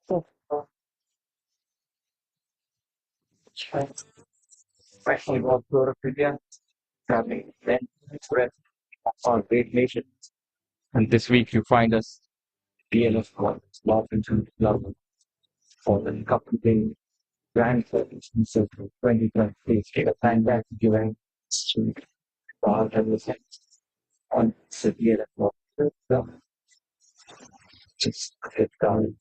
So, especially about Tour of India, traveling then express on great nation. And this week you find us DLF Golf Country Club for the Kapil Dev Grand Celebration Circle 2023. Take a fantastic event to our represent on the DLF Golf Country Club. Just hit down.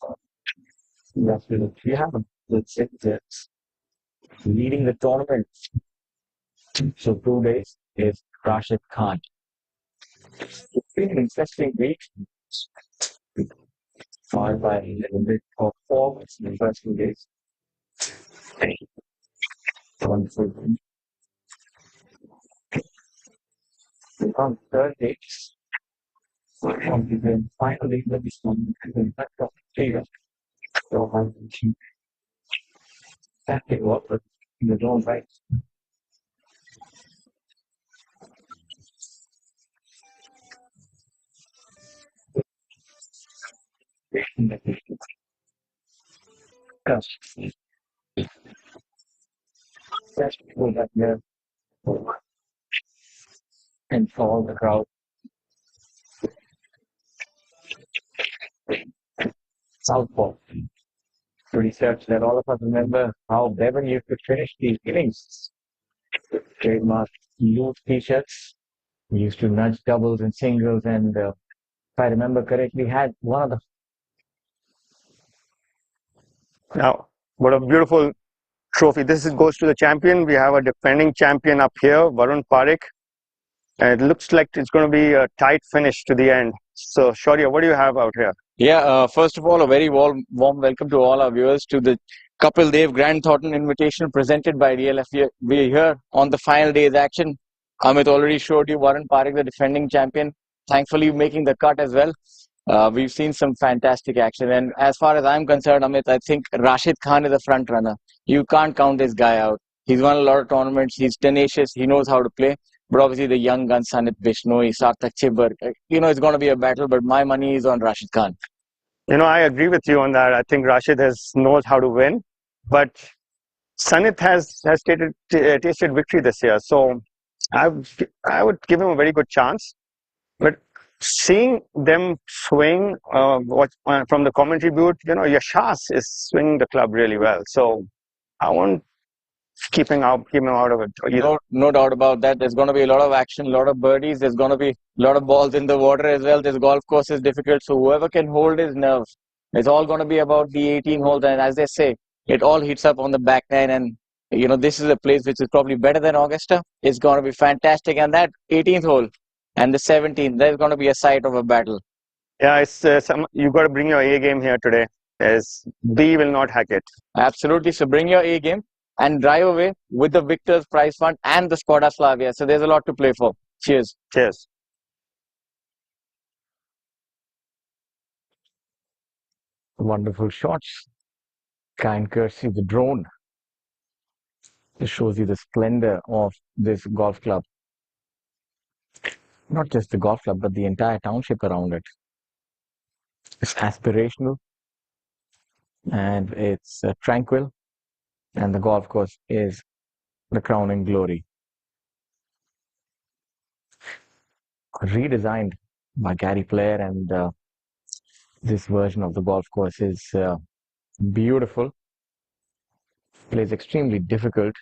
We have a good set that's leading the tournament. So 2 days is Rashid Khan. It's been an interesting week, followed by a little bit of forwards in the first 2 days. Wonderful. On third day, finally let me back up here. So I'm that it was in the zone right. Because that's people that near and follow the crowd. Southpaw. Research that all of us remember how Bevan used to finish these innings. Trademark loose t-shirts. We used to nudge doubles and singles, and if I remember correctly, had one of the Now, what a beautiful trophy. Goes to the champion. We have a defending champion up here, Varun Parekh. And it looks like it's going to be a tight finish to the end. So, Shaurya, what do you have out here? Yeah, first of all, a very warm welcome to all our viewers to the Kapil Dev Grand Thornton Invitation presented by DLF. We're here on the final day's action. Amit already showed you Warren Parekh, the defending champion, thankfully making the cut as well. We've seen some fantastic action. And as far as I'm concerned, Amit, I think Rashid Khan is a front runner. You can't count this guy out. He's won a lot of tournaments. He's tenacious. He knows how to play. But obviously, the young guns, Sanit Bishnoi, Sarthak Chibber, it's going to be a battle. But my money is on Rashid Khan. I agree with you on that. I think Rashid knows how to win. But Sanit has tasted victory this year. So, I would give him a very good chance. But seeing them swing from the commentary booth, Yashas is swinging the club really well. So I won't keep him out of it either. No doubt about that. There's going to be a lot of action, a lot of birdies. There's going to be a lot of balls in the water as well. This golf course is difficult. So whoever can hold his nerve, it's all going to be about the 18 holes. And as they say, it all heats up on the back nine. And, this is a place which is probably better than Augusta. It's going to be fantastic. And that 18th hole and the 17th, there's going to be a sight of a battle. Yeah, you got to bring your A game here today. As B will not hack it. Absolutely. So bring your A game and drive away with the Victor's Prize Fund and the Skoda Slavia. So there's a lot to play for. Cheers. Cheers. Wonderful shots. Kind courtesy of the drone. This shows you the splendor of this golf club. Not just the golf club, but the entire township around it. It's aspirational and it's tranquil, and the golf course is the crowning glory. Redesigned by Gary Player, and this version of the golf course is beautiful. Plays extremely difficult,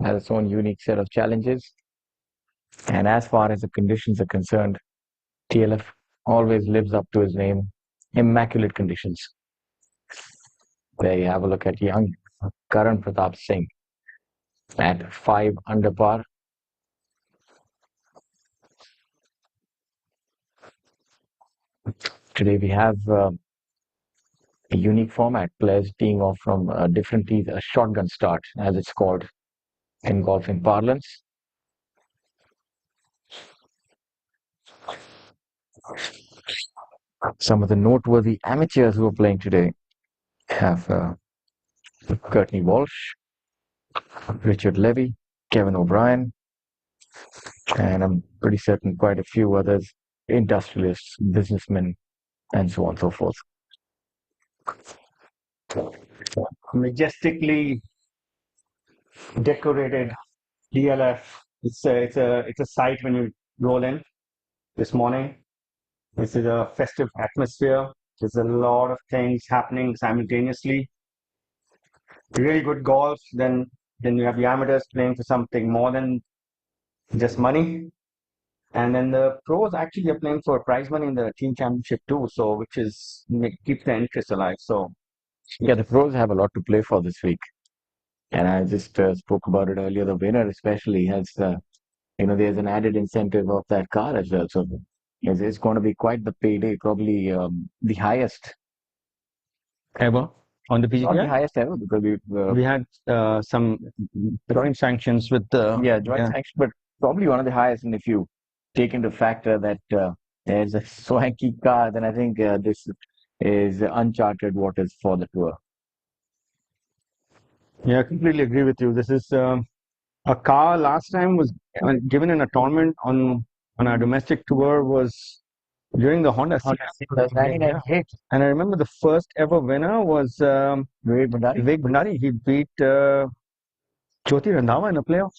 has its own unique set of challenges. And as far as the conditions are concerned, DLF always lives up to his name, immaculate conditions. There you have a look at young Karan Pratap Singh at 5 under par. Today we have a unique format, players teeing off from different tees, a shotgun start as it's called in golfing parlance. Some of the noteworthy amateurs who are playing today have Courtney Walsh, Richard Levy, Kevin O'Brien, and I'm pretty certain quite a few others, industrialists, businessmen, and so on and so forth. Majestically decorated DLF. It's a sight when you roll in this morning. This is a festive atmosphere. There's a lot of things happening simultaneously. Really good golf. Then you have the amateurs playing for something more than just money. And then the pros actually are playing for prize money in the team championship too. So which is keeps the interest alive. So Yeah, the pros have a lot to play for this week. And I just spoke about it earlier. The winner especially has, there's an added incentive of that car as well. So it's going to be quite the payday, probably the highest. ever on the Not the PGTI, highest ever because we had some joint sanctions with the joint sanction, but probably one of the highest. And if you take into factor that there's a swanky car, then I think this is uncharted waters for the tour. Yeah, I completely agree with you. This is a car last time was given in a tournament on our domestic tour was during the Honda Honda CR. Civic, 1998. And I remember the first ever winner was Vivek Bhandari. He beat Jyoti Randhawa in a playoff.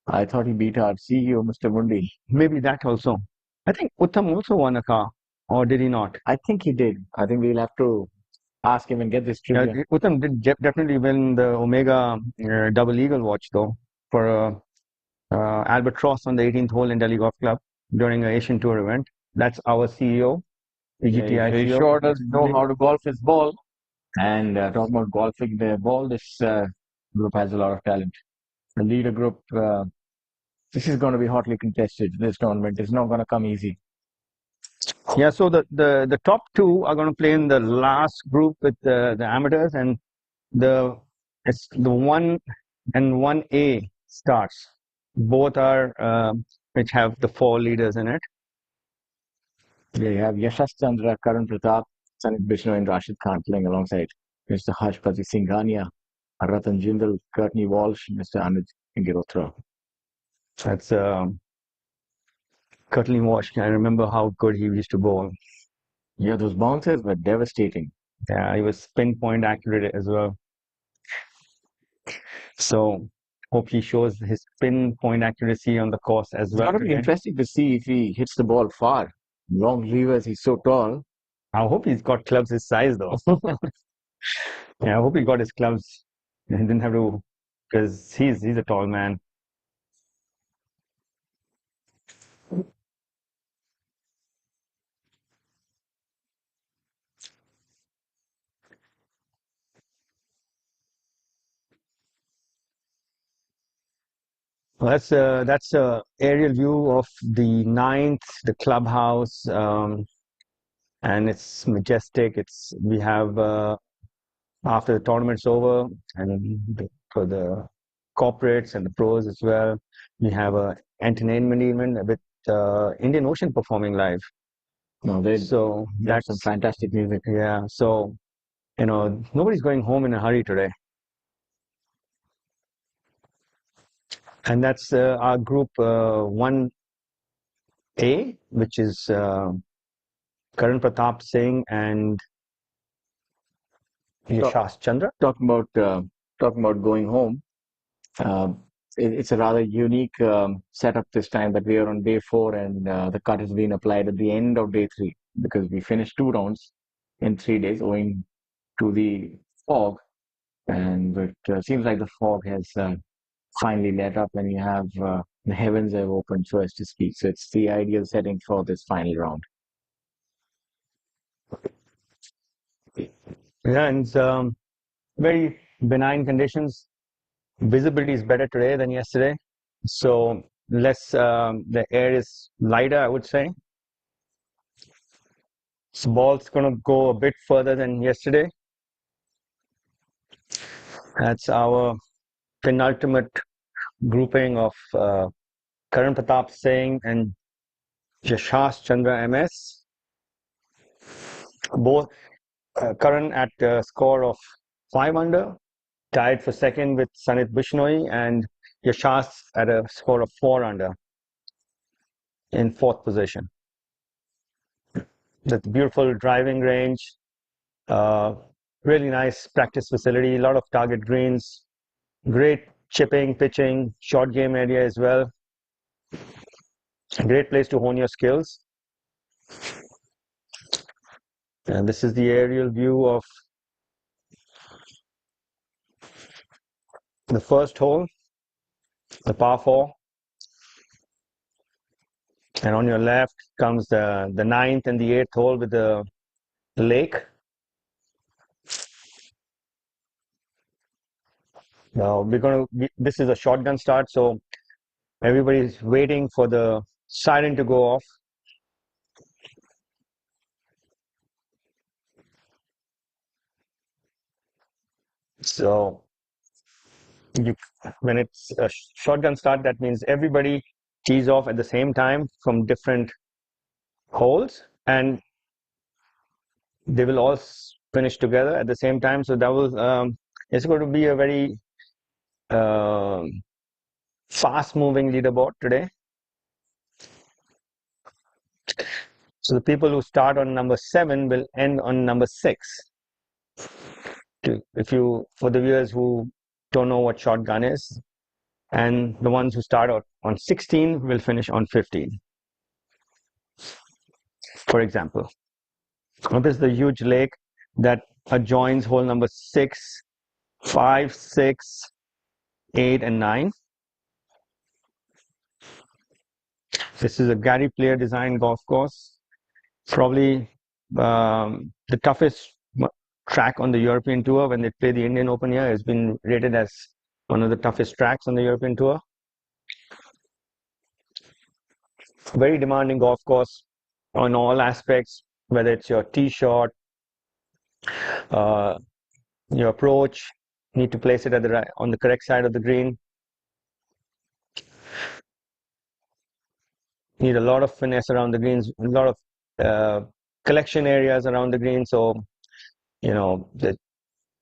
I thought he beat our CEO, Mr. Mundi. Maybe that also. I think Uttam also won a car, or did he not? I think he did. I think we'll have to ask him and get this trivia. Yeah, Uttam did definitely win the Omega Double Eagle watch though for Albatross on the 18th hole in Delhi Golf Club during an Asian Tour event. That's our CEO, the GTI He CEO. sure does know how to golf his ball. And talking about golfing the ball, this group has a lot of talent. The leader group, this is going to be hotly contested. This tournament is not going to come easy. Yeah, so the top two are going to play in the last group with the amateurs, and it's the 1 and 1A starts. Both are which have the 4 leaders in it. They have Yashash Chandra, Karan Pratap, Sanit Bishnu, and Rashid Khan playing alongside Mr. Harshpati Singhania, Ratan Jindal, Courtney Walsh, Mr. Anuj Girotra. That's Courtney Walsh. I remember how good he used to bowl. Yeah, those bounces were devastating. Yeah, he was pinpoint accurate as well. So hope he shows his pinpoint accuracy on the course as It's well. going to be interesting to see if he hits the ball far. Long levers, he's so tall. I hope he's got clubs his size though. Yeah, I hope he got his clubs. He didn't have to, because he's a tall man. Well, that's a aerial view of the ninth, the clubhouse, and it's majestic. We have after the tournament's over, and for the corporates and the pros as well, we have a entertainment event with Indian Ocean performing live. No, So that's some that's fantastic music. yeah. So nobody's going home in a hurry today. And that's our group 1A, which is Karan Pratap Singh and Yashash Chandra. Talking about going home, it's a rather unique setup this time that we are on day 4 and the cut has been applied at the end of day 3 because we finished 2 rounds in 3 days owing to the fog, and it seems like the fog has finally let up and you have the heavens have opened, so as to speak. So it's the ideal setting for this final round. Yeah, and it's very benign conditions. Visibility is better today than yesterday. So the air is lighter, I would say. So ball's going to go a bit further than yesterday. That's our penultimate grouping of Karan Pratap Singh and Yashash Chandra MS. Both Karan at a score of 5 under, tied for second with Sanit Bishnoi, and Yashash at a score of 4 under in 4th position. That's beautiful driving range, really nice practice facility, a lot of target greens, great chipping, pitching, short game area as well. A great place to hone your skills. And this is the aerial view of the first hole, the par 4. And on your left comes the ninth and the 8th hole with the lake. Now this is a shotgun start, so everybody's waiting for the siren to go off. So when it's a shotgun start, that means everybody tees off at the same time from different holes, and they will all finish together at the same time. So that will it's going to be a very fast-moving leaderboard today. So the people who start on number 7 will end on number 6. For the viewers who don't know what shotgun is, and the ones who start out on 16 will finish on 15, for example. Now this is the huge lake that adjoins hole number 6, 5, 6, 8, and 9. This is a Gary Player designed golf course, probably the toughest track on the European Tour. When they play the Indian Open here, has been rated as one of the toughest tracks on the European Tour. Very demanding golf course on all aspects, whether it's your tee shot, your approach, need to place it on the correct side of the green. Need a lot of finesse around the greens, a lot of collection areas around the green. So, the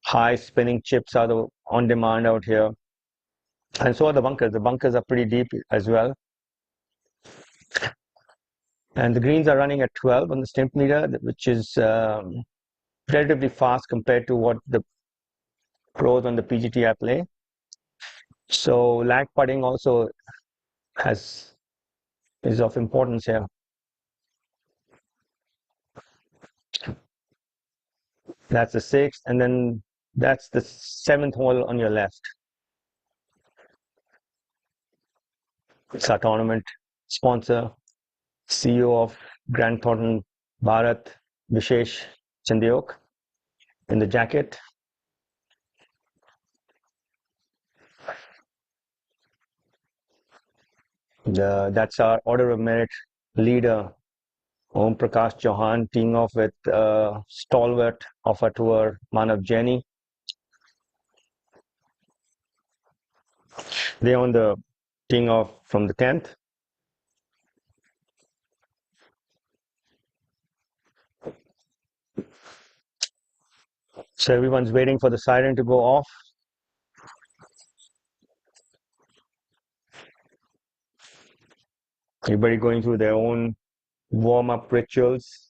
high spinning chips are on demand out here. And so are the bunkers. The bunkers are pretty deep as well. And the greens are running at 12 on the stimp meter, which is relatively fast compared to what the pros on the PGTI play. So lag putting also is of importance here. That's the 6th, and then that's the 7th hole on your left. It's our tournament sponsor, CEO of Grand Thornton Bharat, Vishesh Chandiok, in the jacket. That's our order of merit leader, Om Prakash Chauhan, teaming off with stalwart of our tour, Manav Jaini. They on the teeing off from the 10th. So everyone's waiting for the siren to go off. Everybody going through their own warm-up rituals.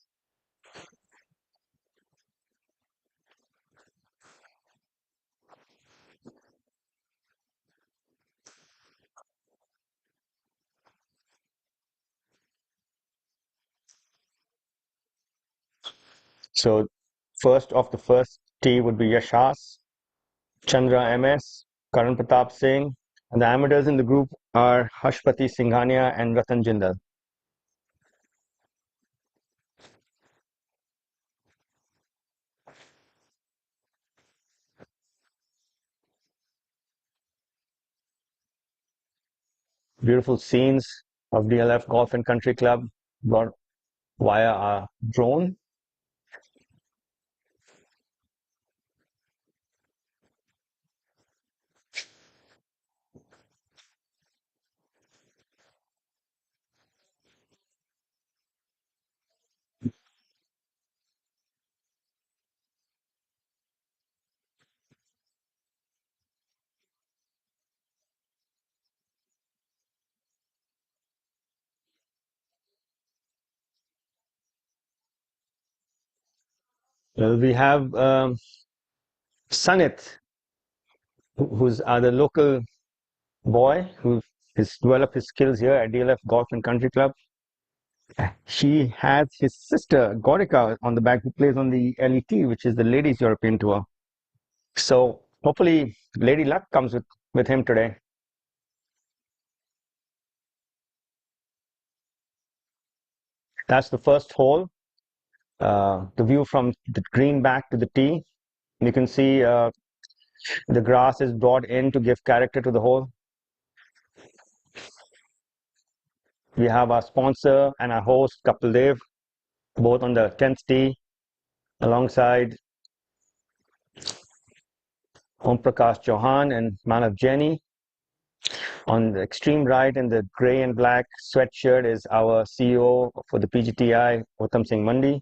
So first off the first tee would be Yashas, Chandra MS, Karan Pratap Singh, and the amateurs in the group are Hashpati Singhania and Ratan Jindal. Beautiful scenes of DLF Golf and Country Club brought via our drone. Well, we have Sanit, who's the local boy who has developed his skills here at DLF Golf and Country Club. She has his sister Gorika on the back, who plays on the LET, which is the Ladies European Tour. So hopefully Lady Luck comes with him today. That's the first hole. The view from the green back to the tee. You can see the grass is brought in to give character to the hole. We have our sponsor and our host, Kapil Dev, both on the 10th tee, alongside Om Prakash Chauhan and Manav Jaini. On the extreme right in the gray and black sweatshirt is our CEO for the PGTI, Uttam Singh Mandi.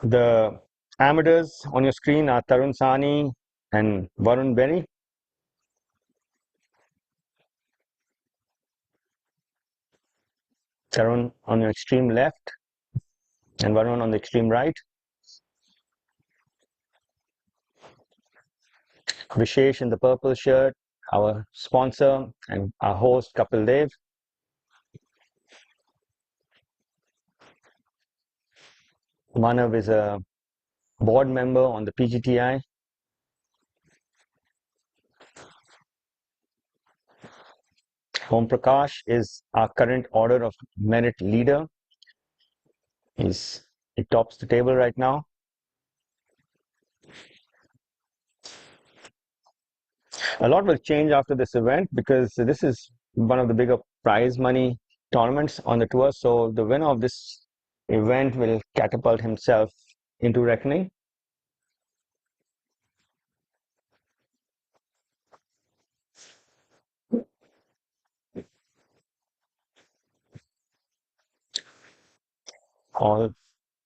The amateurs on your screen are Tarun Sani and Varun Berry. Tarun on your extreme left and Varun on the extreme right. Vishesh in the purple shirt, our sponsor and our host, Kapil Dev. Manav is a board member on the PGTI. Om Prakash is our current order of merit leader. He tops the table right now. A lot will change after this event because this is one of the bigger prize money tournaments on the tour. So the winner of this event will catapult himself into reckoning.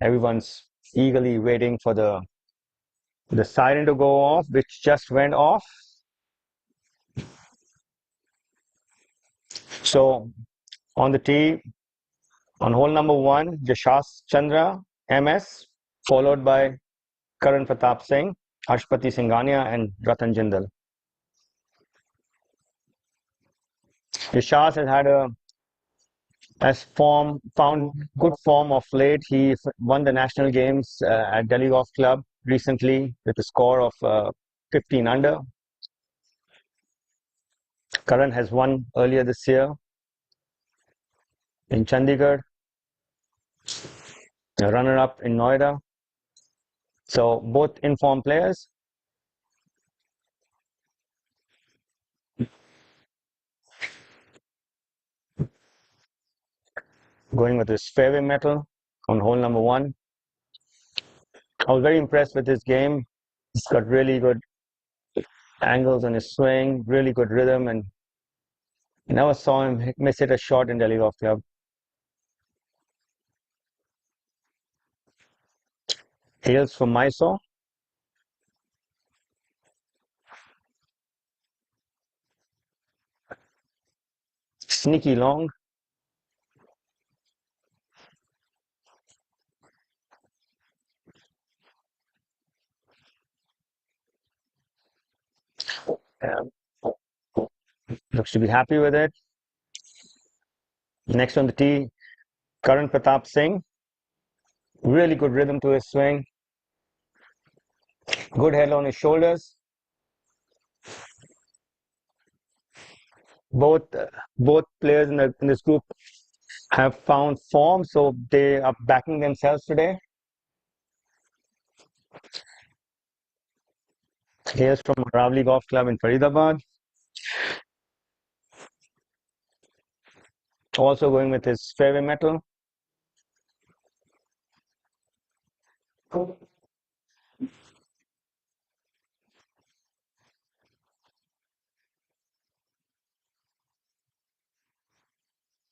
Everyone's eagerly waiting for the siren to go off, which just went off. So on the tee, on hole number 1, Yashas Chandra, MS, followed by Karan Pratap Singh, Harshpati Singhania, and Ratan Jindal. Yashas has found good form of late. He won the national games at Delhi Golf Club recently with a score of 15 under. Karan has won earlier this year in Chandigarh, a runner-up in Noida. So both informed players. Going with his fairway metal on hole number 1. I was very impressed with his game. He's got really good angles on his swing, really good rhythm, and I never saw him miss hit a shot in Delhi Golf Club. Hails from Mysore. Sneaky long. Looks to be happy with it. Next on the tee, Karan Pratap Singh. Really good rhythm to his swing. Good head on his shoulders. Both players in this group have found form, so they are backing themselves today. Here's from Ravli Golf Club in Faridabad. Also going with his fairway metal.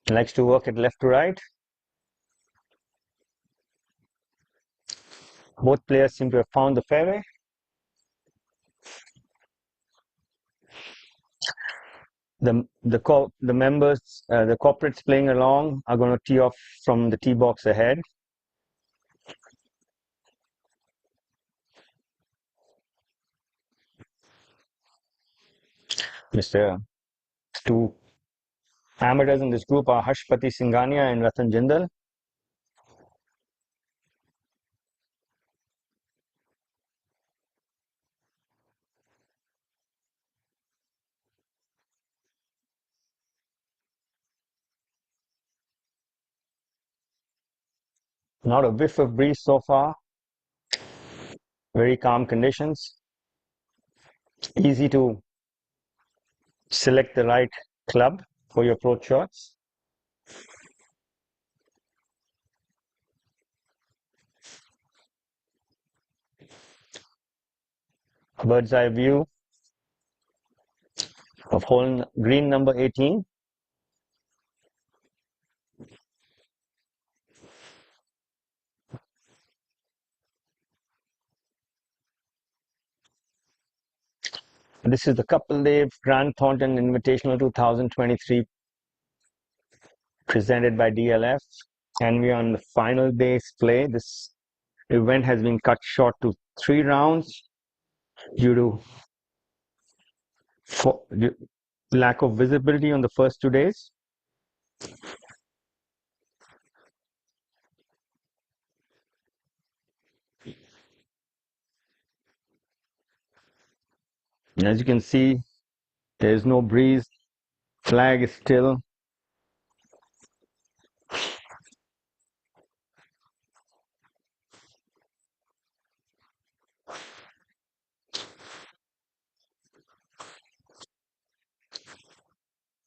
Likes to work it left to right. Both players seem to have found the fairway. the members, the corporates playing along are going to tee off from the tee box ahead. Mr. Two amateurs in this group are Harshpati Singhania and Ratan Jindal. Not a whiff of breeze so far. Very calm conditions. Easy to select the right club for your approach shots. Bird's eye view of green number 18. This is the Kapil Dev Grand Thornton Invitational 2023 presented by DLF, and we are on the final day's play. This event has been cut short to 3 rounds due to lack of visibility on the first 2 days. As you can see, there is no breeze. Flag is still.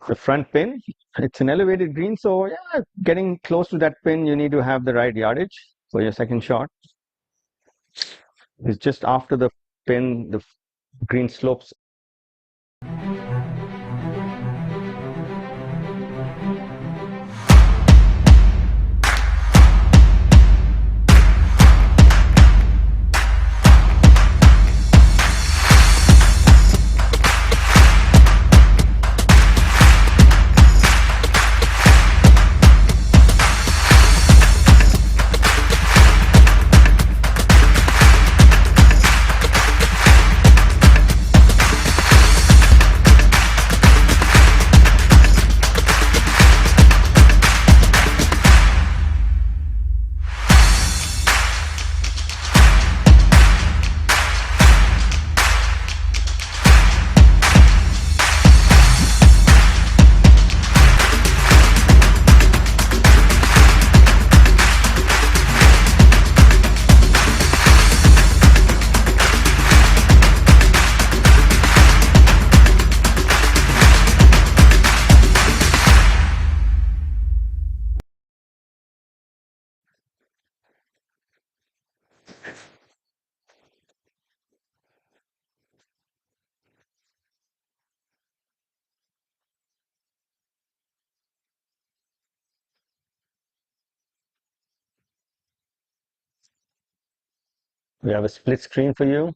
The front pin, it's an elevated green, so yeah, getting close to that pin, you need to have the right yardage for your second shot. It's just after the pin, the green slopes. We have a split screen for you.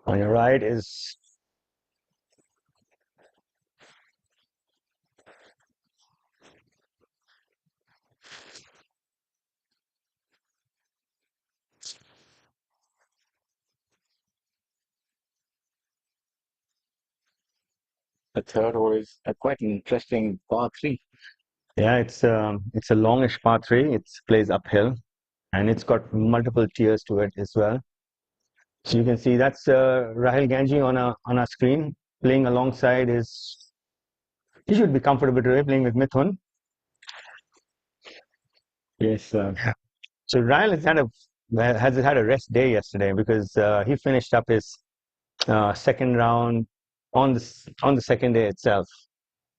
On your right is The third hole is quite an interesting par 3. yeah, it's a longish par 3. It plays uphill, and it's got multiple tiers to it as well. So you can see that's Rahul Ganji on our screen playing alongside his. He should be comfortable today playing with Mithun. Yes, So Rahul has had a rest day yesterday because he finished up his second round on the second day itself.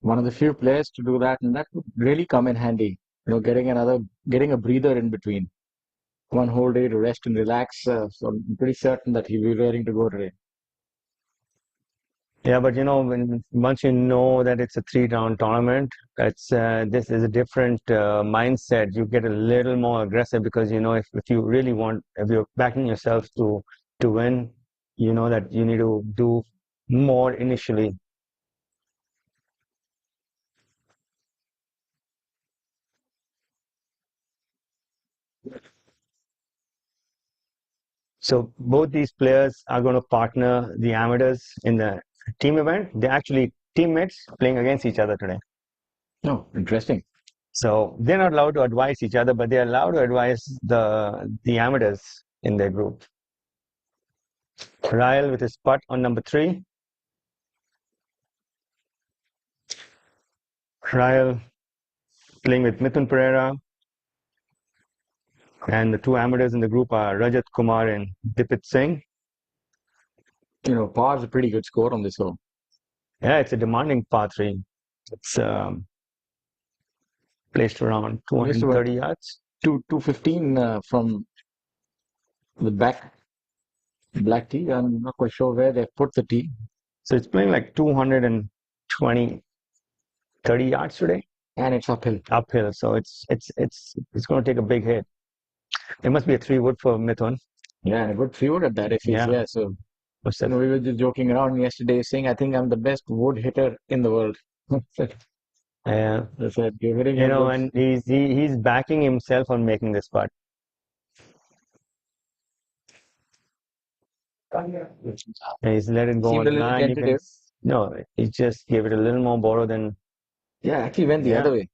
one of the few players to do that, and that would really come in handy. Getting a breather in between. One whole day to rest and relax. So I'm pretty certain that he'll be raring to go today. Yeah, but once you know that it's a 3-round tournament, this is a different mindset. You get a little more aggressive because if you really want, if you're backing yourself to win, you know that you need to do more initially So both these players are going to partner the amateurs in the team event. They're actually teammates playing against each other today. Oh, interesting. So they're not allowed to advise each other, but they're allowed to advise the amateurs in their group. Ryle with his putt on number 3. Ryle playing with Mithun Pereira. And the two amateurs in the group are Rajat Kumar and Dipit Singh. Par is a pretty good score on this hole. Yeah, it's a demanding par 3. It's placed around 230 yards. 215 from the back black tee. I'm not quite sure where they put the tee. So it's playing like 220, 30 yards today. And it's uphill. Uphill, so it's going to take a big hit. It must be a 3-wood for Mithun. Yeah, and a good 3-wood at that if he's there. So we were just joking around yesterday saying I think I'm the best wood hitter in the world. Yeah. I said, you're hitting and he's backing himself on making this putt. He's let it go on 9. No, he just gave it a little more borrow than. Yeah, actually went the other way.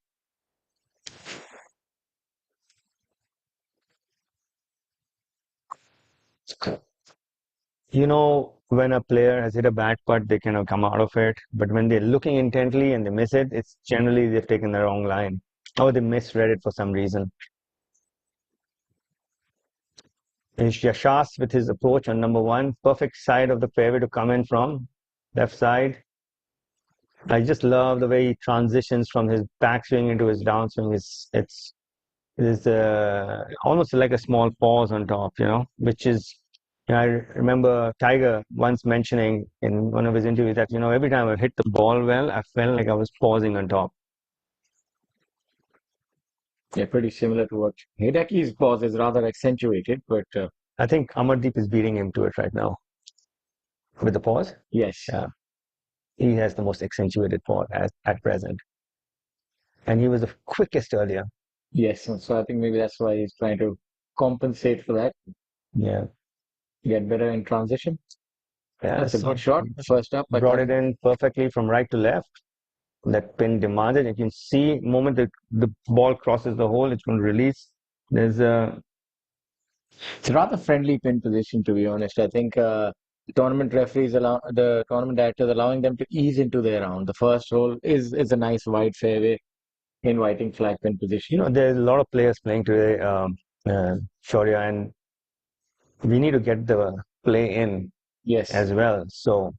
When a player has hit a bad putt, they kind of come out of it. But when they're looking intently and they miss it, it's generally they've taken the wrong line. Or they misread it for some reason. Is Yashas with his approach on number 1. Perfect side of the fairway to come in from. Left side. I just love the way he transitions from his backswing into his downswing. It's almost like a small pause on top, which is, I remember Tiger once mentioning in one of his interviews that, every time I hit the ball well, I felt like I was pausing on top. Yeah, pretty similar to what Hideki's pause is rather accentuated, but I think Amardeep is beating him to it right now. With the pause? Yes. Yeah. He has the most accentuated pause at present. And he was the quickest earlier. Yes, so I think maybe that's why he's trying to compensate for that. Yeah. Get better in transition. Yeah, that's a good shot. First up. Brought it in perfectly from right to left. That pin demanded. You can see the moment that the ball crosses the hole, it's going to release. It's a rather friendly pin position, to be honest. I think the tournament directors allowing them to ease into their round. The first hole is a nice wide fairway, inviting flag pin position. There's a lot of players playing today, Shaurya, and we need to get the play in as well. So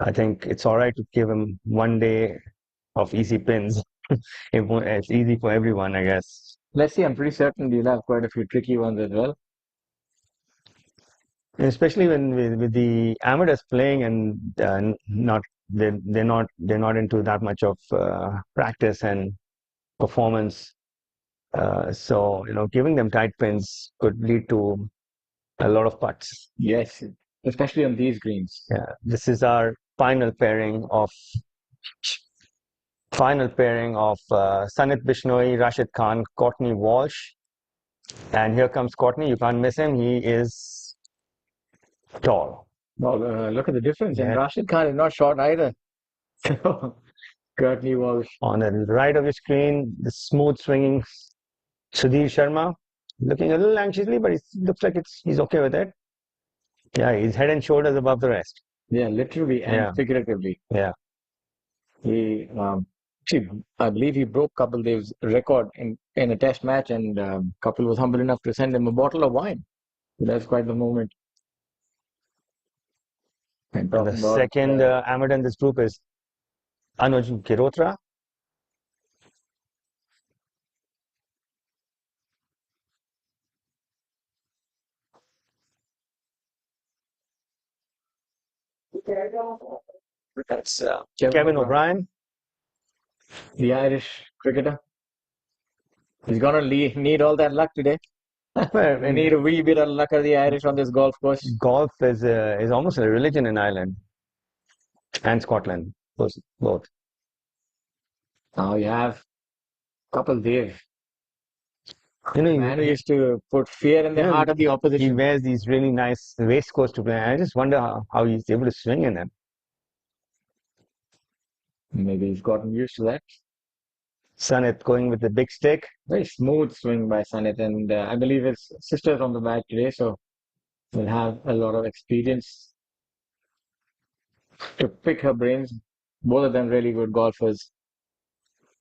I think it's all right to give him one day of easy pins. It's easy for everyone, I guess. Let's see. I'm pretty certain we'll have quite a few tricky ones as well. Especially when with the amateurs playing and they're not into that much of practice and performance. So giving them tight pins could lead to a lot of putts. Yes, especially on these greens. Yeah, this is our final pairing of Sanit Bishnoi, Rashid Khan, Courtney Walsh. And here comes Courtney. You can't miss him. He is tall. Well, look at the difference. And Rashid Khan is not short either. Courtney Walsh. On the right of your screen, the smooth swinging Sudhir Sharma. Looking a little anxiously, but it looks like he's okay with it. Yeah, he's head and shoulders above the rest. Yeah, literally and figuratively. Yeah. He, I believe he broke Kapil Dev's record in a test match, and Kapil was humble enough to send him a bottle of wine. That's quite the moment. And the second amateur in this group is Anuj Girotra. That's Kevin O'Brien, the Irish cricketer. He's gonna need all that luck today. We need a wee bit of luck of the Irish on this golf course. Golf is almost a religion in Ireland and Scotland, both. Now you have Kapil Dev. You know, Man who used to put fear in the heart of the he opposition. wears these really nice waistcoats to play. I just wonder how he's able to swing in them. Maybe he's gotten used to that. Sanit going with the big stick. Very smooth swing by Sanit, and I believe his sister's on the bag today, so will have a lot of experience to pick her brains. Both of them really good golfers.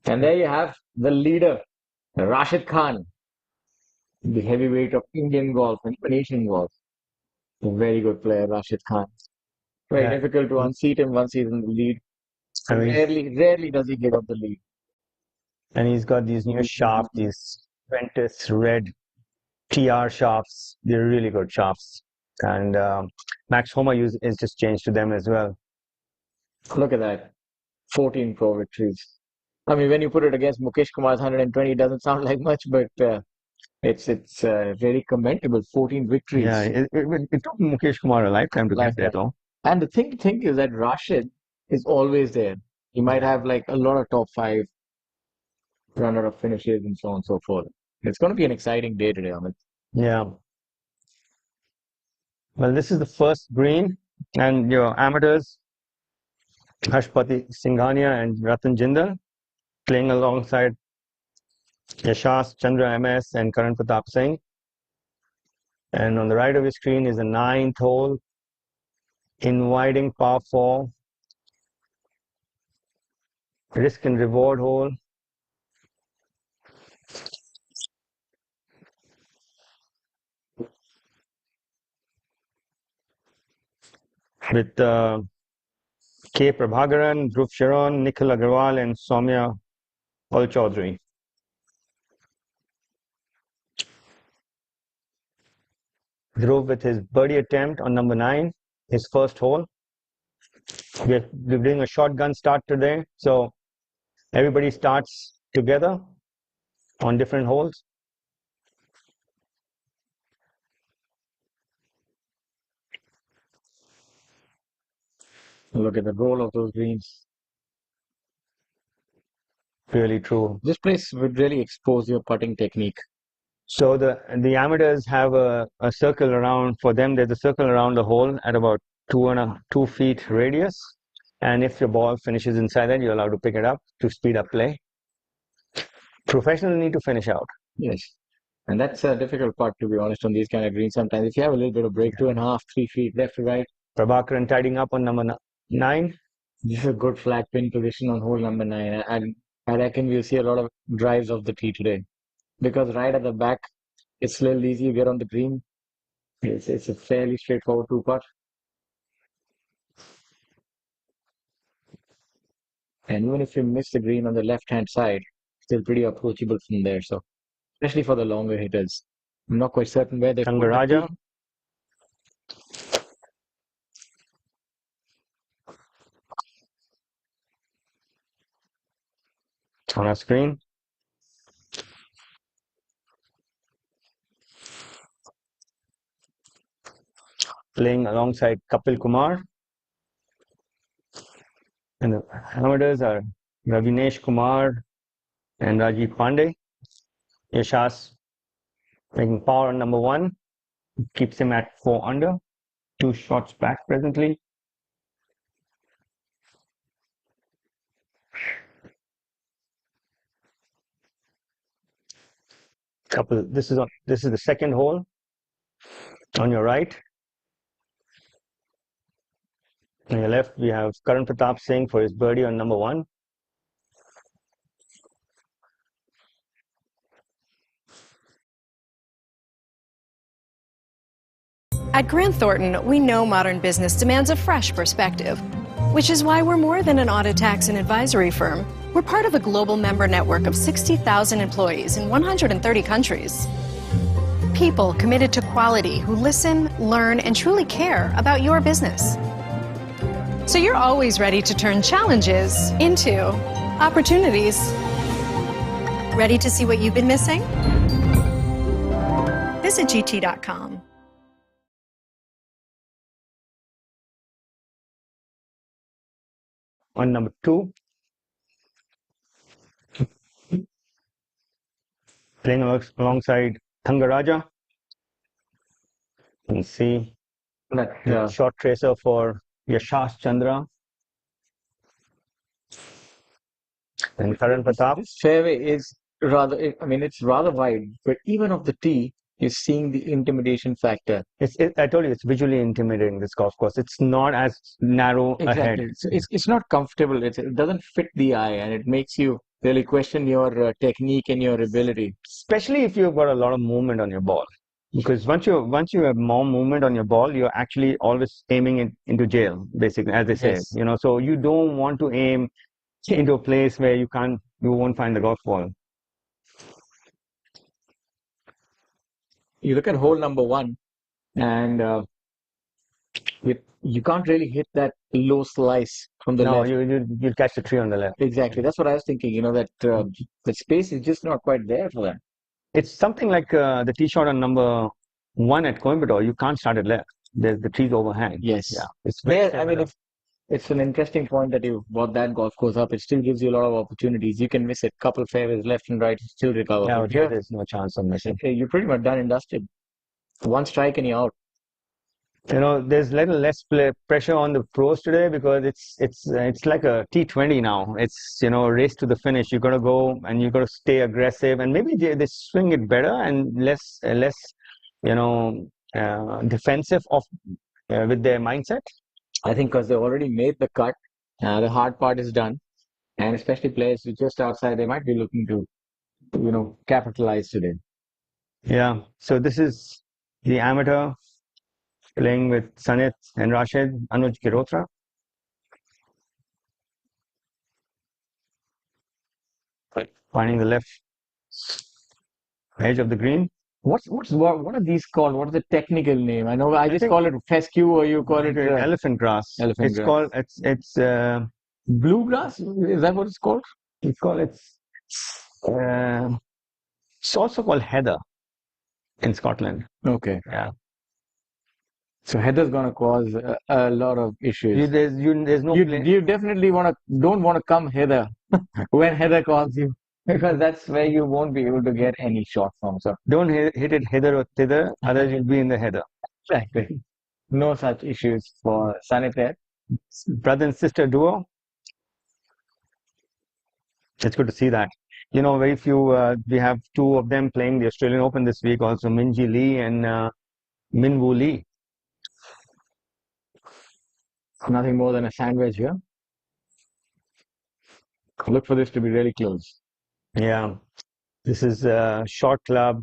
And there you have the leader, Rashid Khan, the heavyweight of Indian golf and Indonesian golf. A very good player, Rashid Khan. Very Yeah. difficult to unseat him once he's in the lead. I mean, Rarely does he give up the lead. and he's got these new shafts, these Ventus red TR shafts. They're really good shafts. And Max Homa is just changed to them as well. Look at that. 14 pro victories. I mean, when you put it against Mukesh Kumar's 120, it doesn't sound like much, but it's very commendable. 14 victories. Yeah, it took Mukesh Kumar a lifetime to get there, though. And the thing is that Rashid is always there. He might have like a lot of top five runner-up finishes and so on and so forth. It's going to be an exciting day today, Amit. Yeah. Well, this is the first green, and your amateurs, Harshpati Singhania and Ratan Jindal, playing alongside Yashas Chandra MS and Karan Pratap Singh. And on the right of your screen is the 9th hole, inviting par 4, risk and reward hole. With K. Prabhakaran, Dhruv Sharon, Nikhil Agarwal, and Soumya Ol Chaudhary. Dhruv with his birdie attempt on number 9, his first hole. We're doing a shotgun start today, so everybody starts together on different holes. Look at the roll of those greens. Really true. This place would really expose your putting technique. So the amateurs have a circle around, for them there's a circle around the hole at about 2 feet radius. And if your ball finishes inside that, you're allowed to pick it up to speed up play. Professionals need to finish out. Yes. And that's a difficult part, to be honest, on these kind of greens sometimes. If you have a little bit of break, 2.5, 3 feet left to right. Prabhakaran tidying up on number 9. This is a good flat pin position on hole number 9. And I reckon we'll see a lot of drives off the tee today. Because right at the back, it's a little easy. You get on the green. It's a fairly straightforward 2-putt. And even if you miss the green on the left-hand side, still pretty approachable from there. So, especially for the longer hitters. I'm not quite certain where they put the Rangaraja. tee. On our screen. Playing alongside Kapil Kumar. And the amateurs are Ravinesh Kumar and Rajiv Pandey. Yashas making power on number 1. Keeps him at 4 under. 2 shots back presently. This is the second hole on your right. On your left, we have Karan Pratap Singh for his birdie on number 1. At Grant Thornton, we know modern business demands a fresh perspective, which is why we're more than an audit, tax, and advisory firm. We're part of a global member network of 60,000 employees in 130 countries. People committed to quality who listen, learn, and truly care about your business. So you're always ready to turn challenges into opportunities. Ready to see what you've been missing? Visit gt.com. On number 2. playing alongside Thangaraja. You can see short tracer for Yashash Chandra and Karan Pratap. This fairway is rather, I mean, it's rather wide, but even off the tee, you're seeing the intimidation factor. I told you, it's visually intimidating, this golf course. It's not as narrow ahead. Exactly. So it's not comfortable. It doesn't fit the eye, and it makes you really question your technique and your ability. Especially if you've got a lot of movement on your ball. Because once you have more movement on your ball, you're actually always aiming into jail, basically, as they say. Yes. You know, so you don't want to aim into a place where you won't find the golf ball. You look at hole number one, and you can't really hit that low slice from the No, left. you'll catch the tree on the left. Exactly. That's what I was thinking. You know, that the space is just not quite there for that. It's something like the tee shot on number 1 at Coimbatore. You can't start it left. There's the trees overhang. Yes. Yeah. It's very I mean, it's an interesting point that you brought that golf course up. It still gives you a lot of opportunities. You can miss it. Couple fairways left and right, still recover. yeah, But here, there's no chance of missing. you're pretty much done and dusted. One strike and you're out. You know, there's little less pressure on the pros today because it's like a T20 now. It's, you know, a race to the finish. You got to go and you got to stay aggressive, and maybe they swing it better and less you know, defensive with their mindset. I think because they already made the cut, the hard part is done, and especially players who just outside, they might be looking to, you know, capitalize today. Yeah. So this is the amateur playing with Sanit and Rashid, Anuj Girotra. Finding the left edge of the green. What are these called? What is the technical name? I know I just call it fescue, or you call it elephant grass. Elephant it's grass. called bluegrass. Is that what it's called? it's also called heather in Scotland. Okay. Yeah. So heather's gonna cause a lot of issues. There's no You definitely don't want to come hither when heather calls you, because that's where you won't be able to get any shot from. So don't hit it hither or thither, otherwise you'll be in the heather. exactly, no such issues for Sanit there. Brother and sister duo. It's good to see that. You know, very few. We have two of them playing the Australian Open this week. Also, Minji Lee and Minwoo Lee. Nothing more than a sandwich here. Look for this to be really close. Yeah, this is a short club.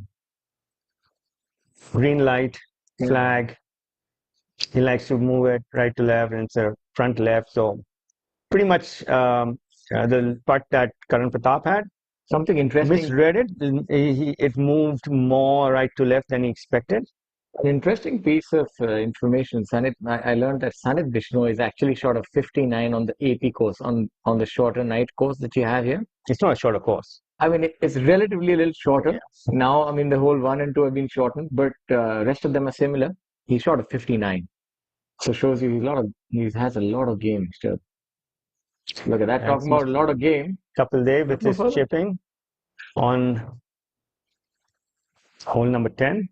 Green light, flag. He likes to move it right to left, and it's a front left. So pretty much the putt that Karan Pratap had. Something interesting. Misread it. It moved more right to left than he expected. An interesting piece of information. I learned that Sanit Bishnoi is actually short of 59 on the AP course, on the shorter night course that you have here. It's not a shorter course. I mean, it's relatively a little shorter. Yeah. Now, I mean, the whole 1 and 2 have been shortened, but rest of them are similar. He's short of 59. So shows you he has a lot of game still. Look at that. Talking about a lot of game. Kapil Dev with his chipping on hole number 10.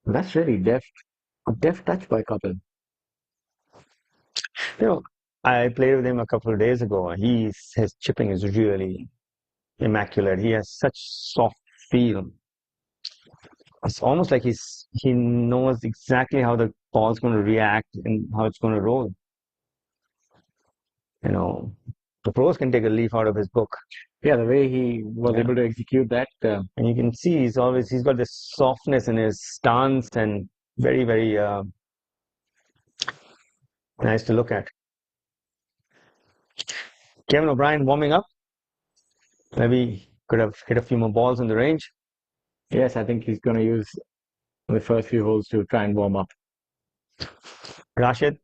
That's really deft. A deft touch by Kapil. You know, I played with him a couple of days ago. His chipping is really immaculate. He has such soft feel. It's almost like he knows exactly how the ball's going to react and how it's going to roll. You know, the pros can take a leaf out of his book. Yeah, the way he was able to execute that. And you can see he's got this softness in his stance and very, very nice to look at. Kevin O'Brien warming up. Maybe could have hit a few more balls in the range. Yes, I think he's going to use the first few holes to try and warm up. Rashid,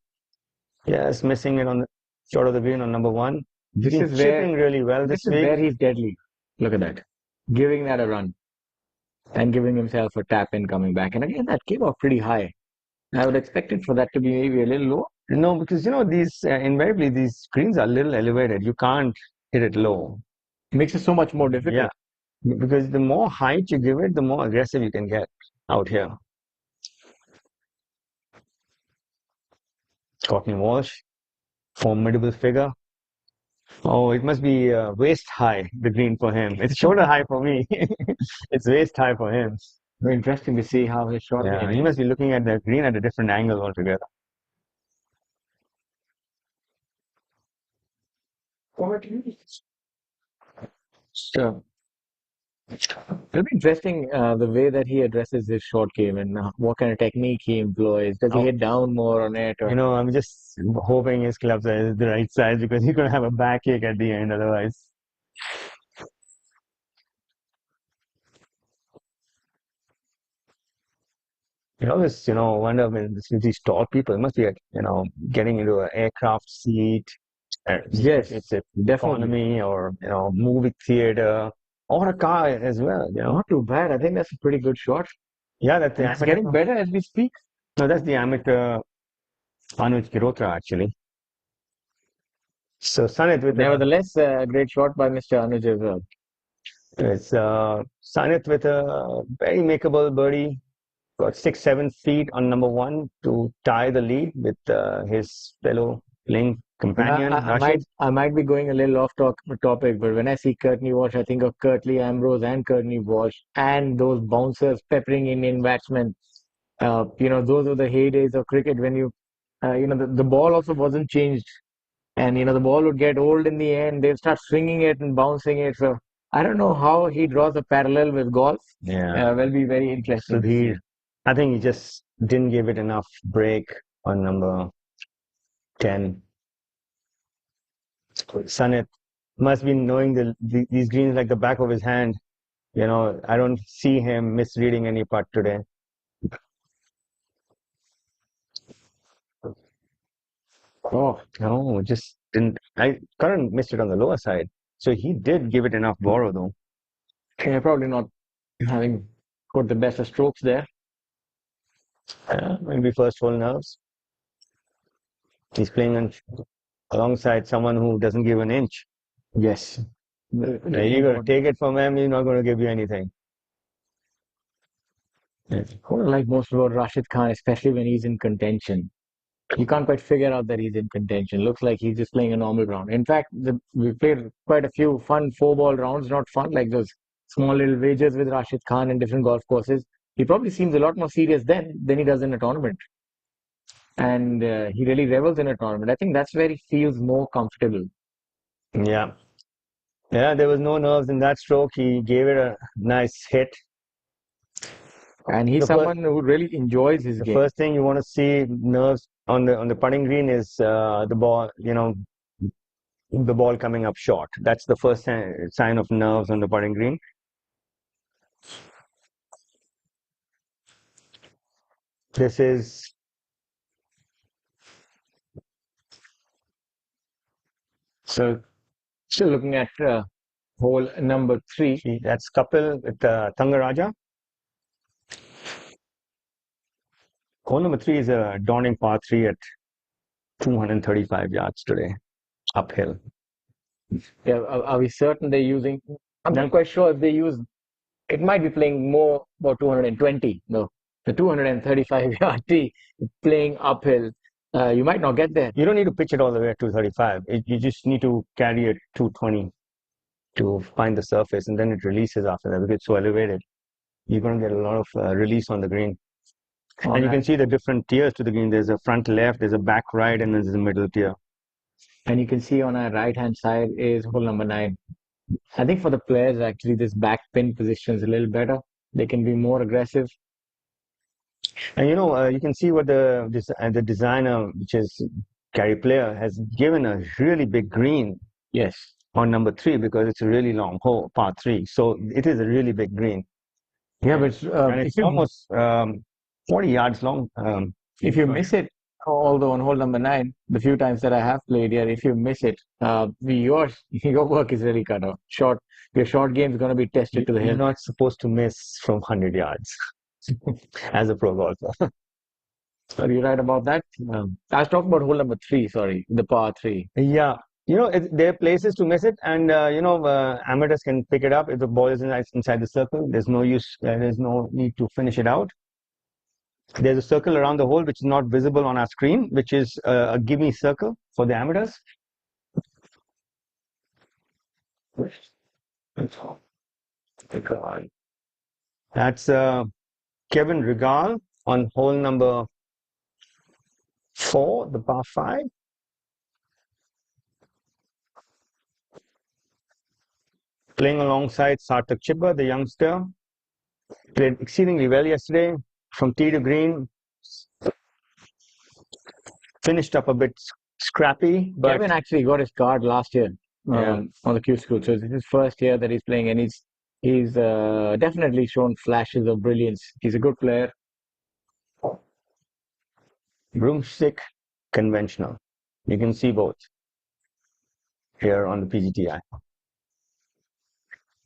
yes, missing it on the short of the green on number 1. This He's is chipping really well this is week. where he's deadly. Look at that. Giving that a run and giving himself a tap in coming back. And again, that came off pretty high. I would expect it for that to be maybe a little low. No, because you know these invariably these screens are a little elevated. You can't hit it low. It makes it so much more difficult. Yeah. because the more height you give it, the more aggressive you can get out here. Courtney Walsh, formidable figure. Oh, it must be waist high, the green for him. It's shoulder high for me. It's waist high for him. Very interesting to see how his shot Yeah, game he is. must be looking at the green at a different angle altogether. So it'll be interesting the way that he addresses his short game and what kind of technique he employs. Does he Oh. hit down more on it? Or... You know, I'm just hoping his club size is the right size because he's going to have a backache at the end otherwise. You always, wonder when these tall people must be, getting into an aircraft seat. Yes, It's a definitely. economy or, movie theater or a car as well, Not too bad. I think that's a pretty good shot. Yeah, that's the It's getting better as we speak. No, that's the amateur Anuj Girotra actually. So Sanit with Nevertheless, a great shot by Mr. Anuj as well. it's Sanit with a very makeable birdie. Got 6-7 feet on number 1 to tie the lead with his fellow playing companion. I might be going a little off topic, but when I see Courtney Walsh, I think of Curtly Ambrose and Courtney Walsh and those bouncers peppering in batsmen. Those are the heydays of cricket when the ball also wasn't changed. And, the ball would get old in the end. They'd start swinging it and bouncing it. So I don't know how he draws a parallel with golf. Yeah. Will be very interesting to see. I think he just didn't give it enough break on number 10. Sanit must be knowing these greens like the back of his hand. I don't see him misreading any putt today. Oh, no, just didn't. Current missed it on the lower side. So he did give it enough borrow though. Yeah, probably not having got the best of strokes there. Maybe first hole nerves. He's playing alongside someone who doesn't give an inch. Yes. You're going to take it from him, he's not going to give you anything. What I like most about Rashid Khan, especially when he's in contention. You can't quite figure out that he's in contention. Looks like he's just playing a normal round. In fact, we played quite a few fun 4-ball rounds, not fun, like those small little wagers with Rashid Khan in different golf courses. He probably seems a lot more serious than he does in a tournament. And he really revels in a tournament. I think that's where he feels more comfortable. Yeah. Yeah, there was no nerves in that stroke. He gave it a nice hit. And he's someone who really enjoys his game. The first thing you want to see nerves on the putting green is the ball, the ball coming up short. That's the first sign of nerves on the putting green. This is so still looking at hole number 3. That's Kapil with Thangaraja. Hole number 3 is a daunting par 3 at 235 yards today, uphill. Yeah, are we certain they're using? I'm not quite sure if they use. It might be playing more about 220. No, the 235 yard tee playing uphill. You might not get there. You don't need to pitch it all the way at 235. You just need to carry it 220 to find the surface, and then it releases after that because it's so elevated. You're going to get a lot of release on the green. And you can see the different tiers to the green. There's a front left, there's a back right, and then there's a middle tier. And you can see on our right-hand side is hole number 9. I think for the players, actually, this back pin position is a little better. They can be more aggressive. And you can see what the designer, which is Gary Player, has given a really big green. Yes. On number 3 because it's a really long hole, par 3. So it is a really big green. Yeah, but it's almost 40 yards long. If you miss it, although on hole number 9, the few times that I have played here, if you miss it, your work is really cut off. Your short game is going to be tested to the hill. You're not supposed to miss from 100 yards as a pro golfer. Are you right about that? I was talking about hole number 3, sorry, the par 3. Yeah. there are places to miss it, and amateurs can pick it up if the ball is inside the circle. There's no use. There's no need to finish it out. There's a circle around the hole which is not visible on our screen, which is a gimme circle for the amateurs. That's Kevin Regal on hole number 4, the par 5. Playing alongside Sarthak Chibba, the youngster. Played exceedingly well yesterday from tee to green. Finished up a bit scrappy, but Kevin actually got his card last year on the Q School. So this is his first year that he's playing, and he's definitely shown flashes of brilliance. He's a good player. broomstick conventional. You can see both here on the PGTI.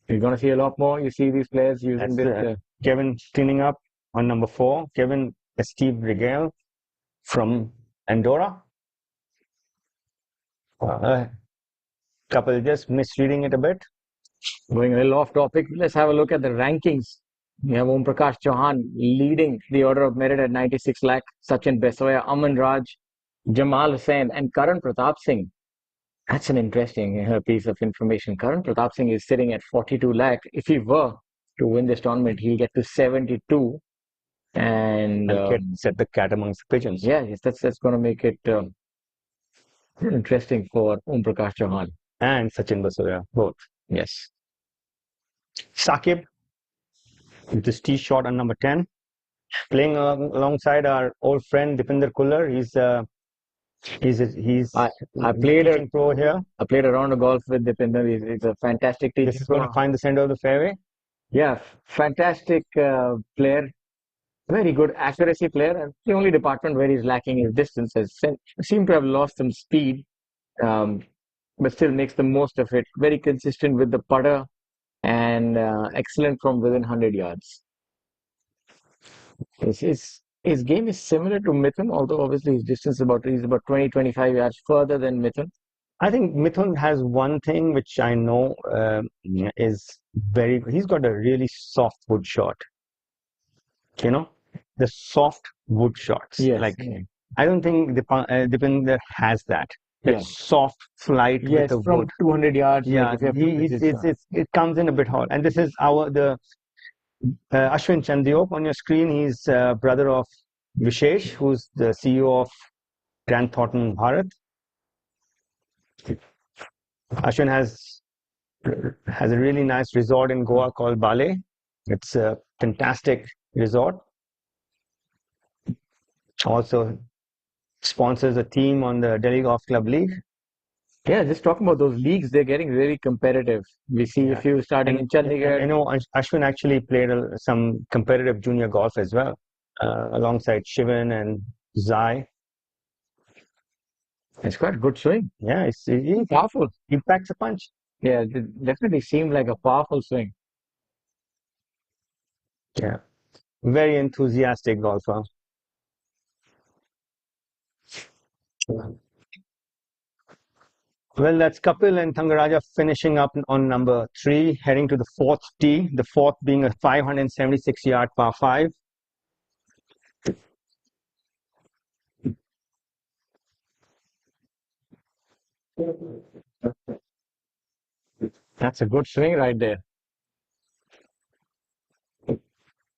You're going to see a lot more. You see these players using this. Kevin cleaning up on number 4. Kevin Steve Rigel from Andorra. Couple just misreading it a bit. Going a little off topic, let's have a look at the rankings. We have Om Prakash Chauhan leading the order of merit at 96 lakh. Sachin Besoya, Aman Raj, Jamal Hussain, and Karan Pratap Singh. That's an interesting piece of information. Karan Pratap Singh is sitting at 42 lakh. If he were to win this tournament, he'll get to 72. And set the cat amongst the pigeons. Yeah, yes, that's going to make it interesting for Om Prakash Chauhan. And Sachin Besoya, both. Yes. Sakib with his tee shot on number 10. Playing alongside our old friend Dipinder Kullar. I played a pro here. I played a round of golf with Dipinder. He's a fantastic teacher. This is going to find the center of the fairway. Yeah, fantastic player. Very good accuracy player. And the only department where he's lacking is distance. Seemed to have lost some speed, but still makes the most of it. Very consistent with the putter and excellent from within 100 yards. His game is similar to Mithun, although obviously his distance he's about 20-25 yards further than Mithun. I think Mithun has one thing which I know is he's got a really soft wood shot. The soft wood shots. Yes. I don't think Dipinder has that. That soft flight with the from wood. 200 yards. Yeah, it comes in a bit hot. And this is the Ashwin Chandiok on your screen. He's brother of Vishesh, who's the CEO of Grand Thornton Bharat. Ashwin has a really nice resort in Goa called Bale. It's a fantastic resort. Also sponsors a team on the Delhi Golf Club League. Yeah, just talking about those leagues, they're getting very competitive. We see a few starting in Chandigarh. Ashwin actually played some competitive junior golf as well, alongside Shivan and Zai. It's quite a good swing. Yeah, he's powerful. He packs a punch. Yeah, it definitely seemed like a powerful swing. Yeah, very enthusiastic golfer. Well, that's Kapil and Thangaraja finishing up on number 3, heading to the 4th tee, the 4th being a 576-yard par 5. That's a good swing right there.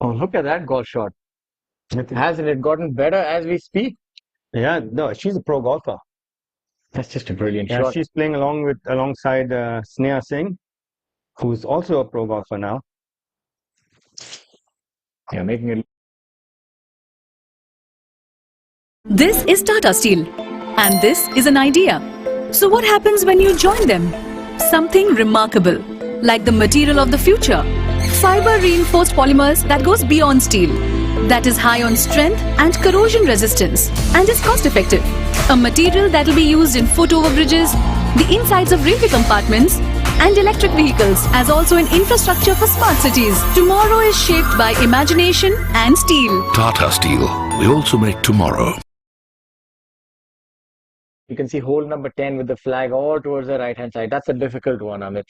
Oh, look at that golf shot. Hasn't it gotten better as we speak? Yeah, no, she's a pro golfer. That's just a brilliant shot. She's playing alongside Sneha Singh, who's also a pro golfer now. Yeah, making it. This is Tata Steel, and this is an idea. So what happens when you join them? Something remarkable, like the material of the future. Fiber reinforced polymers that goes beyond steel, that is high on strength and corrosion resistance, and is cost effective. A material that will be used in foot overbridges, the insides of railway compartments, and electric vehicles, as also an infrastructure for smart cities. Tomorrow is shaped by imagination and steel. Tata Steel. We also make tomorrow. You can see hole number 10 with the flag all towards the right hand side. That's a difficult one, Amit.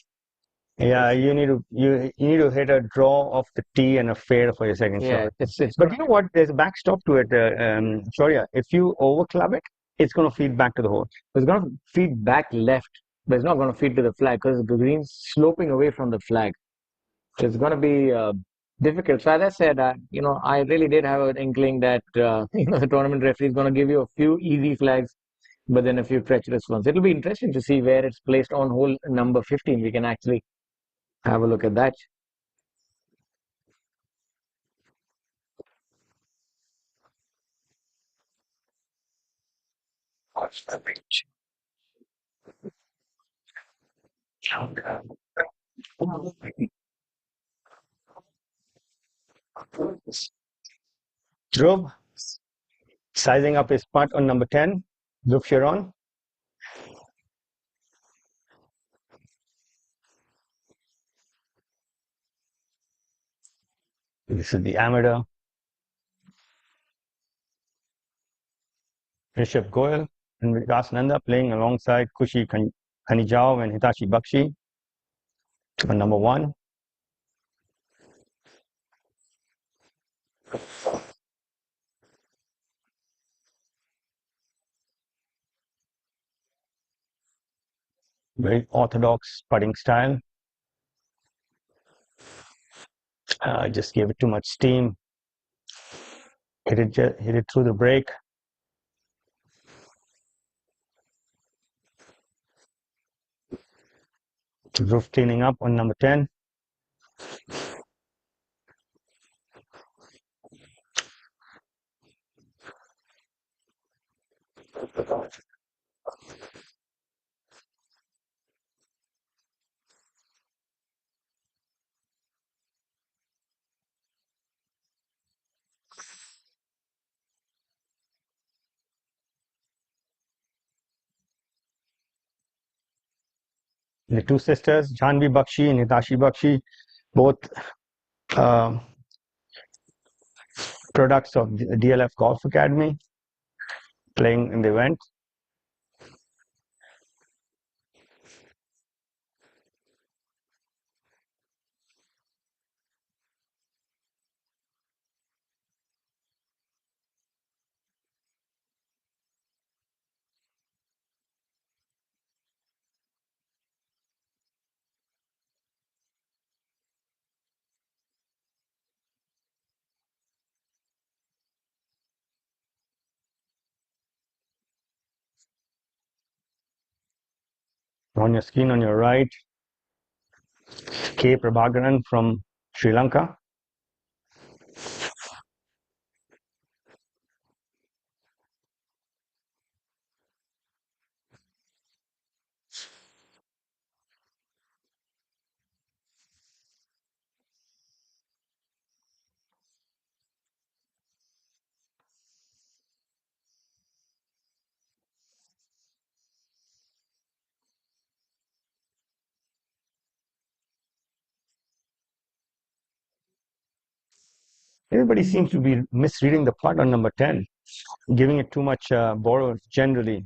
Yeah, you need to hit a draw off the tee and a fade for your second Yeah, shot. it's But you know what? There's a backstop to it, Shaurya. If you overclub it, it's going to feed back to the hole. it's going to feed back left, but it's not going to feed to the flag because the green's sloping away from the flag. So it's going to be difficult. So as I said, I really did have an inkling that the tournament referee is going to give you a few easy flags, but then a few treacherous ones. It'll be interesting to see where it's placed on hole number 15. We can actually have a look at that. Dhruv sizing up his putt on number 10. Dhruv Sharon. This is the amateur. Rishabh Goyal and Vikas Nanda playing alongside Kushi Khanijao and Hitachi Bakshi on number 1. Very orthodox putting style. Just gave it too much steam. Hit it through the break. Roof cleaning up on number 10. The two sisters, Janvi Bakshi and Hitachi Bakshi, both products of the DLF Golf Academy, playing in the event. On your screen on your right, K. Prabhakaran from Sri Lanka. Everybody seems to be misreading the putt on number 10, giving it too much borrow generally.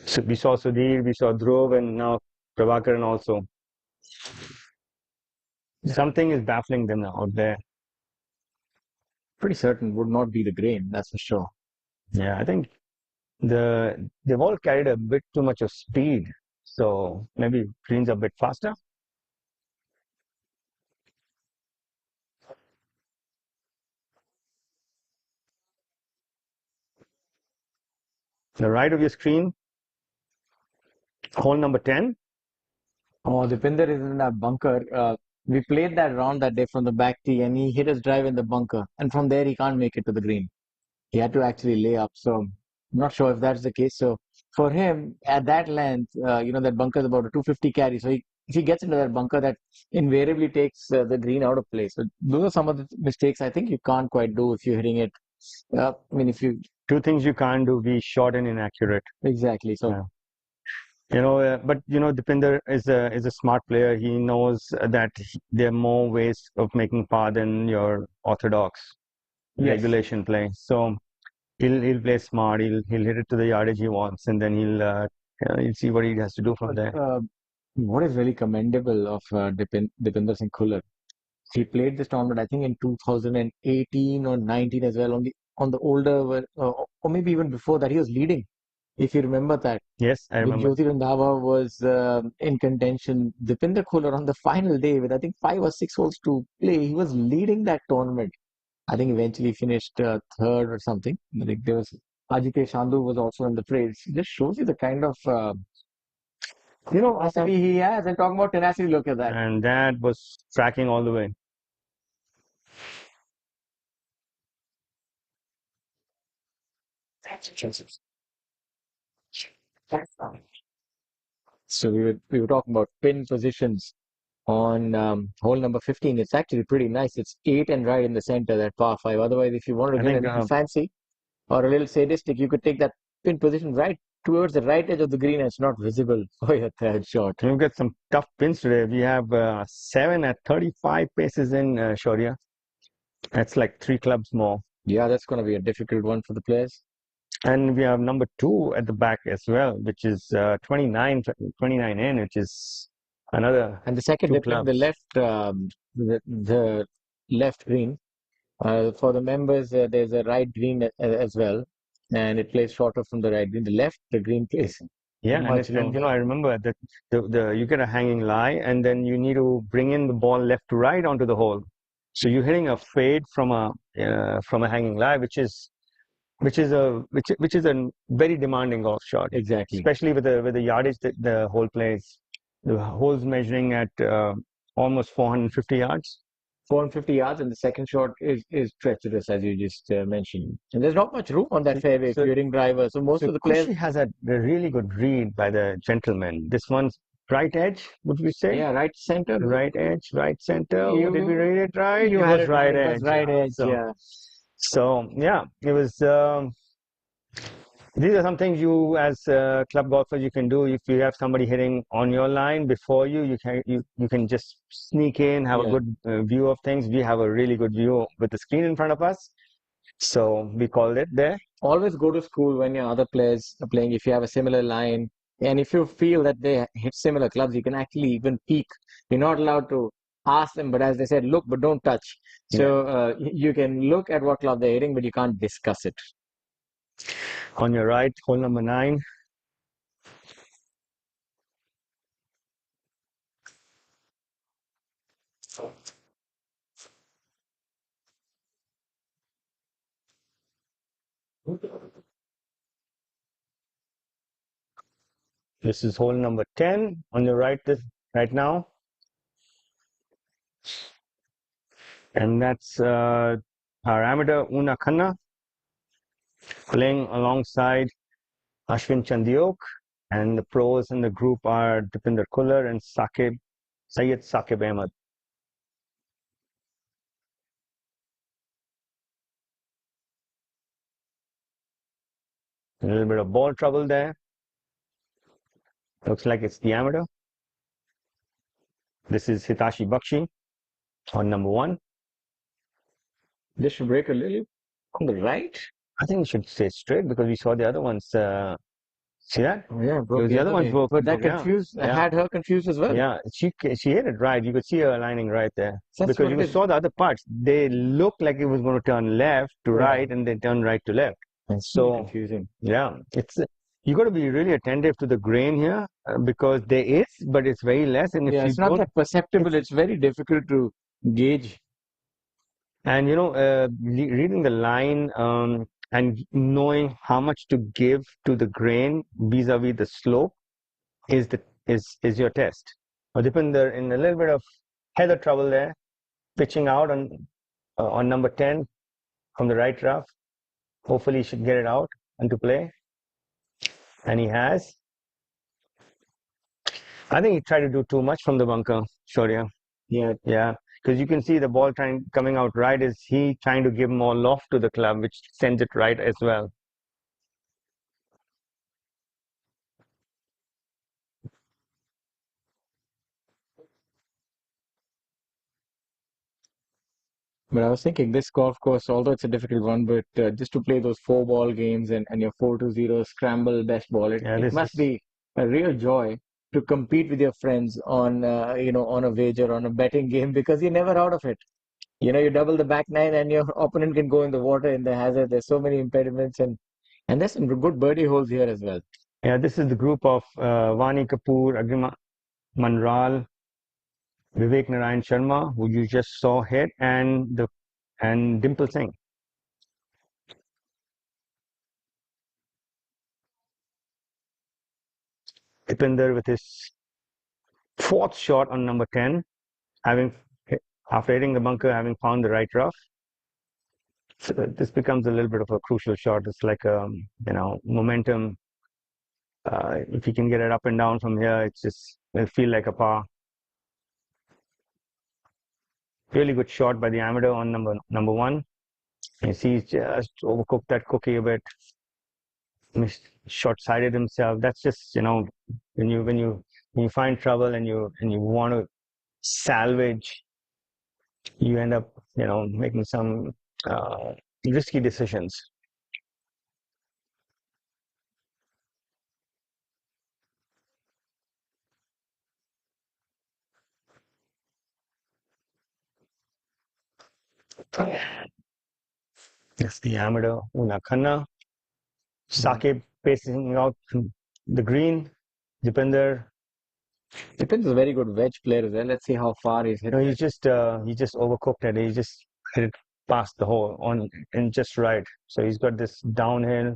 So we saw Sudhir, we saw Dhruv, and now Prabhakaran also. Something is baffling them out there. Pretty certain would not be the grain, that's for sure. Yeah, I think they've all carried a bit too much of speed. So maybe greens a bit faster. The right of your screen, hole number 10. Oh, Dipinder is in that bunker. We played that round that day from the back tee and he hit his drive in the bunker. And from there, he can't make it to the green. He had to actually lay up. So I'm not sure if that's the case. So for him, at that length, that bunker is about a 250 carry. So if he gets into that bunker, that invariably takes the green out of play. So those are some of the mistakes I think you can't quite do if you're hitting it. If you... Two things you can't do, be short and inaccurate. Exactly. So... Yeah. But Dipinder is a smart player. He knows that there are more ways of making par than your orthodox regulation play. So he'll play smart. He'll hit it to the yardage he wants, and then he'll see what he has to do from there. What is really commendable of Dipinder Singh Khullar, he played this tournament, I think, in 2018 or 19 as well, on the older, or maybe even before that. He was leading, if you remember that. Yes, I When remember. Jyoti Randhawa was in contention, Dipinder Khullar on the final day with, I think, 5 or 6 holes to play, he was leading that tournament. I think eventually finished third or something. I think there was Ajit Sandhu was also in the fray. It just shows you the kind of tenacity he has. And talking about tenacity, look at that. And that was tracking all the way. So we were talking about pin positions on hole number 15. It's actually pretty nice. It's 8 and right in the center, that par 5. Otherwise, if you want to I get a think, little fancy or a little sadistic, you could take that pin position right towards the right edge of the green and it's not visible for your third shot. We've got some tough pins today. We have 7 at 35 paces in Shaurya. That's like 3 clubs more. Yeah, that's going to be a difficult one for the players. And we have number 2 at the back as well, which is 29 in, which is another. And the second, 2 the clubs. the left green. For the members, there's a right green as well, and it plays shorter from the right green. The left, the green plays Yeah, much and longer. I remember that you get a hanging lie, and then you need to bring in the ball left to right onto the hole. So you're hitting a fade from a hanging lie, which is a very demanding golf shot. Exactly. Especially with the yardage that the hole plays. The hole's measuring at almost 450 yards. 450 yards, and the second shot is treacherous, as you just mentioned. And there's not much room on that fairway if you're hitting driver. So most of the players. Kushi has a really good read by the gentleman. This one's right edge, would we say? Yeah, right center. Right edge, right center. You- Did we read it right? You It had was it right It edge. was right edge. Yeah. So yeah, it was. These are some things you, as club golfers, you can do. If you have somebody hitting on your line before you, you can just sneak in, have a good view of things. We have a really good view with the screen in front of us, so we called it there. Always go to school when your other players are playing. If you have a similar line, and if you feel that they hit similar clubs, you can actually even peek. You're not allowed to ask them, but as they said, look, but don't touch. So you can look at what club they're hitting, but you can't discuss it. On your right, hole number 9. This is hole number 10 on your right right now. And that's our amateur Una Khanna playing alongside Ashwin Chandiok. And the pros in the group are Dipinder Khullar and Syed Saqib Ahmed. A little bit of ball trouble there. Looks like it's the amateur. This is Hitashi Bakshi on number 1. This should break a little on the right. I think we should stay straight because we saw the other ones. See that? Oh, yeah, broke The other ones broke. but that confused had her confused as well. Yeah, she hit it right. You could see her aligning right there. That's because you saw the other parts. They looked like it was going to turn left to right, and they turned right to left. It's so confusing. Yeah, you got to be really attentive to the grain here because there is, but it's very less. And if you it's not that perceptible. It's very difficult to gauge. And reading the line and knowing how much to give to the grain vis-a-vis the slope is your test. Dipinder in a little bit of heather trouble there, pitching out on number 10 from the right rough. Hopefully he should get it out into play. And he has. I think he tried to do too much from the bunker, Shaurya. Yeah. Because you can see the ball coming out right is he trying to give more loft to the club, which sends it right as well. But I was thinking this golf course, although it's a difficult one, but just to play those 4 ball games and your 4-0 scramble best ball, Yeah, it this must is be a real joy to compete with your friends on on a wager, on a betting game, because you're never out of it. You double the back nine and your opponent can go in the water in the hazard. There's so many impediments, and there's some good birdie holes here as well. yeah, this is the group of Vani Kapoor, Agrima Manral, Vivek Narayan Sharma, who you just saw hit, and Dimple Singh. Dipinder with his fourth shot on number 10, having after hitting the bunker, having found the right rough. So this becomes a little bit of a crucial shot. It's like momentum. If you can get it up and down from here, it'll feel like a par. Really good shot by the amateur on number 1. You see, he's just overcooked that cookie a bit. Short-sighted himself. That's just when you find trouble and you want to salvage, you end up making some risky decisions. That's the amateur Una Khanna. Saqib pacing out the green. Dipinder. Dipinder's a very good wedge player as well. Let's see how far he's hit. He just overcooked it. He just hit it past the hole on and just right. So he's got this downhill.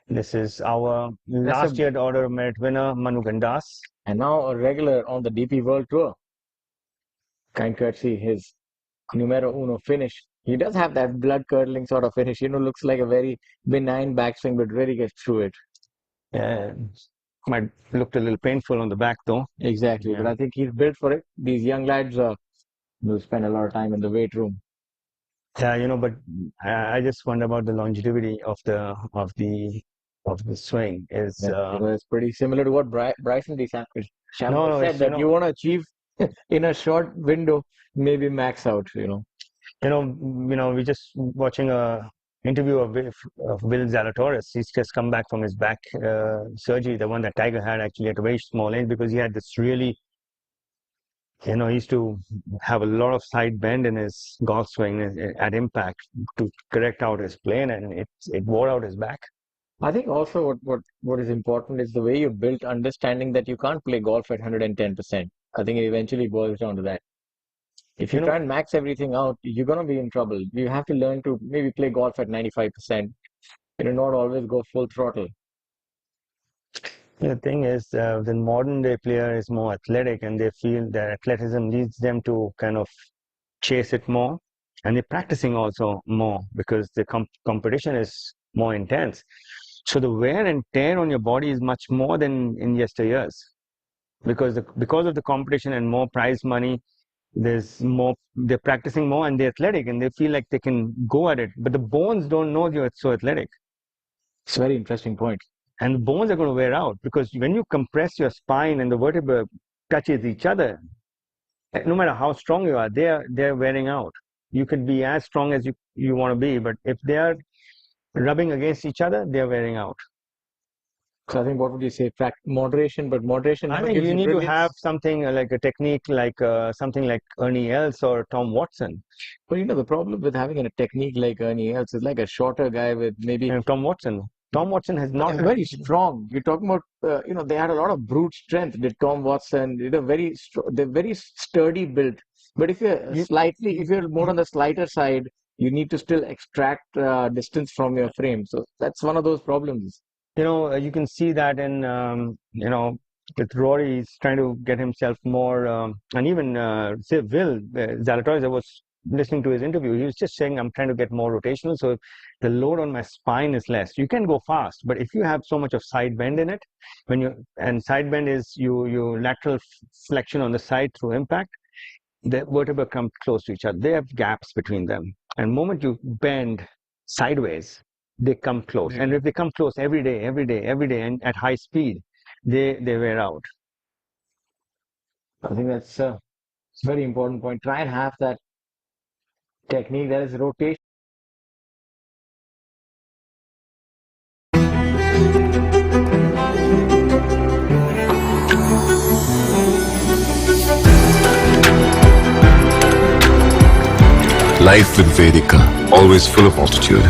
This is our last year order of merit winner, Manu Gandas. And now a regular on the DP World Tour. Kind courtesy, his numero uno finish. He does have that blood-curdling sort of finish. Looks like a very benign backswing, but really gets through it. Yeah, might looked a little painful on the back though. Exactly, yeah. But I think he's built for it. These young lads will spend a lot of time in the weight room. Yeah, but I just wonder about the longevity of the swing. It's pretty similar to what Bryson DeChambeau said, that you want to achieve in a short window, maybe max out. We just watching a interview of Will Zalatoris. He's just come back from his back surgery, the one that Tiger had actually at a very small age, because he had this really, he used to have a lot of side bend in his golf swing at impact to correct out his plane, and it wore out his back. I think also what is important is the way you built understanding that you can't play golf at 110%. I think it eventually boils down to that. If you try and max everything out, you're going to be in trouble. You have to learn to maybe play golf at 95%. Not always go full throttle. The thing is, the modern day player is more athletic, and they feel that athleticism leads them to kind of chase it more. And they're practicing also more because the competition is more intense. So the wear and tear on your body is much more than in yesteryears. Because of the competition and more prize money, they're practicing more, and they're athletic, and they feel like they can go at it. But the bones don't know you're so athletic. It's a very interesting point. And the bones are going to wear out, because when you compress your spine and the vertebra touches each other, no matter how strong you are, they're wearing out. You can be as strong as you want to be, but if they are rubbing against each other, they're wearing out. So I think, what would you say? Moderation, but moderation. I think you need to have something like a technique, like something like Ernie Els or Tom Watson. Well, the problem with having a technique like Ernie Els is like a shorter guy with maybe. And Tom Watson. Tom Watson has not very strong. You're talking about, they had a lot of brute strength. Did Tom Watson? They're very sturdy built. But if you're more on the slighter side, you need to still extract distance from your frame. So that's one of those problems. You can see that in, with Rory, he's trying to get himself more, and even say Will Zalatoris, I was listening to his interview, he was just saying, I'm trying to get more rotational, so the load on my spine is less. You can go fast, but if you have so much of side bend in it, and side bend is you lateral flexion on the side through impact, the vertebrae come close to each other. They have gaps between them, and the moment you bend sideways, they come close. And if they come close every day, and at high speed, they wear out. I think that's a very important point. Try and have that technique, that is rotation. Life with Vedika, always full of altitude.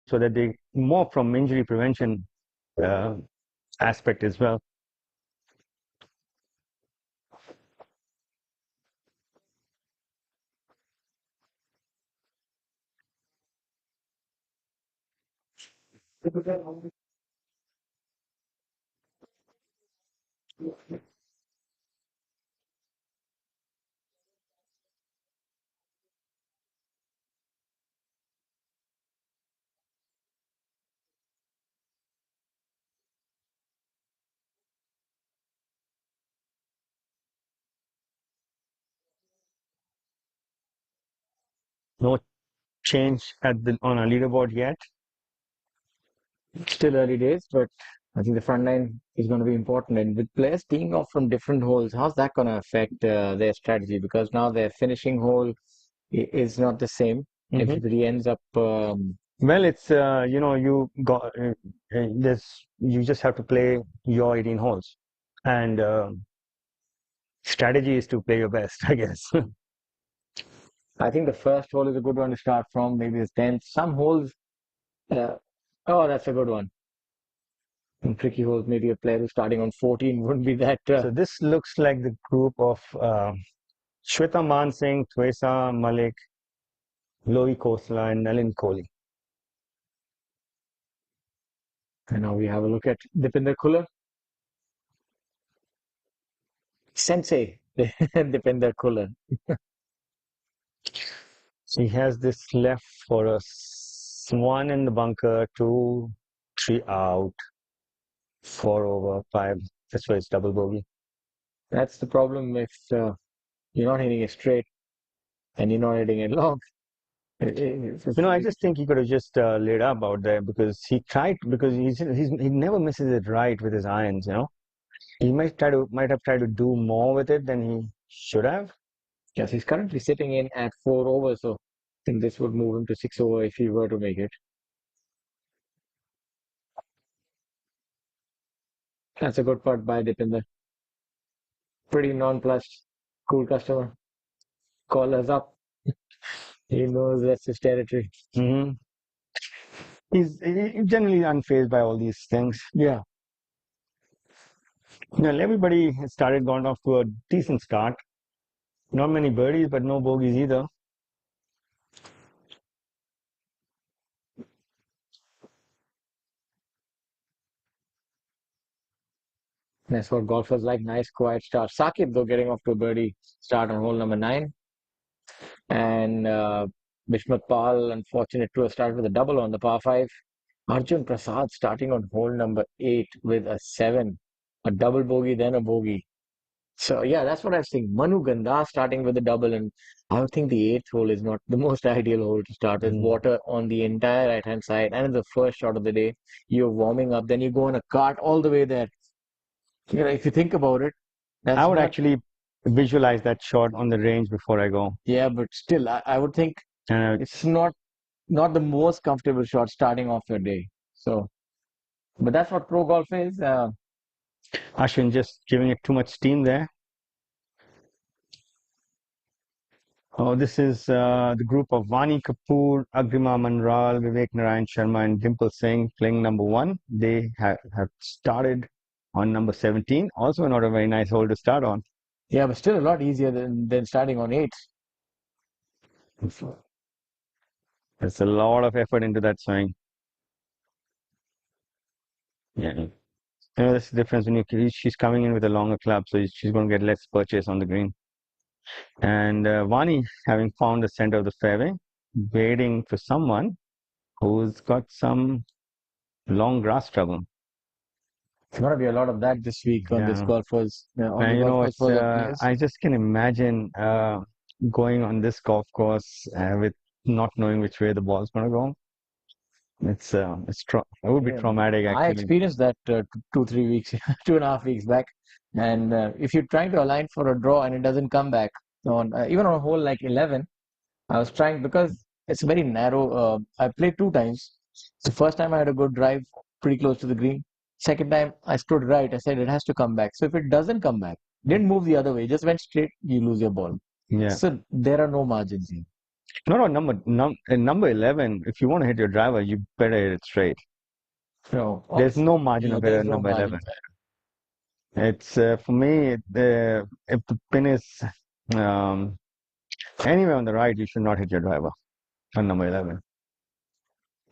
So that they more from injury prevention aspect as well. No change on our leaderboard yet. Still early days, but I think the front line is going to be important. And with players teeing off from different holes, how's that going to affect their strategy? Because now their finishing hole is not the same. Everybody ends up. Well, it's you got you just have to play your 18 holes, and strategy is to play your best, I guess. I think the first hole is a good one to start from. Maybe the 10th. Some holes. Oh, that's a good one. In tricky holes, maybe a player who's starting on 14 wouldn't be that. So this looks like the group of Shweta Mansingh, Twesa Malik, Lohi Khosla, and Nalin Kohli. And now we have a look at Dipinder Khuller. Sensei, Dipinder Khuller. He has this left for us. 1 in the bunker, 2, 3 out, 4 over, 5. That's why it's double bogey. That's the problem if you're not hitting it straight and you're not hitting it long. I just think he could have just laid up out there because he tried, because he never misses it right with his irons, He might have tried to do more with it than he should have. Yes, he's currently sitting in at 4 over, so I think this would move him to 6 over if he were to make it. That's a good putt by Dipinder. Pretty nonplussed, cool customer. Callers up. He knows that's his territory. He's generally unfazed by all these things. Yeah. Everybody has gone off to a decent start. Not many birdies, but no bogeys either. That's what golfers like. Nice, quiet start. Sakib, though, getting off to a birdie start on hole number 9. And Bishmat Pal, unfortunate to have started with a double on the par 5. Arjun Prasad starting on hole number 8 with a 7. A double bogey, then a bogey. So, yeah, that's what I was saying. Manu Ganda starting with a double. And I would think the 8th hole is not the most ideal hole to start. There's water on the entire right-hand side. And in the first shot of the day, you're warming up. Then you go on a cart all the way there. If you think about it, I would actually visualize that shot on the range before I go. Yeah, but still, I would think it's not the most comfortable shot starting off your day. So, but that's what pro golf is. Ashwin just giving it too much steam there. Oh, this is the group of Vani Kapoor, Agrima Manral, Vivek Narayan Sharma, and Dimple Singh playing number 1. They have started on number 17. Also not a very nice hole to start on. Yeah, but still a lot easier than starting on 8. There's a lot of effort into that swing. Yeah. That's the difference when she's coming in with a longer club, so she's going to get less purchase on the green. And Vani, having found the center of the fairway, waiting for someone who's got some long grass trouble. It's going to be a lot of that this week on this golfers. I just can imagine going on this golf course with not knowing which way the ball's going to go. It would be Yeah, traumatic I actually. experienced that 2, 3 weeks, 2.5 weeks back. And if you're trying to align for a draw and it doesn't come back on even on a hole like 11, I was trying because it's very narrow. I played 2 times. The first time I had a good drive pretty close to the green. Second time I stood right. I said it has to come back. So if it doesn't come back, didn't move the other way, just went straight, you lose your ball. Yeah. So there are no margins here. No, number 11. If you want to hit your driver, you better hit it straight. No, There's no margin of error there's in no number margin. 11. It's for me. If the pin is um, anywhere on the right, you should not hit your driver on number 11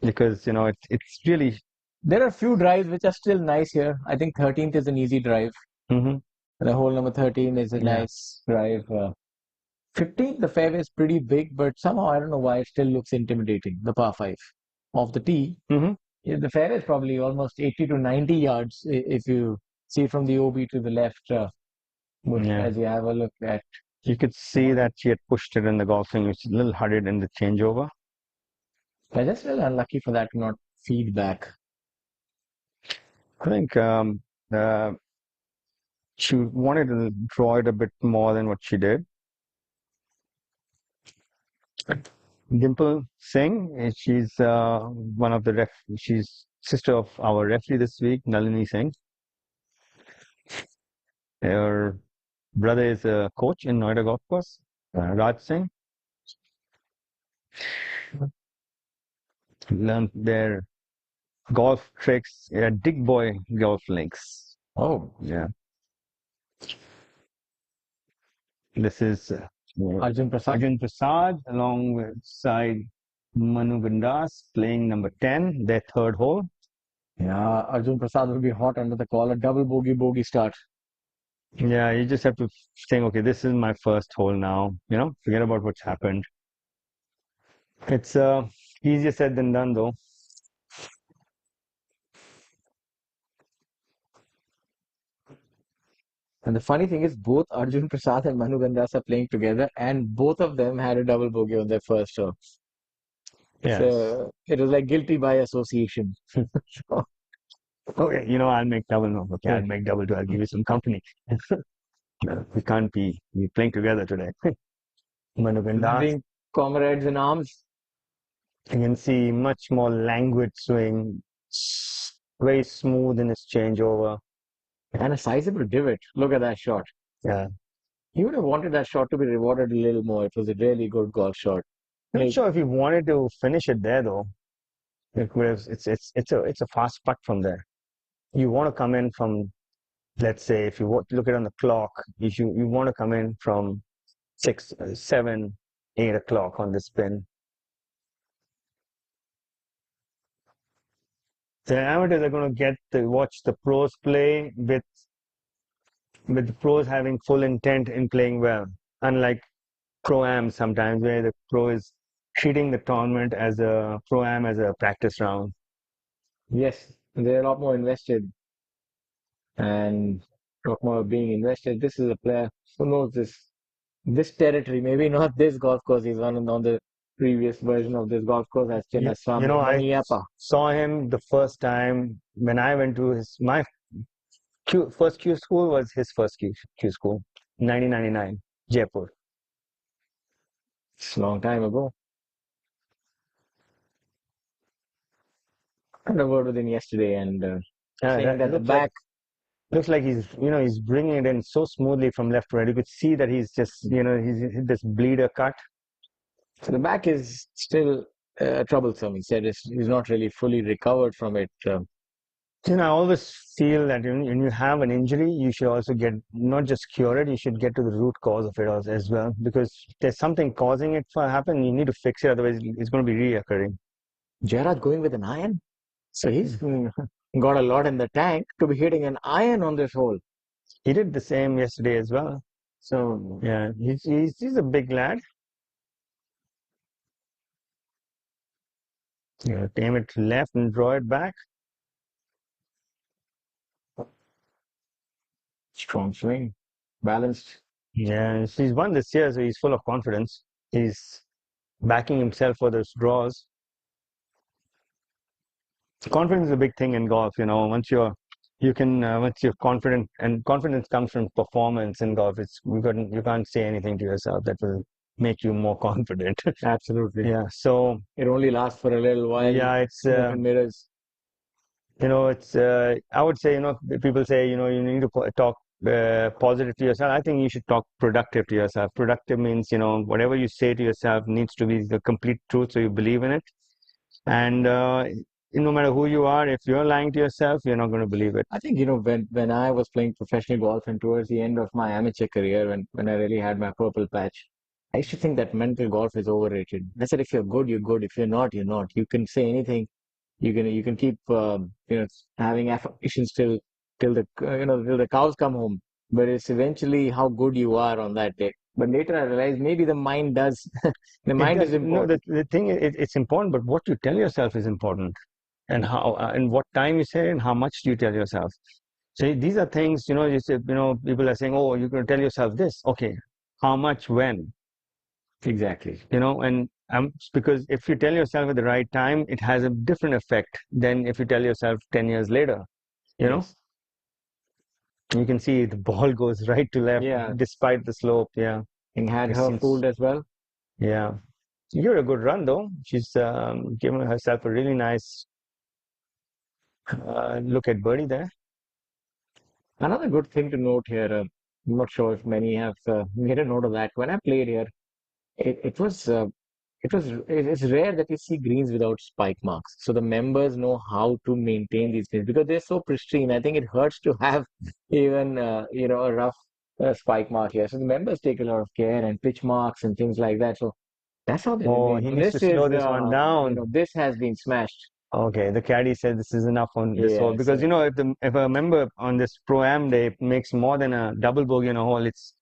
because it's really. There are a few drives which are still nice here. I think 13th is an easy drive. Mm-hmm. The hole number 13 is a Yeah. nice drive. 15th, the fairway is pretty big, but somehow I don't know why it still looks intimidating. The par 5 off the tee. Mm-hmm. Yeah, the fairway is probably almost 80 to 90 yards if you see from the OB to the left. Yeah. As you have a look at. You could see that she had pushed it in the golf swing. It's a little hurried in the changeover. I just feel unlucky for that to not feed back. I think she wanted to draw it a bit more than what she did. Dimple Singh, she's one of the she's sister of our referee this week, Nalini Singh. Her brother is a coach in Noida Golf Course, Raj Singh. Learned their golf tricks at Dig Boy Golf Links. Oh, Yeah. This is Arjun Prasad. Arjun Prasad alongside Manu Gandas playing number 10, their third hole. Yeah, Arjun Prasad will be hot under the collar. Double bogey start. Yeah, you just have to think, okay, this is my first hole now. Forget about what's happened. It's easier said than done, though. And the funny thing is, both Arjun Prasad and Manu Gandas are playing together, and both of them had a double bogey on their first hole. Yes. So it was like guilty by association. Okay, I'll make double. No, okay, I'll make double too. I'll give you some company. No, we can't be playing together today. Manu Gandas. Being comrades in arms. You can see much more languid swing, very smooth in his changeover. And a sizable divot. Look at that shot. Yeah. He would have wanted that shot to be rewarded a little more. It was a really good golf shot. Not sure if he wanted to finish it there though. It's a fast putt from there. You want to come in from, let's say, if you look at it on the clock, you want to come in from 6, 7, 8 o'clock on the spin. The amateurs are going to get to watch the pros play with the pros having full intent in playing well, unlike pro-am sometimes where the pro is treating the tournament as a pro-am as a practice round. Yes, they're a lot more invested and a lot more being invested. This is a player who knows this territory, maybe not this golf course. He's on the previous version of this golf course as Chinnaswamy I saw him the first time when I went to my first Q school was his first Q school, 1999, Jaipur. It's a long time ago. I had a word with him yesterday and saying that the back looks like he's bringing it in so smoothly from left to right. You could see that he's just he's hit this bleeder cut. So the back is still troublesome. He said he's not really fully recovered from it. I always feel that when you have an injury, you should also not just cure it, you should get to the root cause of it as well. Because there's something causing it to happen, you need to fix it, otherwise it's going to be reoccurring. Jairaj going with an iron? So he's got a lot in the tank to be hitting an iron on this hole. He did the same yesterday as well. So yeah, he's a big lad. Aim it left and draw it back. Strong swing, balanced. Yeah, he's won this year, so he's full of confidence. He's backing himself for those draws. Confidence is a big thing in golf. Once you're confident, and confidence comes from performance in golf. You can't say anything to yourself that will make you more confident. Absolutely. Yeah. So It only lasts for a little while. yeah, it's Smoke and mirrors. it's I would say, people say, you need to talk positive to yourself. I think you should talk productive to yourself. Productive means, whatever you say to yourself needs to be the complete truth, so you believe in it. And no matter who you are, if you're lying to yourself, you're not going to believe it. I think, when I was playing professional golf and towards the end of my amateur career, when I really had my purple patch, I used to think that mental golf is overrated. I said, if you're good, you're good. If you're not, you're not. You can say anything. You can keep having affirmations till the cows come home. But it's eventually how good you are on that day. But later I realized maybe the mind does. The mind is No, important. the thing is, it's important, but what you tell yourself is important, and how and what time you say, and how much do you tell yourself. So these are things, people are saying, oh, you're going to tell yourself this. Okay, how much, when? Exactly. And because if you tell yourself at the right time, it has a different effect than if you tell yourself 10 years later. Yes. You can see the ball goes right to left, Yeah. despite the slope. Yeah. And had It her seems- fooled as well. Yeah. You're a good run, though. She's given herself a really nice look at birdie there. Another good thing to note here, I'm not sure if many have made a note of that. When I played here, it's rare that you see greens without spike marks. So the members know how to maintain these greens because they're so pristine. I think it hurts to have even a rough spike mark here. So the members take a lot of care and pitch marks and things like that. So that's how they Oh, remain. he And needs to slow this one down. this has been smashed. Okay, the caddy said this is enough on this hole, Yeah, because so if a member on this pro-am day makes more than a double bogey on a hole, it's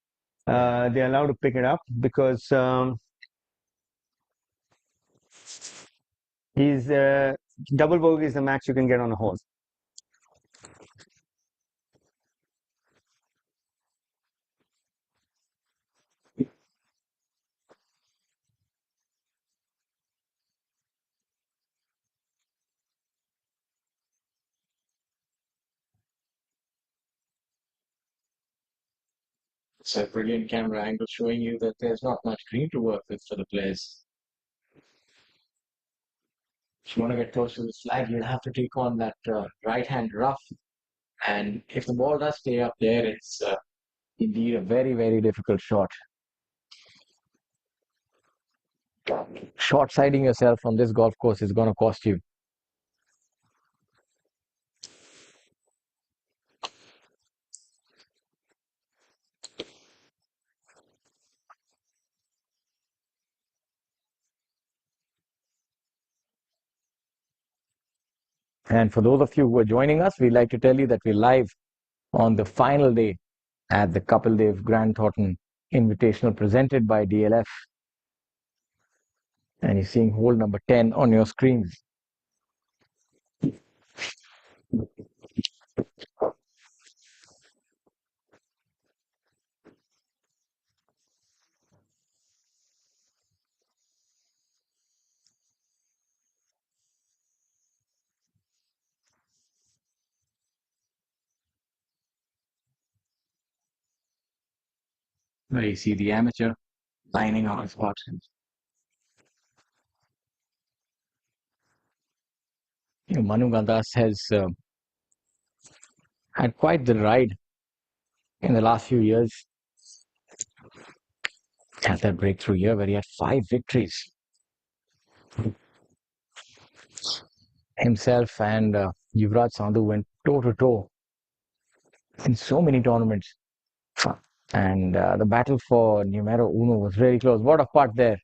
they're allowed to pick it up, because he's double bogey is the max you can get on a hole. it's a brilliant camera angle showing you that there's not much green to work with for the players. If you want to get close to the flag, you'll have to take on that right hand rough. And if the ball does stay up there, it's indeed a very, very difficult shot. Short siding yourself on this golf course is going to cost you. And for those of you who are joining us, we'd like to tell you that we're live on the final day at the Kapil Dev Grand Thornton Invitational presented by DLF. And you're seeing hole number 10 on your screens. Where you see the amateur lining on his spot. Manu Gandas has had quite the ride in the last few years. Had that breakthrough year where he had 5 victories. Himself and Yuvraj Sandhu went toe to toe in so many tournaments. And the battle for numero uno was really close. What a putt there.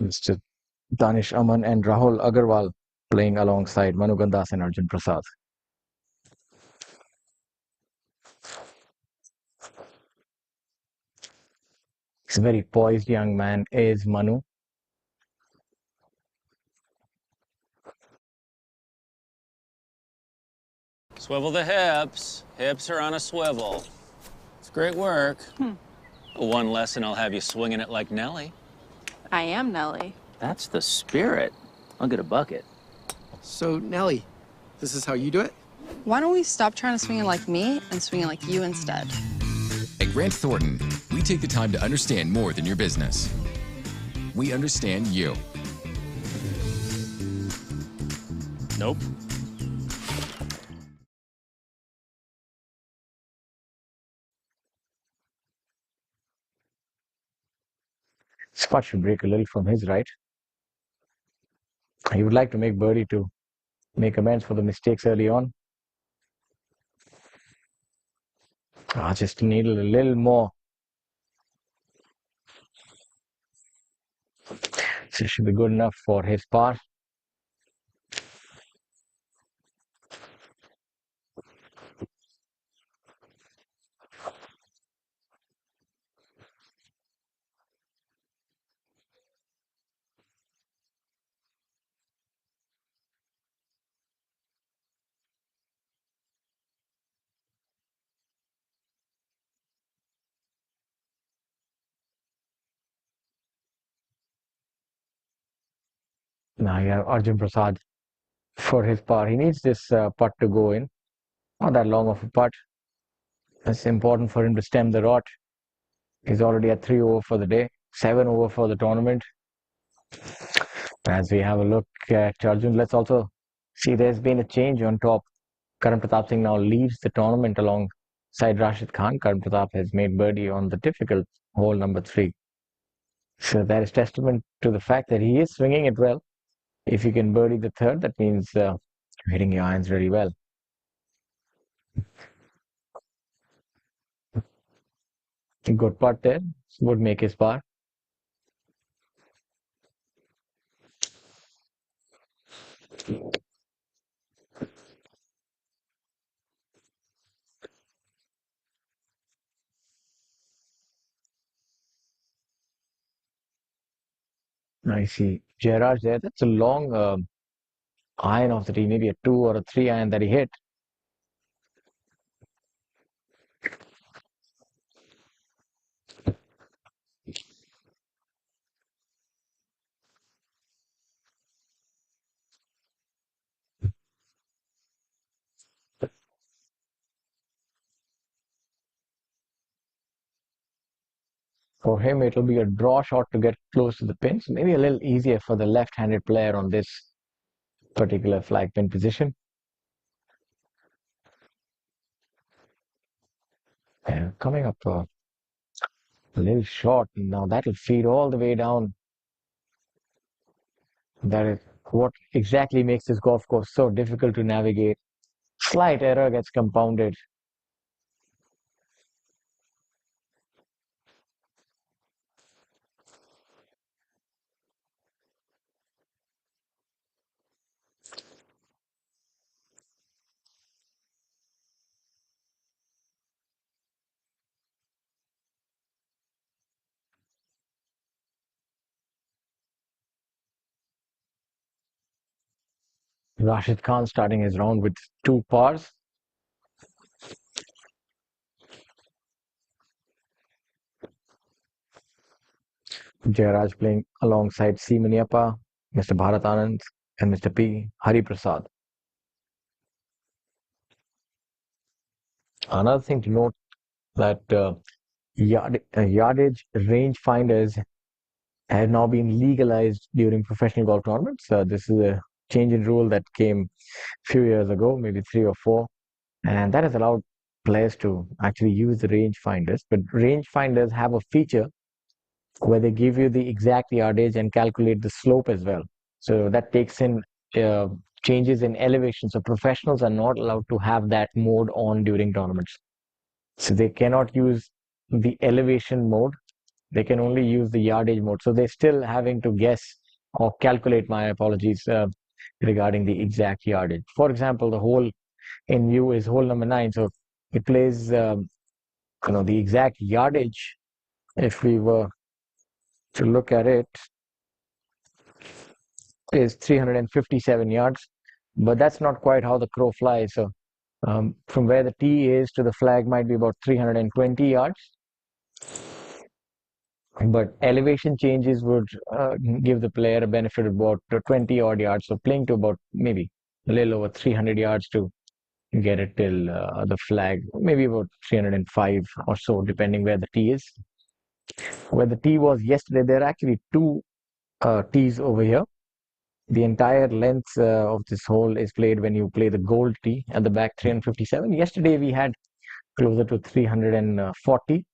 Mr. Danish Aman and Rahul Agarwal playing alongside Manu Gandas and Arjun Prasad. He's a very poised young man, is Manu. Swivel the hips. Hips are on a swivel. It's great work. One less and I'll have you swinging it like Nelly. I am Nelly. That's the spirit. I'll get a bucket. So, Nelly, this is how you do it? Why don't we stop trying to swing it like me and swing it like you instead? At Grant Thornton, we take the time to understand more than your business. We understand you. Nope. Scott should break a little from his right. He would like to make birdie to make amends for the mistakes early on. Just need a little more. So it should be good enough for his par. Now you have Arjun Prasad for his par. He needs this putt to go in. Not that long of a putt. It's important for him to stem the rot. He's already at 3 over for the day, 7 over for the tournament. As we have a look at Arjun, let's also see there's been a change on top. Karan Pratap Singh now leads the tournament alongside Rashid Khan. Karan Pratap has made birdie on the difficult hole number 3. So that is testament to the fact that he is swinging it well. If you can birdie the third, that means hitting your irons really well. Good putt there. Would make his par. I see Jairaj there. That's a long iron off the tee, maybe a 2 or a 3 iron that he hit. For him, it will be a draw shot to get close to the pin. So maybe a little easier for the left-handed player on this particular flag pin position. And coming up a little short. Now that'll feed all the way down. That is what exactly makes this golf course so difficult to navigate. Slight error gets compounded. Rashid Khan starting his round with 2 pars. Jairaj playing alongside C. Maniappa, Mr. Bharat Anand, and Mr. P. Hari Prasad. Another thing to note that yardage rangefinders have now been legalized during professional golf tournaments. This is a change in rule that came a few years ago, maybe 3 or 4, and that has allowed players to actually use the rangefinders. But rangefinders have a feature where they give you the exact yardage and calculate the slope as well. So that takes in changes in elevation. So professionals are not allowed to have that mode on during tournaments. So they cannot use the elevation mode. They can only use the yardage mode. So they're still having to guess or calculate, my apologies, regarding the exact yardage. For example, the hole in view is hole number 9. So it plays, the exact yardage. If we were to look at it, is 357 yards, but that's not quite how the crow flies. So from where the tee is to the flag might be about 320 yards. but elevation changes would give the player a benefit of about 20 odd yards. So playing to about maybe a little over 300 yards to get it till the flag, maybe about 305 or so, depending where the tee is. Where the tee was yesterday, there are actually two tees over here. The entire length of this hole is played when you play the gold tee at the back 357. Yesterday we had closer to 340.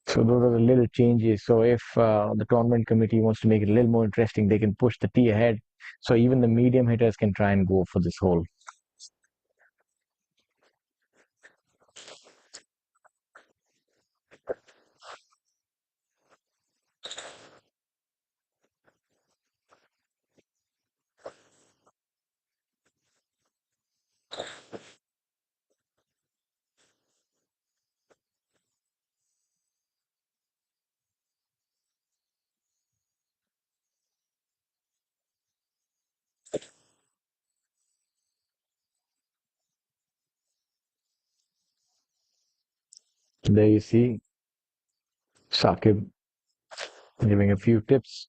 So those are the little changes. So if the tournament committee wants to make it a little more interesting, they can push the tee ahead. So even the medium hitters can try and go for this hole. There you see Saqib giving a few tips.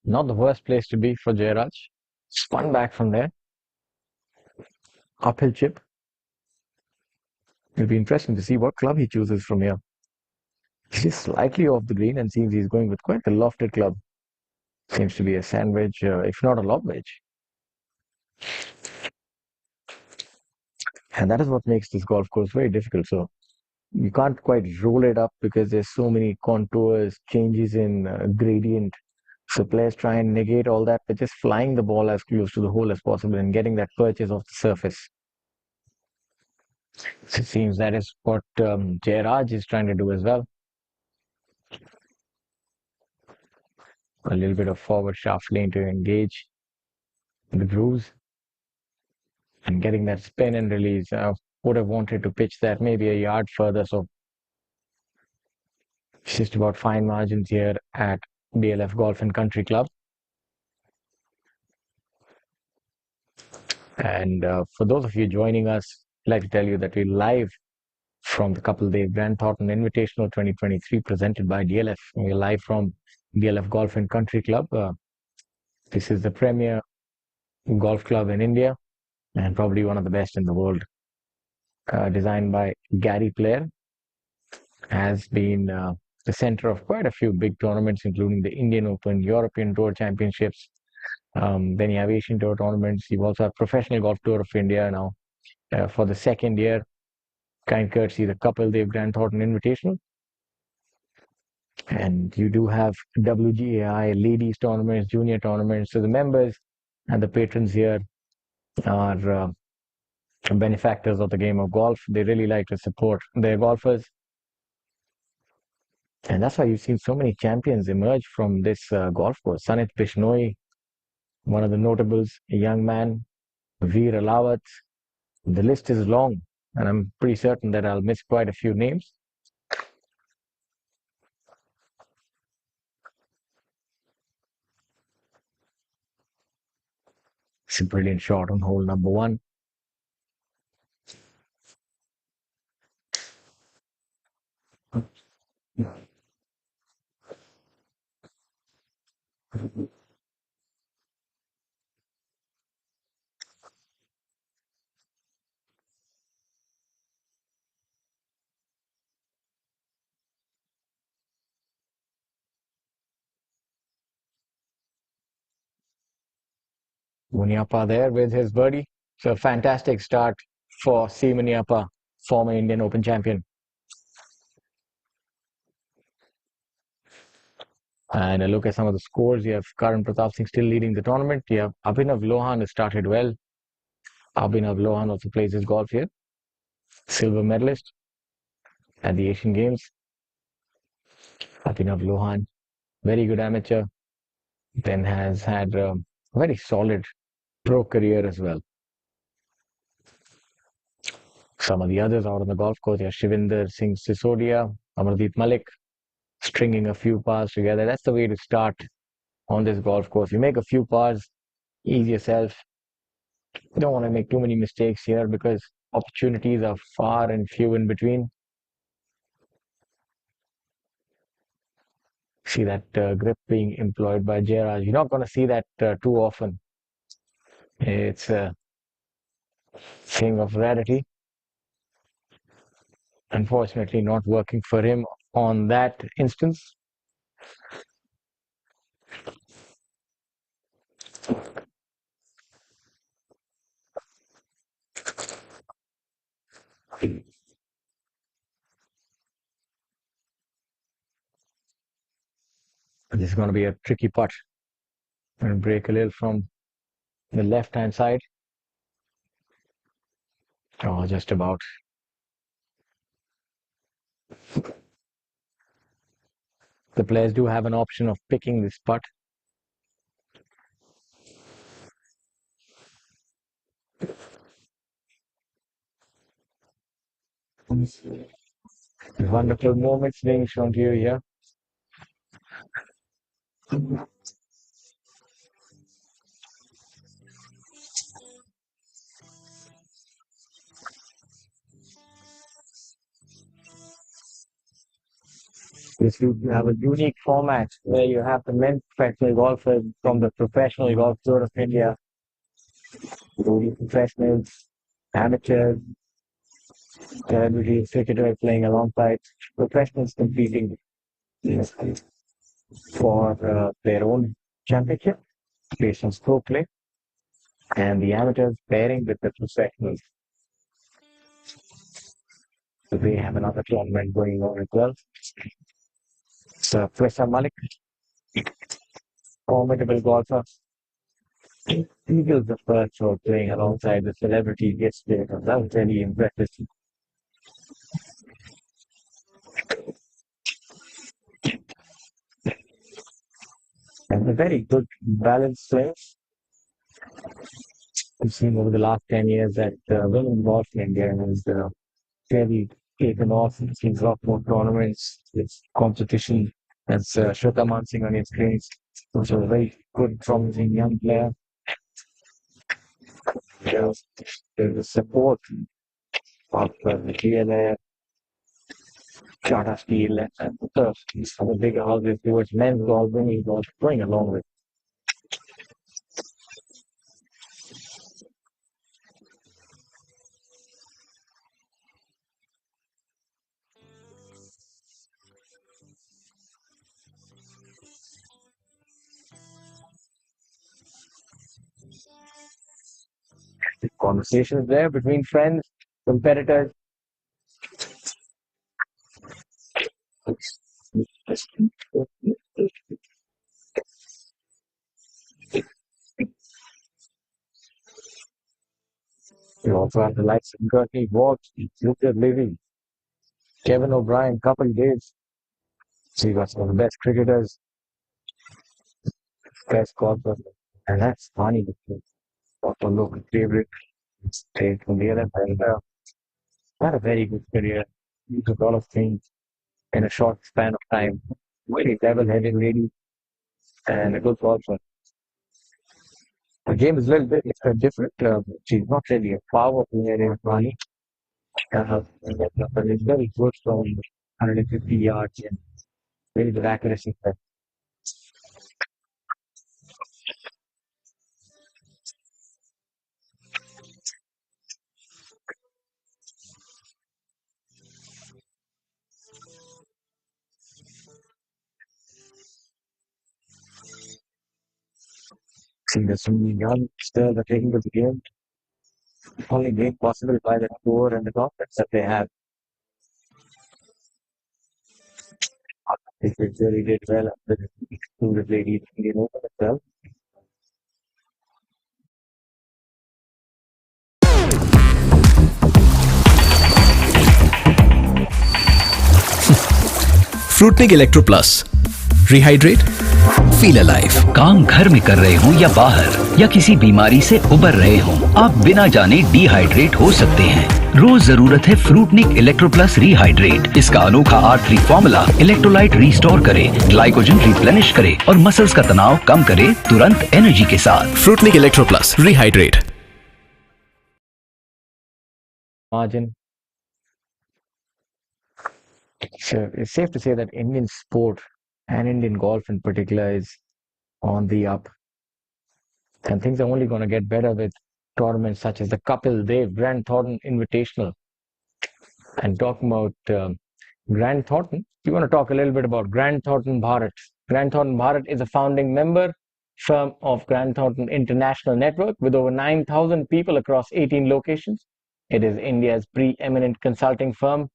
Not the worst place to be for Jairaj. Spun back from there. Uphill chip. It'll be interesting to see what club he chooses from here. He's slightly off the green and seems he's going with quite a lofted club. Seems to be a sandwich, if not a lob wedge. And that is what makes this golf course very difficult. So you can't quite roll it up because there's so many contours, changes in gradient. So players try and negate all that by just flying the ball as close to the hole as possible and getting that purchase off the surface. So it seems that is what Jairaj is trying to do as well. A little bit of forward shaft lane to engage the grooves and getting that spin and release. Would have wanted to pitch that maybe a yard further. So it's just about fine margins here at DLF Golf and Country Club. And for those of you joining us, I'd like to tell you that we're live from the Kapil Dev Grand Thornton Invitational 2023 presented by DLF. We're live from DLF Golf and Country Club. This is the premier golf club in India and probably one of the best in the world. Designed by Gary Player, has been the center of quite a few big tournaments, including the Indian Open, European Tour Championships. Then you have Asian Tour tournaments. You also have Professional Golf Tour of India now for the second year, kind courtesy the Kapil Dev Grand Thornton Invitational. And you do have WGAI, ladies tournaments, junior tournaments. So the members and the patrons here are benefactors of the game of golf. They really like to support their golfers. And that's why you've seen so many champions emerge from this golf course. Sanit Bishnoi, one of the notables, a young man, Veer Alawat. The list is long, and I'm pretty certain that I'll miss quite a few names. It's a brilliant shot on hole number 1. Muniappa there with his birdie. So a fantastic start for C. Muniappa, former Indian Open champion. And a look at some of the scores. You have Karan Pratap Singh still leading the tournament. You have Abhinav Lohan has started well. Abhinav Lohan also plays his golf here. Silver medalist at the Asian Games. Abhinav Lohan, very good amateur. Then has had a very solid pro career as well. Some of the others out on the golf course, Shivinder Singh Sisodia, Amardeep Malik, stringing a few pars together. That's the way to start on this golf course. You make a few pars, ease yourself. You don't want to make too many mistakes here because opportunities are far and few in between. See that grip being employed by Jairaj. You're not going to see that too often. It's a thing of rarity. Unfortunately, not working for him on that instance. This is going to be a tricky putt. And break a little from the left-hand side. Oh, just about. The players do have an option of picking this putt. Wonderful moments being shown to you here. You have a unique format where you have the men's professional golfers from the Professional Golf Tour of India, the professionals, amateurs, celebrities, cricketers playing alongside, professionals competing for their own championship based on stroke play, and the amateurs pairing with the professionals. So they have another tournament going on as well. So Professor Malik, formidable golfer. Eagles the first show playing alongside the celebrity guest player. That was really impressive. And a very good balanced swing. We've seen over the last 10 years that women golf in India has really taken off. We've seen a lot more tournaments with competition. That's Shweta Mansingh on your screens. Also a very good, promising young player. There's the support of the DLF, Tata Steel, and some of the bigger houses towards men's golf, women's golf, going along with. Conversations there between friends, competitors. You also have the likes of Courtney Watts, Lucas Levy, Kevin O'Brien, Kapil Dev. So you got some of the best cricketers, best golfers, and that's funny. Also local favorite. Straight from the other side. Had a very good career. He took a lot of things in a short span of time. Very level-headed lady and a good golfer. The game is a little bit different. She's not really a power player in Rani. But it's very good from 150 yards and very good accuracy. See, there's some young still the taking of the game. Only made possible by the score and the confidence that they have. I think they really did well after the 200 ladies Indian Open as well. Fruitnik Electro Plus. Rehydrate, feel alive. काम घर में कर रहे हो या बाहर, या किसी बीमारी से उबर रहे हो, आप बिना जाने डिहाइड्रेट हो सकते हैं। रोज जरूरत है फ्रूटनिक इलेक्ट्रो प्लस रिहाइड्रेट। इसका अनोखा R3 फॉर्मूला इलेक्ट्रोलाइट रिस्टोर करे, ग्लाइकोजन रिप्लेनिश करे और मसल्स का तनाव कम करे तुरंत एनर्जी के साथ। Fruitnik electro plus rehydrate. Margin. So it's safe to say that Indian sport and Indian golf in particular is on the up. And things are only going to get better with tournaments such as the Kapil Dev Grand Thornton Invitational. And talking about Grand Thornton, we want to talk a little bit about Grand Thornton Bharat. Grand Thornton Bharat is a founding member firm of Grand Thornton International Network with over 9,000 people across 18 locations. It is India's preeminent consulting firm.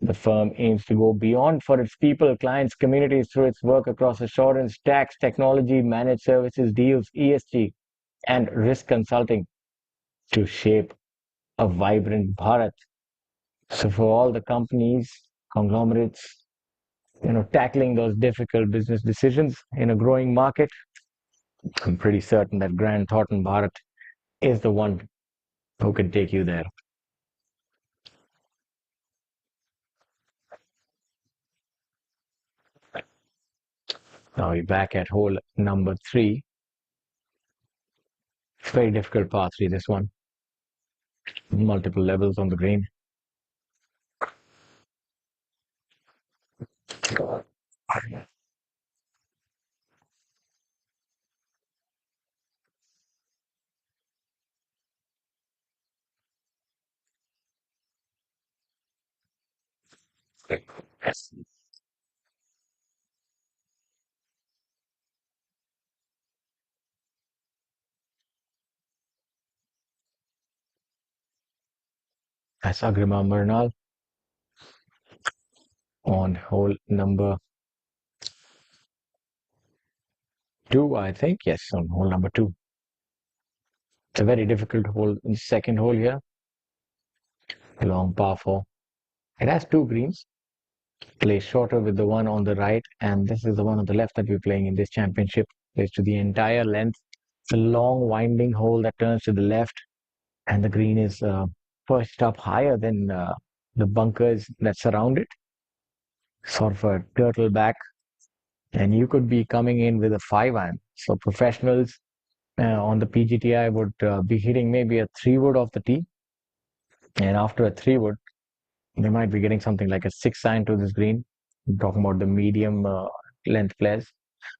The firm aims to go beyond for its people, clients, communities through its work across assurance, tax, technology, managed services, deals, ESG, and risk consulting to shape a vibrant Bharat. So for all the companies, conglomerates, tackling those difficult business decisions in a growing market, I'm pretty certain that Grand Thornton Bharat is the one who can take you there. Now we're back at hole number 3. It's very difficult par 3, this one. Multiple levels on the green. Yes. That's Agrima Murnal on hole number 2, I think. Yes, on hole number 2. It's a very difficult hole in the second hole here. A long par 4. It has 2 greens. Play shorter with the one on the right, and this is the one on the left that we're playing in this championship. Plays to the entire length. It's a long winding hole that turns to the left, and the green is perched up higher than the bunkers that surround it. Sort of a turtle back, and you could be coming in with a 5-iron. So professionals on the PGTI would be hitting maybe a 3-wood off the tee, and after a 3-wood, they might be getting something like a 6-iron to this green. I'm talking about the medium length players.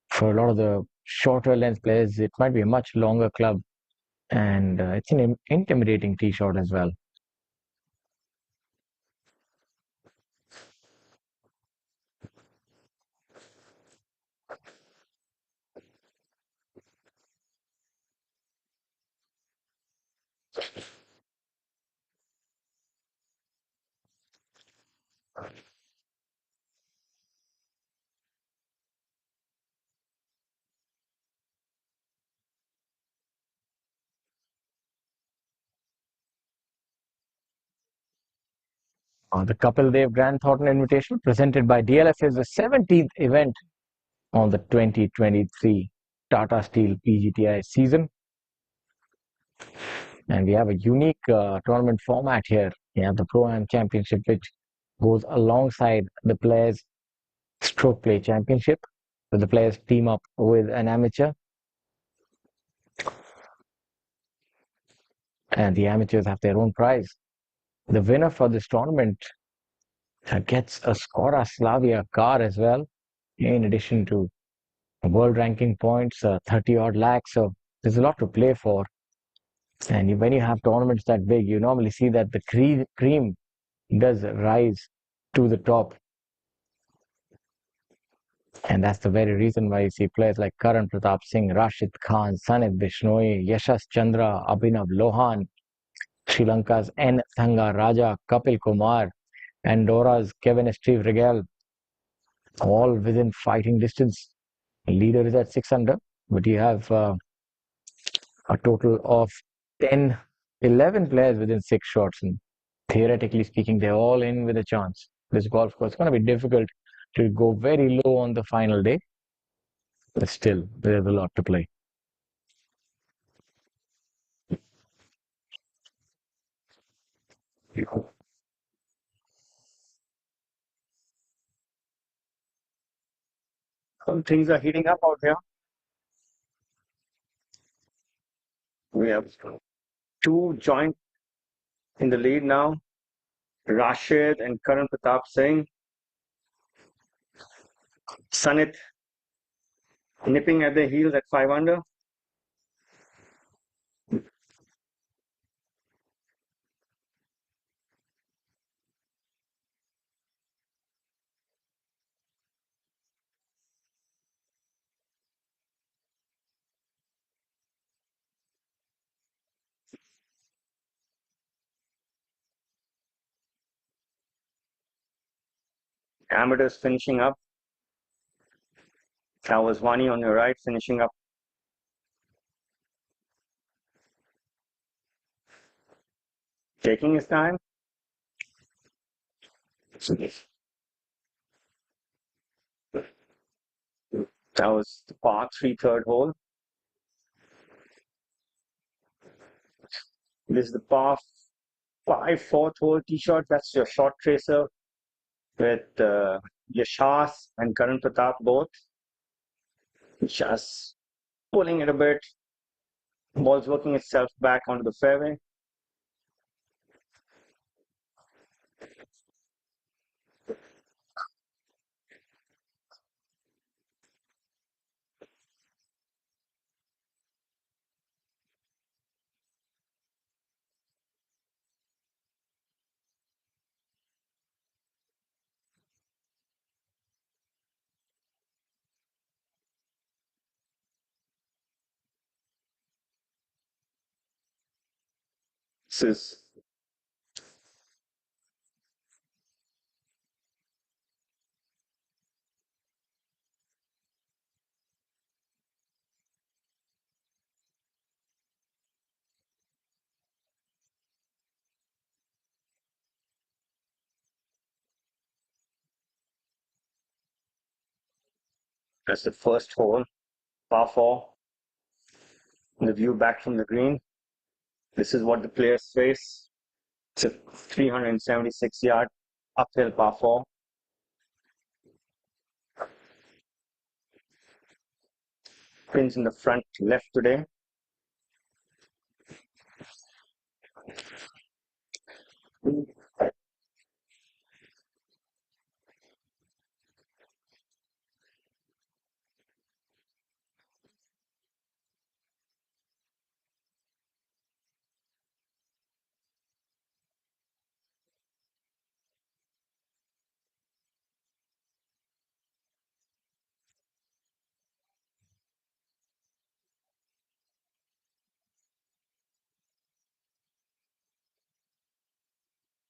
For a lot of the shorter length players, it might be a much longer club, and it's an intimidating tee shot as well. The Kapil Dev Grand Thornton Invitational presented by DLF is the 17th event on the 2023 Tata Steel PGTI season. And we have a unique tournament format here. We have the Pro-Am Championship, which goes alongside the Players Stroke Play Championship. So the players team up with an amateur. And the amateurs have their own prize. The winner for this tournament gets a Skoda Slavia car as well, in addition to world ranking points, 30 odd lakhs. So there's a lot to play for. And when you have tournaments that big, you normally see that the cream does rise to the top. And that's the very reason why you see players like Karan Pratap Singh, Rashid Khan, Sanit Bishnoi, Yashas Chandra, Abhinav Lohan, Sri Lanka's N. Thanga Raja, Kapil Kumar, Andorra's Kevin Steve Rigel, all within fighting distance. The leader is at 6 under, but you have a total of 10, 11 players within 6 shots. And theoretically speaking, they're all in with a chance. This golf course is going to be difficult to go very low on the final day. But still, there's a lot to play. Some things are heating up out here. We have two joint in the lead now. Rashid and Karan Pratap Singh. Sanit nipping at their heels at 5 under. Amateurs finishing up. That was Vani on your right, finishing up. Taking his time. That was the par 3 third hole. This is the par 5 fourth hole tee shot. That's your short tracer with Yashas and Karan Pratap both. Yashas pulling it a bit. Ball's working itself back onto the fairway. This is that's the first hole, par 4. The view back from the green. This is what the players face. It's a 376-yard uphill par 4. Pins in the front left today.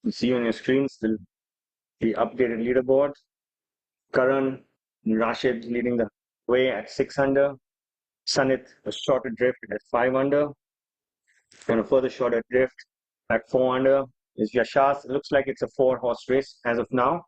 You see on your screens the updated leaderboard. Karan and Rashid leading the way at 6 under. Sanit a short adrift at 5 under. And a further short adrift at 4 under is Yashas. It looks like it's a 4-horse race as of now.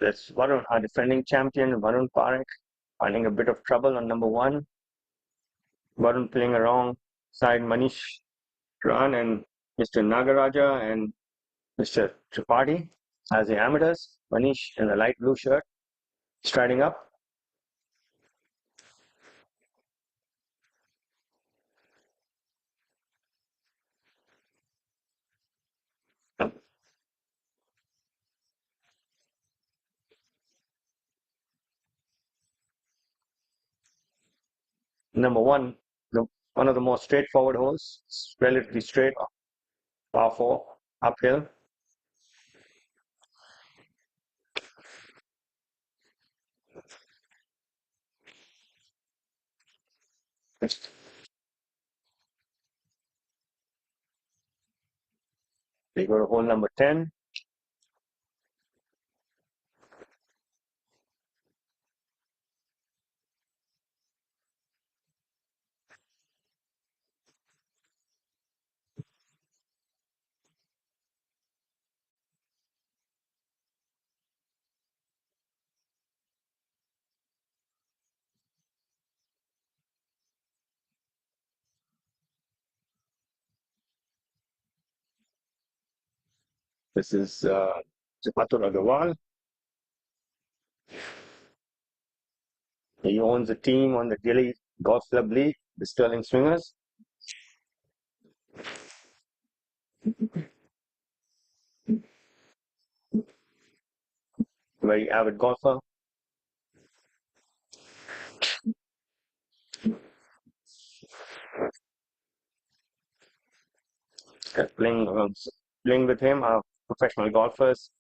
That's Varun, our defending champion, Varun Parekh, finding a bit of trouble on number 1. Varun playing a wrong side, Manish Ran and Mr. Nagaraja and Mr. Tripathi as the amateurs. Manish in a light blue shirt, striding up. Number 1, one of the more straightforward holes. It's relatively straight, par 4, uphill. We go to hole number 10. This is Atul Agarwal. He owns a team on the Delhi Golf Club League, the Sterling Swingers. Very avid golfer. Playing with him are professional golfers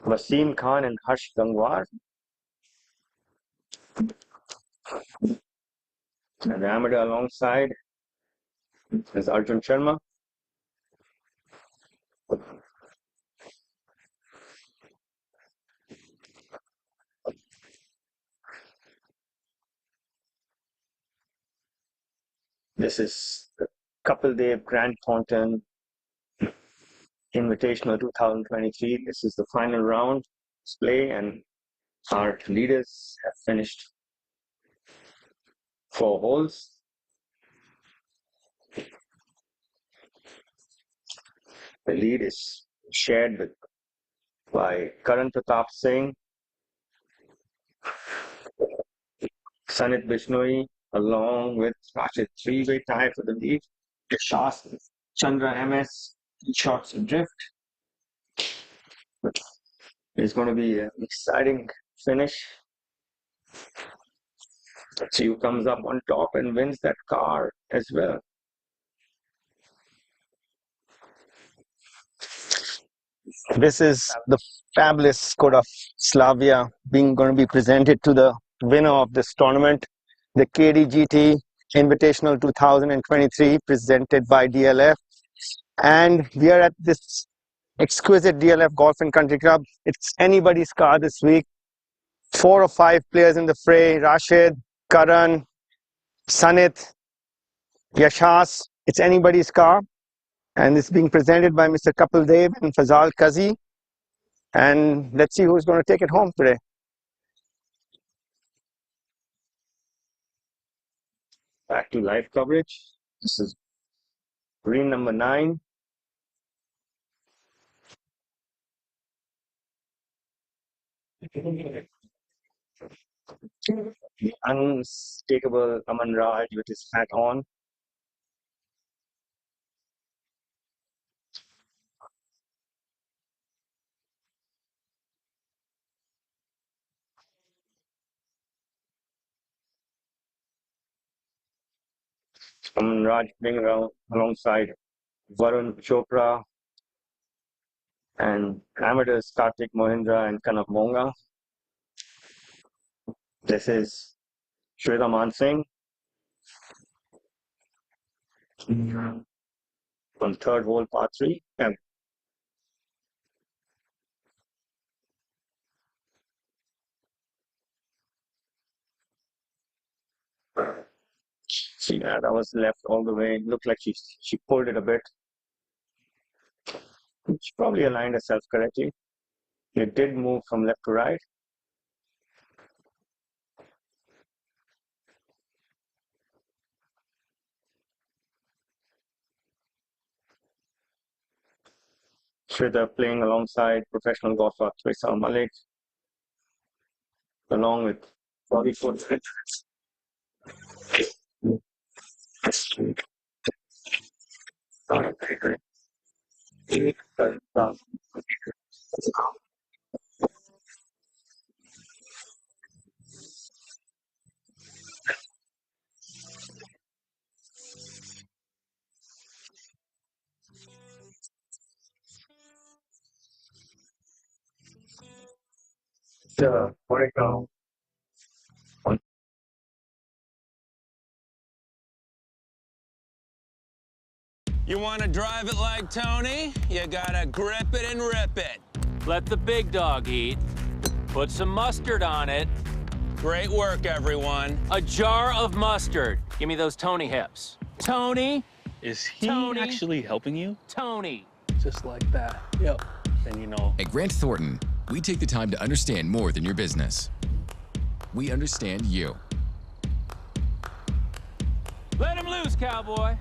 Wasim Khan and Harsh Gangwar. And the amateur alongside is Arjun Sharma. This is the Kapil Dev Grand Thornton Invitational 2023. This is the final round display, and our leaders have finished 4 holes. The lead is shared by Karan Pratap Singh, Sanit Bishnoi, along with Rashid, 3-way tie for the lead. Shas Chandra MS, 3 shots adrift. It's going to be an exciting finish. Let's see who comes up on top and wins that car as well. This is the fabulous Skoda Slavia going to be presented to the winner of this tournament, the KDGT Invitational 2023, presented by DLF. And we are at this exquisite DLF Golf and Country Club. It's anybody's car this week. 4 or 5 players in the fray: Rashid, Karan, Sanit, Yashas. It's anybody's car. And it's being presented by Mr. Kapil Dev and Fazal Kazi. And let's see who's going to take it home today. Back to live coverage. This is green number 9. The unmistakable Aman Raj with his hat on. Aman Raj playing around alongside Varun Chopra and amateurs Kartik Mohindra and Kanak Monga. This is Shweta Man Singh on 3rd hole, par 3. See that was left all the way. Looked like she pulled it a bit. She probably aligned herself correctly. It did move from left to right. Shweta playing alongside professional golfer Faisal Malik, along with 44 veterans. You want to drive it like Tony? You gotta grip it and rip it. Let the big dog eat. Put some mustard on it. Great work, everyone. A jar of mustard. Give me those Tony hips. Tony? Is he Tony? actually helping you? Tony. Just like that. Yep. Then you know. At Grant Thornton, we take the time to understand more than your business. We understand you. Let him loose, cowboy.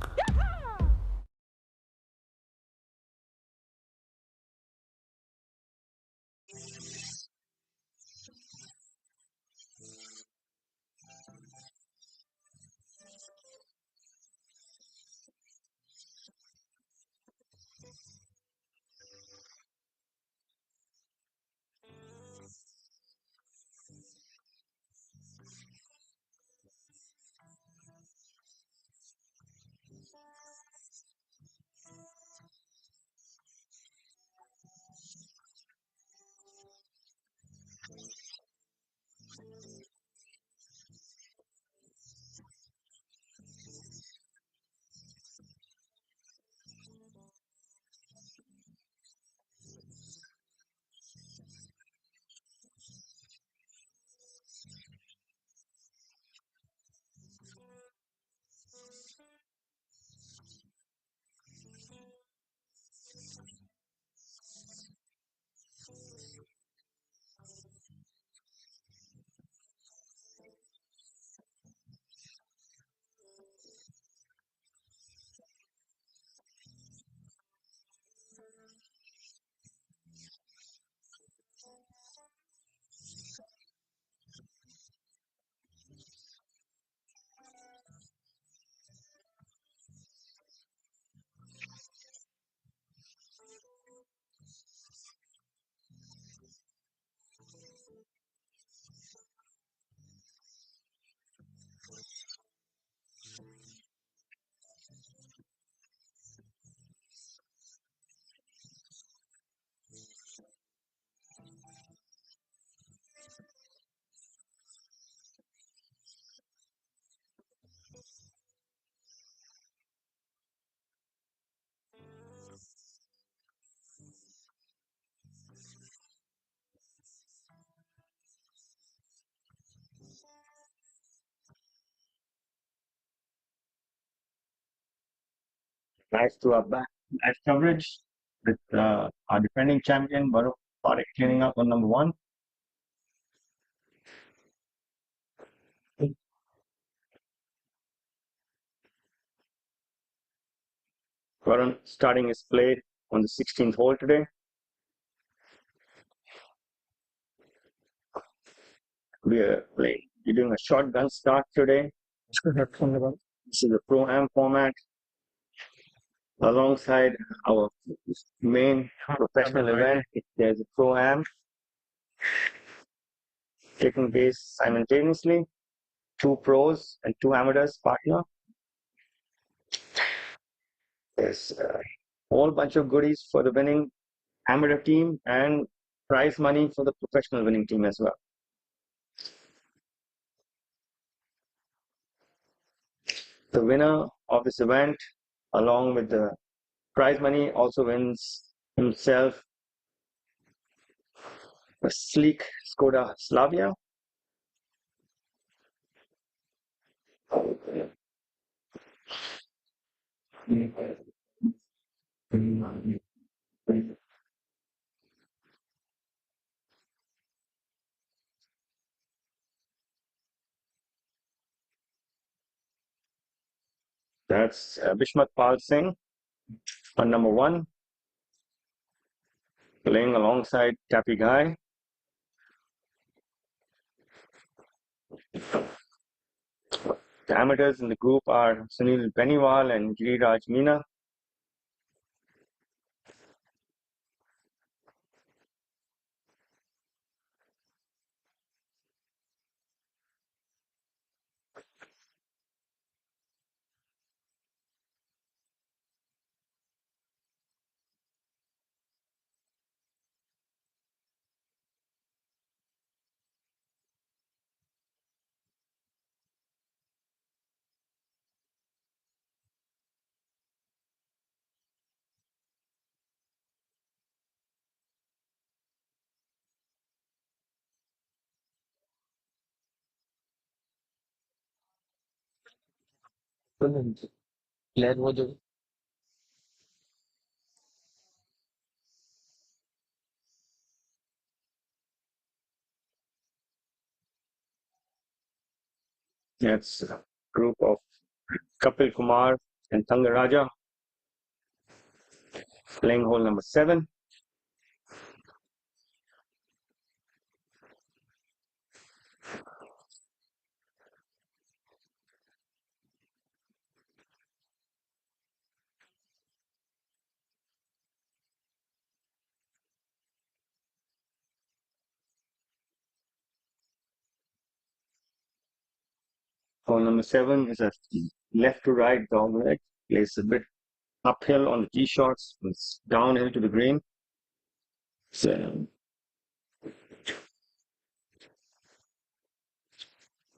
Nice to have back. Nice coverage with our defending champion, Baruch Parekh, cleaning up on number 1. Varun starting his play on the 16th hole today. We're doing a shotgun start today. This is a Pro-Am format. Alongside our main professional event, there's a Pro-Am taking place simultaneously. 2 pros and 2 amateurs partner. There's a whole bunch of goodies for the winning amateur team and prize money for the professional winning team as well. The winner of this event, along with the prize money, also wins himself a sleek Skoda Slavia. That's Bishmat Pal Singh on number 1, playing alongside Tappy Guy. The amateurs in the group are Sunil Beniwal and Giriraj Meena. That's a group of Kapil Kumar and Thangaraja playing hole number 7. Hole number 7 is a left to right dog leg. Plays a bit uphill on the tee shots. It's downhill to the green. So,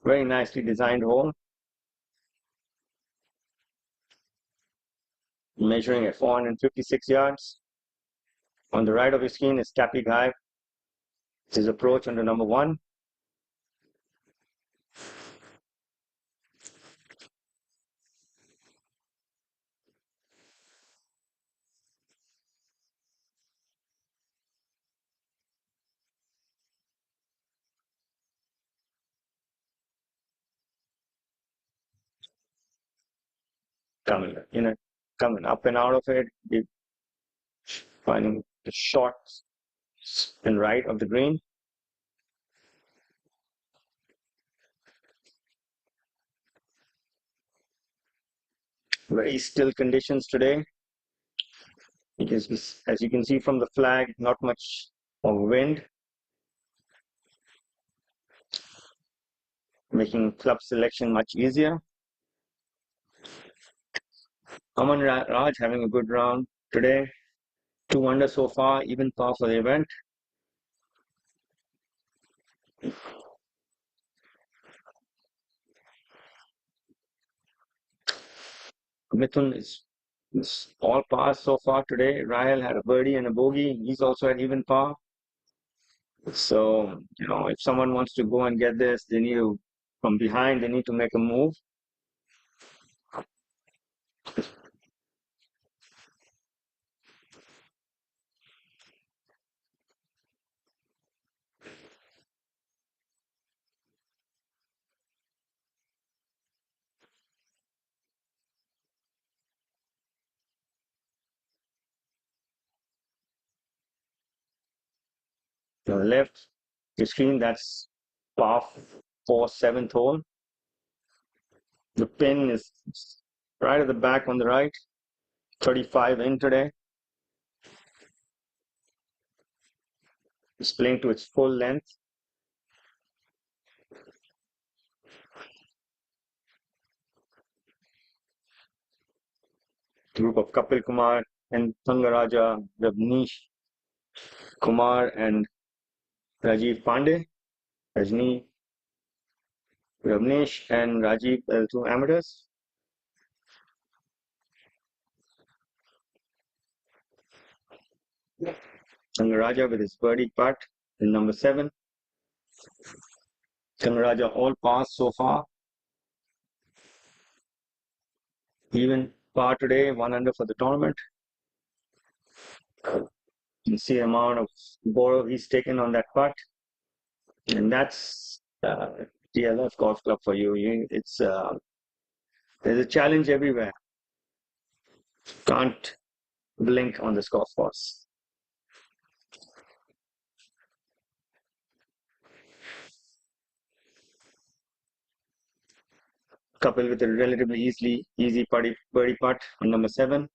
very nicely designed hole. Measuring at 456 yards. On the right of your screen is Tappy Guy. It's his approach on the number 1. Coming up and out of it, finding the short and right of the green. Very still conditions today. Because as you can see from the flag, not much of wind. making club selection much easier. Aman Raj having a good round today. 2 under so far, even par for the event. Mithun is all par so far today. Rahel had a birdie and a bogey. He's also at even par. So, if someone wants to go and get this, they need to, from behind, they need to make a move. To the left, the screen, that's par 4, 7th hole. The pin is right at the back on the right, 35 in today. It's playing to its full length. Group of Kapil Kumar and Thangaraja, Rabnish Kumar and Rajiv Pandey. Rajni, Rabnesh and Rajiv, 2 amateurs. Thangaraja with his birdie putt in number 7. Thangaraja all pass so far. Even par today, 1 under for the tournament. You can see the amount of borrow he's taken on that putt. And that's DLF Golf Club for you. There's a challenge everywhere. Can't blink on this golf course. Kapil with a relatively easy birdie putt on number 7.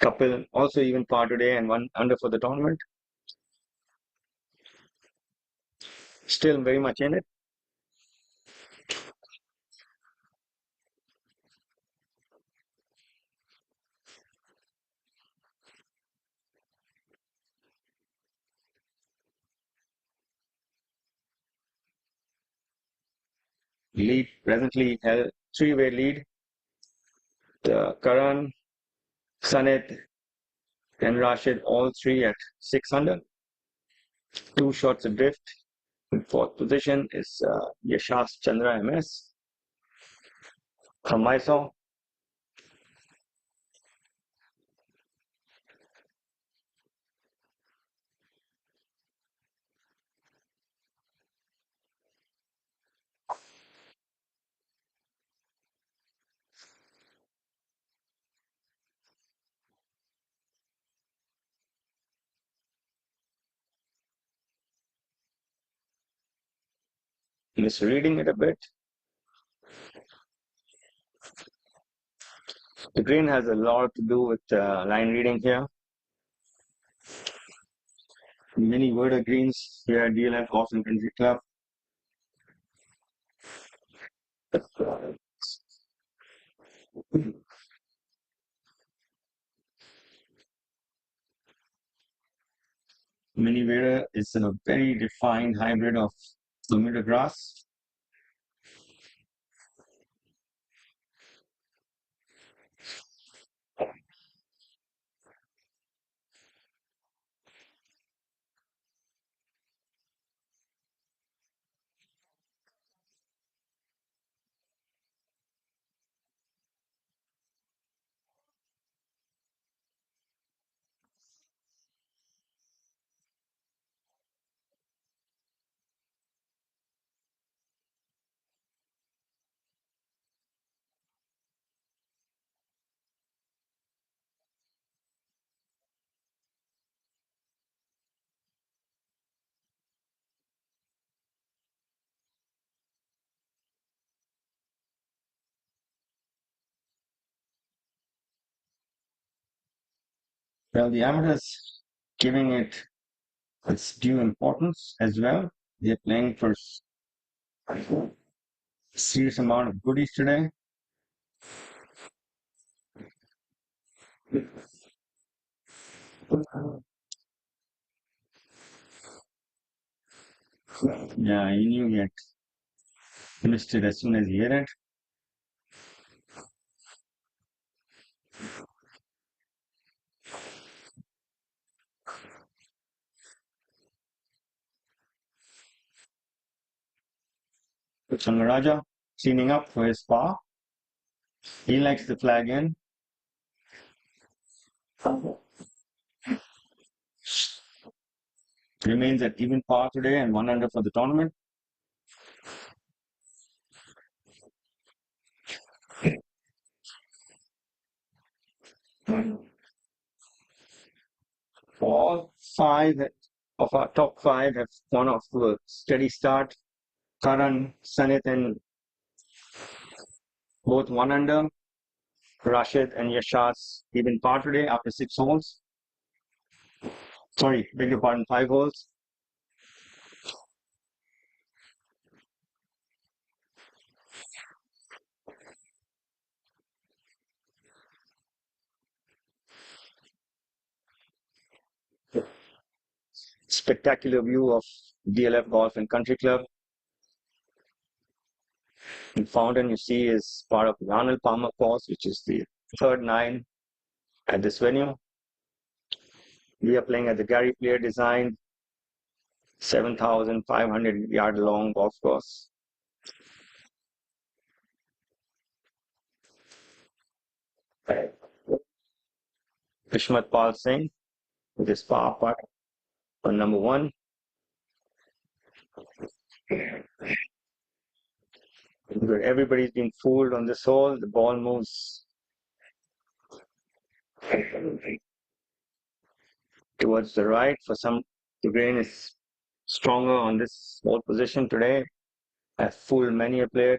Kapil also even par today and 1 under for the tournament. Still very much in it. Lead presently held 3-way lead. Karan, Sanit, and Rashid, all 3 at 6 under. 2 shots adrift. In 4th position is Yashash Chandra MS from Mysore. Misreading it a bit. The green has a lot to do with line reading here. Many Verda greens here at DLF Golf Country Club. Mini Vera is a very defined hybrid of Bermuda grass. Well, the amateurs giving it its due importance as well. They're playing for serious amount of goodies today. Yeah, he knew he had missed it as soon as he hit it. Changaraja cleaning up for his par. He likes the flag in. Remains at even par today and 1 under for the tournament. All 5 of our top 5 have gone off to a steady start. Karan, Sanit, and both 1 under. Rashid and Yashas even par today after 6 holes. Sorry, beg your pardon, 5 holes. Spectacular view of DLF Golf and Country Club. The fountain you see is part of the Arnold Palmer course, which is the third 9 at this venue. We are playing at the Gary Player designed 7,500 yard long golf course. Vishmat Pal Singh with his par putt on number 1. Everybody's been fooled on this hole. The ball moves towards the right. For some, the grain is stronger on this hole position today. I've fooled many a player.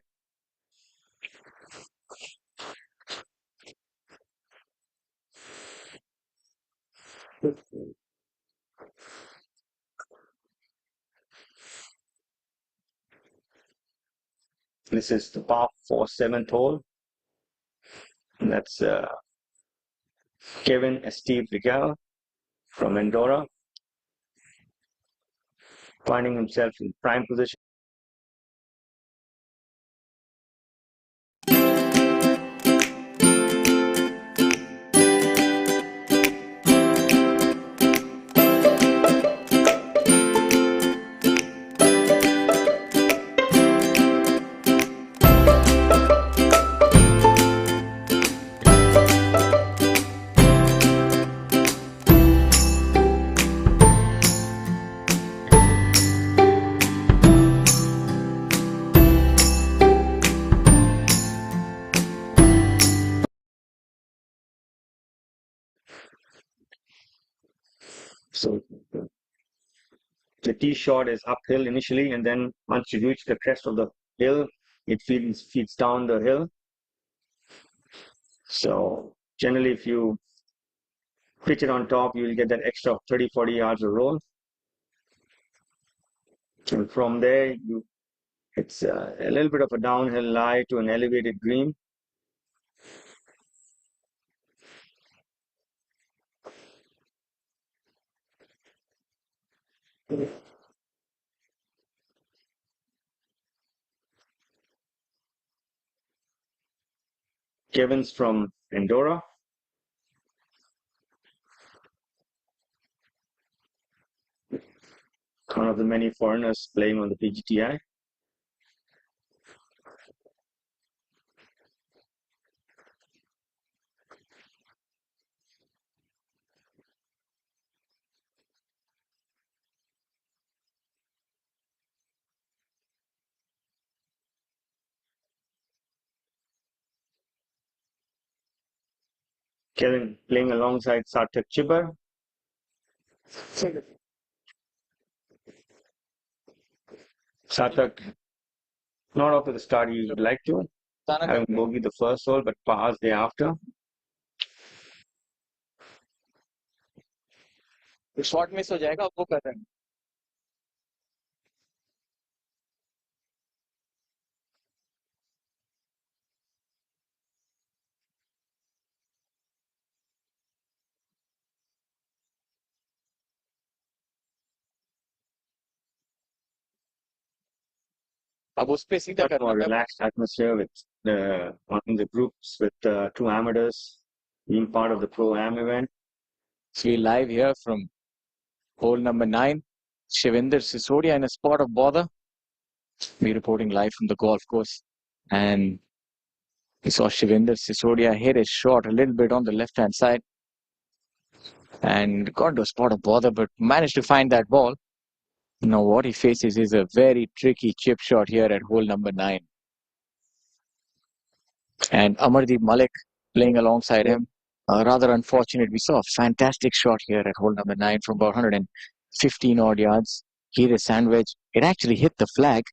This is the par 4 7th hole. And that's Kevin Steve Rigel from Andorra, finding himself in prime position. So the tee shot is uphill initially, and then once you reach the crest of the hill, it feeds down the hill. So generally, if you pitch it on top, you'll get that extra 30-40 yards of roll. And from there, it's a little bit of a downhill lie to an elevated green. Kevin's from Andorra. One of the many foreigners playing on the PGTI. Kevin playing alongside Sarthak Chibar. Sarthak not off to the start he would like to, having bogey the first hole, but pars thereafter. Shot miss हो जाएगा, वो कर रहे हैं. अब उस पे सीधा करना more है। relaxed atmosphere with in the groups with two amateurs being part of the pro-am event. So we live here from hole number 9. Shivinder Sisodia in a spot of bother. We're reporting live from the golf course. And we saw Shivinder Sisodia hit his shot a little bit on the left-hand side. And got to a spot of bother, but managed to find that ball. Now what he faces is a very tricky chip shot here at hole number 9. And Amardeep Malik playing alongside him. Rather unfortunate. We saw a fantastic shot here at hole number 9 from about 115 odd yards. Hit a sandwich. It actually hit the flag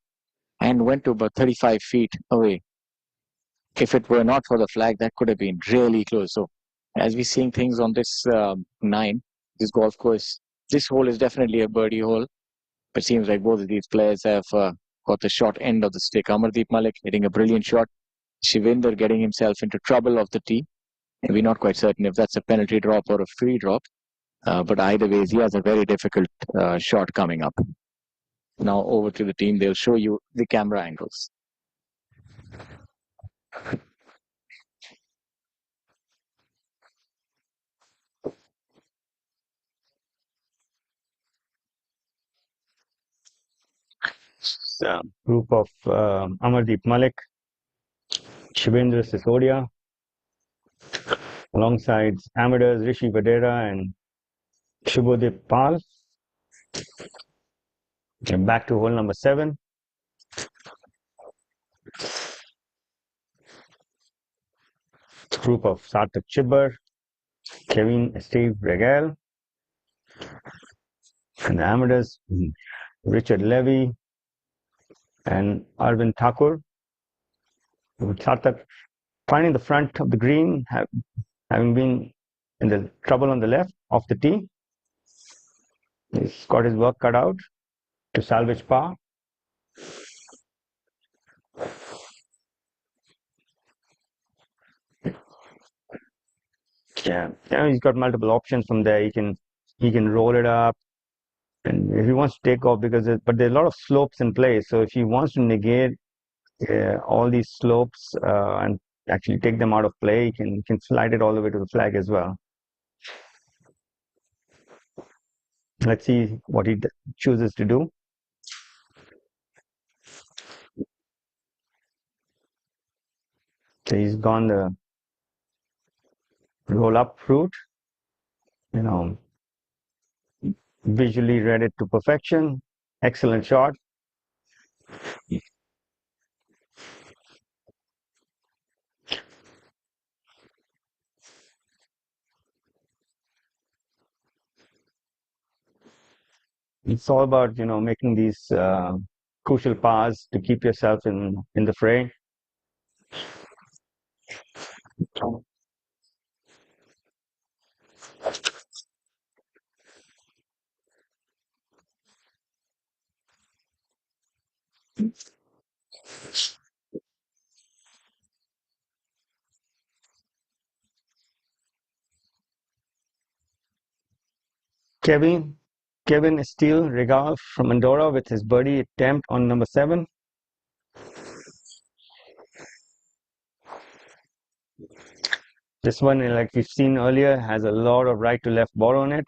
and went to about 35 feet away. If it were not for the flag, that could have been really close. So as we're seeing things on this 9, this golf course, this hole is definitely a birdie hole. But it seems like both of these players have got the short end of the stick. Amardeep Malik hitting a brilliant shot. Shivinder getting himself into trouble off the tee. And we're not quite certain if that's a penalty drop or a free drop. But either way, he has a very difficult shot coming up. Now over to the team. They'll show you the camera angles. Group of Amardeep Malik, Shivendra Sisodia, alongside amateurs Rishi Vadera and Shubhodip Pal. And back to hole number 7. Group of Sarthak Chibber, Kevin Steve Regal, and the amateurs Richard Levy and Arvind Thakur. Sarthak finding the front of the green, having been in the trouble on the left off the tee. He's got his work cut out to salvage par. Yeah, he's got multiple options from there. He can roll it up, and if he wants to take off, but there's a lot of slopes in place. So if he wants to negate all these slopes and actually take them out of play, he can slide it all the way to the flag as well. Let's see what he chooses to do. So he's gone the roll up route. Visually read it to perfection. Excellent shot. It's all about making these crucial pars to keep yourself in the fray. Kevin Steele Regal from Andorra with his birdie attempt on number 7. This one, like we've seen earlier, has a lot of right to left ball on it.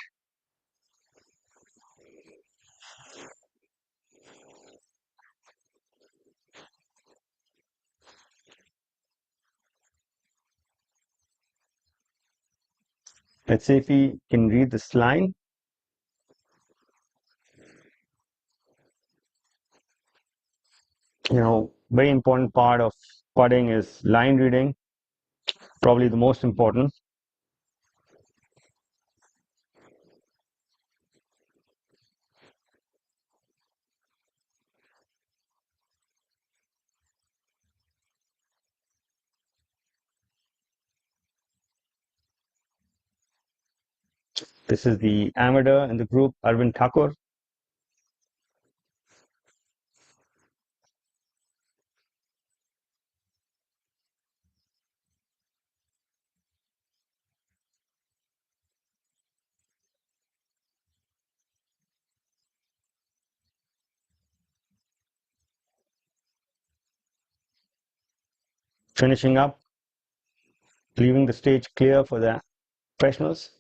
Let's see if he can read this line. Very important part of putting is line reading. Probably the most important. This is the amateur in the group, Arvind Thakur. finishing up, leaving the stage clear for the professionals.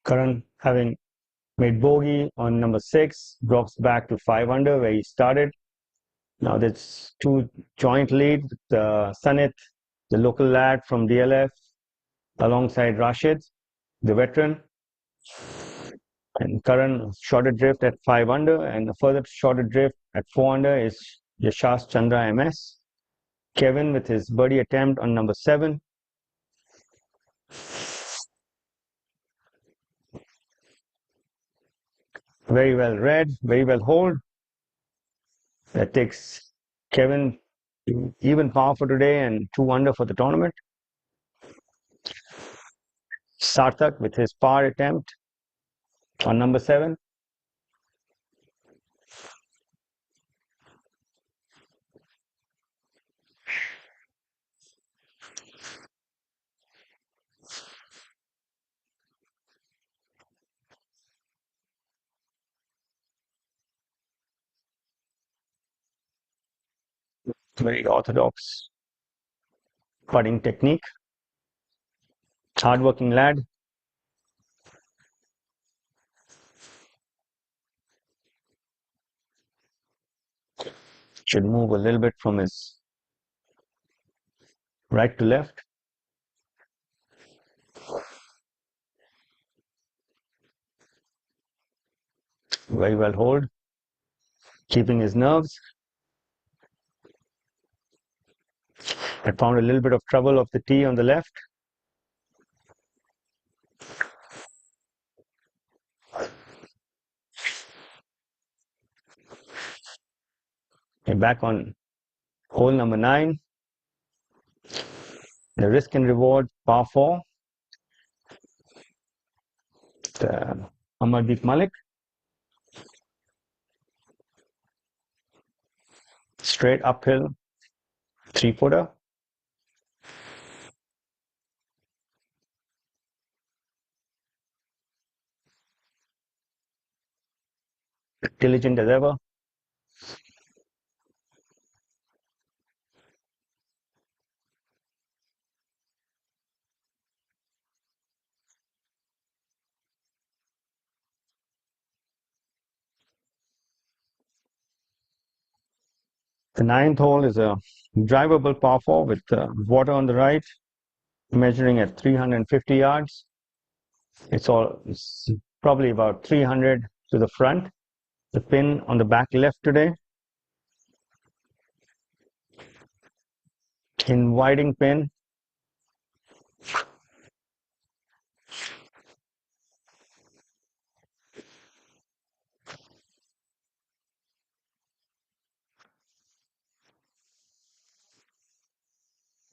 Karan, having made bogey on number 6, drops back to 5 under where he started. Now there's 2 joint lead with Sanit, the local lad from DLF, alongside Rashid, the veteran. And Karan shorter drift at 5 under, and the further shorter drift at 4 under is Yashash Chandra MS. Kevin with his birdie attempt on number 7. Very well read, very well hold. That takes Kevin even par for today and 2 under for the tournament. Sarthak with his par attempt on number 7. Very orthodox putting technique. Hardworking lad. Should move a little bit from his right to left. Very well hold. Keeping his nerves. I found a little bit of trouble off the tee on the left. Okay, back on hole number 9. The risk and reward par 4. Amardeep Malik. Straight uphill 3-footer. Diligent as ever. The 9th hole is a drivable par 4 with water on the right, measuring at 350 yards. It's probably about 300 to the front. The pin on the back left today. Inviting pin.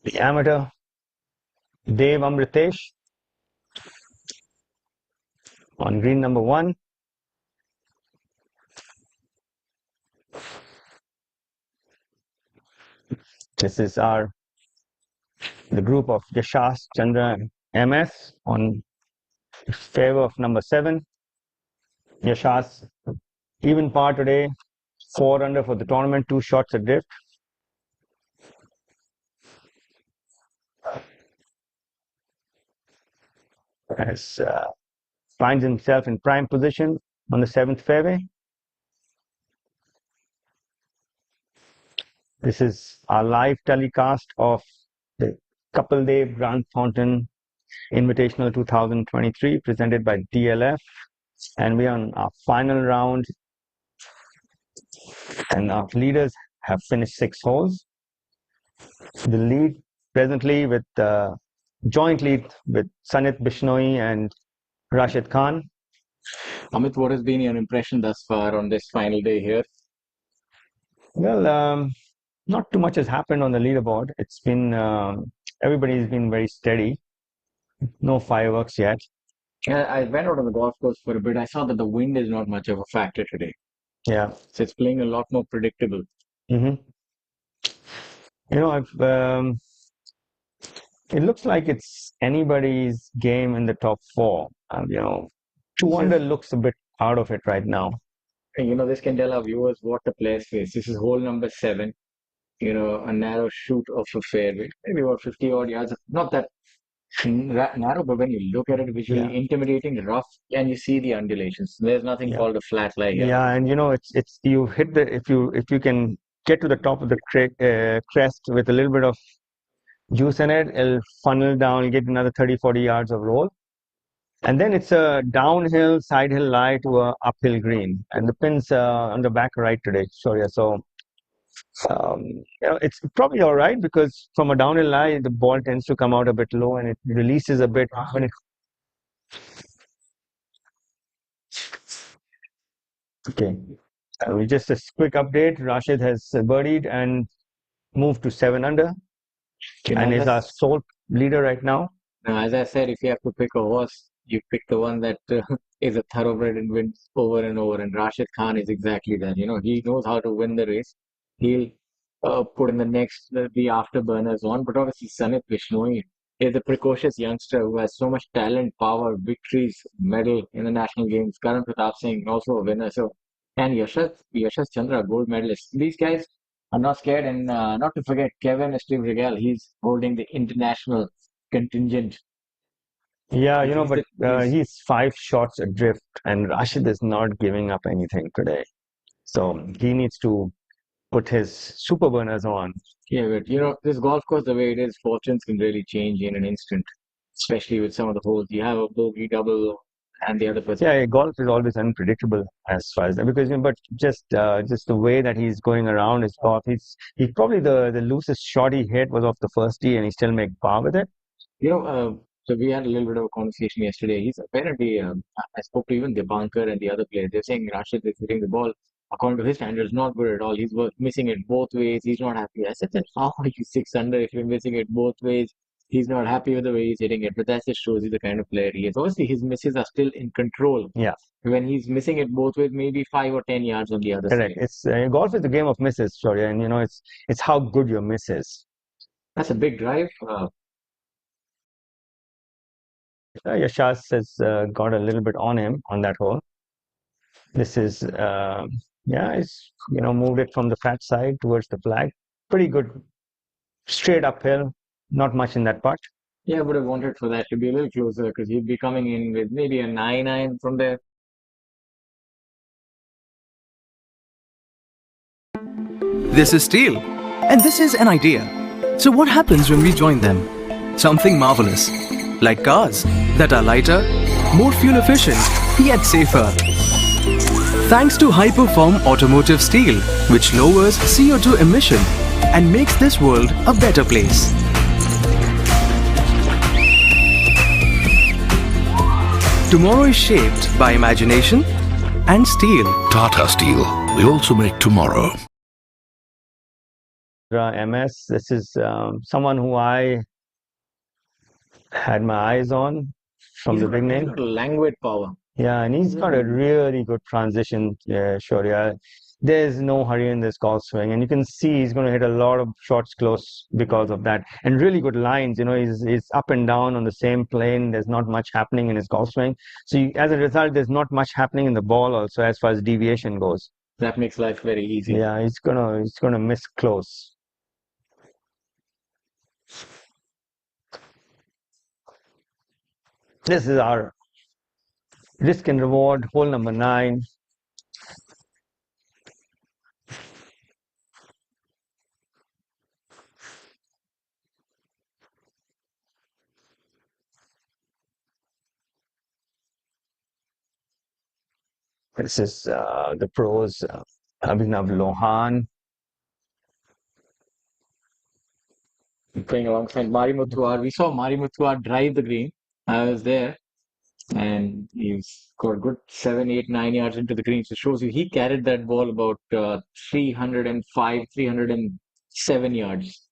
The amateur Dev Amritesh on green number 1. This is the group of Yashash Chandra MS on favor of number 7. Yashash even par today, 4 under for the tournament, 2 shots adrift. As finds himself in prime position on the 7th fairway. This is our live telecast of the Kapil Dev Grand Thornton Invitational 2023 presented by DLF, and we are on our final round, and our leaders have finished 6 holes. The lead presently with joint lead with Sanit Bishnoi and Rashid Khan. Amit, what has been your impression thus far on this final day here? Well, not too much has happened on the leaderboard. It's been everybody's been very steady. No fireworks yet. Yeah, I went out on the golf course for a bit. I saw that the wind is not much of a factor today. Yeah. So it's playing a lot more predictable. Mm-hmm. It looks like it's anybody's game in the top four. 2 under looks a bit out of it right now. This can tell our viewers what the players face. This is hole number 7. A narrow shoot of a fairway, maybe about 50 odd yards. Not that narrow, but when you look at it visually, intimidating, rough, and you see the undulations. There's nothing called a flat lie here. Yeah, and it's you hit the if you can get to the top of the crest with a little bit of juice in it, it'll funnel down, you get another 30-40 yards of roll. And then it's a downhill, side hill lie to a uphill green. And the pin's on the back right today, Shaurya. So, it's probably all right because from a downhill lie, the ball tends to come out a bit low and it releases a bit when it... Okay. Just a quick update. Rashid has birdied and moved to 7 under. And is our sole leader right now. Now, as I said, if you have to pick a horse, you pick the one that is a thoroughbred and wins over and over. And Rashid Khan is exactly that. He knows how to win the race. He'll put in the afterburners on. But obviously, Sanit Bishnoi is a precocious youngster who has so much talent, power, victories, medal in the national games. Karan Pratap Singh, also a winner. So, and Yashas Chandra, gold medalist. These guys are not scared. And not to forget, Kevin Estivregal, he's holding the international contingent. Yeah, but he's 5 shots adrift, and Rashid is not giving up anything today. So he needs to put his super burners on. Yeah, but this golf course, the way it is, fortunes can really change in an instant, especially with some of the holes. You have a bogey, double, and the other person. Yeah, golf is always unpredictable as far as that, because but just the way that he's going around his golf, he's probably the loosest shot he hit was off the first tee, and he still made par with it. So we had a little bit of a conversation yesterday. He's apparently, I spoke to even Dipankar and the other players. They're saying Rashid is hitting the ball, according to his standards, not good at all. He's missing it both ways. He's not happy. I said, how are you 6 under if you're missing it both ways? He's not happy with the way he's hitting it. But that just shows you the kind of player he is. Obviously, his misses are still in control. Yeah. When he's missing it both ways, maybe 5 or 10 yards on the other Correct. side. It's golf is the game of misses, Shaurya, and it's how good your miss is. That's a big drive. Yashas has got a little bit on him on that hole. This is, he's moved it from the flat side towards the flag. Pretty good, straight uphill. Not much in that part. Yeah, I would have wanted for that to be a little closer because he'd be coming in with maybe a 9-9 from there. This is steel, and this is an idea. So what happens when we join them? Something marvelous, like cars that are lighter, more fuel efficient, yet safer. Thanks to high-perform automotive steel, which lowers CO2 emission and makes this world a better place. Tomorrow is shaped by imagination and steel. Tata Steel. We also make tomorrow. MS, this is someone who I had my eyes on from the beginning. Languid power. Yeah, and he's got a really good transition, Shaurya. There's no hurry in this golf swing, and you can see he's going to hit a lot of shots close because of that. And really good lines, he's up and down on the same plane. There's not much happening in his golf swing. So as a result, there's not much happening in the ball also as far as deviation goes. That makes life very easy. Yeah, he's gonna miss close. This is our risk and reward, hole number 9. This is the pros, Abhinav Lohan. Playing alongside Mari Muthuar. We saw Mari Muthuar drive the green. I was there. And he's got good 7, 8, 9 yards into the green. So it shows you he carried that ball about 305, 307 yards.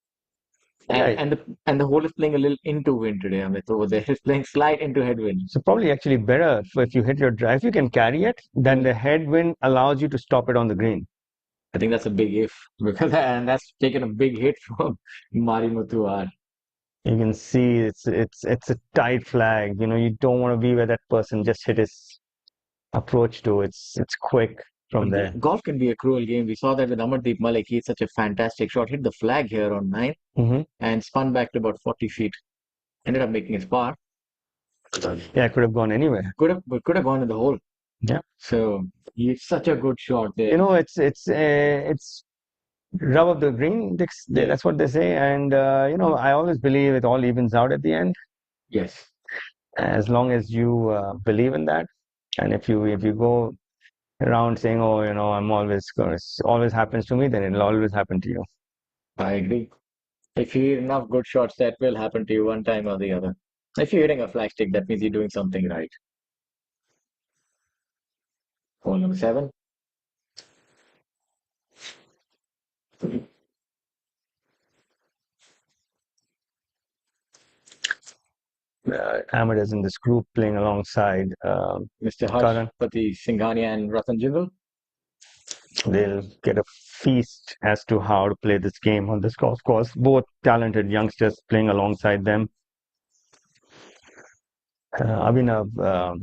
And the hole is playing a little into wind today, Amit, over there. It's playing slight into headwind. So probably actually better if you hit your drive, you can carry it, then the headwind allows you to stop it on the green. I think that's a big if because and that's taken a big hit from Mari Muthuar. You can see it's a tight flag. You know, you don't want to be where that person just hit his approach to. It's quick from there. Golf can be a cruel game. We saw that with Amardeep Malik. He hit such a fantastic shot, hit the flag here on 9 and spun back to about 40 feet. Ended up making his par. Yeah, it could have gone anywhere. Could have gone in the hole. Yeah. So it's such a good shot there. You know, it's rub of the green. That's what they say. And you know, I always believe it all evens out at the end. Yes. As long as you believe in that, and if you go around saying, oh, you know, it always happens to me, then it'll always happen to you. I agree. If you hit enough good shots, that will happen to you one time or the other. If you're hitting a flagstick, that means you're doing something right. Hole number 7. Amateurs in this group playing alongside Mr. Harshpati Singhania and Ratan Jindal. They'll get a feast as to how to play this game on this golf course. Both talented youngsters playing alongside them. Abhinav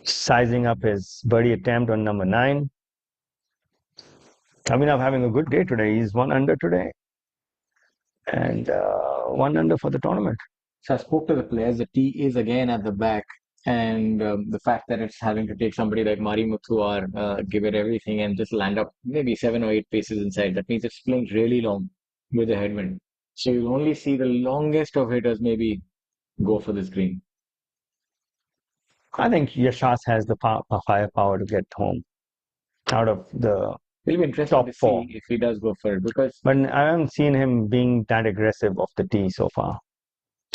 sizing up his birdie attempt on number 9. Abhinav having a good day today. He's 1 under today. And 1 under for the tournament. So I spoke to the players. The tee is again at the back. And the fact that it's having to take somebody like Mari Muthuar, give it everything and just land up maybe 7 or 8 paces inside. That means it's playing really long with the headwind. So you'll only see the longest of hitters maybe go for this green. I think Yashas has the firepower to get home out of the It'll be interesting top to 4. see if he does go for it because. But I haven't seen him being that aggressive off the tee so far.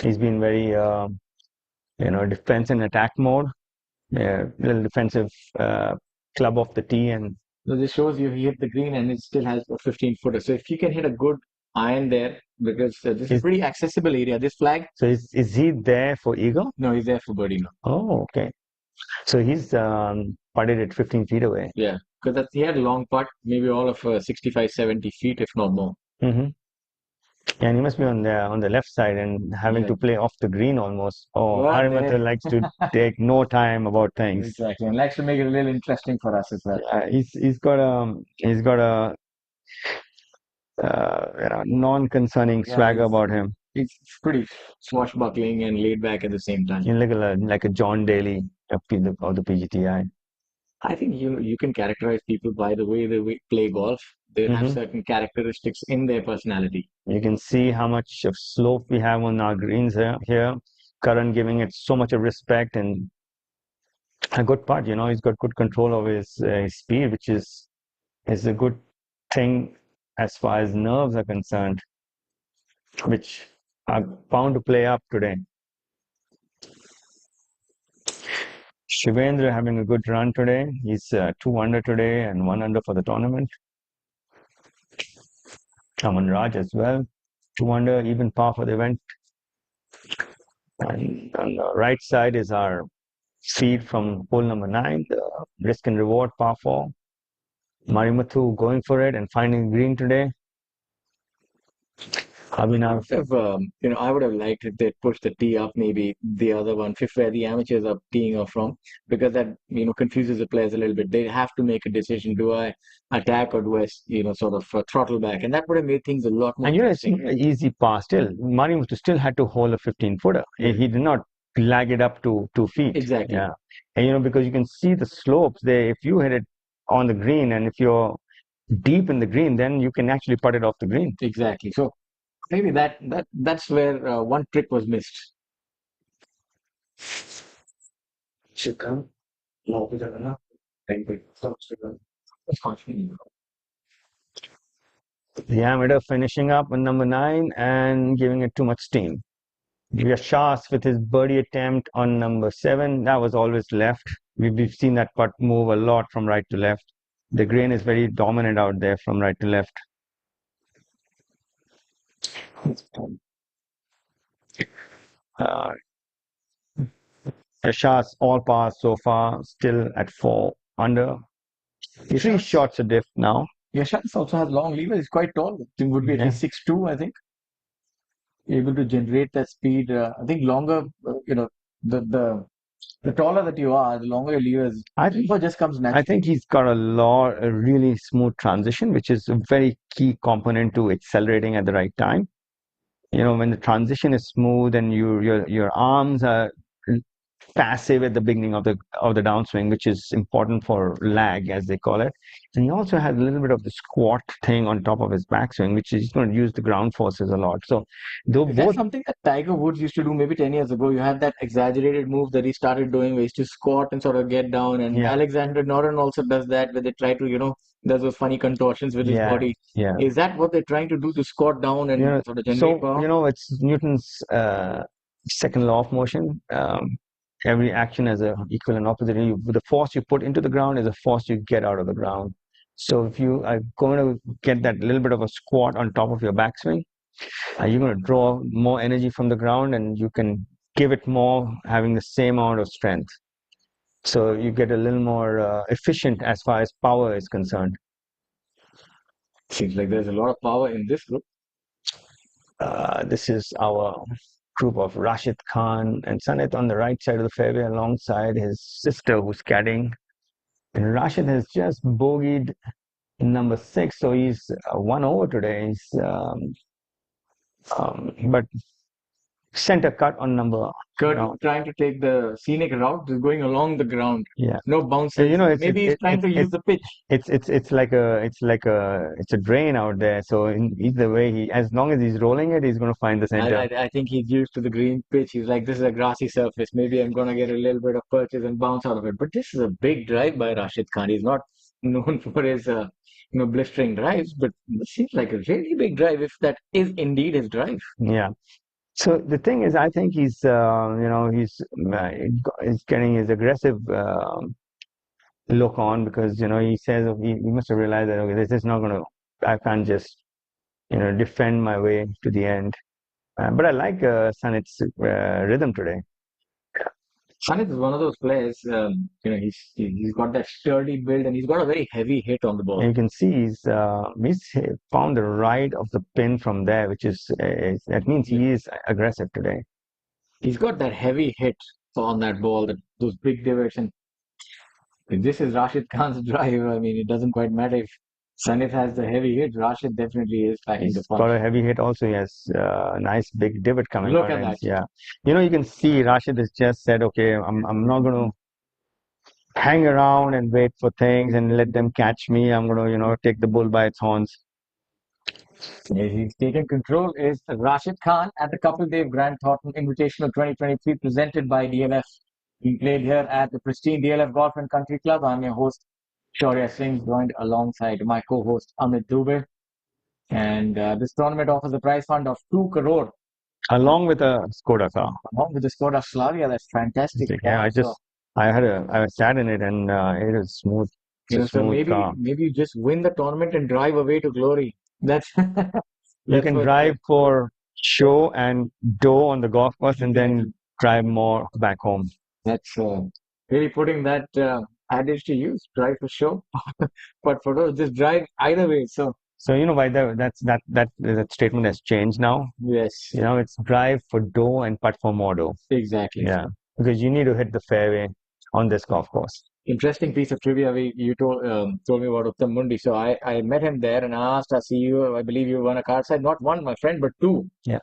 He's been very defense and attack mode. Little defensive club off the tee, and so this shows you he hit the green and it still has a 15-footer. So if you can hit a good iron there, because this is a pretty accessible area. This flag. So is he there for eagle? No, he's there for birdie now. Oh, okay. So he's putted it 15 feet away. Yeah, because he had a long putt, maybe all of 65, 70 feet, if not more. And he must be on the left side and having to play off the green almost. Oh, Well, Harimatha likes to take no time about things. Exactly, and likes to make it a little interesting for us as well. He's got a non-concerning swagger about him. He's pretty swashbuckling and laid back at the same time. He's like a John Daly of the PGTI. I think you can characterize people by the way they play golf. They have certain characteristics in their personality. You can see how much of slope we have on our greens here. Karan giving it so much of respect and a good putt. You know, he's got good control of his speed, which is a good thing as far as nerves are concerned, which are bound to play up today. Shivendra having a good run today. He's 2 under today and 1 under for the tournament. Aman Raj as well. 2 under, even par for the event. And on the right side is our feed from hole number 9, the risk and reward par 4. Marimathu going for it and finding green today. Abhinav. I would have liked if they pushed the tee up, maybe the other one, fifth, where the amateurs are teeing off from, because that confuses the players a little bit. They have to make a decision: do I attack or do I, sort of throttle back? And that would have made things a lot more. And it's an easy pass still. Marimathu still had to hold a 15-footer. He did not lag it up to 2 feet. Exactly. Yeah, and because you can see the slopes there. If you hit it on the green, and if you're deep in the green, then you can actually put it off the green. Exactly. So maybe that's where one trick was missed. The amateur finishing up on number 9 and giving it too much steam. Yashas with his birdie attempt on number 7, that was always left. We've seen that putt move a lot from right to left. The grain is very dominant out there from right to left. Yashas all pars so far, still at 4 under. 3 shots a diff now. Yashas also has long levers. He's quite tall. I think would be at least 6'2", I think. Able to generate that speed. I think longer, the taller that you are, the longer your levers. I think just comes naturally. I think he's got a really smooth transition, which is a very key component to accelerating at the right time. When the transition is smooth and your arms are passive at the beginning of the downswing, which is important for lag, as they call it. And he also has a little bit of the squat thing on top of his backswing, which is going to use the ground forces a lot. So that's something that Tiger Woods used to do maybe 10 years ago. You had that exaggerated move that he started doing where he used to squat and sort of get down. And Alexander Noren also does that, where they try to, does those funny contortions with his body. Yeah. Is that what they're trying to do, to squat down and sort of generate power? It's Newton's second law of motion. Every action has an equal and opposite. The force you put into the ground is a force you get out of the ground. So if you are going to get that little bit of a squat on top of your backswing, you're going to draw more energy from the ground, and you can give it more, having the same amount of strength. So you get a little more efficient as far as power is concerned. Seems like there's a lot of power in this group. This is our group of Rashid Khan and Sanit on the right side of the fairway alongside his sister who's caddying. And Rashid has just bogeyed number 6, so he's 1 over today. He's, but center cut on number. Kurt trying to take the scenic route, just going along the ground. Yeah. No bounces. Maybe he's trying to use the pitch. It's like a drain out there. So in either way, as long as he's rolling it, he's going to find the center. I think he's used to the green pitch. He's like, this is a grassy surface. Maybe I'm going to get a little bit of purchase and bounce out of it. But this is a big drive by Rashid Khan. He's not known for his blistering drives, but this seems like a really big drive, if that is indeed his drive. Yeah. So the thing is, I think he's getting his aggressive look on, because he says he must have realized that, okay, this is not going to. I can't just defend my way to the end. But I like Sanit's rhythm today. Sanit is one of those players. He's got that sturdy build, and he's got a very heavy hit on the ball. And you can see he's found the right of the pin from there, which is that means he is aggressive today. He's got that heavy hit on that ball, those big divots. And if this is Rashid Khan's drive, I mean, it doesn't quite matter if Sanit has the heavy hit. Rashid definitely is packing the punch. Got a heavy hit also. He has a nice big divot coming. Look at that. Yeah. You can see Rashid has just said, okay, I'm not going to hang around and wait for things and let them catch me. I'm going to, take the bull by its horns. He's taken control. Is Rashid Khan at the Kapil Dev Grand Thornton Invitational 2023 presented by DLF. Being played here at the pristine DLF Golf and Country Club. I'm your host, Shaurya Singh, joined alongside my co-host Amit Dubey. And this tournament offers a prize fund of 2 crore. Along with a Skoda car. Along with the Skoda Slavia, that's fantastic. Yeah, I sat in it, and it is smooth. So maybe you just win the tournament and drive away to glory. You can drive for show and dough on the golf course, and then drive more back home. That's really putting that adage to use. Drive for show, but for just drive either way. So why that statement has changed now. Yes. It's drive for dough and putt for more dough. Exactly. Yeah, because you need to hit the fairway on this golf course. Interesting piece of trivia you told me about Uttam Mundi. So I met him there and I asked, I believe you won a card side, not one, my friend, but 2. Yeah.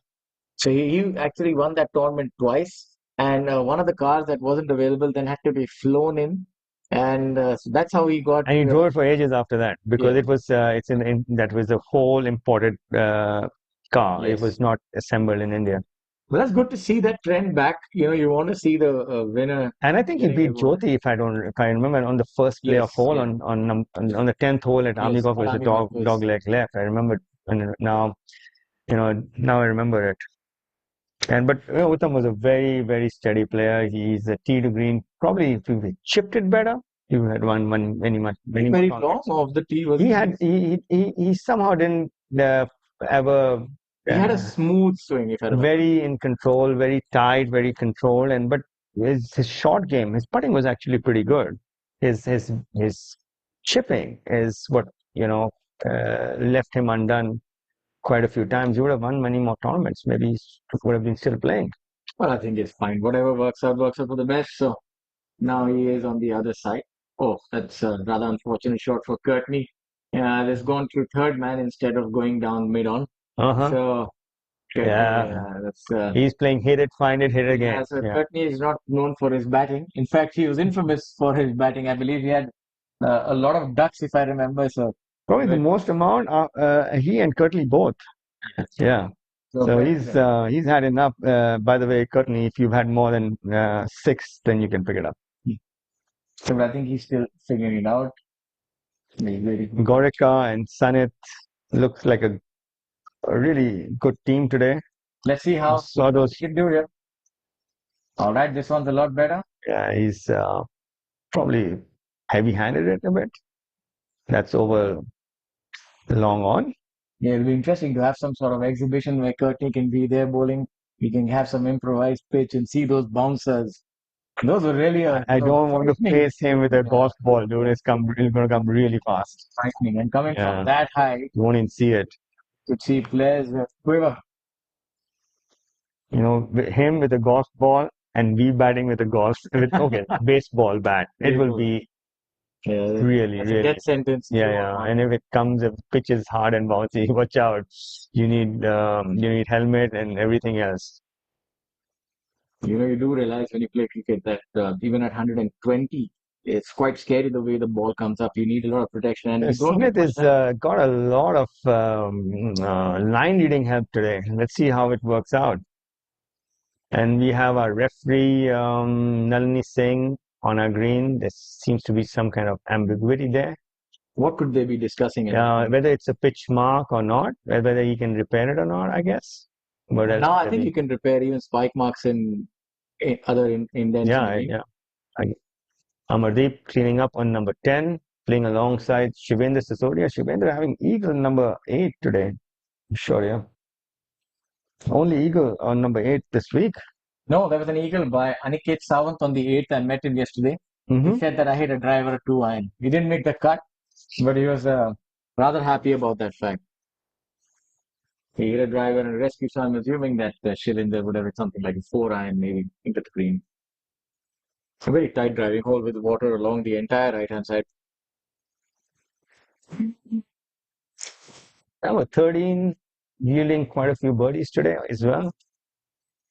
So he actually won that tournament twice, and one of the cars that wasn't available then had to be flown in, and so that's how he got. And he drove it for ages after that, because it was that was a whole imported car. Yes. It was not assembled in India. Well, that's good to see that trend back. You want to see the winner. And I think he beat Jyoti, if I remember, on the first playoff hole on the 10th hole at Army Golf was a dog leg left. I remember, and now I remember it. But Uttam was a very, very steady player. He's a tee to green. Probably if he chipped it better, he had won many very long of the tee. Was he somehow didn't ever. He had a smooth swing, if I remember. Very in control, very tight, very controlled, but his short game, his putting was actually pretty good. His chipping is what, left him undone quite a few times. He would have won many more tournaments. Maybe he would have been still playing. Well, I think it's fine. Whatever works out for the best. So now he is on the other side. Oh, that's a rather unfortunate shot for Courtney. That's gone through third man instead of going down mid on. So He's playing hit it, find it, hit it again. So Courtney is not known for his batting. In fact, he was infamous for his batting. I believe he had a lot of ducks, if I remember. So probably the most amount. He and Courtney both. Yeah. So he's had enough. By the way, Courtney, if you've had more than 6, then you can pick it up. So I think he's still figuring it out. Gorica and Sanit looks like a really good team today. Let's see how those can do here. All right, this one's a lot better. Yeah, he's probably heavy-handed it a bit. That's over long on. Yeah, it'll be interesting to have some sort of exhibition where Courtney can be there bowling. We can have some improvised pitch and see those bouncers. Those are really. I don't want to face him with a golf ball, dude. It's going to come really fast. Frightening. And coming from that height, you won't even see it. To see players quiver. Him with a golf ball and we batting with a baseball bat. It will be really. A death sentence. And if the pitch is hard and bouncy, watch out. You need helmet and everything else. You do realize when you play cricket that even at 120, it's quite scary the way the ball comes up. You need a lot of protection. And Smith has got a lot of line reading help today. Let's see how it works out. And we have our referee, Nalini Singh, on our green. There seems to be some kind of ambiguity there. What could they be discussing? Whether it's a pitch mark or not, whether he can repair it or not, I guess. But no, I think you can repair even spike marks in other indents. Yeah. Amardeep cleaning up on number 10, playing alongside Shivendra Sisodia. Shivendra having eagle number 8 today. Sure, yeah. Only eagle on number 8 this week. No, there was an eagle by Aniket Sawant on the 8th. I met him yesterday. He said that I hit a driver at 2 iron. He didn't make the cut, but he was rather happy about that fact. He hit a driver and a rescue, so I'm assuming that Shilendra would have hit something like a 4 iron, maybe into the green. A very tight driving hole with water along the entire right-hand side. Number 13 yielding quite a few birdies today as well.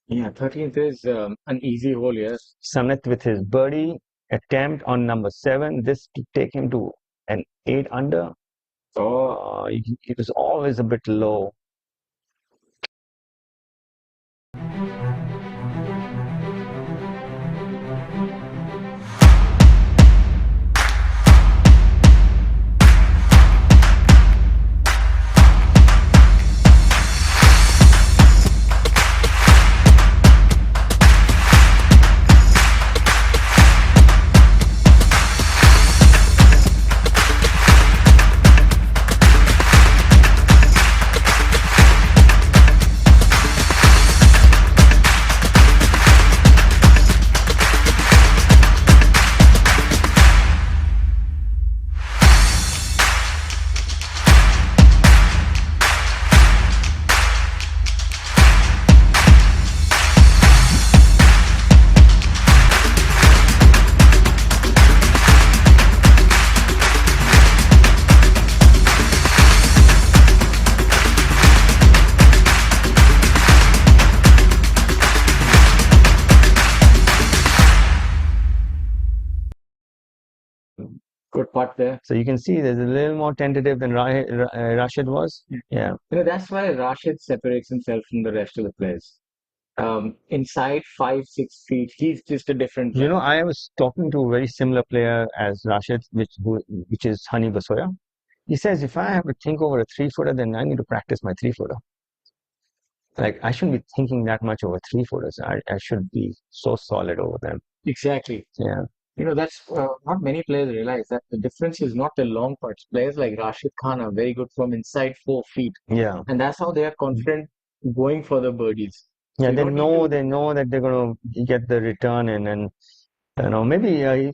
Yeah, 13th is an easy hole, yes. Samit with his birdie attempt on number 7. This to take him to an 8 under. Oh, it was always a bit low. Good putt there. So you can see there's a little more tentative than Rashid was. Yeah. That's why Rashid separates himself from the rest of the players. Inside 5-6 feet, he's just a different player. I was talking to a very similar player as Rashid, which is Hani Basoya. He says, if I have to think over a 3-footer, then I need to practice my 3-footer. Like, I shouldn't be thinking that much over 3-footers. I should be so solid over them. Exactly. Yeah. That's not many players realize that the difference is not the long putts. Players like Rashid Khan are very good from inside 4 feet. Yeah. And that's how they are confident going for the birdies. Yeah, they know that they're going to get the return in, and Maybe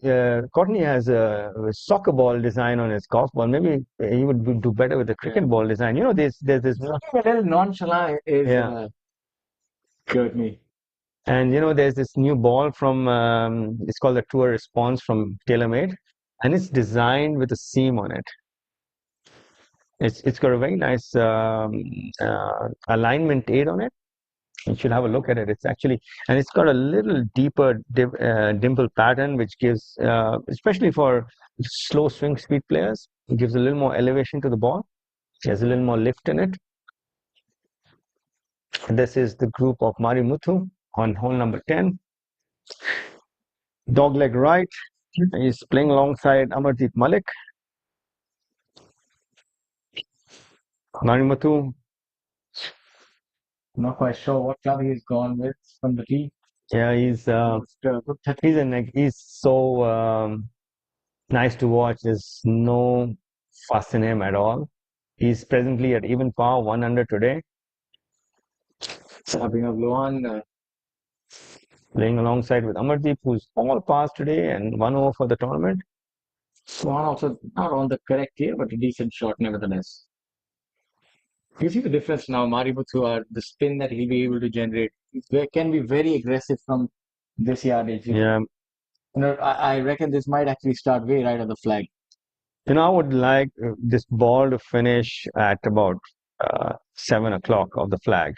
Courtney has a soccer ball design on his golf ball. Maybe he would do better with the cricket ball design. There's this. A little nonchalant is Courtney. And there's this new ball from it's called the Tour Response from TaylorMade, and it's designed with a seam on it. It's got a very nice alignment aid on it. You should have a look at it. It's actually, and it's got a little deeper dimple pattern, which gives, especially for slow swing speed players, it gives a little more elevation to the ball. It has a little more lift in it. And this is the group of Marimuthu on hole number 10. Dogleg right. He's playing alongside Amardeep Malik. Marimuthu. Not quite sure what club he's gone with from the tee. Yeah, he's so nice to watch. There's no fuss in him at all. He's presently at even par, 1 under today. Sabina Luan playing alongside with Amardeep, who's all pars today and 1 over for the tournament. Swan also not on the correct here, but a decent shot nevertheless. You see the difference now, Marimuthu, the spin that he'll be able to generate. It can be very aggressive from this yardage. Yeah. I reckon this might actually start way right on the flag. I would like this ball to finish at about 7 o'clock of the flag.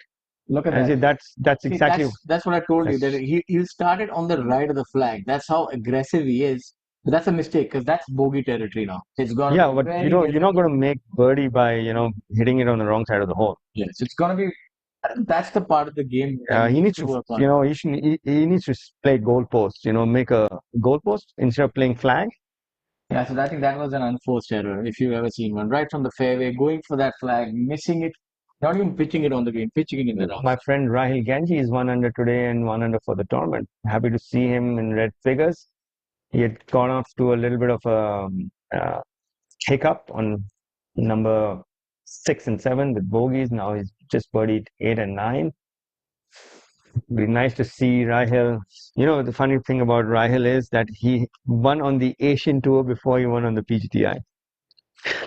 Look at that. That's exactly. That's what I told you. That he started on the right of the flag. That's how aggressive he is. But that's a mistake because that's bogey territory now. It's gonna. Yeah, but you're not going to make birdie by hitting it on the wrong side of the hole. Yes, it's going to be. That's the part of the game. He needs to work on. He needs to play goalpost. Make a goalpost instead of playing flag. Yeah, so I think that was an unforced error if you've ever seen one. Right from the fairway, going for that flag, missing it, not even pitching it on the green, pitching it in the rough. My friend Rahil Ganji is 1 under today and 1 under for the tournament. Happy to see him in red figures. He had gone off to a little bit of a hiccup on number 6 and 7 with bogeys. Now he's just birdied 8 and 9. It'd be nice to see Rahil. The funny thing about Rahil is that he won on the Asian Tour before he won on the PGTI.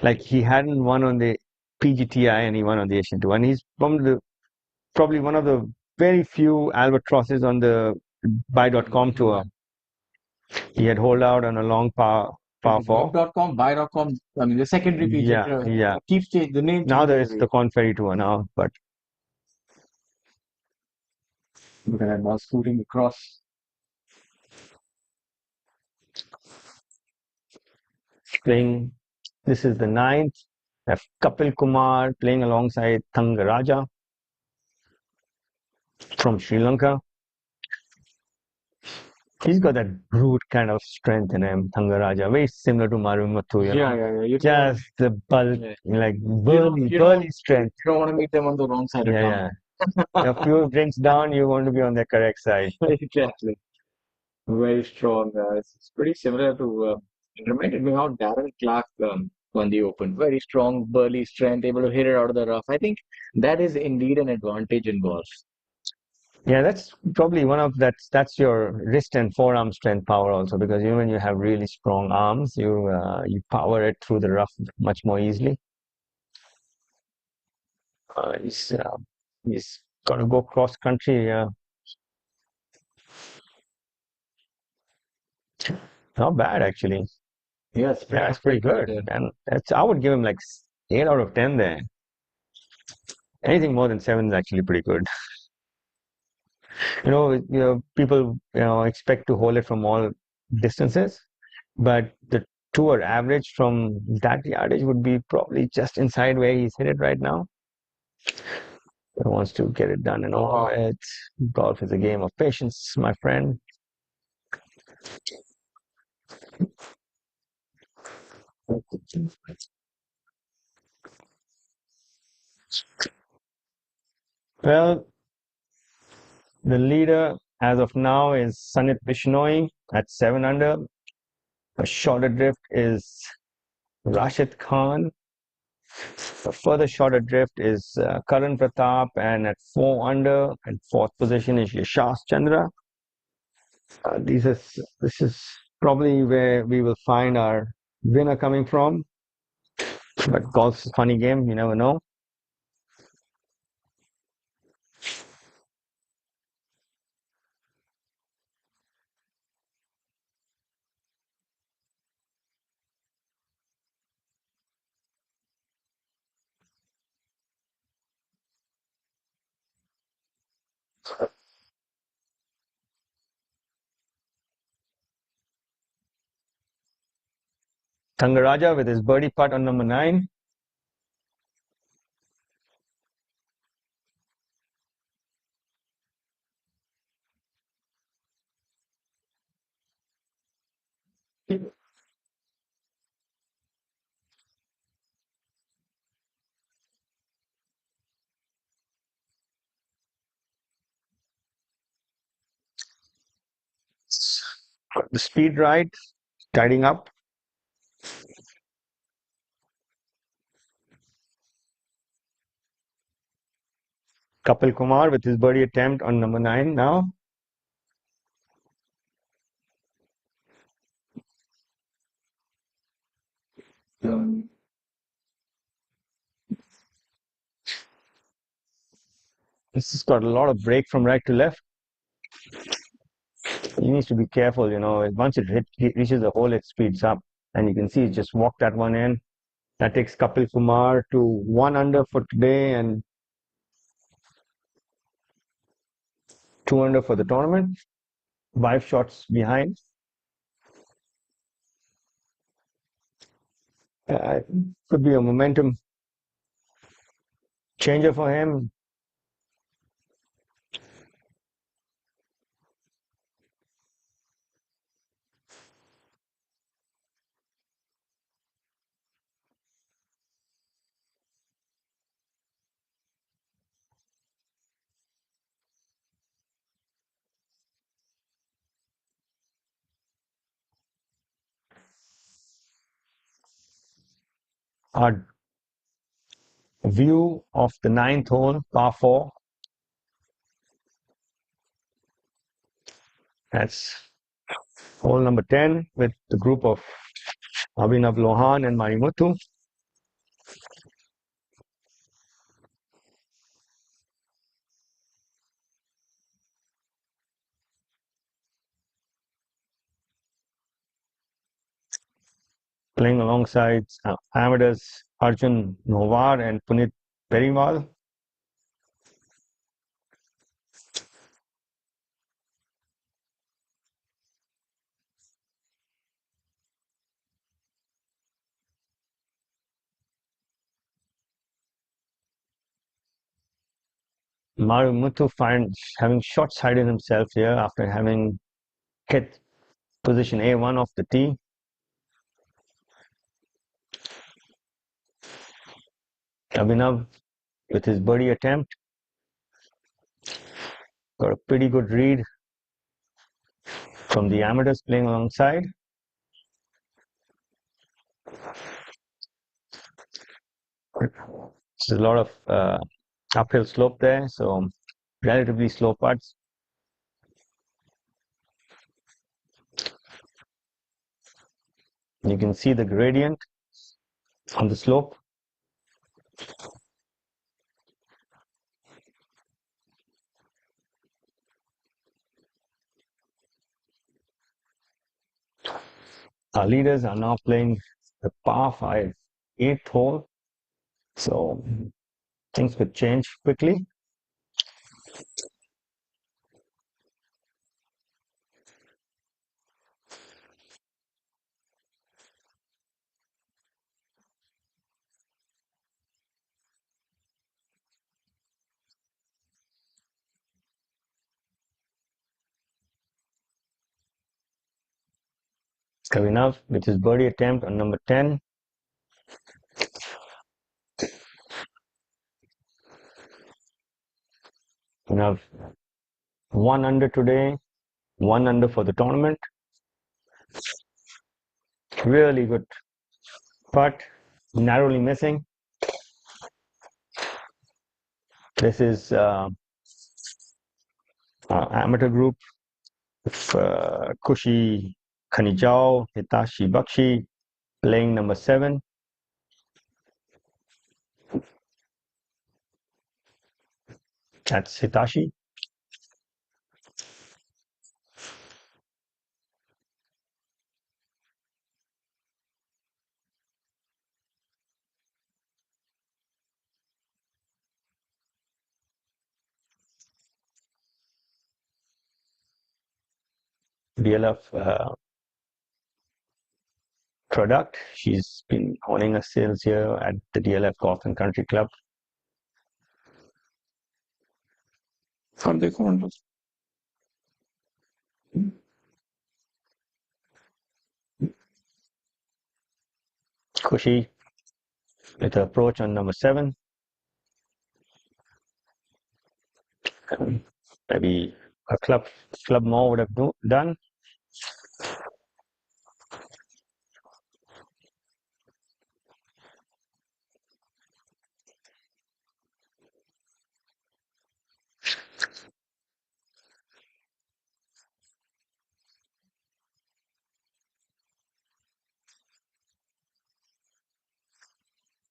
Like he hadn't won on the PGTI and he won on the Asian Tour. And he's probably one of the very few albatrosses on the buy.com tour. He had holed out on a long par 4. Buy.com, I mean the secondary PGTI. Yeah. Keeps changing the name. Now there is the Corn Ferry Tour now, but look at that ball scooting across. Playing. This is the 9th. We have Kapil Kumar playing alongside Thangaraja from Sri Lanka. He's got that brute kind of strength in him, Thangaraja, very similar to Marimuthu. Yeah. Just the bulk, like burly strength. You don't want to meet them on the wrong side of town. A few drinks down, you want to be on the correct side. Exactly. Very strong. It's pretty similar to. It reminded me how Darren Clark won the Open. Very strong, burly strength, able to hit it out of the rough. I think that is indeed an advantage in golf. Yeah, that's probably that's your wrist and forearm strength power also, because when you have really strong arms, you power it through the rough much more easily. He's got to go cross country. Not bad actually. Yes, that's pretty good. And I would give him like 8 out of 10 there. Anything more than 7 is actually pretty good. People expect to hold it from all distances, but the tour average from that yardage would be probably just inside where he's hit it right now. He wants to get it done, golf is a game of patience, my friend. Well, the leader as of now is Sanit Bishnoi at 7 under. A shorter drift is Rashid Khan. A further shorter drift is Karan Pratap, and at 4 under, and 4th position is Yashash Chandra. This is probably where we will find our winner coming from. But golf's a funny game, you never know. Thangaraja with his birdie putt on number 9. Got the speed right, tidying up. Kapil Kumar with his birdie attempt on number 9 now. This has got a lot of break from right to left. He needs to be careful, you know. Once it reaches the hole, it speeds up. And you can see he just walked that one in. That takes Kapil Kumar to 1 under for today and 2 under for the tournament. 5 shots behind. Could be a momentum changer for him. Our view of the 9th hole, par 4. That's hole number 10 with the group of Abhinav Lohan and Marimuthu. Playing alongside amateurs Arjun Novar and Punit Periwal. Marimuthu finds having short-sighted himself here after having hit position A1 off the tee. Abhinav with his birdie attempt got a pretty good read from the amateurs playing alongside. There's a lot of uphill slope there, so relatively slow putts. You can see the gradient on the slope. Our leaders are now playing the par 5 8th hole, so things could change quickly. Kavinav with his birdie attempt on number 10. We have 1 under today, 1 under for the tournament. Really good putt, narrowly missing. This is our amateur group Kushi Kanijao, Hitashi Bakshi, playing number 7. That's Hitashi. DLF product. She's been owning her sales here at the DLF Golf and Country Club. Kushi with her approach on number 7. Maybe a club more would have done.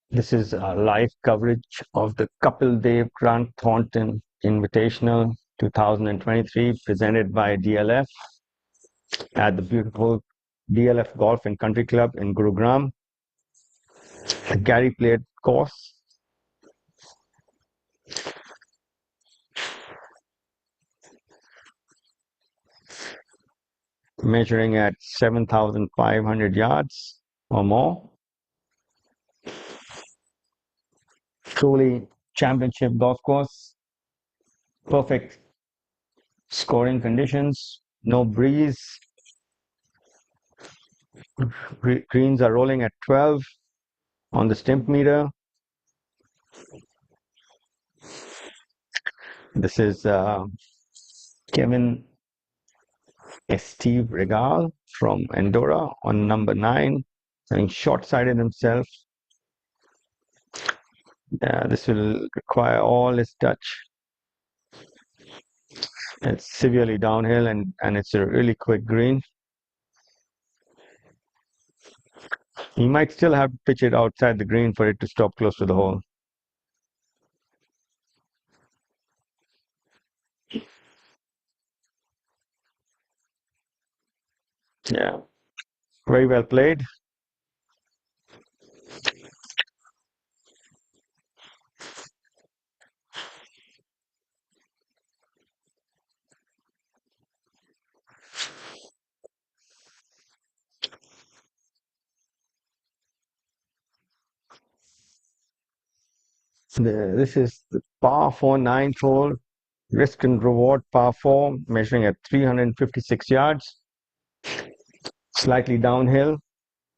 This is a live coverage of the Kapil Dev Grant Thornton Invitational 2023 presented by DLF at the beautiful DLF Golf and Country Club in Gurugram. The Gary played course. Measuring at 7,500 yards or more. Truly championship golf course. Perfect scoring conditions. No breeze. Greens are rolling at 12 on the stimp meter. This is Kevin Steve Regal from Andorra on number 9, having short-sighted himself. This will require all his touch. It's severely downhill and it's a really quick green. He might still have to pitch it outside the green for it to stop close to the hole. Yeah, very well played. This is the par 4 9th hole, risk and reward par 4, measuring at 356 yards. Slightly downhill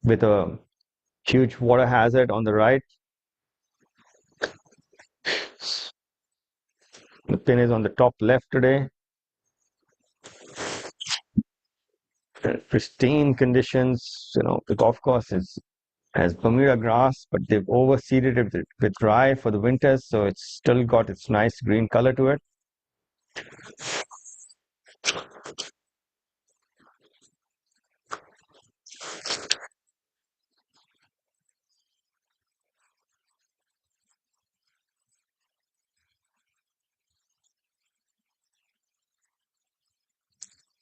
with a huge water hazard on the right. The pin is on the top left today. Pristine conditions. You know, the golf course has Bermuda grass, but they've overseeded it with rye for the winters, so it's still got its nice green color to it.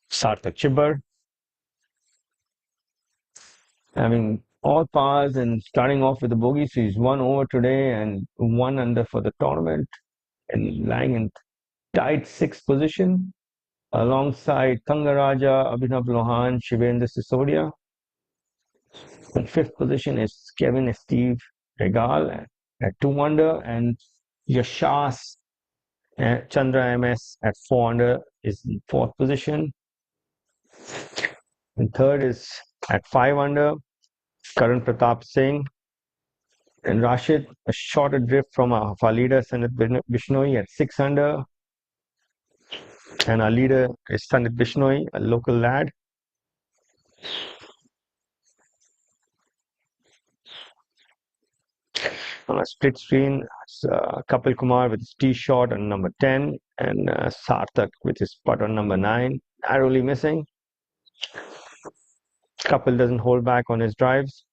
Sarthak Chibber, having all pars and starting off with the bogey, so he's 1 over today and 1 under for the tournament, and lying in tight 6th position alongside Thangaraja, Abhinav Lohan, Shivendra Sisodia. In 5th position is Kevin Steve Regal at 2 under, and Yashas Chandra MS at 4 under is in 4th position. And 3rd is at 5 under, Karan Pratap Singh. And Rashid, a short adrift from our leader, Sanit Bishnoi at 6 under. And our leader is Sanit Bishnoi, a local lad. On a split screen, Kapil Kumar with his tee shot on number 10 and Sarthak with his putt on number 9. narrowly missing. Kapil doesn't hold back on his drives.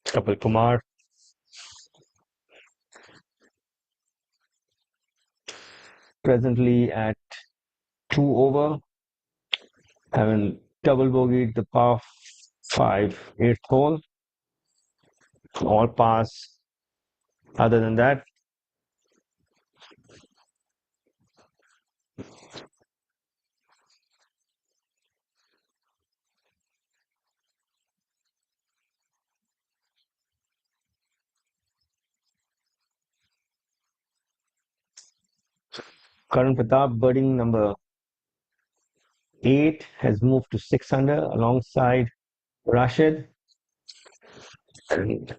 Kapil Kumar. Presently at 2 over, having double bogeyed the par 5 8th hole. All pass. Other than that, Karan Pratap birding number 8 has moved to 6 under alongside Rashid. And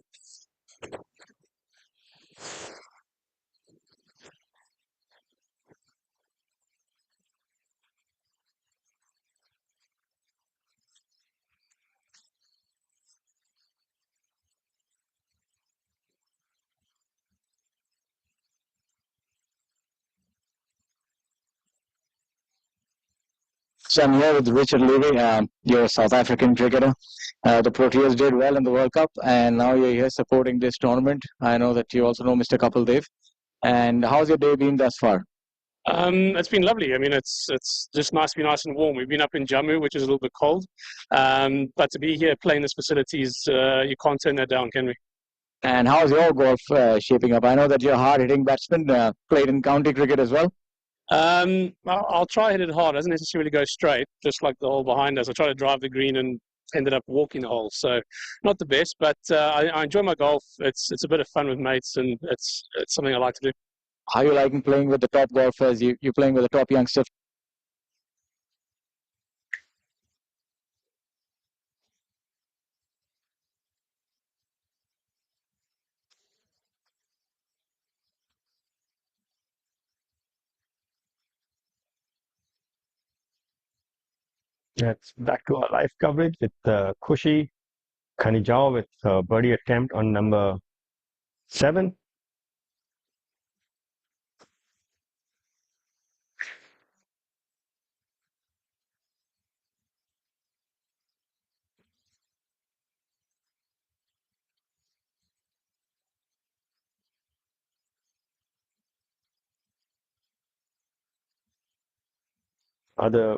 So I'm here with Richard Levy. You're a South African cricketer. The Proteas did well in the World Cup, and now you're here supporting this tournament. I know that you also know Mr. Kapil Dev. And how's your day been thus far? It's been lovely. I mean, it's just nice to be nice and warm. We've been up in Jammu, which is a little bit cold, but to be here playing this facilities, you can't turn that down, can we? And how's your golf shaping up? I know that you're a hard-hitting batsman, played in county cricket as well. I'll try hit it hard. It doesn't necessarily go straight, just like the hole behind us. I try to drive the green and ended up walking the hole. So not the best, but I enjoy my golf. It's a bit of fun with mates, and it's something I like to do. How are you liking playing with the top golfers? You're playing with the top youngsters. that's back to our live coverage with Khushi Khanijao with birdie attempt on number 7. Other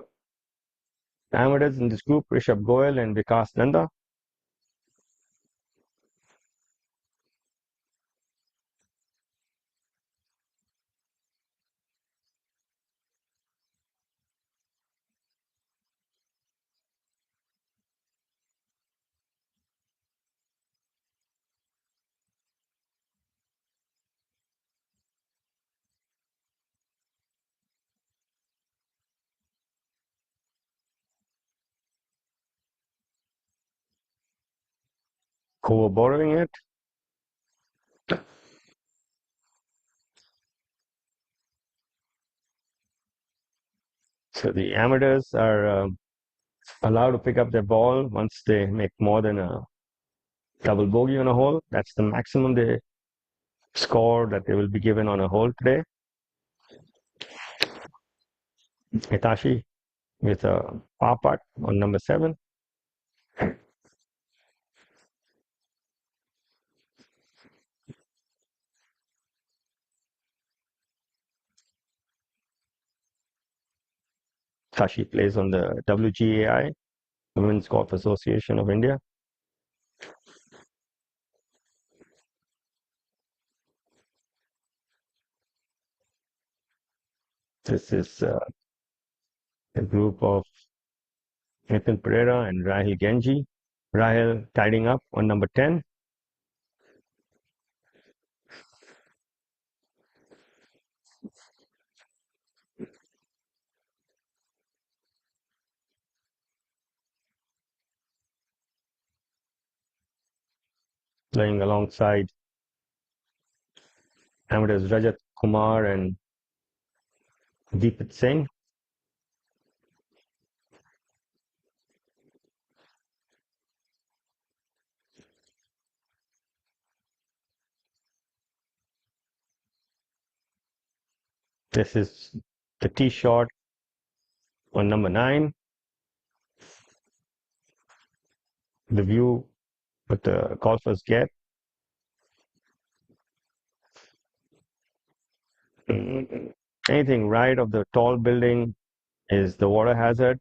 amateurs in this group, Rishabh Goyal and Vikas Nanda. Who were borrowing it. So the amateurs are allowed to pick up their ball once they make more than a double bogey on a hole. That's the maximum they score that they will be given on a hole today. Hitashi with a par putt on number 7. Hitashi plays on the WGAI, Women's Golf Association of India. This is a group of Nathan Pereira and Rahil Genji. Rahil tidying up on number 10. Playing alongside amateurs Rajat Kumar and Deepat Singh. This is the tee shot on number 9. The view that the golfers get. Anything right of the tall building is the water hazard.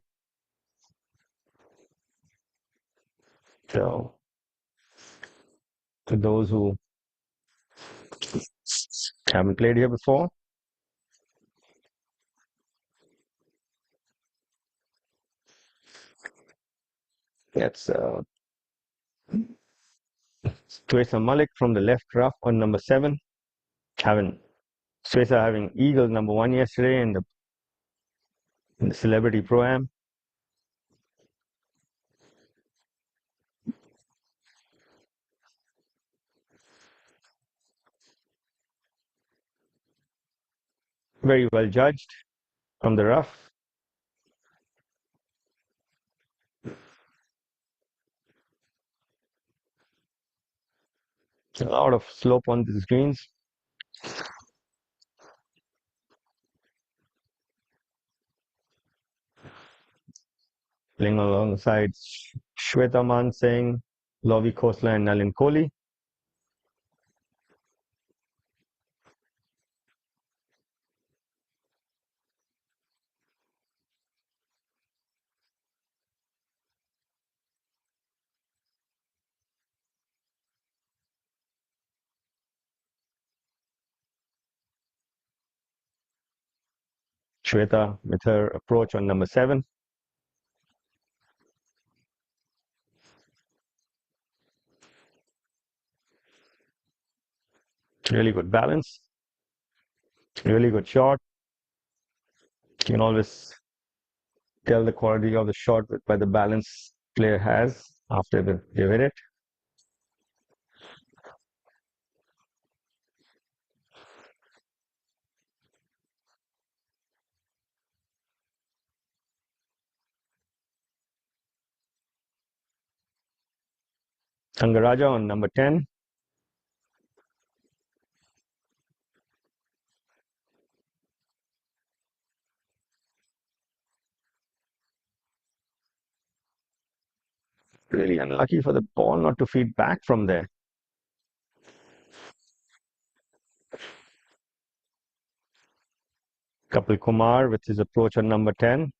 So, to those who haven't played here before, that's Swesa Malik from the left rough on number 7. Swesa having eagle number 1 yesterday in the Celebrity Pro-Am. Very well judged from the rough. A lot of slope on these greens. Playing alongside Shweta Man Singh, Lovi Khosla and Nalin Kohli. Shweta with her approach on number 7. Really good balance. Really good shot. You can always tell the quality of the shot by the balance player has after they've hit it. Thangaraja on number 10. Really unlucky for the ball not to feed back from there. Kapil Kumar with his approach on number 10.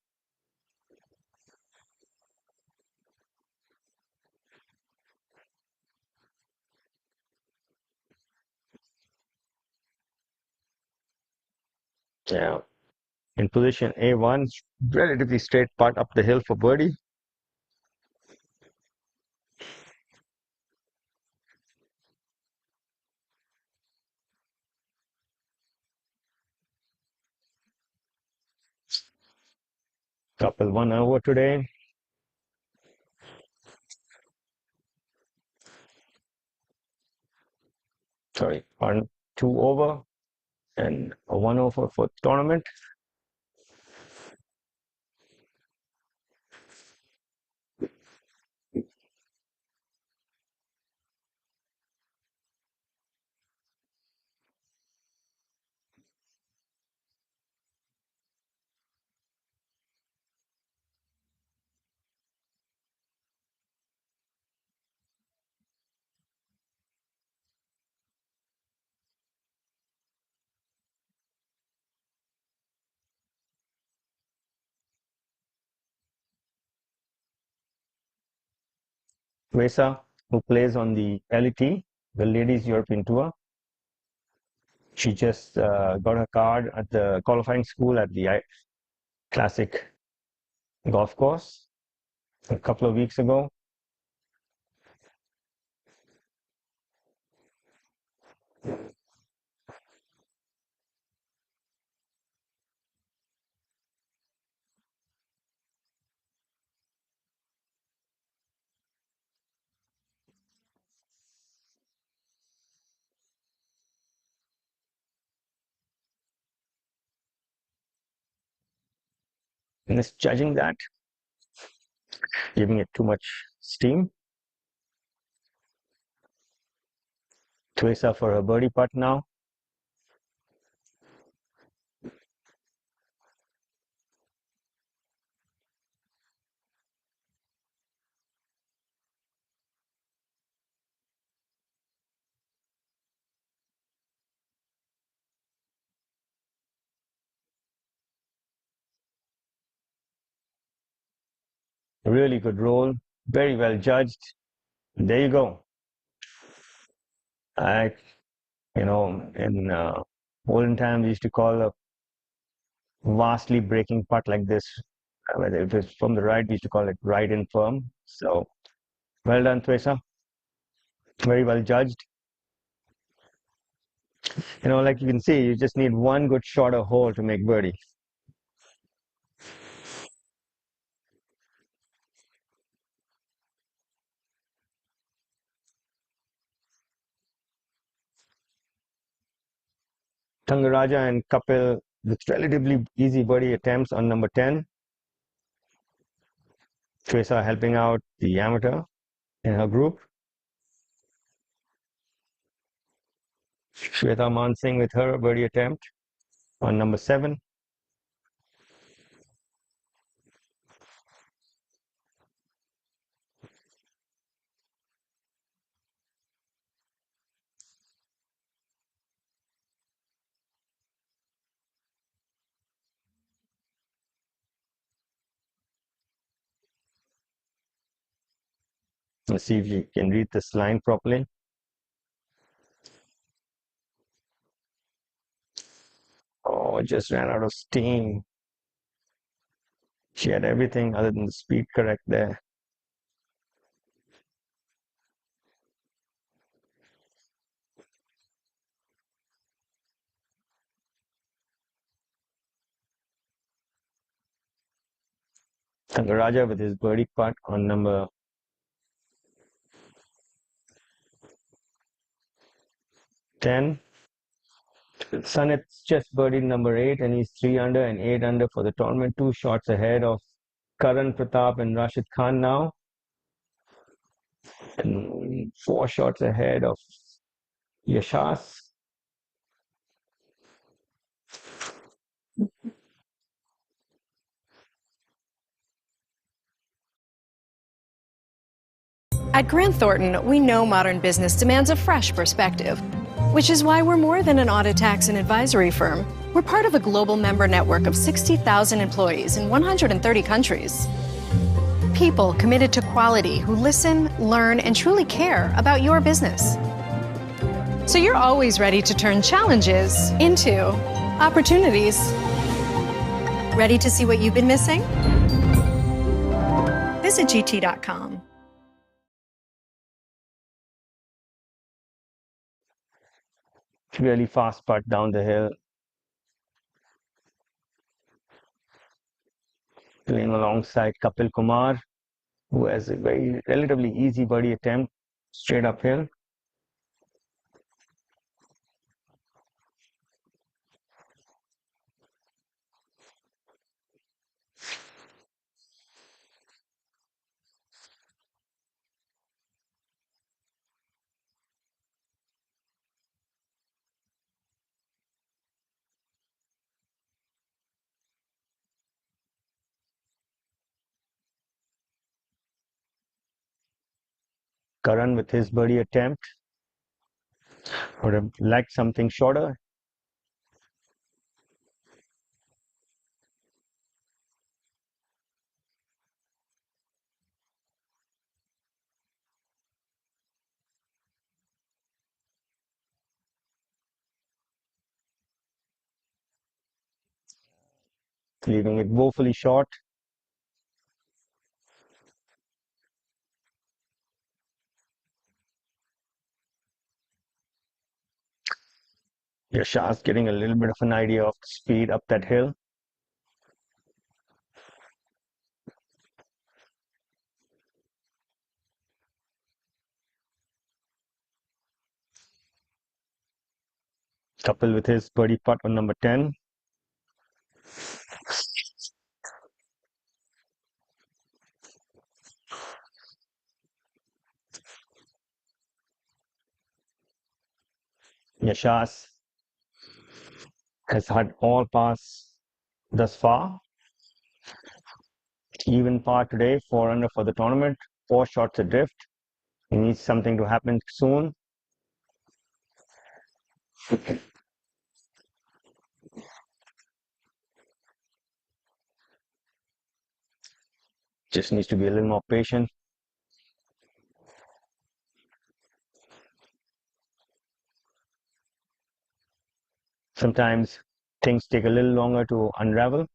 Yeah. In position A1, relatively straight putt up the hill for birdie. Couple 1 over today. Sorry, 2 over and a 1 over for tournament. Vesa, who plays on the LET, the Ladies European Tour. She just got her card at the qualifying school at the Classic golf course a couple of weeks ago. Misjudging that, giving it too much steam. Teresa for a birdie putt now. really good roll, very well judged. There you go. In olden times, we used to call a vastly breaking putt like this, whether it was from the right, we used to call it right and firm. So, well done, Twesa. Very well judged. Like you can see, you just need one good shot or hole to make birdie. Thangaraja and Kapil with relatively easy birdie attempts on number 10. Twesa helping out the amateur in her group. Shweta Mansingh with her birdie attempt on number 7. Let's see if you can read this line properly. Oh, just ran out of steam. She had everything other than the speed correct there. Thangaraja with his birdie putt on number 10. Sanit's just birdied number 8 and he's 3 under and 8 under for the tournament. 2 shots ahead of Karan Pratap and Rashid Khan now. And 4 shots ahead of Yashas. At Grant Thornton, we know modern business demands a fresh perspective, which is why we're more than an audit, tax, and advisory firm. We're part of a global member network of 60,000 employees in 130 countries. People committed to quality who listen, learn, and truly care about your business. So you're always ready to turn challenges into opportunities. Ready to see what you've been missing? Visit gt.com. Really fast putt down the hill. Playing alongside Kapil Kumar, who has a very relatively easy birdie attempt straight uphill. Karan with his birdie attempt. Would have liked something shorter. Leaving it woefully short. Yashas getting a little bit of an idea of the speed up that hill. Kapil with his birdie putt on number 10. Yashas has had all pars thus far. Even par today, 4 under for the tournament, 4 shots adrift. He needs something to happen soon. Just needs to be a little more patient. Sometimes things take a little longer to unravel.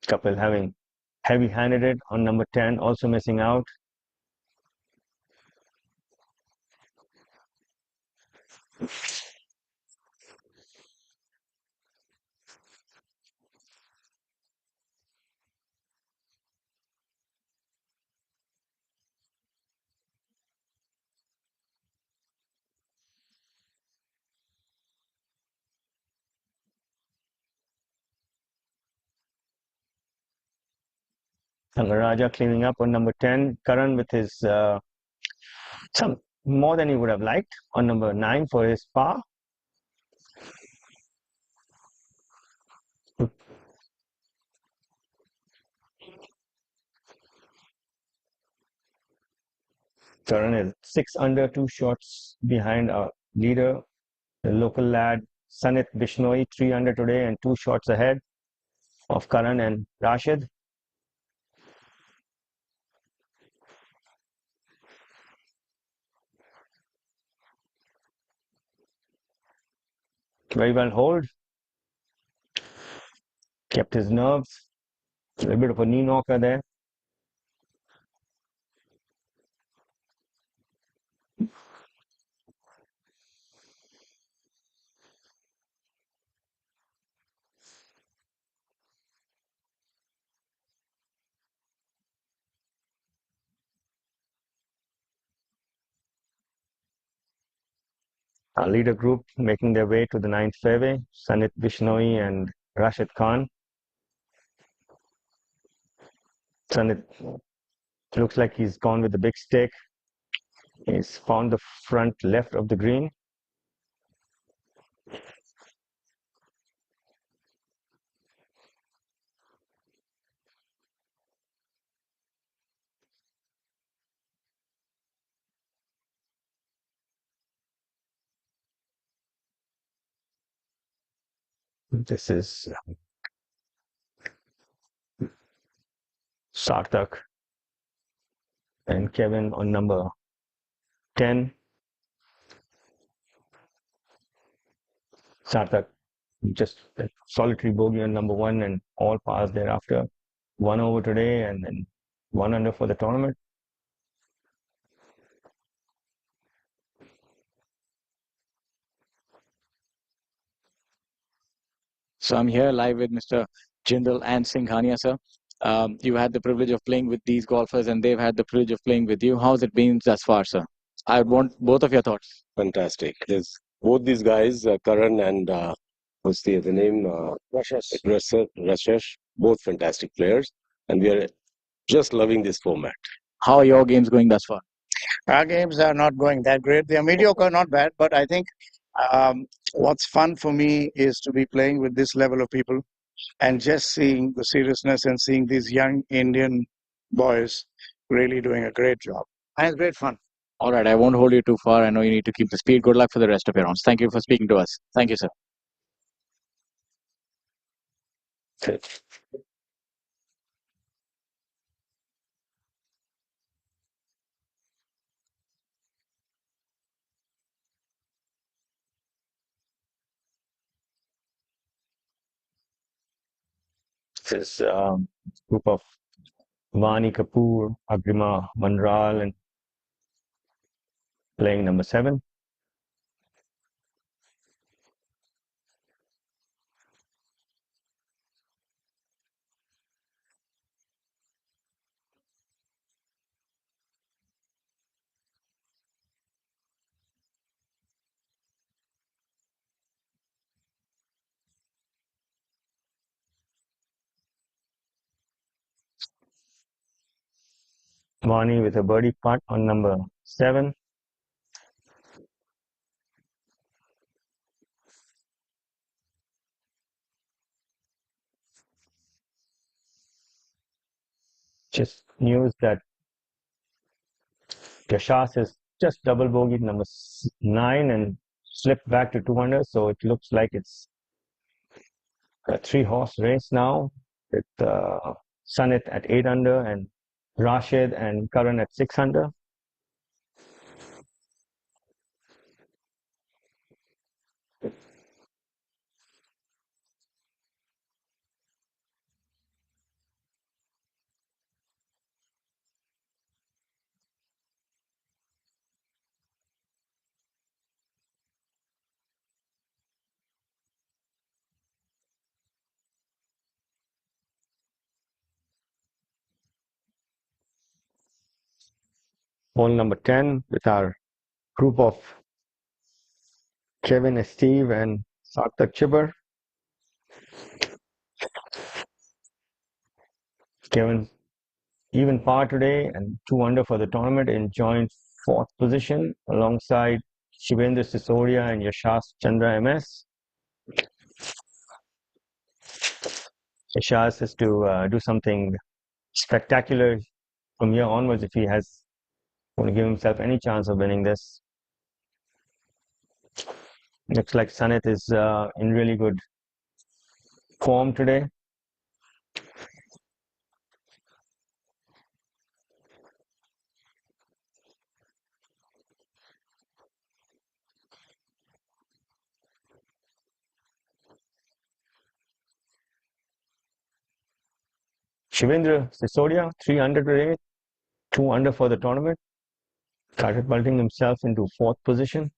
Kapil having heavy-handed it on number 10, also missing out. Sangaraja cleaning up on number 10. Karan with his some more than he would have liked on number 9 for his par. Karan is 6 under, 2 shots behind our leader, the local lad Sanit Bishnoi, 3 under today and 2 shots ahead of Karan and Rashid. Very well hold. Kept his nerves. A little bit of a knee knocker there. Our leader group making their way to the 9th fairway. Sanit Bishnoi and Rashid Khan. Sanit looks like he's gone with the big stick. He's found the front left of the green. This is Sarthak and Kevin on number 10. Sarthak just a solitary bogey on number 1 and all pars thereafter. 1 over today and then 1 under for the tournament. So I'm here live with Mr. Jindal and Singhania, sir. You had the privilege of playing with these golfers and they've had the privilege of playing with you. How's it been thus far, sir? I want both of your thoughts. Fantastic. There's both these guys, Karan and what's the other name? Rashesh. Both fantastic players. And we are just loving this format. How are your games going thus far? Our games are not going that great. They are mediocre, not bad, but I think what's fun for me is to be playing with this level of people and just seeing the seriousness and seeing these young Indian boys really doing a great job. And it's great fun. All right, I won't hold you too far. I know you need to keep the speed. Good luck for the rest of your rounds. Thank you for speaking to us. Thank you, sir. This is group of Vani Kapoor, Agrima Mandral, and playing number 7. Vani with a birdie putt on number 7. Just news that Yashas is just double bogeyed number 9 and slipped back to 2 under, so it looks like it's a 3-horse race now with Sanit at 8 under and Rashid and Karan at 6 under. Hole number 10 with our group of Kevin, Steve, and Sarthak Chibber. Kevin even par today and 2 under for the tournament in joint 4th position alongside Shivendra Sisodia and Yashas Chandra MS. Yashas has to do something spectacular from here onwards if he has want to give himself any chance of winning this. Looks like Sanit is in really good form today. Shivendra Sisodia, 3 under today, 2 under for the tournament. Catapulting himself into 4th position.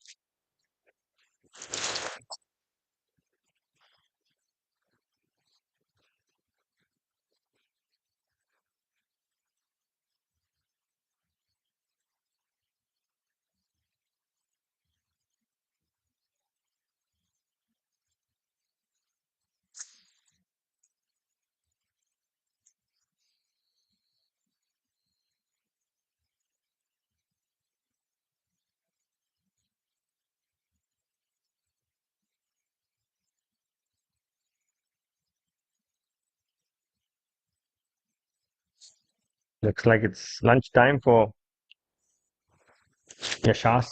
Looks like it's lunchtime for Yashas.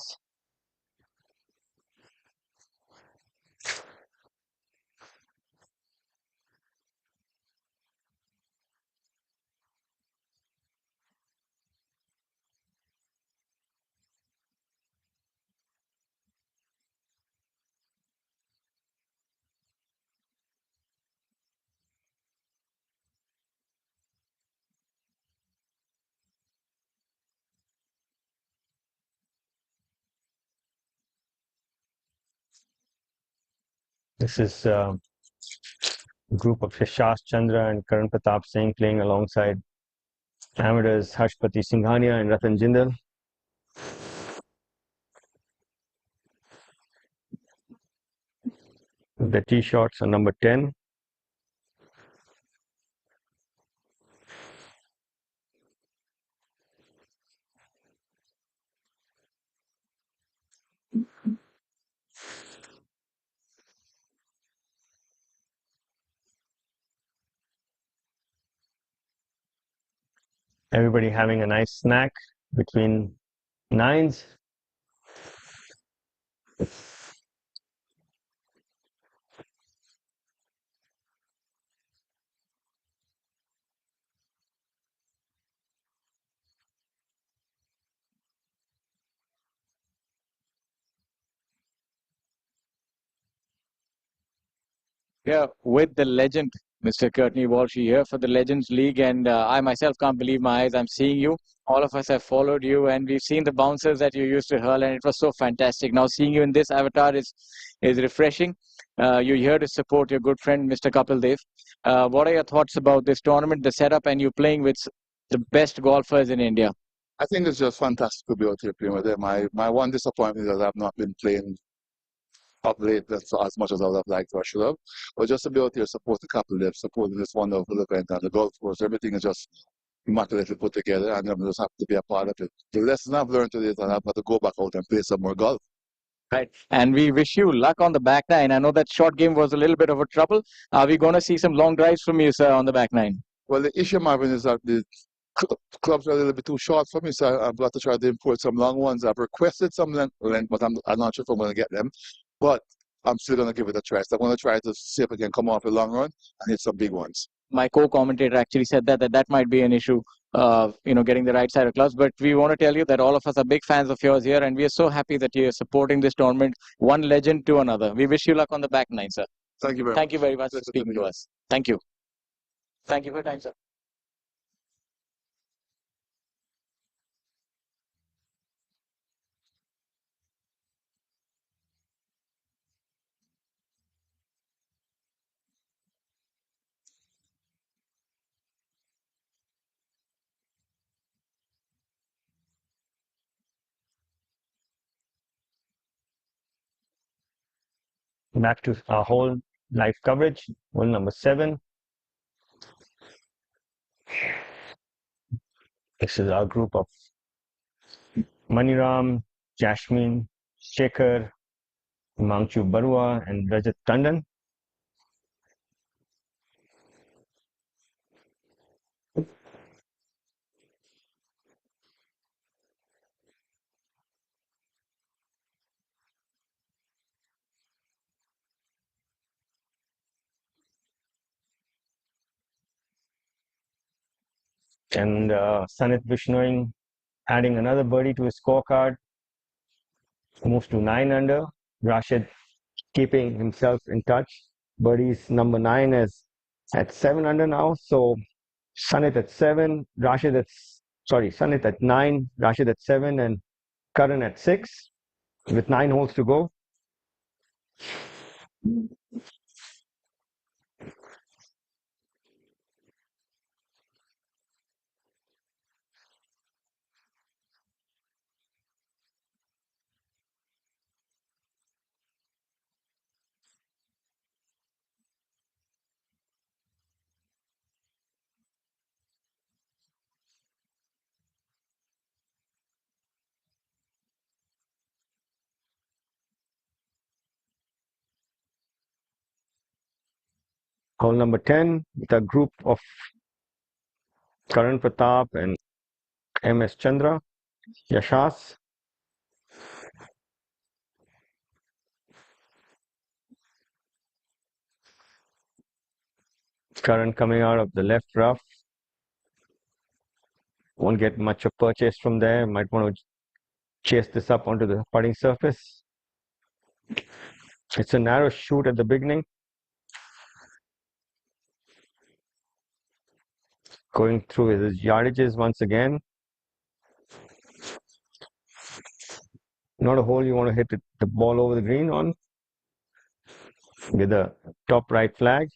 This is a group of Yashas Chandra and Karan Pratap Singh playing alongside amateurs Harshpati Singhania and Ratan Jindal. The tee shots are number 10. Everybody having a nice snack between nines. Yeah, with the legend, Mr. Courtney Walsh here for the Legends League, and I myself can't believe my eyes. I'm seeing you. All of us have followed you, and we've seen the bouncers that you used to hurl, and it was so fantastic. Now seeing you in this avatar is refreshing. You're here to support your good friend, Mr. Kapil Dev. What are your thoughts about this tournament, the setup, and you playing with the best golfers in India? I think it's just fantastic to be out here playing with them. My one disappointment is that I've not been playing up late as much as I would have liked or should have. But just to be out here supporting Kapil Dev, supporting this wonderful event and the golf course, everything is just immaculately put together, and I'm just happy to be a part of it. The lesson I've learned today is that I've got to go back out and play some more golf. Right. And we wish you luck on the back nine. I know that short game was a little bit of a trouble. Are we going to see some long drives from you, sir, on the back nine? Well, the issue, Marvin, is that the clubs are a little bit too short for me, so I've got to try to import some long ones. I've requested some length, but I'm not sure if I'm going to get them. but I'm still going to give it a try. So I'm going to try to see if I can come off the long run and hit some big ones. My co-commentator actually said that might be an issue, getting the right side of clubs. But we want to tell you that all of us are big fans of yours here, and we are so happy that you're supporting this tournament, one legend to another. We wish you luck on the back nine, sir. Thank you very much. Thank you very much for speaking to us. Thank you. Thank you for your time, sir. Back to our whole live coverage. Hole number 7. This is our group of Maniram, Jasmine, Shekhar, Mangchu Barua, and Rajat Tandon. And Sanit Vishnoi adding another birdie to his scorecard. Moves to 9 under. Rashid keeping himself in touch. Birdie's number 9 is at 7 under now. So Sanit at 7, Sanit at 9, Rashid at 7, and Karan at 6 with 9 holes to go. Hole number 10 with a group of Karan Pratap and MS Chandra, Yashas. Karan coming out of the left rough. Won't get much of purchase from there. Might want to chase this up onto the putting surface. It's a narrow shoot at the beginning. Going through his yardages once again. Not a hole you want to hit the ball over the green on. With the top right flag.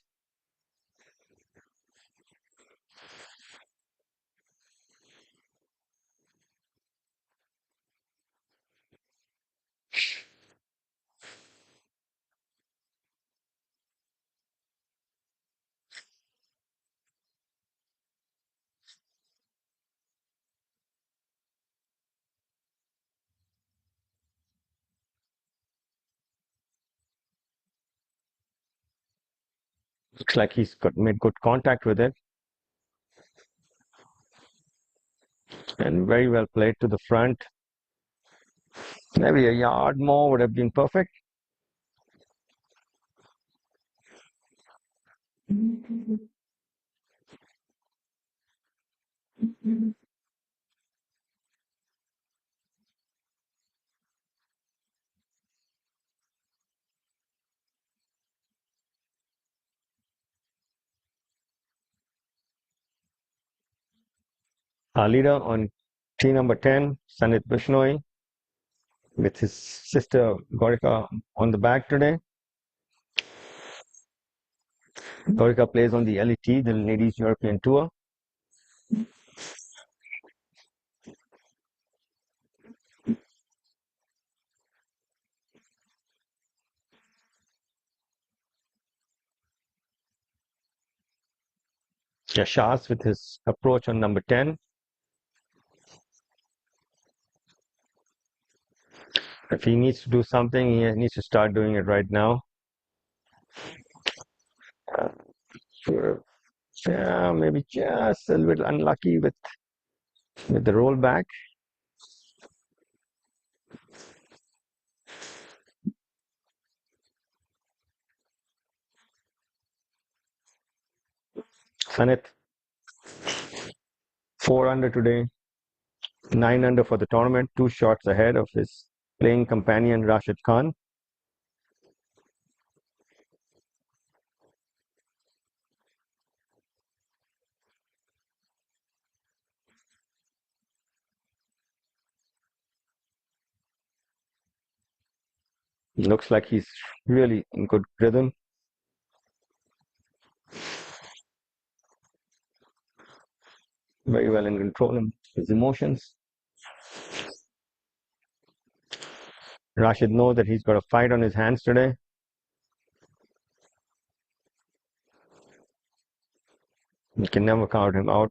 Looks like he's made good contact with it. And very well played to the front. Maybe a yard more would have been perfect. Our leader on tee number 10, Sanit Bishnoi, with his sister Gorika on the back today. Gorika plays on the LET, the Ladies European Tour. Yashas with his approach on number 10. If he needs to do something, he needs to start doing it right now. Yeah, maybe just a little unlucky with the rollback. Sanit, 4 under today, 9 under for the tournament, 2 shots ahead of his playing companion Rashid Khan. Looks like he's really in good rhythm. Very well in controlling his emotions. Rashid knows that he's got a fight on his hands today. You can never count him out.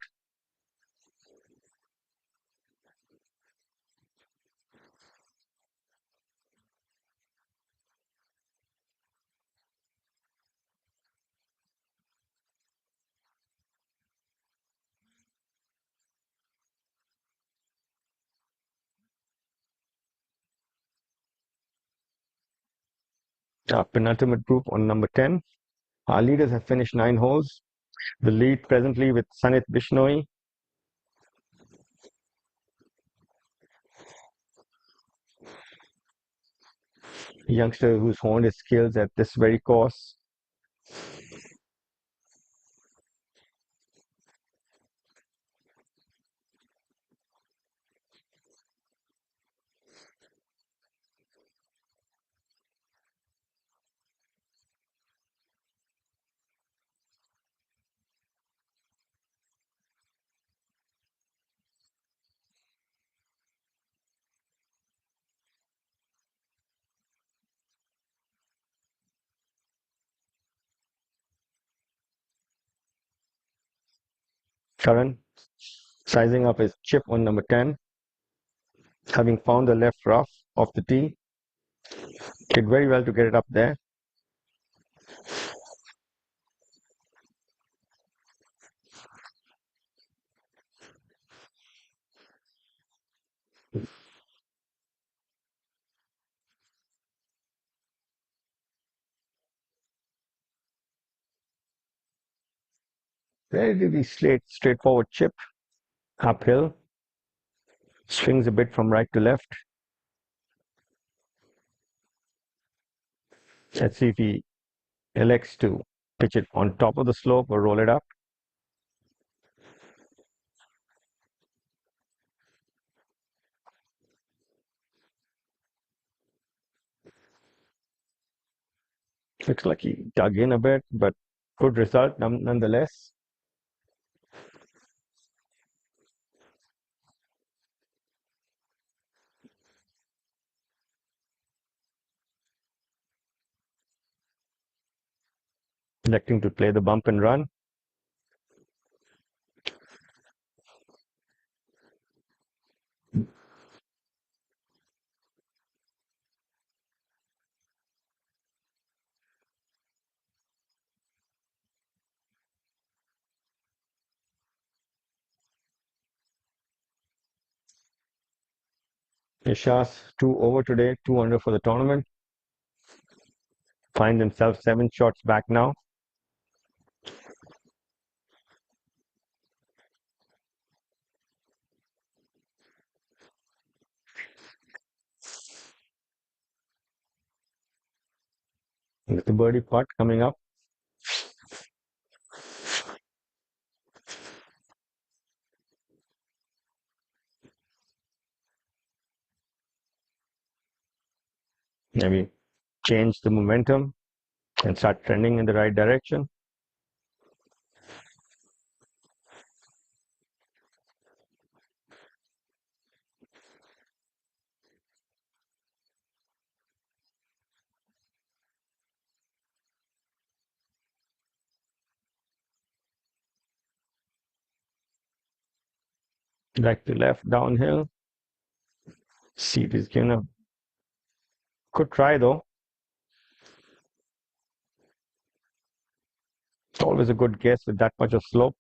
Our penultimate group on number 10. Our leaders have finished 9 holes. The lead presently with Sanit Bishnoi. A youngster who's honed his skills at this very course. Karan sizing up his chip on number 10. Having found the left rough of the tee. Did very well to get it up there. Relatively straightforward chip. Uphill. Swings a bit from right to left. Let's see if he elects to pitch it on top of the slope or roll it up. Looks like he dug in a bit, but good result nonetheless. Electing to play the bump and run. Ishas 2 over today, 2 under for the tournament. Find themselves 7 shots back now. With the birdie putt coming up. Maybe change the momentum and start trending in the right direction. Back to left downhill. See if he's gonna. Could try though. It's always a good guess with that much of slope.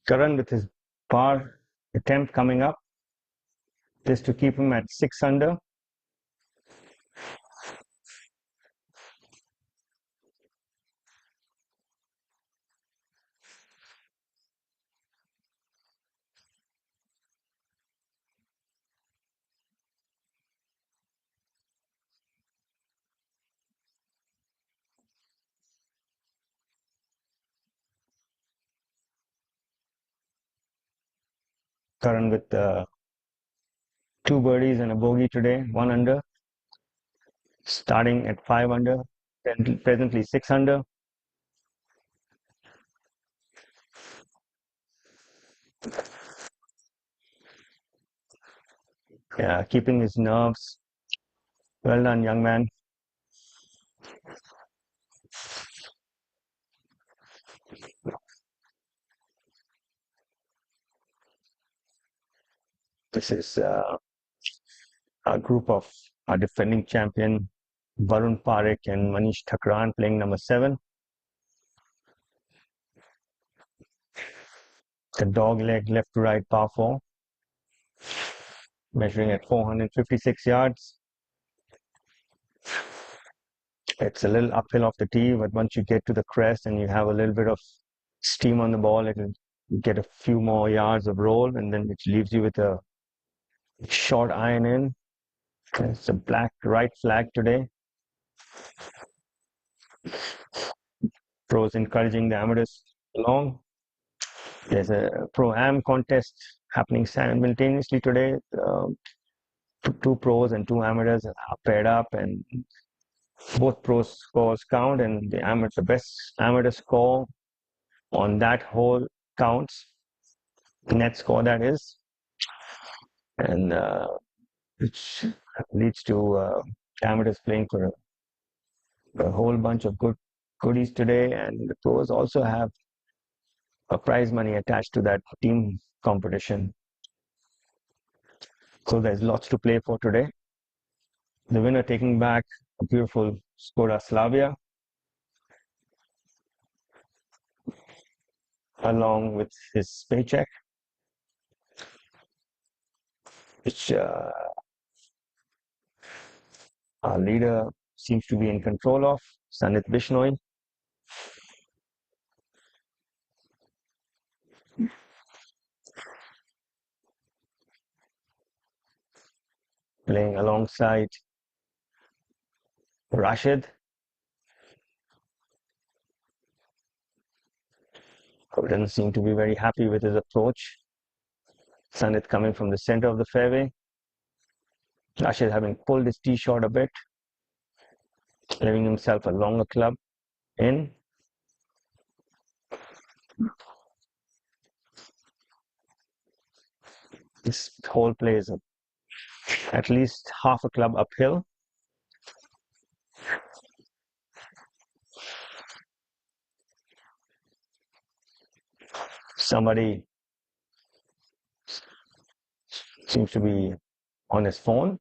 Karan with his par attempt coming up. This to keep him at 6 under. Karan with 2 birdies and a bogey today, 1 under. Starting at 5 under, presently 6 under. Yeah, keeping his nerves. Well done, young man. This is a group of our defending champion Varun Parekh and Manish Thakran playing number 7. The dog leg left to right par 4, measuring at 456 yards. It's a little uphill off the tee, but once you get to the crest and you have a little bit of steam on the ball, it'll get a few more yards of roll, and then it leaves you with a short iron in. It's a black right flag today. Pros encouraging the amateurs along. There's a Pro-Am contest happening simultaneously today. Two pros and 2 amateurs are paired up, and both pros scores count, and the best amateur score on that hole counts. Net score, that is. And which leads to amateurs playing for a whole bunch of goodies today, and the pros also have a prize money attached to that team competition. So there's lots to play for today. The winner taking back a beautiful Skoda Slavia, along with his paycheck, which our leader seems to be in control of, Sanit Bishnoi. Playing alongside Rashid. Who doesn't seem to be very happy with his approach. Sanit coming from the center of the fairway. Rashid having pulled his tee shot a bit, leaving himself a longer club in. This whole play is at least half a club uphill. Somebody seems to be on his phone.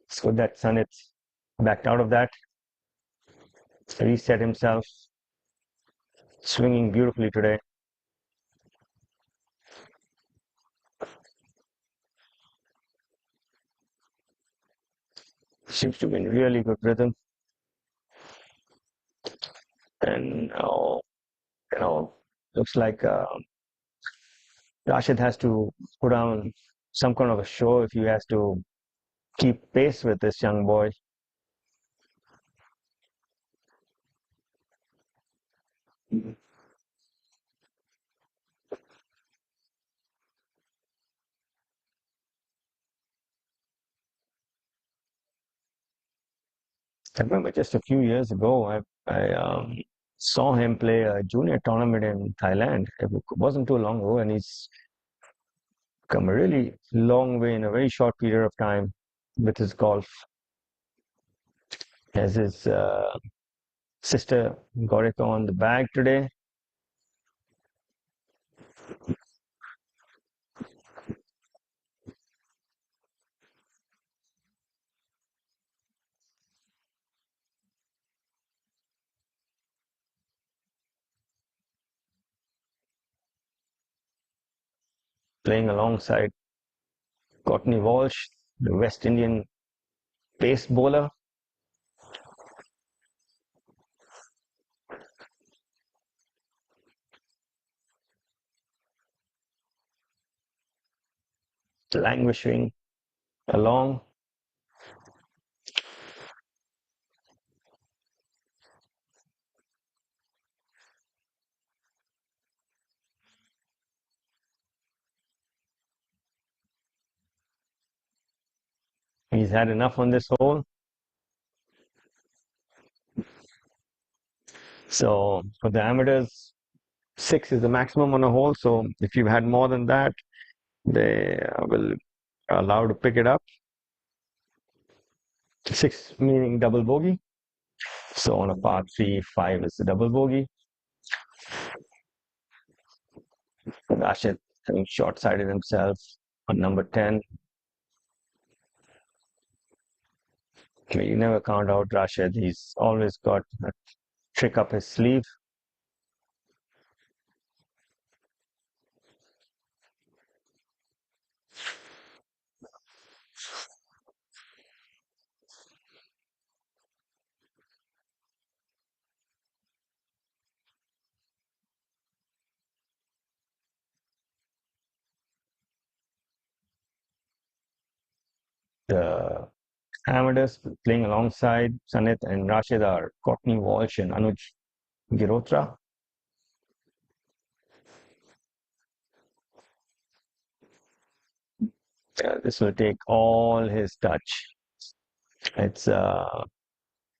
It's good that Sanit backed out of that. Reset himself. Swinging beautifully today. Seems to be in really good rhythm. And looks like Rashid has to put on some kind of a show if he has to keep pace with this young boy. I remember just a few years ago, I saw him play a junior tournament in Thailand. It wasn't too long ago, and he's come a really long way in a very short period of time with his golf. Has his sister Gorika on the bag today. playing alongside Courtney Walsh, the West Indian pace bowler. Languishing along. He's had enough on this hole. So for the amateurs, 6 is the maximum on a hole. So if you've had more than that, they will allow to pick it up. 6 meaning double bogey. So on a par 3, 5 is the double bogey. Rashid having short-sided himself on number 10. You never count out Rashid. He's always got a trick up his sleeve. The amateurs playing alongside Sanit and Rashid are Courtney Walsh and Anuj Girotra. This will take all his touch. It's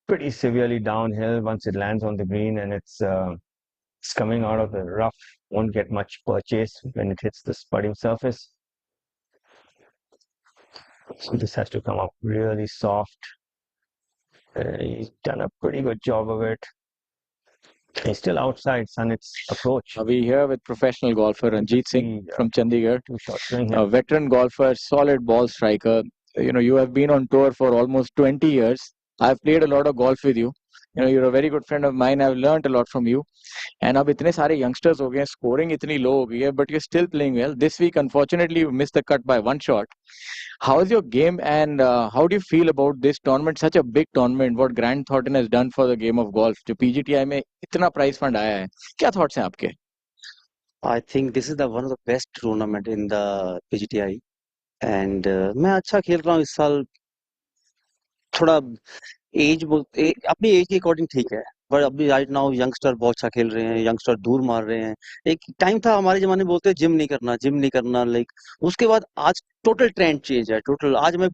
pretty severely downhill once it lands on the green, and it's coming out of the rough. Won't get much purchase when it hits the putting surface. So this has to come up really soft. He's done a pretty good job of it. He's still outside Sanit's approach. We here with professional golfer Ranjit Singh from Chandigarh, a veteran golfer, solid ball striker. You know, you have been on tour for almost 20 years. I've played a lot of golf with you. You know, you're a very good friend of mine. I've learned a lot from you. And अब इतने सारे youngsters हो गए हैं, scoring इतनी low हो गई है, but you're still playing well. This week, unfortunately, you missed the cut by 1 shot. How is your game, and how do you feel about this tournament? Such a big tournament. What Grant Thornton has done for the game of golf. जो PGTI में इतना prize fund आया है, क्या thoughts हैं आपके? I think this is the one of the best tournament in the PGTI, and मैं अच्छा खेल रहा हूँ इस साल. थोड़ा अपनी एज के अकॉर्डिंग ठीक है, पर अभी राइट नाउ यंगस्टर बहुत अच्छा खेल रहे हैं, यंगस्टर दूर मार रहे हैं. एक टाइम था हमारे जमाने में बोलते जिम नहीं करना लाइक, उसके बाद आज टोटल ट्रेंड चेंज है. टोटल आज मैं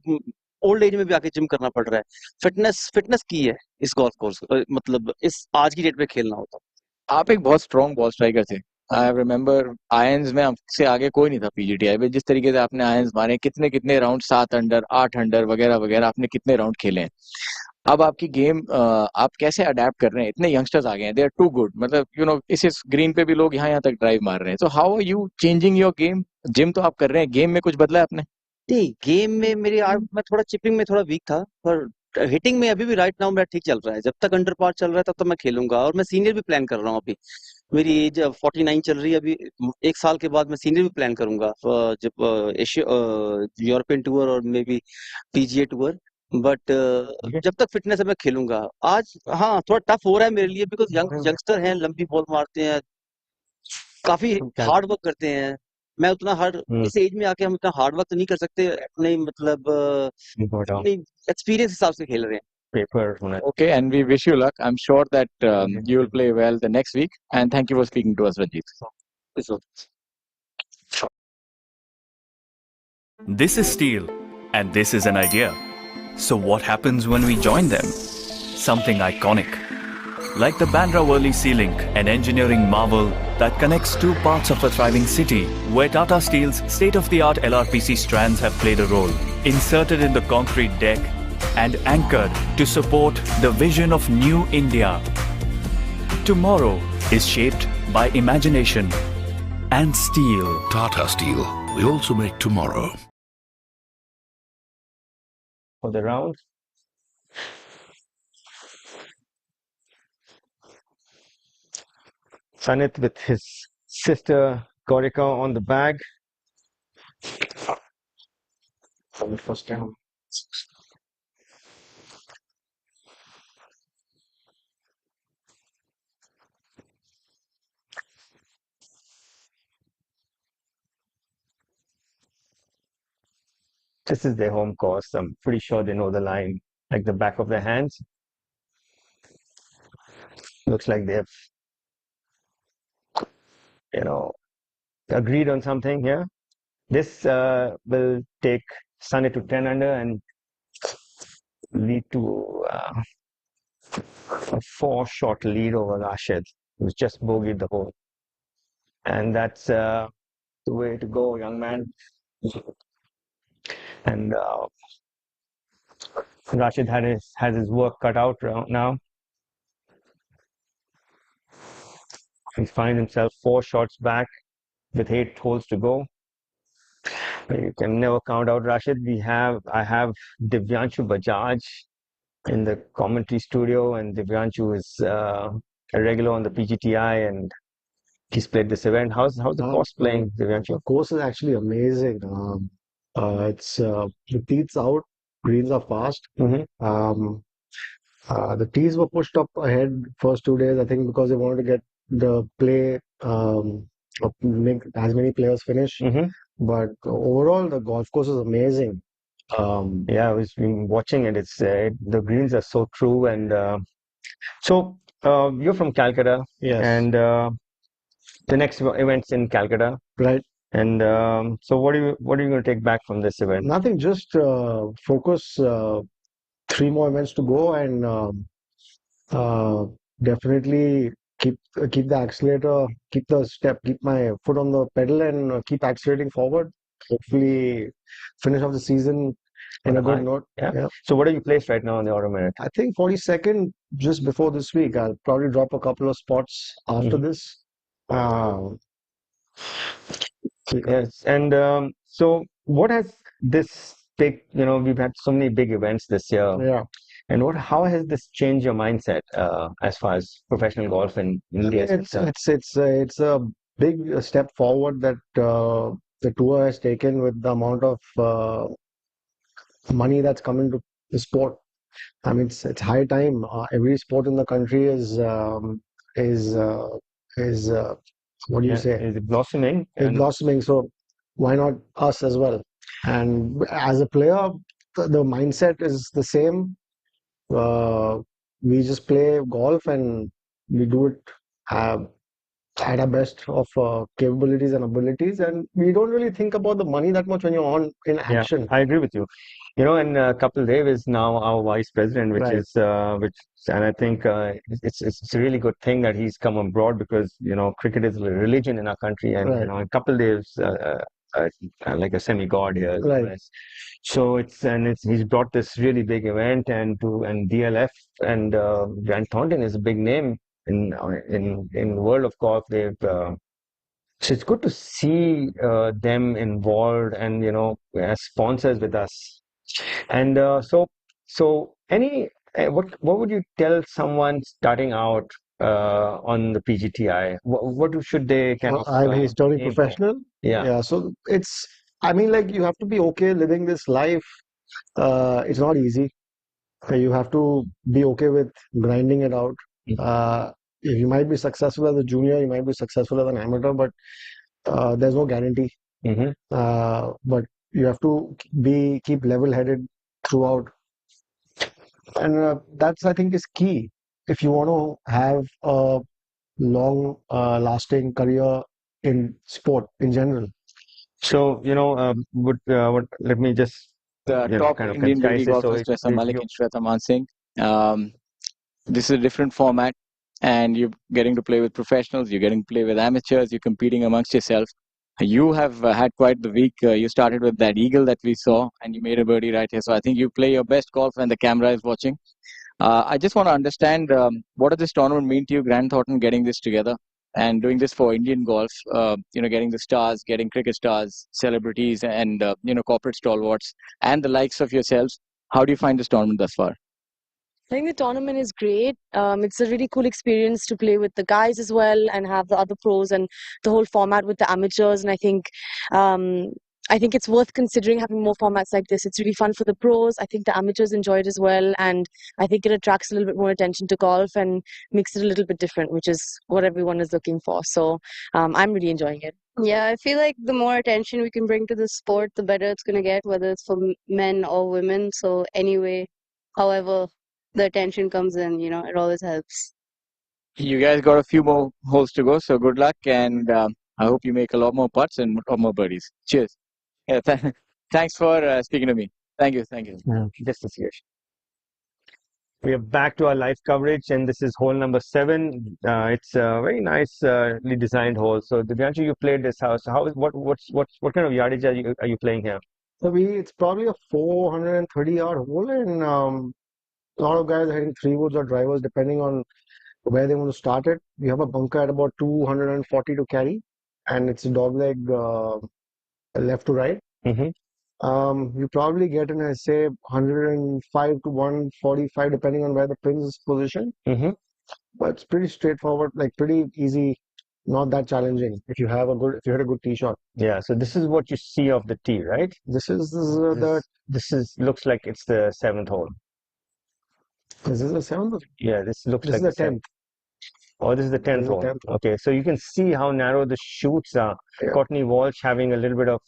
ओल्ड एज में भी आके जिम करना पड़ रहा है. फिटनेस की है इस गोल्फ कोर्स, मतलब इस आज की डेट में खेलना होता. आप एक बहुत स्ट्रॉन्ग बॉल स्ट्राइकर थे. आई रिमेम्बर आयंस में आपसे आगे कोई नहीं था पीजीटीआई में. जिस तरीके से आपने आयंस मारे, कितने राउंड, 7 अंडर 8 अंडर वगैरह वगैरह, आपने कितने राउंड खेले हैं. अब आपकी गेम आप कैसे अडेप्ट कर रहे हैं? इतने यंगस्टर्स आ गए हैं, दे आर टू गुड. मतलब यू नो इस ग्रीन पे भी लोग यहाँ तक ड्राइव मार रहे हैं. तो how are you changing your game? Gym तो आप कर रहे हैं, गेम में कुछ बदला है आपने? नहीं, गेम में मेरी मैं थोड़ा चिपिंग में थोड़ा वीक था, पर हिटिंग में अभी भी राइट नाउ मेरा ठीक चल रहा है. जब तक अंडर पार चल रहा है तब तक मैं खेलूंगा, और मैं सीनियर भी प्लान कर रहा हूँ. अभी मेरी एज 49 चल रही है. अभी 1 साल के बाद मैं सीनियर भी प्लान करूंगा, जब यूरोपियन टूर और may be PGA tour. But जब तक फिटनेस है मैं खेलूंगा. आज हाँ थोड़ा टफ हो रहा है मेरे लिए, बिकॉज यंगस्टर हैं, लंबी बॉल मारते हैं, काफी हार्ड वर्क करते हैं. मैं उतना इस एज में आके हम इतना हार्ड वर्क तो नहीं कर सकते. अपने मतलब एक्सपीरियंस हिसाब से खेल रहे हैं. Okay, and we wish you luck. I'm sure that you will play well the next week. And thank you for speaking to us, Ranjit. This is Steel, and this is an idea. So what happens when we join them? Something iconic. Like the Bandra Worli Sea Link, an engineering marvel that connects 2 parts of a thriving city, where Tata Steel's state-of-the-art LRPC strands have played a role, inserted in the concrete deck and anchored to support the vision of New India. Tomorrow is shaped by imagination and steel. Tata Steel. We also make tomorrow. For the round. Sanit with his sister Gorika on the bag. the first time. This is their home course. I'm pretty sure they know the line like the back of their hands. Looks like they've, agreed on something here. This will take Sunny to 10 under and lead to a 4-shot lead over Rashid, who's just bogeyed the hole. And that's the way to go, young man. And Rashid has his work cut out now. He finds himself 4 shots back with 8 holes to go. You can never count out Rashid. I have Divyanshu Bajaj in the commentary studio, and Divyanshu is a regular on the PGTI, and he's played this event. How's the course playing, Divyanshu? The course is actually amazing. It's the tees out, greens are fast. The tees were pushed up ahead first 2 days, I think, because they wanted to get the play, make as many players finish. But overall, the golf course is amazing. Yeah, I was been watching it. It's the greens are so true, and so you're from Calcutta, Yes. and the next event's in Calcutta, right? And so what are you going to take back from this event? Nothing, just focus. 3 more events to go, and definitely keep the accelerator, keep my foot on the pedal, and keep accelerating forward. Hopefully, finish off the season in a good note. Yeah. So what are you placed right now on the automatic? I think 42nd just before this week. I'll probably drop a couple of spots after this. Yes, and so what has this big? We've had so many big events this year. Yeah. And how has this changed your mindset as far as professional golf in India is concerned? It's a big step forward that the tour has taken with the amount of money that's coming to the sport. I mean, it's high time. Every sport in the country is what do you say? Is blossoming? It's blossoming. So why not us as well? And as a player, the mindset is the same. We just play golf and we do it at our best of capabilities and abilities, and we don't really think about the money that much when you're on in action. Yeah, I agree with you. And Kapil Dev is now our vice president, which is and I think it's a really good thing that he's come on board, because cricket is a religion in our country, and and Kapil Dev's like a semi-god here. Right. So he's brought this really big event, and DLF and Grant Thornton is a big name in world of golf. So it's good to see them involved and as sponsors with us. And so what would you tell someone starting out on the PGTI? What should they kind of? He's turning aim for? professional. Yeah. So I mean, like, you have to be okay living this life. It's not easy. You have to be okay with grinding it out. You might be successful as a junior, you might be successful as an amateur, but there's no guarantee. But you have to keep level-headed throughout, and that's, I think, is key if you want to have a long lasting career in sport in general. So let me just top kind of Indian lady concise it. So golfers, Jessa Malik and Shweta Mansingh. This is a different format, and you're getting to play with professionals, you're getting to play with amateurs, you're competing amongst yourself. You have had quite the week. You started with that eagle that we saw, and you made a birdie right here. So I think you play your best golf when the camera is watching. I just want to understand, what does this tournament mean to you, Grant Thornton, getting this together and doing this for Indian golf? Getting the stars, getting cricket stars, celebrities, and corporate stalwarts, and the likes of yourselves. How do you find this tournament thus far? I think the tournament is great. It's a really cool experience to play with the guys as well, and have the other pros, and the whole format with the amateurs. And I think I think it's worth considering having more formats like this. It's really fun for the pros. I think the amateurs enjoy it as well. And I think it attracts a little bit more attention to golf and makes it a little bit different, which is what everyone is looking for. So I'm really enjoying it. Yeah, I feel like the more attention we can bring to the sport, the better it's going to get, whether it's for men or women. So anyway, however the attention comes in, it always helps. You guys got a few more holes to go, so good luck, and I hope you make a lot more putts and a lot more birdies. Cheers. Yeah, thanks for speaking to me. Thank you. Just a second. We are back to our live coverage, and this is hole number 7. It's a very nicely designed hole. So, Divyanshu, you played this house. What kind of yardage are you playing here? So it's probably a 430-yard hole, and a lot of guys are hitting 3 woods or drivers depending on where they want to start it. We have a bunker at about 240 to carry, and it's a dogleg left to right. You probably get in, I say, 105 to 145 depending on where the pins is positioned. But it's pretty straightforward, like pretty easy, not that challenging if you hit a good tee shot. Yeah. So this is what you see of the tee, right? This is looks like it's the 7th hole. This is the 7th. Yeah, this looks like the 10th. Oh, this is the 10th hole. Okay, so you can see how narrow the shoots are. Yeah. Courtney Walsh having a little bit of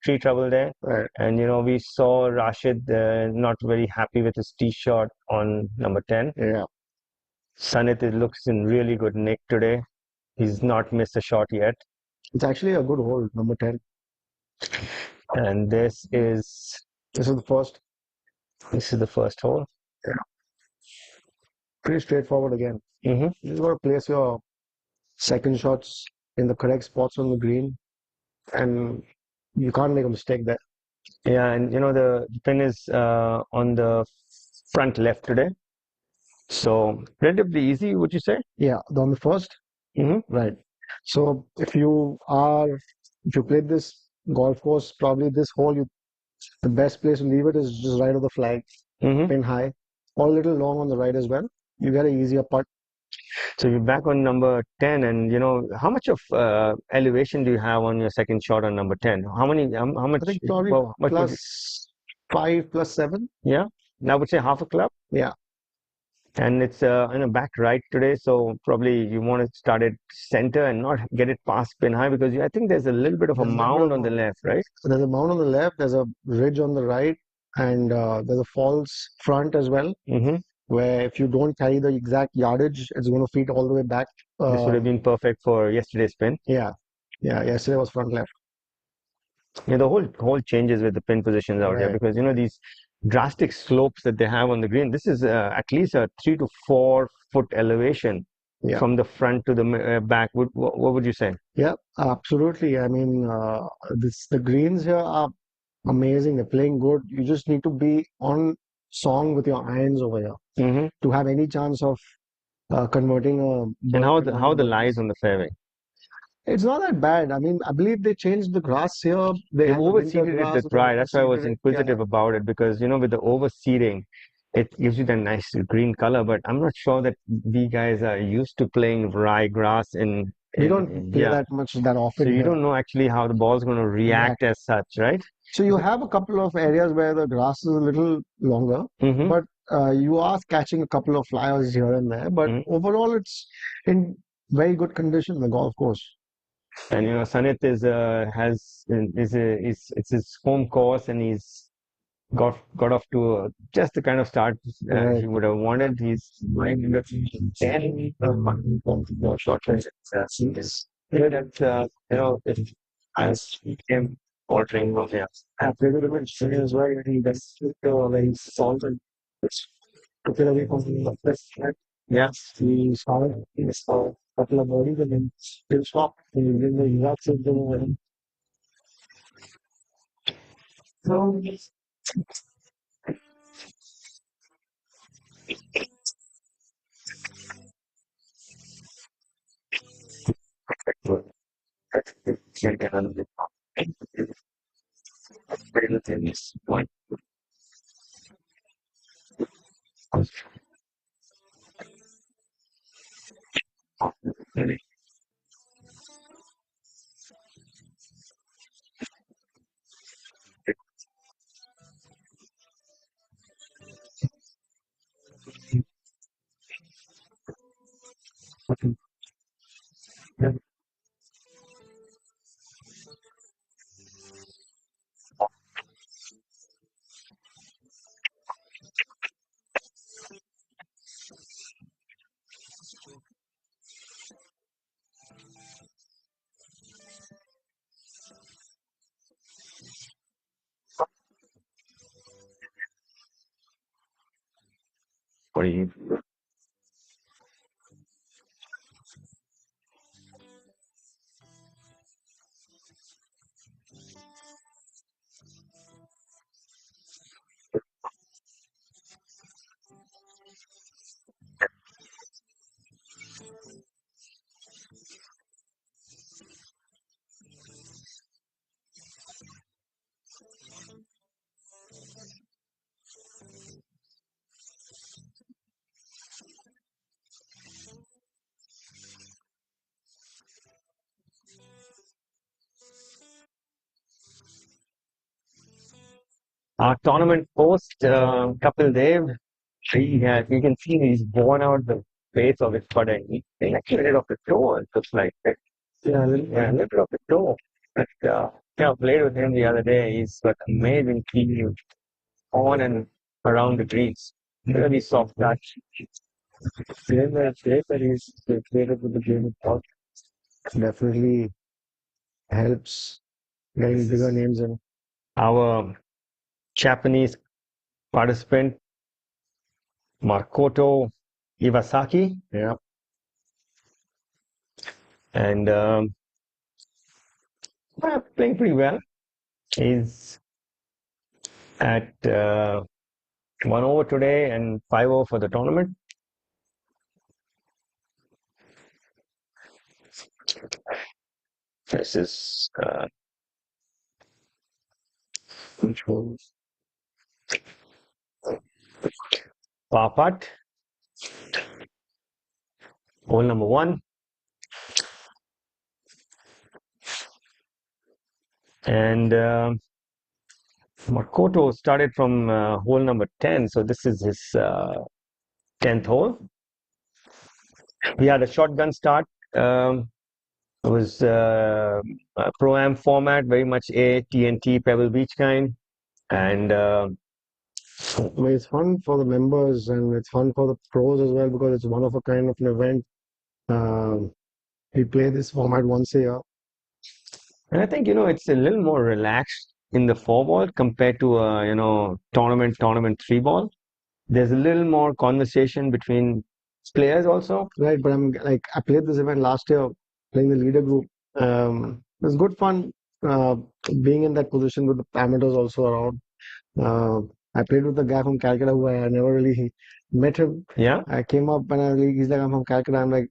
tree trouble there. Right. And, we saw Rashid not very happy with his tee shot on number 10. Yeah. Sanit looks in really good nick today. He's not missed a shot yet. It's actually a good hole, number 10. And this is the first. This is the first hole. Yeah. Pretty straightforward again. Mm-hmm. You just got to place your second shots in the correct spots on the green, and you can't make a mistake there. Yeah, and the pin is on the front left today. So relatively easy, would you say? Yeah, on the first. Right. So if you played this golf course, probably this hole, the best place to leave it is just right of the flag, pin high, or a little long on the right as well. You get an easier putt. So you're back on number 10, and how much of elevation do you have on your second shot on number 10? How much? I think probably +5, +7. Yeah, I would say half a club. Yeah. And it's back right today, so probably you want to start it center and not get it past pin high, because I think there's a little bit of a mound on the left, right? So there's a mound on the left, there's a ridge on the right, and there's a false front as well, where if you don't carry the exact yardage, it's going to feed all the way back. This would have been perfect for yesterday's pin. Yeah, yesterday was front left. Yeah, the whole changes with the pin positions out here, because these drastic slopes that they have on the green. This is at least a 3 to 4 foot elevation from the front to the back. What would you say? Yeah, absolutely. I mean, the greens here are amazing. They're playing good. You just need to be on song with your irons over here to have any chance of converting a. And how the lies on the fairway? It's not that bad. I mean, I believe they changed the grass here. They overseeded it with dry. That's why I was inquisitive about it, because with the overseeding, it gives you that nice green color. But I'm not sure that we guys are used to playing rye grass in. We don't play that often. So you don't know actually how the ball's going to react as such, right? So you have a couple of areas where the grass is a little longer, but you are catching a couple of flyers here and there. But overall, it's in very good condition, the golf course. And Sanit it's his home course, and he's got off to just the kind of start he would have wanted. He's as him altering after the dimension as well. That's very solid. To get away from the yes, he saw a couple of bodies and then still stopped. And then the rocks of the so What do you? Our tournament host, Kapil Dev, you can see he's worn out the base of his putter. He's actually a little off the toe, it looks like. Yeah, a little bit off the toe. But yeah, I played with him the other day. He's got amazing feeling on and around the greens. Really soft touch. Great that he's created with the game of golf. Definitely helps getting bigger names in. Our Japanese participant, Makoto Iwasaki. Yeah. And playing pretty well. He's at 1 over today and 5 over for the tournament. This is par putt. Hole number 1. And Makoto started from hole number 10, so this is his 10th hole. We had a shotgun start. It was a Pro-Am format, very much a TNT Pebble Beach kind. And it's fun for the members and it's fun for the pros as well because it's one of a kind of an event. We play this format once a year. And I think, it's a little more relaxed in the 4-ball compared to tournament 3-ball. There's a little more conversation between players also. Right, but I played this event last year, playing the leader group. It was good fun being in that position with the amateurs also around. I played with the guy from Calcutta who I never really met him. Yeah. I came up and he's like, I'm from Calcutta. I'm like,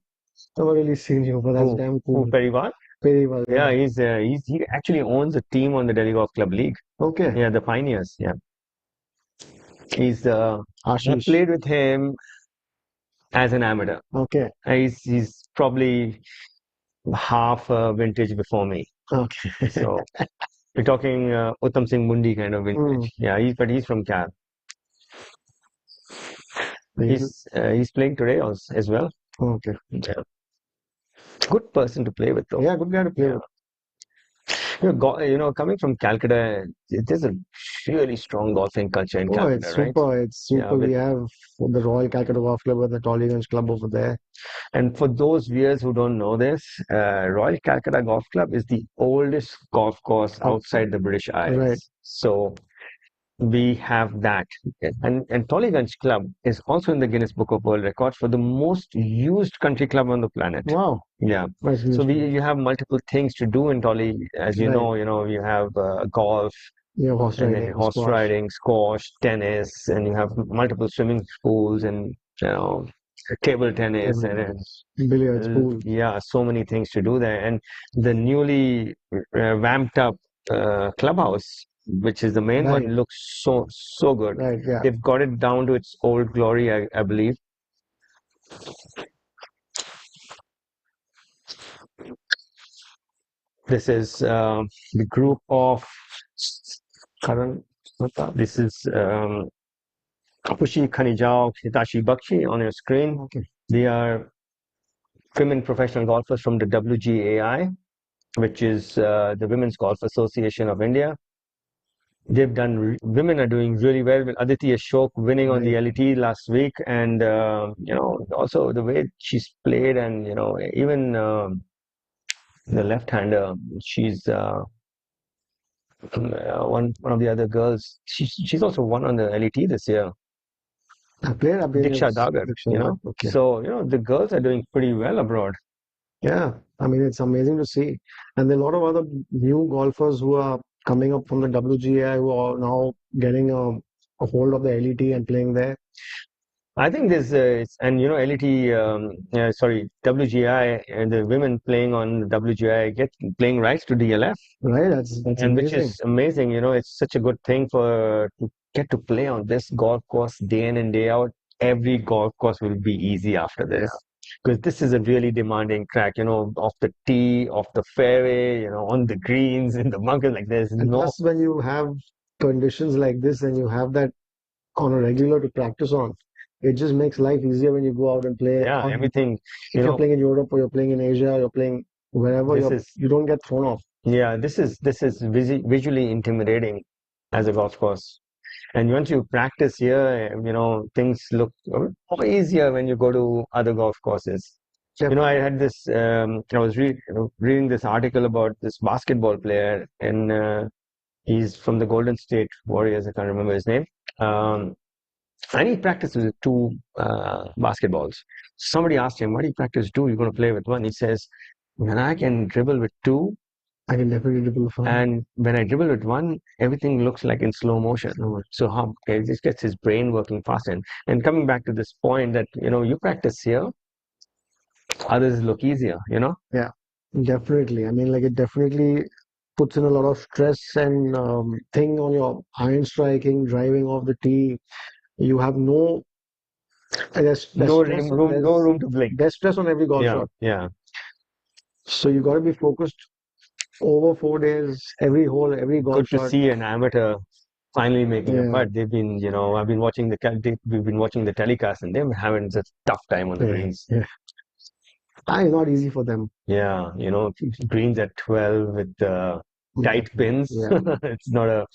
never really seen you, but that's damn cool. Perival? Perival. Yeah, he actually owns a team on the Delhi Golf Club League. Okay. Yeah, the Pioneers. Yeah. I Ashish. played with him as an amateur. Okay. He's probably half a vintage before me. Okay. So we're talking Uttam Singh Mundi kind of vintage. Yeah, he's from Cal. He's playing today as well. Okay. Yeah. Good person to play with, though. Yeah, good guy to play with. Coming from Calcutta, there's a really strong golfing culture in Calcutta, it's super. right? It's super. We have the Royal Calcutta Golf Club and the Tollygunge Club over there. And for those viewers who don't know this, Royal Calcutta Golf Club is the oldest golf course outside the British Isles. Right. So we have that. And Tollygunge Club is also in the Guinness Book of World Records for the most used country club on the planet. Wow. Yeah. So you have multiple things to do in Tolly. As you know, you have golf, horse riding, squash, tennis, and you have multiple swimming pools and table tennis and billiards pool. Yeah, so many things to do there. And the newly vamped up clubhouse, which is the main one, looks so good. Right, yeah. They've got it down to its old glory, I believe. This is the group of Karan. This is Kushi Khanijao, Hitashi Bakshi on your screen. Okay. They are women professional golfers from the WGAI, which is the Women's Golf Association of India. They've done. Women are doing really well with Aditi Ashok winning on the LET last week, and also the way she's played, and even the left-hander, she's one of the other girls. She's also won on the LET this year. I played Diksha Dagar, you know. Okay. So, you know, the girls are doing pretty well abroad. Yeah, I mean, it's amazing to see. And there are a lot of other new golfers who are coming up from the WGI who are now getting a hold of the LET and playing there. I think there's, and you know, LET, sorry, WGI and the women playing on WGI get playing rights to DLF. Right, that's and amazing. Which is amazing. You know, it's such a good thing for to get to play on this golf course day in and day out. Every golf course will be easy after this. Because this is a really demanding track, you know, off the tee, off the fairway, you know, on the greens, in the bunkers, like there's And no. plus, when you have conditions like this and you have that on a regular to practice on, it just makes life easier when you go out and play. Yeah, everything. If you're playing in Europe or you're playing in Asia, you're playing wherever, you don't get thrown off. Yeah, this is visually intimidating as a golf course. And once you practice here, you know, things look more easier when you go to other golf courses. You know, I had this, I was reading this article about this basketball player, and he's from the Golden State Warriors. I can't remember his name. And he practices with two basketballs. Somebody asked him, "Why do you practice two? You're going to play with one." He says, "When I can dribble with two, I can definitely dribble with one. And when I dribble with one, everything looks like in slow motion. So how it just gets his brain working fast." And coming back to this point that, you know, you practice here, others look easier, you know? Yeah, definitely. I mean, like it definitely puts in a lot of stress and thing on your iron striking, driving off the tee. You have no, no room to blink. There's stress on every golf shot. Yeah. So you got to be focused over 4 days, every hole, every golf shot. Good to see an amateur finally making a putt. They've been, you know, we've been watching the telecast, and they're having such a tough time on the greens. Yeah. It's not easy for them. Yeah, you know, greens at 12 with tight pins. Yeah. It's not a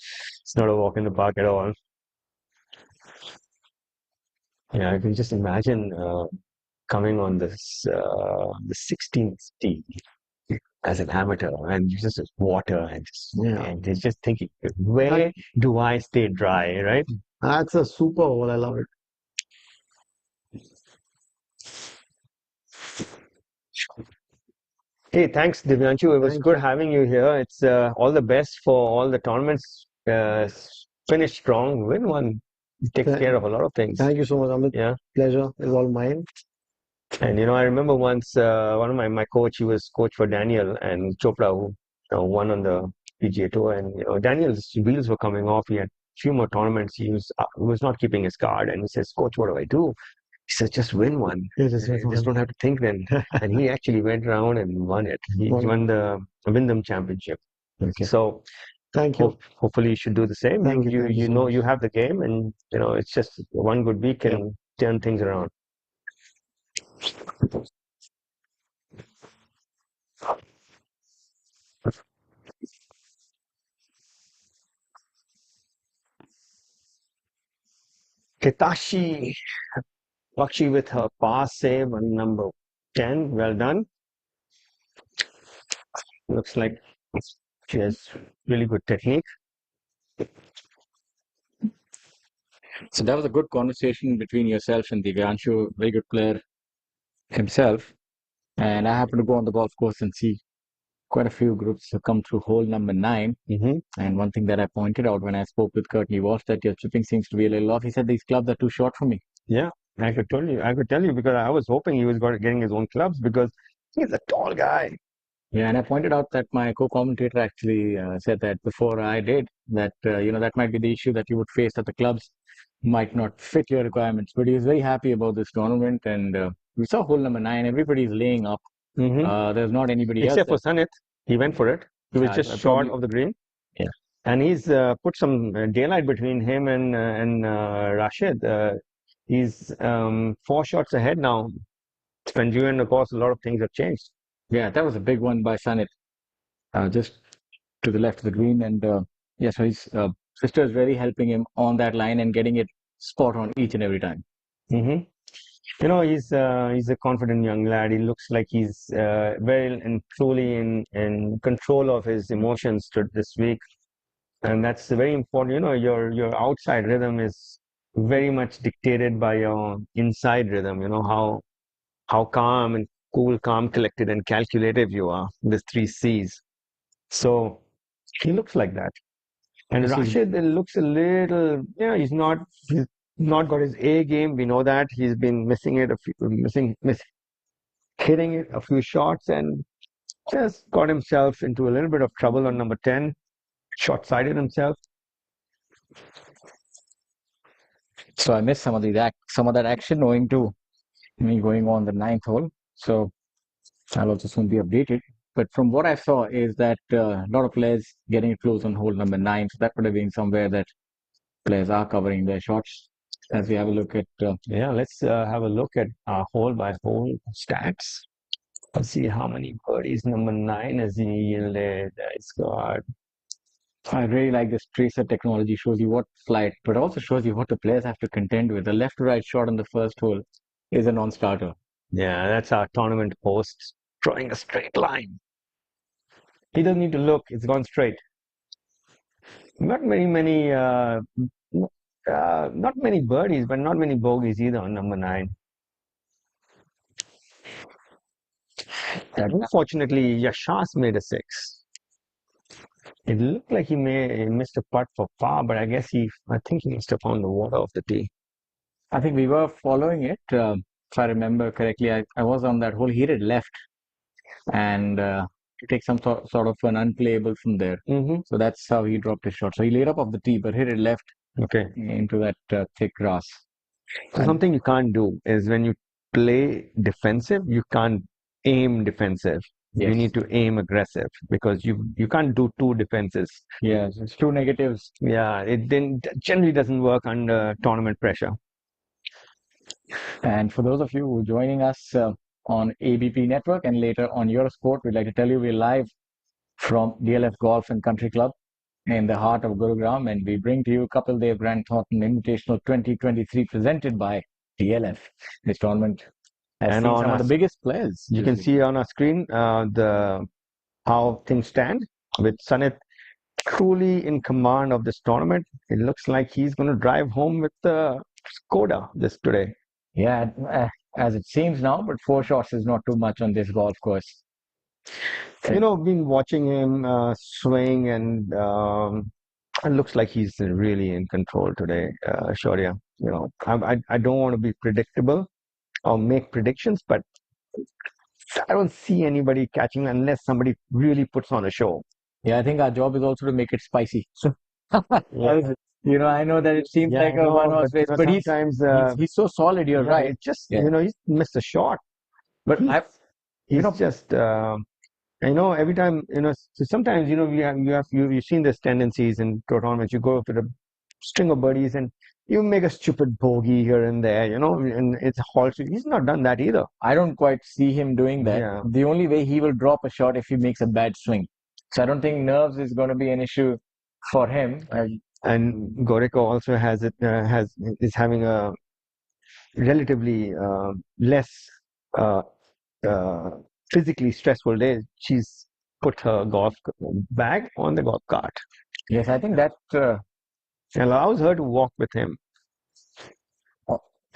walk in the park at all. Yeah, I can just imagine coming on this the 16th tee as an amateur, and just water, and it's just thinking, where do I stay dry, right? That's a super hole. I love it. Hey, thanks, Divyanshu. It was good having you here. It's all the best for all the tournaments. Finish strong, win one. Takes care of a lot of things. Thank you so much, Amit. Yeah. Pleasure is all mine. And, you know, I remember once one of my coach, he was coach for Daniel and Chopra, who won on the PGA Tour. And, you know, Daniel's wheels were coming off. He had a few more tournaments. He was not keeping his card. And he says, "Coach, what do I do?" He says, "Just win one. Just don't have to think then." And he actually went around and won it. He won the Wyndham Championship. Okay. So thank you. Hopefully you should do the same. You know you have the game, and you know it's just one good week can turn things around. Hitachi Bakshi with her pass save on number 10. Well done. Looks like she has really good technique. So that was a good conversation between yourself and Divyanshu, very good player himself. And I happened to go on the golf course and see quite a few groups have come through hole number 9. And one thing that I pointed out when I spoke with Courtney was that your chipping seems to be a little off. He said these clubs are too short for me. Yeah, I could tell you because I was hoping he was getting his own clubs because he's a tall guy. Yeah, and I pointed out that my co-commentator actually said that before I did, that you know, that might be the issue that you would face, that the clubs might not fit your requirements. But he was very happy about this tournament, and we saw hole number 9. Everybody's laying up. There's not anybody except else. for Sanit. He went for it. He was just short of the green. Yeah, and he's put some daylight between him and Rashid. He's 4 shots ahead now. When you and of course a lot of things have changed. Yeah, that was a big one by Sanit, just to the left of the green, and yeah, so his sister is really helping him on that line and getting it spot on each and every time. You know, he's a confident young lad. He looks like he's very and truly in control of his emotions this week, and that's very important. You know, your outside rhythm is very much dictated by your inside rhythm, how calm and cool, calm, collected, and calculative you are, the three C's. So he looks like that. And Rashid looks a little, he's not got his A game. We know that he's been missing it, hitting it a few shots, and just got himself into a little bit of trouble on number 10. Short-sighted himself. So I missed some of that action owing to me going on the 9th hole. So I'll also soon be updated. But from what I saw is that a lot of players getting it close on hole number 9. So that would have been somewhere that players are covering their shots. As we have a look at let's have a look at our hole by hole stats. Let's see how many birdies number 9 has he yielded. It's got. I really like this tracer technology. Shows you what flight, but also shows you what the players have to contend with. The left to right shot on the first hole is a non-starter. Yeah, that's our tournament host drawing a straight line. He doesn't need to look; it's gone straight. Not many birdies, but not many bogeys either on number 9. Unfortunately, Yashas made a 6. It looked like he missed a putt for par, but I think he must have found the water off the tee. I think we were following it. If I remember correctly, I was on that hole. He hit left and take some sort of an unplayable from there. So that's how he dropped his shot. So he laid up off the tee, but hit it left into that thick grass. So something you can't do is when you play defensive, you can't aim defensive. Yes. You need to aim aggressive because you can't do two defenses. Yes, it's two negatives. Yeah, it generally doesn't work under tournament pressure. And for those of you who are joining us on ABP Network and later on Eurosport, we'd like to tell you we're live from DLF Golf and Country Club in the heart of Gurugram, and we bring to you Kapil Dev Grant Thornton Invitational 2023 presented by DLF. This tournament has seen some of the biggest players. You can see on our screen how things stand with Sanit truly in command of this tournament. It looks like he's going to drive home with the Skoda today. Yeah, as it seems now, but 4 shots is not too much on this golf course. Been watching him swing, and it looks like he's really in control today, Shaurya. I don't want to be predictable or make predictions, but I don't see anybody catching unless somebody really puts on a show. Yeah, I think our job is also to make it spicy. I know that it seems like a one-horse race, but he's so solid. You're right. It's just he's missed a shot, but he's just every time So sometimes you've seen this tendencies in tournaments. You go for a string of birdies and you make a stupid bogey here and there, and it's halts. He's not done that either. I don't quite see him doing that. Yeah. The only way he will drop a shot if he makes a bad swing. So I don't think nerves is going to be an issue for him. And Goriko also is having a relatively less physically stressful day. She's put her golf bag on the golf cart. Yes, I think that allows her to walk with him.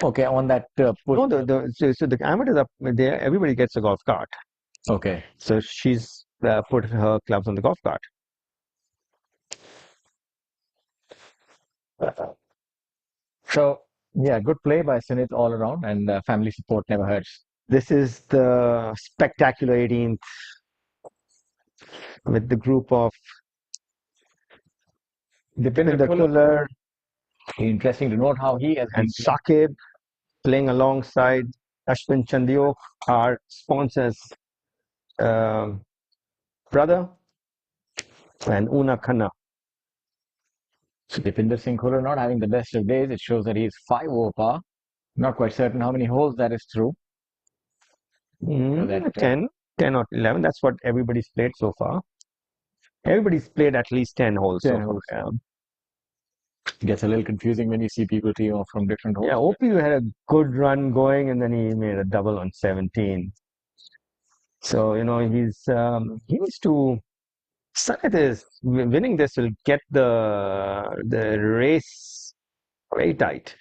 Okay, on that push. No, so the amateurs up there. Everybody gets a golf cart. Okay. So she's put her clubs on the golf cart. So yeah, good play by Sunit all around, and family support never hurts. This is the spectacular 18th with the group of Dipinder Kuller. Interesting to note how he has and Saqib playing alongside Ashwin Chandiok, our sponsors' brother, and Una Khanna. So Dipinder Singh Kuller not having the best of days. It shows that he is 5 over par. Not quite certain how many holes that is through. 10 or 11. That's what everybody's played so far. Everybody's played at least 10 holes. 10 holes. Gets a little confusing when you see people team off from different holes. Yeah, OPU had a good run going, and then he made a double on 17. So he needs to. Sanit is winning this will get the race very tight.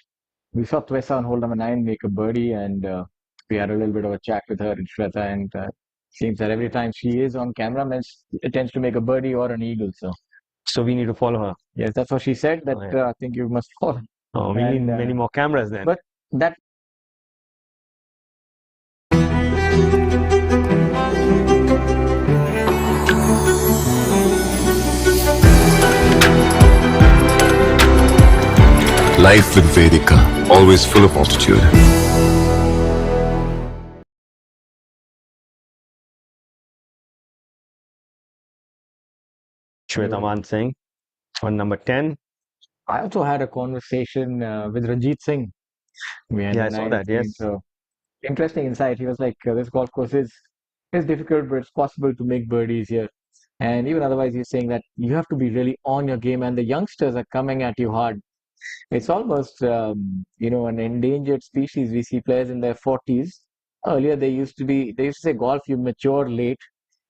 we saw Twessa on hole number 9 make a birdie, and we had a little bit of a chat with her and Shweta, and seems that every time she is on camera, it tends to make a birdie or an eagle. So we need to follow her. Yes, that's what she said. That I think you must follow. Oh, we need many more cameras then. But that. Life with Vedika, always full of altitude. Shweta Man Singh on number 10. I also had a conversation with Ranjit Singh. Yeah, I saw that, yes. So interesting insight. He was like, this golf course is difficult, but it's possible to make birdies here. And even otherwise, he's saying that you have to be really on your game, and the youngsters are coming at you hard. It's almost, an endangered species. We see players in their 40s. Earlier, they used to say golf, you mature late,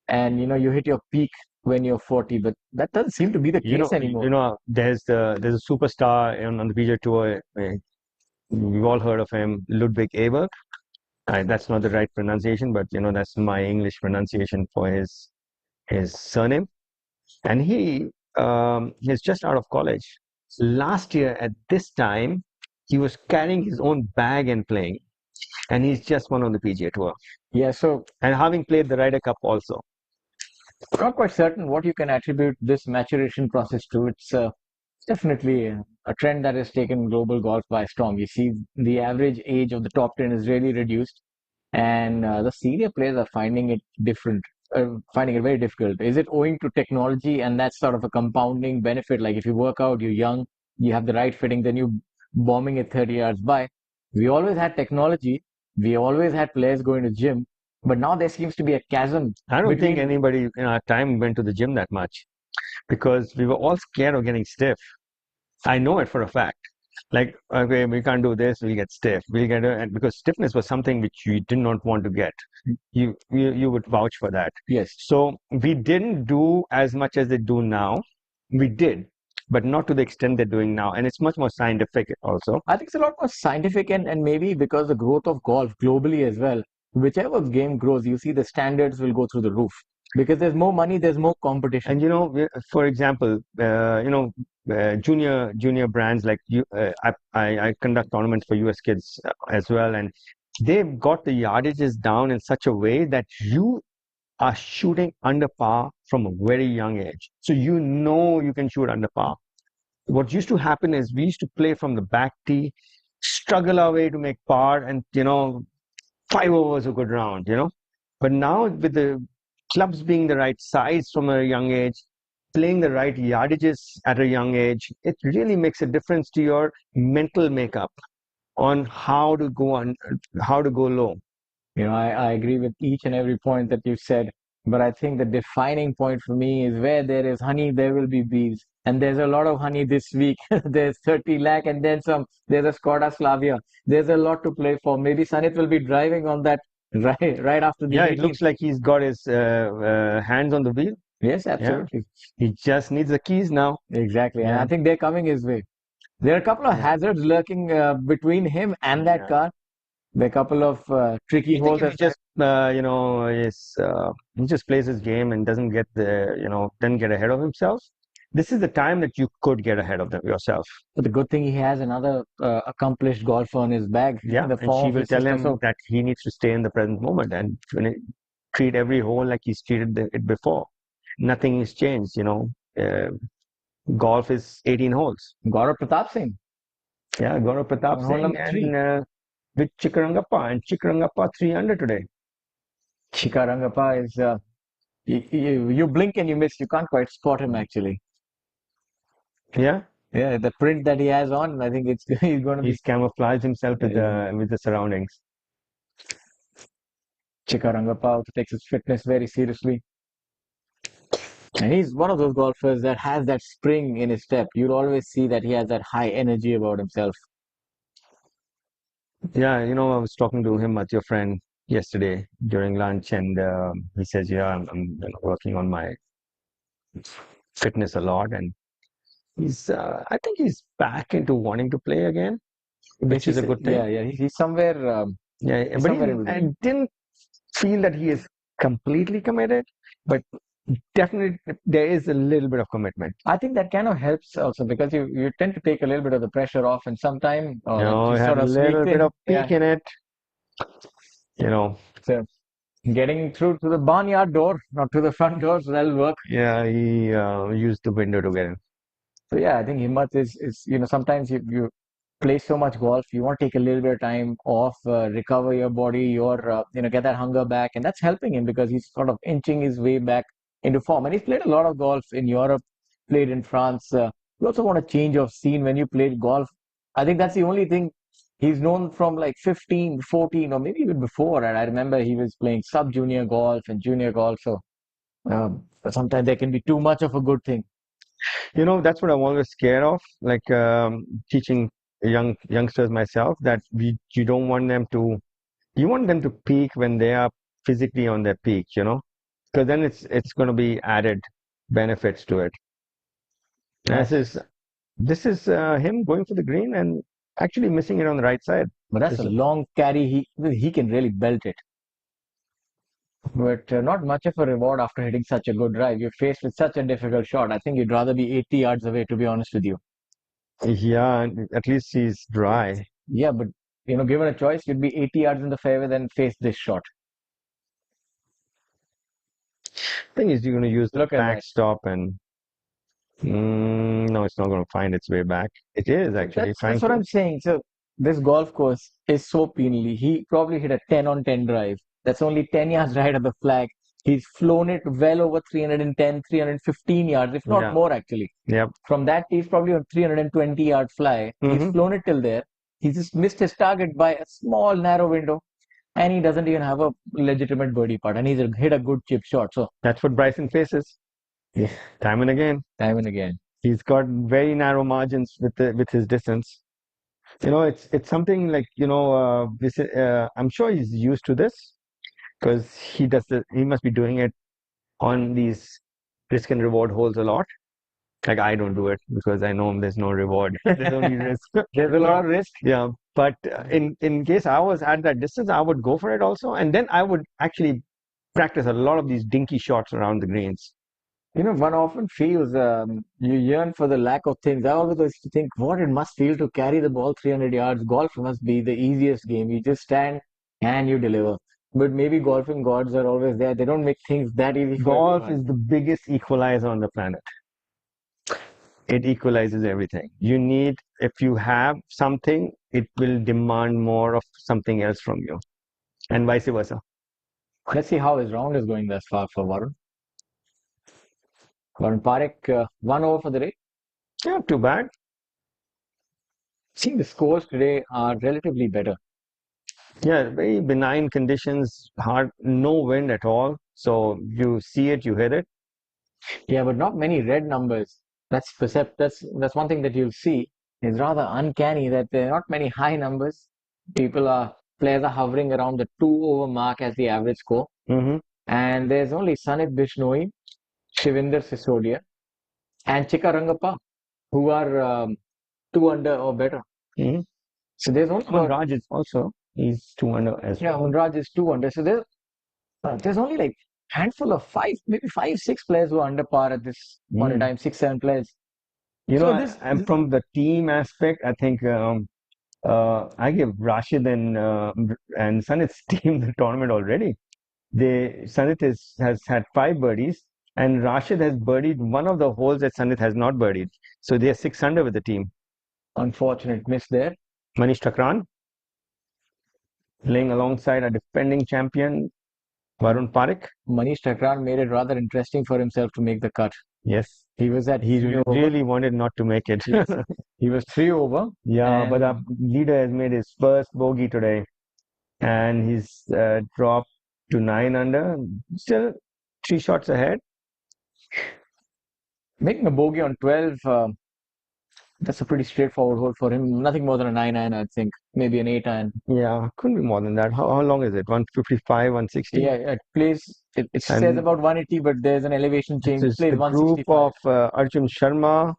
and you hit your peak when you're 40, but that doesn't seem to be the case anymore. There's a superstar on the PGA Tour. We've all heard of him, Ludwig Aberg. That's not the right pronunciation, but that's my English pronunciation for his surname. And he is just out of college. Last year at this time, he was carrying his own bag and playing, and he's just won on the PGA Tour. Yeah. And having played the Ryder Cup also. Not quite certain what you can attribute this maturation process to. It's definitely a trend that has taken global golf by storm. You see, the average age of the top 10 is really reduced, and the senior players are finding it finding it very difficult. Is it owing to technology, and that's sort of a compounding benefit? Like if you work out, you're young, you have the right fitting, then you bombing it 30 yards by. We always had technology. We always had players going to gym. But now there seems to be a chasm. I don't think anybody in our time went to the gym that much because we were all scared of getting stiff. I know it for a fact. Like, okay, we can't do this, we'll get stiff. And because stiffness was something which you did not want to get. You would vouch for that. Yes. So we didn't do as much as they do now. We did, but not to the extent they're doing now. And it's much more scientific also. I think it's a lot more scientific, and maybe because the growth of golf globally as well. Whichever game grows, you see the standards will go through the roof because there's more money, there's more competition. And for example, junior brands like I conduct tournaments for US kids as well, and they've got the yardages down in such a way that you are shooting under par from a very young age. So you can shoot under par. What used to happen is we used to play from the back tee, struggle our way to make par, and 5 overs a good round, But now with the clubs being the right size from a young age, playing the right yardages at a young age, it really makes a difference to your mental makeup on how to go low. I agree with each and every point that you said, but I think the defining point for me is where there is honey, there will be bees. And there's a lot of honey this week. There's 30 lakh and then some. There's a Skoda Slavia. There's a lot to play for. Maybe Sanit will be driving on that right after the 18th. It looks like he's got his hands on the wheel. Yes, absolutely. Yeah. He just needs the keys now. Exactly. And I think they're coming his way. There are a couple of hazards lurking between him and that car. There are a couple of tricky holes. He just, he just plays his game and doesn't get ahead of himself. This is the time that you could get ahead of yourself. But the good thing, he has another accomplished golfer on his bag. Yeah, and she will tell him that he needs to stay in the present moment and treat every hole like he's treated it before. Nothing has changed, golf is 18 holes. Gaurav Pratap Singh. Yeah, Gaurav Pratap Singh and with Chikkarangappa, and Chikkarangappa 3 under today. Chikkarangappa is you blink and you miss. You can't quite spot him actually. Yeah, the print that he has on, I think he's going to be. He's camouflaged himself with the surroundings. Chikkarangappa also takes his fitness very seriously. And he's one of those golfers that has that spring in his step. You'll always see that he has that high energy about himself. Yeah, I was talking to him, your friend, yesterday during lunch, and he says, I'm working on my fitness a lot, and I think he's back into wanting to play again. which is a good thing. Yeah, he's somewhere. Yeah, He's but somewhere in between. I didn't feel that he is completely committed, but definitely there is a little bit of commitment. I think that kind of helps also because you tend to take a little bit of the pressure off, and sometime You know, just had sort a of little sneaks bit in. of peak in it. You know, So getting through to the barnyard door, not to the front door, so that'll work. yeah, he used the window to get in. So yeah, I think Himmat is sometimes you play so much golf, you want to take a little bit of time off, recover your body, get that hunger back, and that's helping him because he's sort of inching his way back into form. And he's played a lot of golf in Europe, played in France. You also want a change of scene when you played golf. I think that's the only thing he's known from like 15, 14, or maybe even before. And I remember he was playing sub-junior golf and junior golf. So sometimes there can be too much of a good thing. You know, that's what I'm always scared of, like teaching youngsters myself, that you don't want them to, you want them to peak when they are physically on their peak, you know, because then it's going to be added benefits to it. This is him going for the green and actually missing it on the right side. But that's a long carry. He can really belt it. But not much of a reward after hitting such a good drive. You're faced with such a difficult shot. I think you'd rather be 80 yards away, to be honest with you. Yeah, at least he's dry. Yeah, but given a choice, you'd be 80 yards in the fairway, then face this shot. I think he's going to use the backstop and no, it's not going to find its way back. It is actually trying That's what I'm saying. So this golf course is so penally. He probably hit a 10 on 10 drive. That's only 10 yards right of the flag. He's flown it well over 310, 315 yards, if not more actually. Yep. From that, he's probably on 320 yard fly. He's flown it till there. He just missed his target by a small narrow window, and he doesn't even have a legitimate birdie putt. And he's hit a good chip shot. So that's what Bryson faces. Yeah. Time and again. Time and again. He's got very narrow margins with his distance. You know, it's something like, I'm sure he's used to this because he must be doing it on these risk and reward holes a lot. Like I don't do it because I know there's no reward. There's only risk. There's a lot of risk. Yeah. But in case I was at that distance, I would go for it also. And then I would actually practice a lot of these dinky shots around the greens. One often feels you yearn for the lack of things. I always used to think what it must feel to carry the ball 300 yards. Golf must be the easiest game. You just stand and you deliver. But maybe golfing gods are always there. They don't make things that easy. Golf is the biggest equalizer on the planet. It equalizes everything. If you have something, it will demand more of something else from you, and vice versa. Let's see how his round is going thus far for Varun. Varun Parekh, 1 over for the day. Yeah, too bad. See, the scores today are relatively better. Yeah, very benign conditions, no wind at all. So you see it, you hit it. Yeah, but not many red numbers. That's one thing that you'll see. It's rather uncanny that there are not many high numbers. Players are hovering around the 2 over mark as the average score. And there's only Sanit Bishnoi, Shivinder Sisodia, and Chika Rangappa, who are 2 under or better. So there's only Raj is also, he's 2 under as well. Yeah, Munraj is 2 under. So there's only like handful of 5, 6 players who are under par at this point in time, 6, 7 players. And from the team aspect, I think I give Rashid and Sanit's team the tournament already. Sanit has had 5 birdies, and Rashid has birdied one of the holes that Sanit has not birdied. So they are 6 under with the team. Unfortunate miss there. Manish Thakran playing alongside a defending champion, Varun Parekh. Manish Thakran made it rather interesting for himself to make the cut. Yes. He really wanted not to make it. Yes. He was 3 over. Yeah, but our leader has made his first bogey today. And he's dropped to 9 under. Still 3 shots ahead. Making a bogey on 12, that's a pretty straightforward hole for him. Nothing more than a 9-iron, I think. Maybe an 8-iron. Yeah, couldn't be more than that. How long is it? 155, 160? Yeah, it plays. It says about 180, but there's an elevation change. This is the group of Arjun Sharma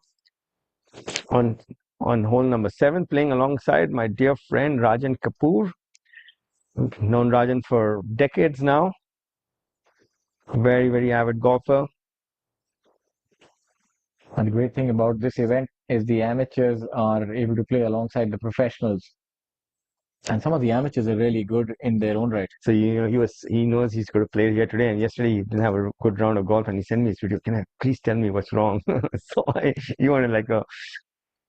on on hole number 7, playing alongside my dear friend Rajan Kapoor. I've known Rajan for decades now. Very, very avid golfer. And the great thing about this event is the amateurs are able to play alongside the professionals. And some of the amateurs are really good in their own right. So he knows he's going to play here today. And yesterday he didn't have a good round of golf, and he sent me his video. Can I please tell me what's wrong? So he wanted like a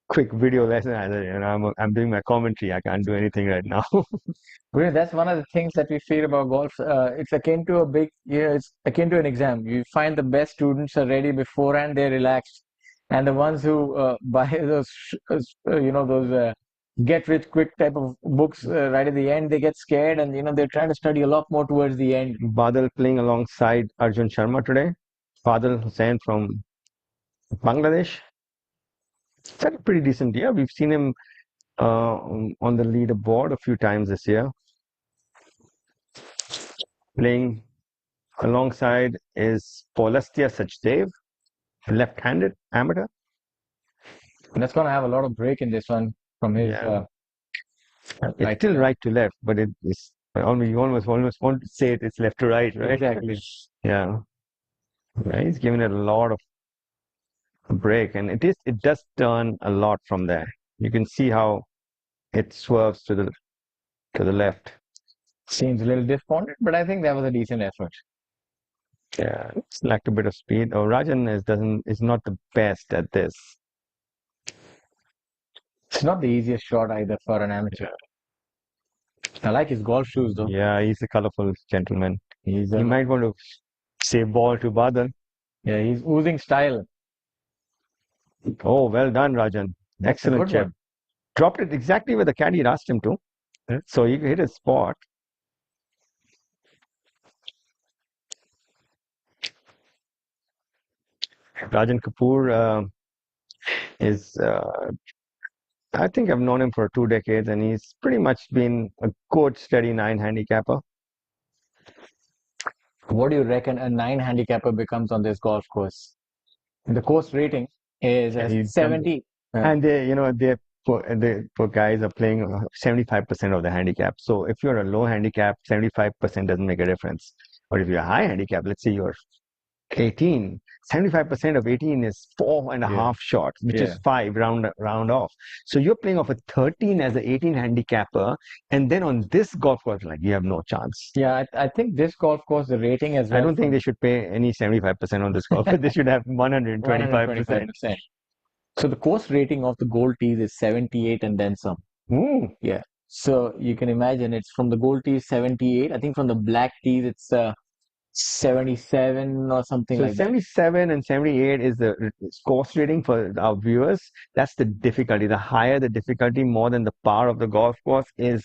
quick video lesson. I said, I'm doing my commentary. I can't do anything right now. That's one of the things that we feel about golf. It's akin to it's akin to an exam. You find the best students are ready beforehand; they're relaxed, and the ones who buy those, those get rich quick type of books right at the end, they get scared, and they're trying to study a lot more towards the end. Badal playing alongside Arjun Sharma today. Badal Hussain from Bangladesh. It's had a pretty decent year. We've seen him on the leaderboard a few times this year. Playing alongside is Paulastia Sachdev, left-handed amateur. And that's going to have a lot of break in this one from his. It's still right to left, but it is you almost want to say it's left to right, right? Exactly. Yeah. He's giving it a lot of break, and it does turn a lot from there. You can see how it swerves to the left. Seems a little despondent, but I think that was a decent effort. Yeah, it's lacked a bit of speed. Oh, Rajan is not the best at this. It's not the easiest shot either for an amateur. I like his golf shoes though. Yeah, he's a colorful gentleman. You might want to say ball to Badal. Yeah, he's oozing style. Oh, well done, Rajan. Excellent chip. Dropped it exactly where the caddy asked him to. So he hit his spot. Rajan Kapoor is, I think I've known him for 2 decades, and he's pretty much been a good, steady 9 handicapper. What do you reckon a 9 handicapper becomes on this golf course? The course rating is 70. And the poor guys are playing 75% of the handicap. So if you're a low handicap, 75% doesn't make a difference. But if you're a high handicap, let's say you're 18, 75% of 18 is 4.5 shots, which is 5 round off. So you're playing off a 13 as an 18 handicapper, and then on this golf course, like, you have no chance. Yeah, I think this golf course, the rating as well. I don't think they should pay any 75% on this golf. They should have 125%. So the course rating of the gold tees is 78 and then some. Yeah. So you can imagine it's from the gold tees 78. I think from the black tees it's 77 or something so like 77 and 78 is the course rating for our viewers. That's the difficulty. The higher the difficulty, more than the par of the golf course is,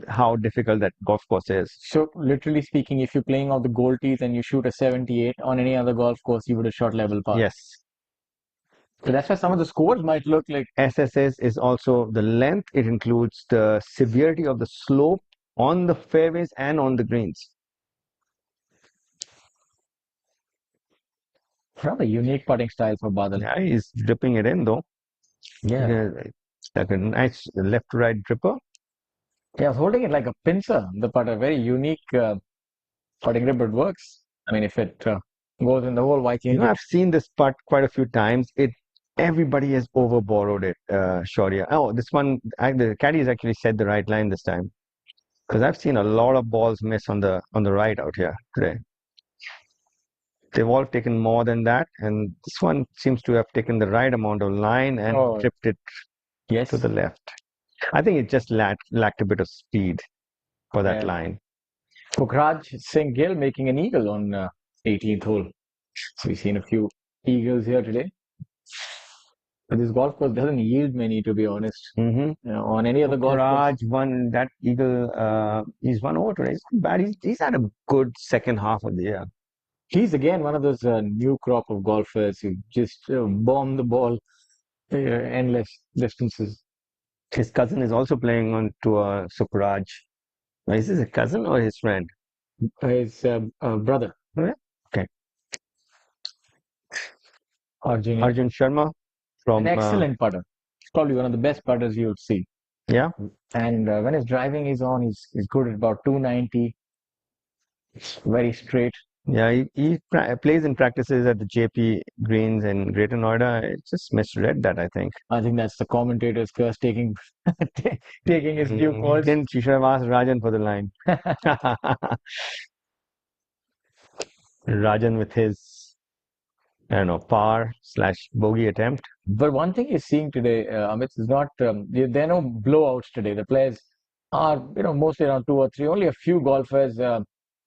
how difficult that golf course is. So literally speaking, if you're playing off the gold tees and you shoot a 78 on any other golf course, you would have shot level par. Yes. So that's why some of the scores might look like. SSS is also the length. It includes the severity of the slope on the fairways and on the greens. Rather unique putting style for Badal. Yeah, he's dripping it in though. Yeah. It's like a nice left to right dripper. Yeah, I was holding it like a pincer, the putter. Very unique putting grip, but works. I mean, if it goes in the hole, why change it? I've seen this putt quite a few times. Everybody has over borrowed it, Shaurya. Oh, this one, the caddy has actually said the right line this time. Because I've seen a lot of balls miss on the right out here today. They've all taken more than that, and this one seems to have taken the right amount of line and tripped it to the left. I think it just lacked a bit of speed for that line. Pukhraj Singh Gill making an eagle on 18th hole. So we've seen a few eagles here today. But this golf course doesn't yield many, to be honest. On any other golf course. Raj won that eagle. He's won over today. It's not bad. He's had a good second half of the year. He's again one of those new crop of golfers who just bomb the ball endless distances. His cousin is also playing on tour, Sukraj. Is this a cousin or his friend? His brother. Okay. Arjun Sharma from an excellent putter. probably one of the best putters you would see. Yeah. And when his driving is on, he's good at about 290. Very straight. Yeah, he plays and practices at the JP Greens in Greater Noida. It just misread that, I think. I think that's the commentator's curse taking taking his due course. Didn't she should have asked Rajan for the line. Rajan with his, I don't know, par / bogey attempt. But one thing you're seeing today, Amit, is not there are no blowouts today. The players are, mostly around 2 or 3. Only a few golfers,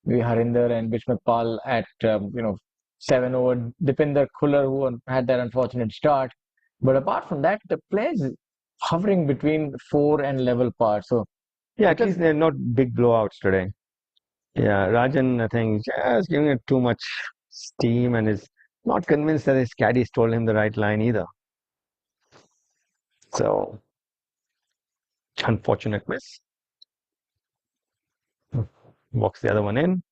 we Harinder and Bishmat Pal at 7 over. Dipinder Khuller, who had that unfortunate start. But apart from that, the players hovering between 4 and level par. So yeah, at least they're not big blowouts today. Yeah, Rajan, I think, just giving it too much steam and is not convinced that his caddies told him the right line either. So, unfortunate miss. Walks the other one in.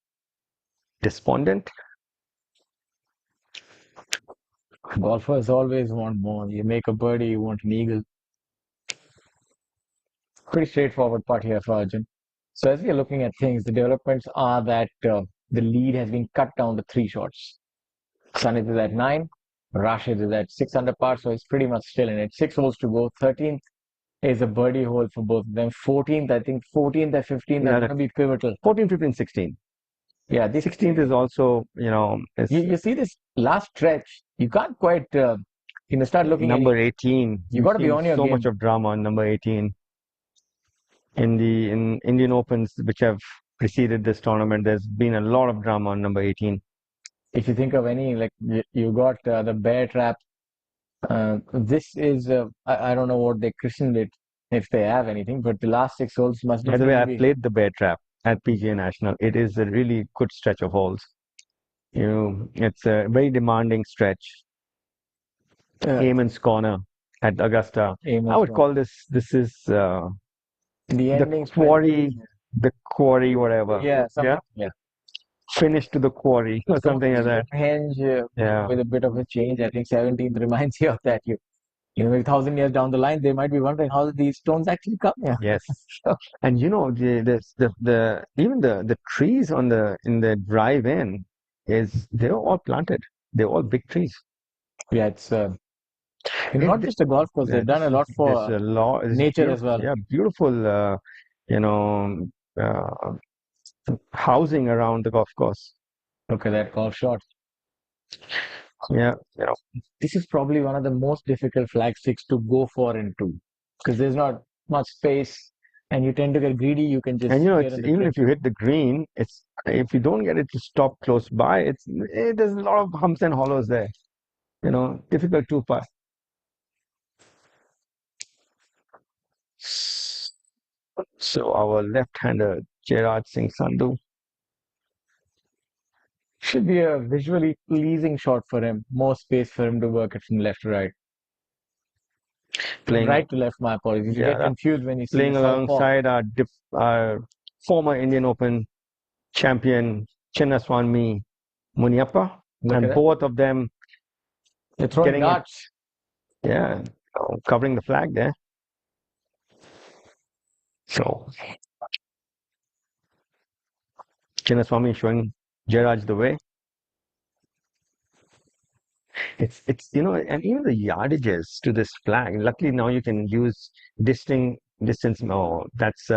Despondent. Golfers always want more. You make a birdie, you want an eagle. Pretty straightforward putt here for Arjun. So as we are looking at things, the developments are that the lead has been cut down to 3 shots. Sanit is at 9. Rashid is at 6 under par, so he's pretty much still in it. 6 holes to go. 13th is a birdie hole for both of them. 14th, I think 14th and 15th are going to be pivotal. 14, 15, 16. Yeah, this 16th is also, you see this last stretch, you can't quite, start looking number 18. You got to be on your so game. much of drama on number 18. In Indian Opens, which have preceded this tournament, there's been a lot of drama on number 18. If you think of any, like you got the bear trap. This is, I don't know what they christened it, if they have anything, but the last 6 holes must By the way, I be. played the bear trap at PGA National. It is a really good stretch of holes. It's a very demanding stretch. Eamon's Corner at Augusta. I would call this is the quarry, whatever. Yeah. Finish to the quarry or something like that. Henge with a bit of a change. I think 17th reminds you of that. You know, 1,000 years down the line, they might be wondering how these stones actually come here. Yes. And the even the trees in the drive-in they're all planted. They're all big trees. Yeah, it's not just a golf course. They've done a lot for nature as well. Yeah, beautiful. Housing around the golf course. Look at that golf shot. Yeah, this is probably one of the most difficult flag sticks to go for into because there's not much space, and you tend to get greedy. You can just and even if you hit the green, if you don't get it to stop close by, there's a lot of humps and hollows there. Difficult to pass. So our left-hander Gerard Singh Sandhu. Should be a visually pleasing shot for him. More space for him to work it from left to right. Playing right to left, my apologies. You get confused when you see playing alongside our former Indian Open champion Chinnaswamy Muniappa. And both of them they're throwing darts. Covering the flag there. So Chinnaswamy showing Gerard the way. It's and even the yardages to this flag. Luckily now you can use distance more. That's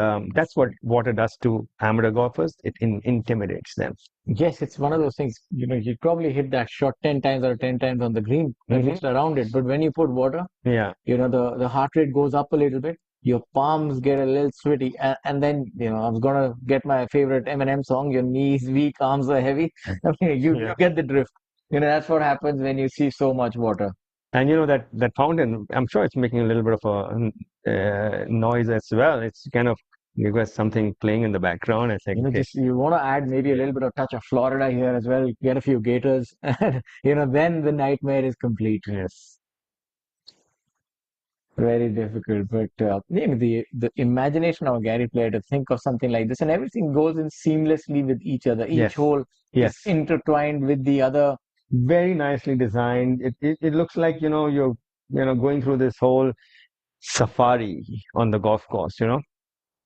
what water does to amateur golfers. It intimidates them. Yes, it's one of those things. You probably hit that shot 10 times or 10 times on the green, at least around it. But when you put water, the heart rate goes up a little bit. Your palms get a little sweaty, and then I was gonna get my favorite Eminem song. Your knees weak, arms are heavy. I mean, you get the drift. That's what happens when you see so much water. And that fountain, I'm sure it's making a little bit of a noise as well. It's kind of you've got something playing in the background. I think you want to add maybe a little bit of touch of Florida here as well. Get a few gators, and then the nightmare is complete. Yes. Very difficult, but the imagination of a Gary player to think of something like this, and everything goes in seamlessly with each other. Each hole is intertwined with the other. Very nicely designed. It looks like you're going through this hole safari on the golf course, you know.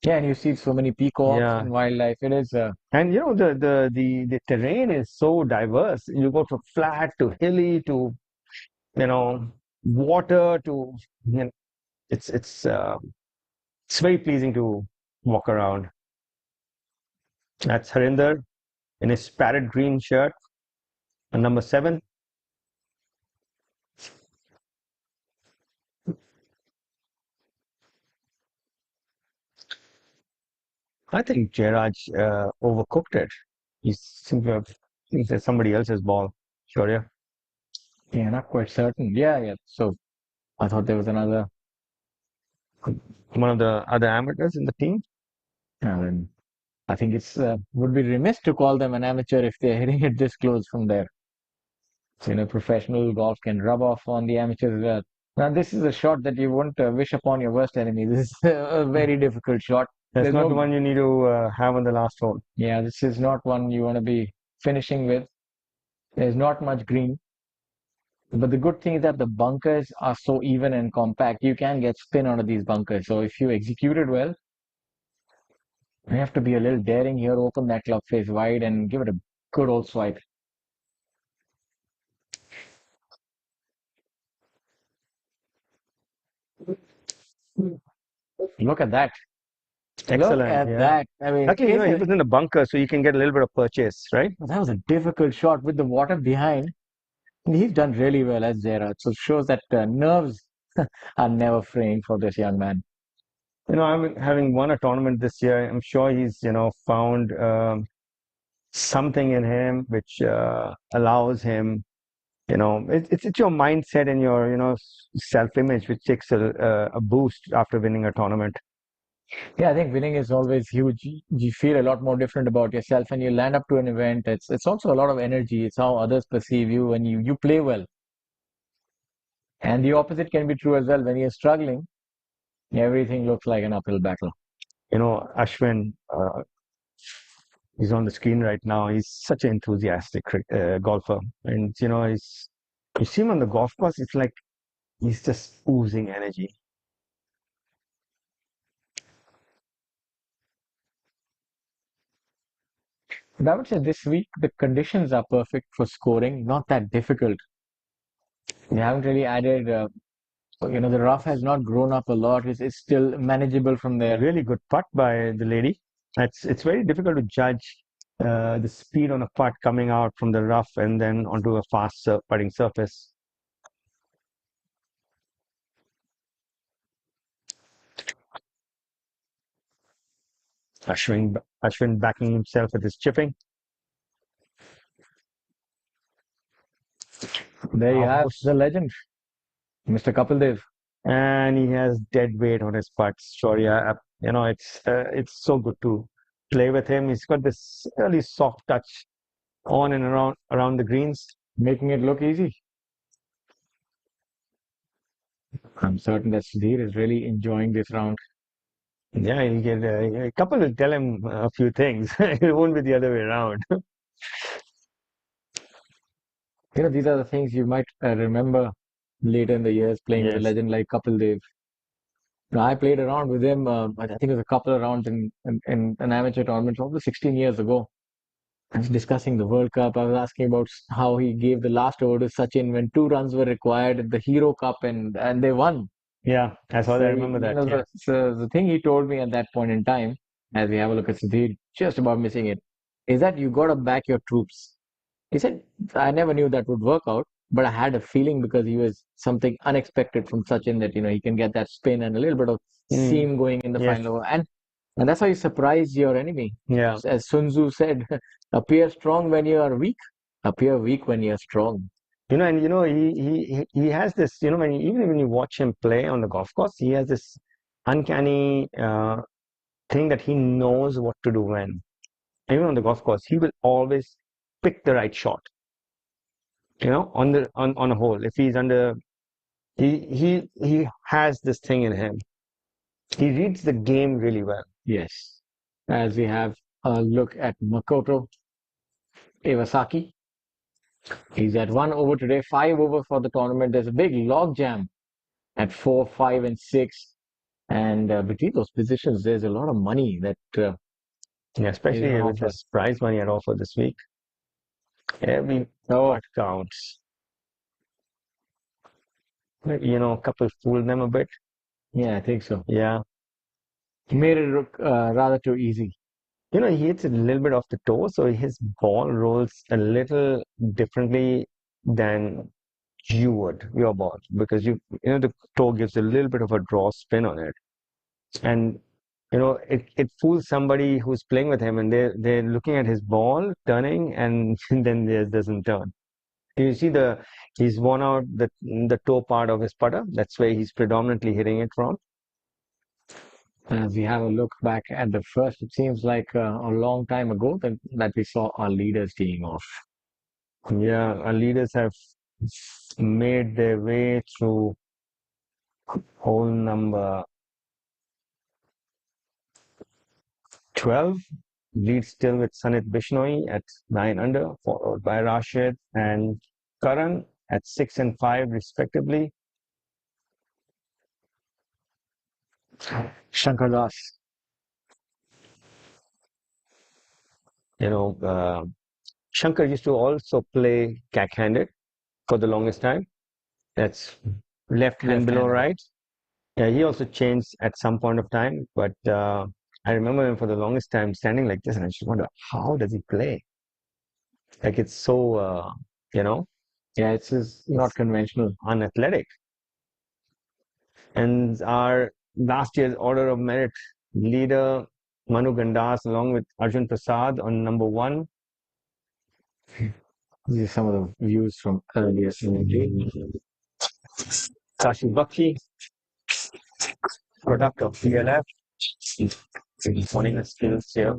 Yeah, and you see so many peacocks Yeah. and wildlife. It is. And you know the terrain is so diverse. You go from flat to hilly to water to it's very pleasing to walk around. That's Harinder in his parrot green shirt, and number 7. I think Jairaj overcooked it. He seems to have thinks it's somebody else's ball. Sure, yeah. Yeah, not quite certain. Yeah. So I thought there was another. One of the other amateurs in the team. And I think it's would be remiss to call them an amateur if they're hitting it this close from there. So, professional golf can rub off on the amateurs. Now, this is a shot that you won't wish upon your worst enemy. This is a very difficult shot. That's There's not no- the one you need to have on the last hole. Yeah, this is not one you want to be finishing with. There's not much green. But the good thing is that the bunkers are so even and compact. You can get spin out of these bunkers. So if you execute it well, you have to be a little daring here. Open that club face wide and give it a good old swipe. Look at that. Excellent. Look at yeah. that. I mean, Lucky, he was in the bunker, so you can get a little bit of purchase, right? that was a difficult shot with the water behind. And he's done really well as Zera. So it shows that nerves are never fraying for this young man. Having won a tournament this year, I'm sure he's, found something in him which allows him, it's your mindset and your, self-image which takes a boost after winning a tournament. Yeah, I think winning is always huge. You feel a lot more different about yourself and you land up to an event. It's also a lot of energy. It's how others perceive you when you play well. And the opposite can be true as well. When you're struggling, everything looks like an uphill battle. Ashwin, he's on the screen right now. He's such an enthusiastic golfer. And, you see him on the golf course, it's like he's just oozing energy. But I would say this week, the conditions are perfect for scoring, not that difficult. They haven't really added, the rough has not grown up a lot. It's still manageable from there. Really good putt by the lady. It's very difficult to judge the speed on a putt coming out from the rough and then onto a fast putting surface. Ashwin backing himself with his chipping. There you have the legend, Mr. Kapil Dev. And he has dead weight on his putts. Shaurya, it's so good to play with him. He's got this really soft touch on and around the greens, making it look easy. I'm certain that Sudhir is really enjoying this round. Yeah, he'll get a couple will tell him a few things. It won't be the other way around. These are the things you might remember later in the years playing with a legend like Kapil Dev. I played around with him, I think it was a couple of rounds in an amateur tournament, probably 16 years ago. I was discussing the World Cup. I was asking about how he gave the last over to Sachin when 2 runs were required at the Hero Cup and they won. Yeah, I remember that. The thing he told me at that point in time, as we have a look at Sudhir, just about missing it, is that you got to back your troops. He said, I never knew that would work out, but I had a feeling because he was something unexpected from Sachin that, he can get that spin and a little bit of seam going in the final over. And that's how you surprise your enemy. Yeah. As Sun Tzu said, appear strong when you are weak, appear weak when you are strong. He has this, even when you watch him play on the golf course, he has this uncanny thing that he knows what to do when. Even on the golf course, he will always pick the right shot. On a hole. If he's under, he has this thing in him. He reads the game really well. Yes. As we have a look at Makoto Iwasaki. He's at 1 over today, 5 over for the tournament. There's a big log jam at 4, 5, and 6. And between those positions, there's a lot of money that Yeah, especially on with offer. this prize money at offer this week. Every part counts. You know, Kapil fooled them a bit. Yeah, I think so. Yeah. He made it look rather too easy. You know, he hits it a little bit off the toe, so his ball rolls a little differently than you would, your ball, because you know, the toe gives a little bit of a draw spin on it. And you know, it fools somebody who's playing with him, and they're looking at his ball turning, and then it doesn't turn. You see he's worn out the toe part of his putter. That's where he's predominantly hitting it from. As we have a look back at the first, it seems like a long time ago that we saw our leaders teeing off. Yeah, our leaders have made their way through hole number 12. Lead still with Sanit Bishnoi at 9 under, followed by Rashid and Karan at 6 and 5 respectively. Shankar Das. You know, Shankar used to also play cack-handed for the longest time. That's left hand below right. Yeah, he also changed at some point of time, but I remember him for the longest time standing like this, and I just wonder, how does he play? Like, it's so, you know, yeah, it's not conventional, unathletic. And our last year's order of merit leader, Manu Gandas, along with Arjun Prasad on number 1. These are some of the views from earlier in Kashi Bakshi, product of DLF, wanting the skills here.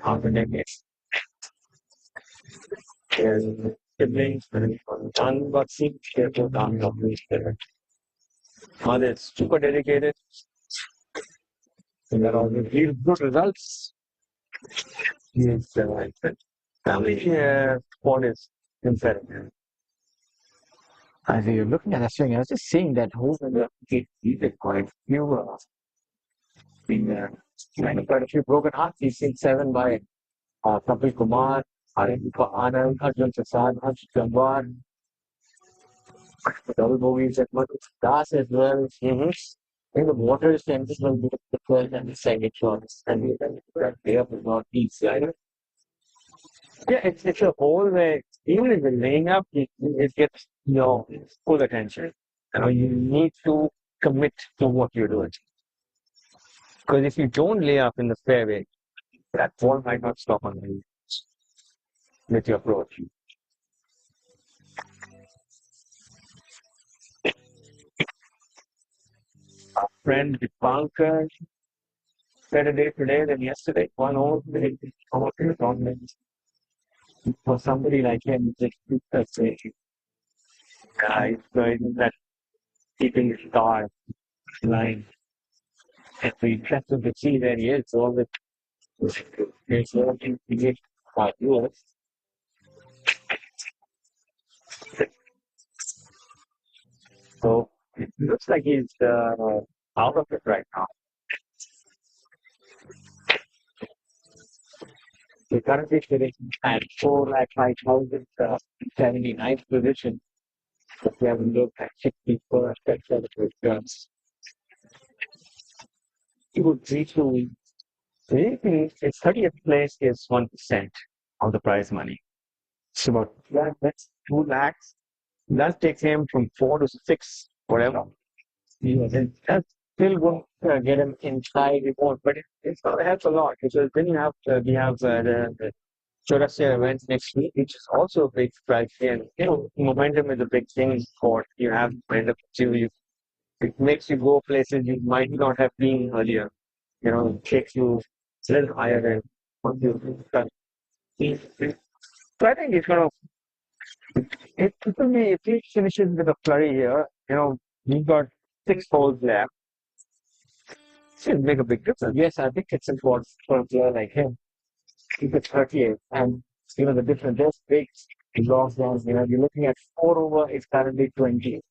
Half a decade. Here's siblings, John Bakshi, careful down of the Mother is super dedicated. And that all give good results. His family sport is imperative. As you're looking at that swing, I was just seeing that whole he did quite few quite a few broken hearts. He's seen 7 by Kapil Kumar, Anand, Arjun Prasad, Harsh Jambar, double bogeys at Madhu Das as well. I think the water is tempted will be the first and the second shots, and that layup is not easy either. Yeah, it's a hole where even if you're laying up, it gets your full attention. You know, you need to commit to what you're doing. Because if you don't lay up in the fairway, that ball might not stop on you with your approach. Our friend Dipankar better day today than yesterday. 1 hole for somebody like him, that's a guy going that keeping his star line. And we impressive to see that he is all the his working to get 5 years. So it looks like he's out of it right now. We're currently sitting at 4,05,079th position. But we have looked at 61st at 7 returns. He would reach to its 30th place is 1% of the prize money. It's about that's 2 lakhs. That takes him from 4 to 6, whatever. That's still going to get him inside the board, but it's going to help a lot because then you have we have the Chaurasia event next week, which is also a big prize. And you know, momentum is a big thing in sport. You have momentum too. It makes you go places you might not have been earlier. You know, it takes you a little higher than what you've done. So I think it's going to. It will be if he finishes with a flurry here. You know, we've got 6 holes left. It'll make a big difference. Yes, I think it's important for a player like him. Keep it 38, and you know the difference. Those big long runs. You know, you're looking at 4 over. It's currently 20.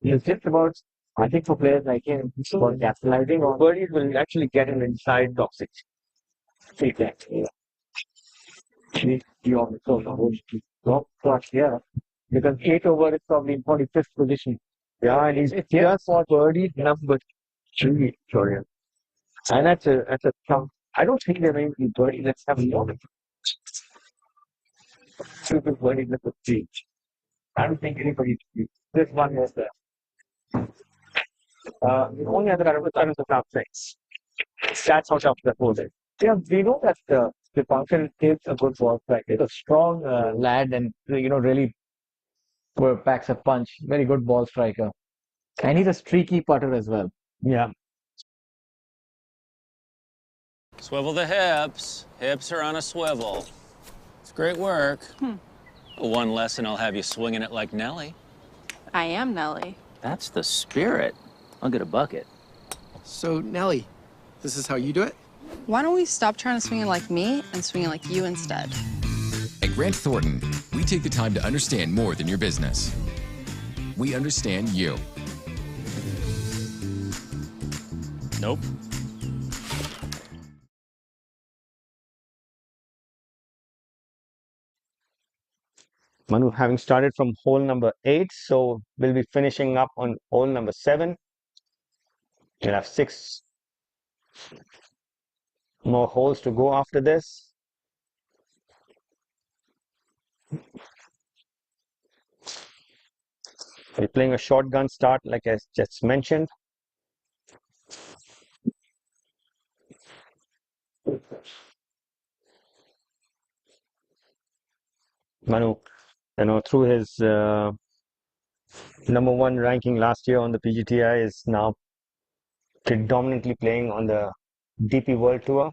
It's just about, I think for players like him, it's about capitalizing on birdies will actually get him inside top six. Feedback. You also supposed to drop plus here because 8 over is probably in 45th position. Yeah, and he's just for birdie number 3, Jordan. And that's a tough. I don't think they're going to be birdie. Let's have a look. Super birdie number 3. I don't think anybody. This one was the only other out of the top 6. That's how tough the pole is. Yeah, we know that the function is a good ball strike. He's a strong lad and, really packs a punch. Very good ball striker. And he's a streaky putter as well. Yeah. Swivel the hips. Hips are on a swivel. It's great work. One lesson, I'll have you swinging it like Nelly. I am Nelly. That's the spirit. I'll get a bucket. So, Nelly, this is how you do it? Why don't we stop trying to swing it like me and swing it like you instead? At Grant Thornton, we take the time to understand more than your business. We understand you. Nope. Manu having started from hole number 8, so we'll be finishing up on hole number 7. We'll have 6 more holes to go after this. We're playing a shotgun start, like I just mentioned. Manu, through his number 1 ranking last year on the PGTI, is now predominantly playing on the DP World Tour.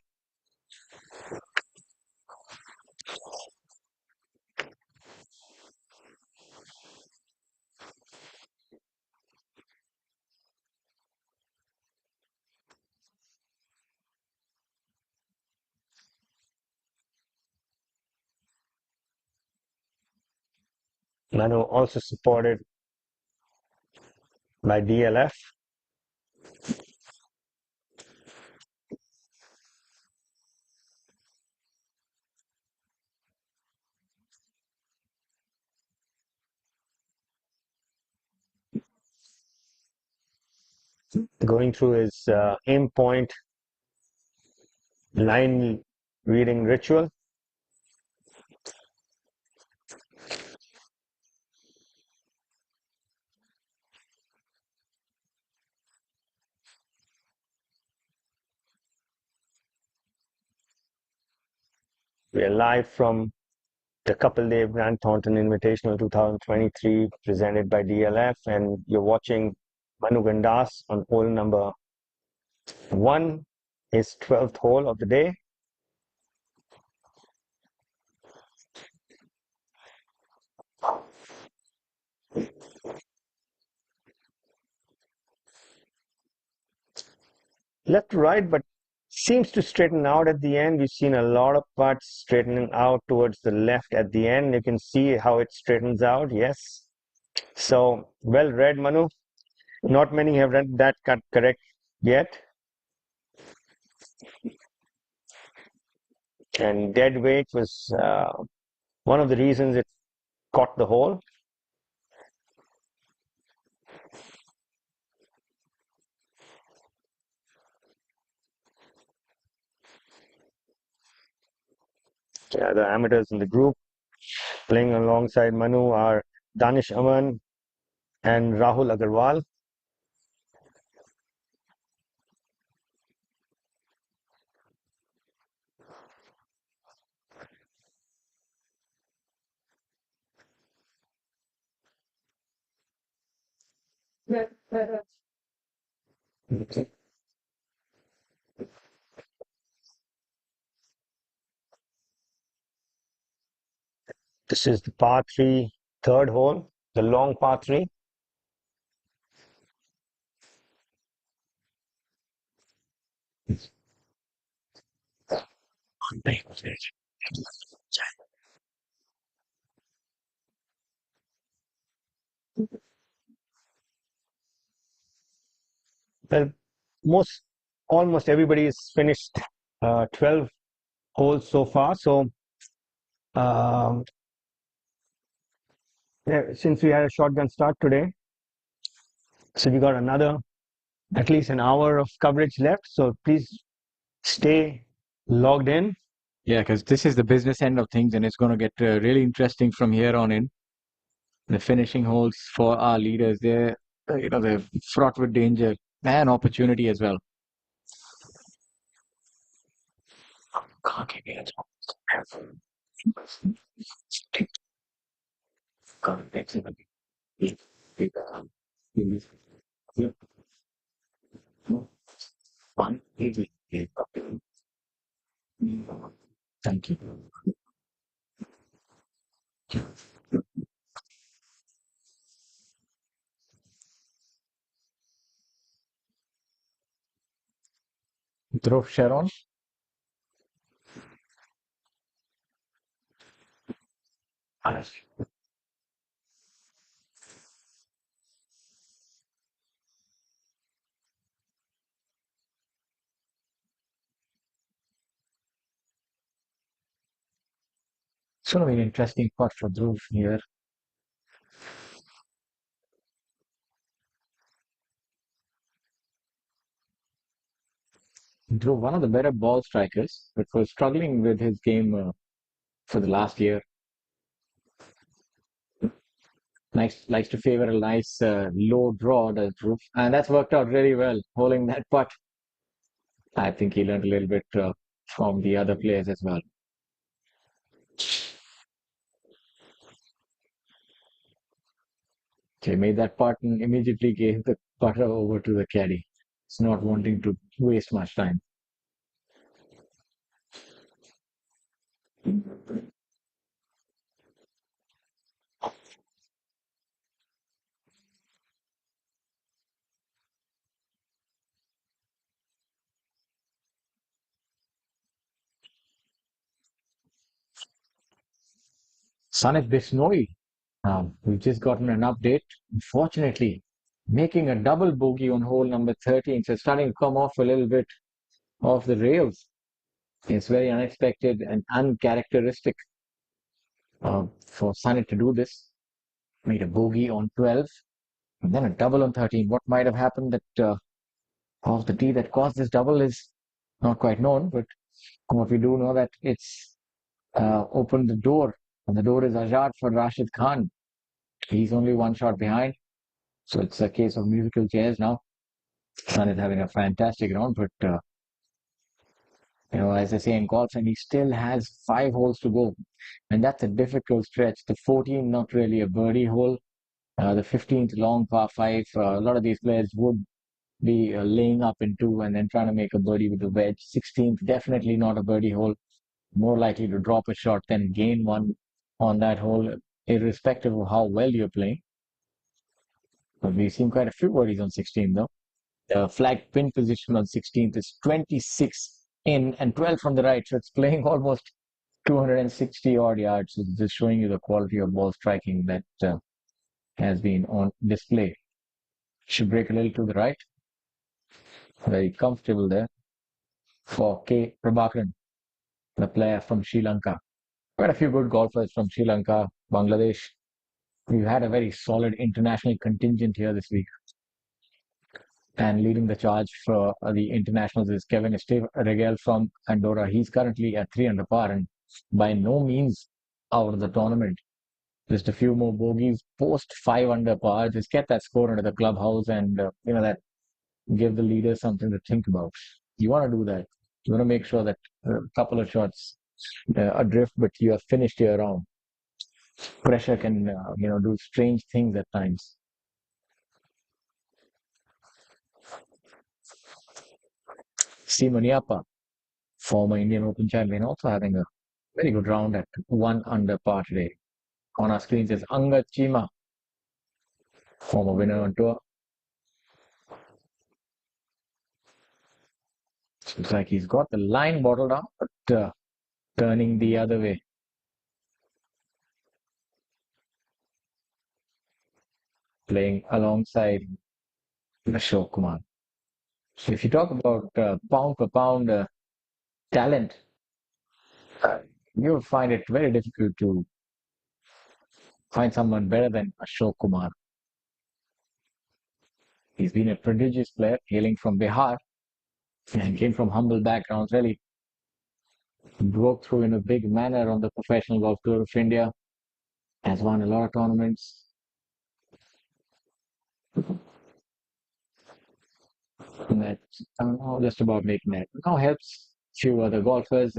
Manu also supported by DLF. Going through his aim point line reading ritual. We are live from the Kapil Dev Grant Thornton Invitational 2023 presented by DLF, and you're watching Manu Gandas on hole number 1, his 12th hole of the day. Left to right, but seems to straighten out at the end. We've seen a lot of putts straightening out towards the left at the end. You can see how it straightens out. Yes. So well read, Manu. Not many have read that cut correct yet. And dead weight was one of the reasons it caught the hole. Yeah, the amateurs in the group playing alongside Manu are Danish Aman and Rahul Agarwal. This is the par 3 third hole, the long par 3. Well, almost everybody has finished 12 holes so far. So, um, yeah, since we had a shotgun start today, so we got another at least an hour of coverage left. So please stay logged in. Yeah, because this is the business end of things, and it's going to get really interesting from here on in. The finishing holes for our leaders, they're fraught with danger and opportunity as well. Thank you. Dhruv Sharon. It's going to be an interesting putt for Dhruv here. Dhruv, one of the better ball strikers, but was struggling with his game for the last year. Likes to favor a nice low draw, does Dhruv, and that's worked out really well, holding that putt. I think he learned a little bit from the other players as well. Okay, made that putt and immediately gave the putter over to the caddy. It's not wanting to waste much time. Sun is a bit snowy. We've just gotten an update. Unfortunately, making a double bogey on hole number 13. So starting to come off a little bit off the rails. It's very unexpected and uncharacteristic for Sunny to do this. Made a bogey on 12 and then a double on 13. What might have happened that off the tee that caused this double is not quite known, but what we do know that it's opened the door, and the door is Azad for Rashid Khan. He's only one shot behind, so it's a case of musical chairs now. Sun is having a fantastic round, but as I say in golf, and he still has 5 holes to go, and that's a difficult stretch. The 14, not really a birdie hole. The 15th long par 5. A lot of these players would be laying up in 2 and then trying to make a birdie with the wedge. 16th, definitely not a birdie hole. More likely to drop a shot than gain one on that hole, irrespective of how well you're playing. But we've seen quite a few birdies on 16th, though. The flag pin position on 16th is 26 in and 12 from the right, so it's playing almost 260 odd yards. So just showing you the quality of ball striking that has been on display. Should break a little to the right. Very comfortable there for K. Prabhakaran, the player from Sri Lanka. Quite a few good golfers from Sri Lanka, Bangladesh. We've had a very solid international contingent here this week. And leading the charge for the internationals is Kevin Regel from Andorra. He's currently at 3 under par and by no means out of the tournament. Just a few more bogeys, post 5 under par. Just get that score into the clubhouse and that give the leaders something to think about. You want to do that. You want to make sure that a couple of shots adrift, but you have finished your round. Pressure can do strange things at times. Simoniapa, former Indian Open champion, also having a very good round at 1 under par today. On our screens is Angad Chima, former winner on tour. Looks like he's got the line bottled up, but turning the other way. Playing alongside Ashok Kumar. So if you talk about pound for pound talent, you'll find it very difficult to find someone better than Ashok Kumar. He's been a prodigious player, hailing from Bihar and came from humble backgrounds. Really broke through in a big manner on the professional golf tour of India. Has won a lot of tournaments. And that's just about making that. Now helps few other golfers.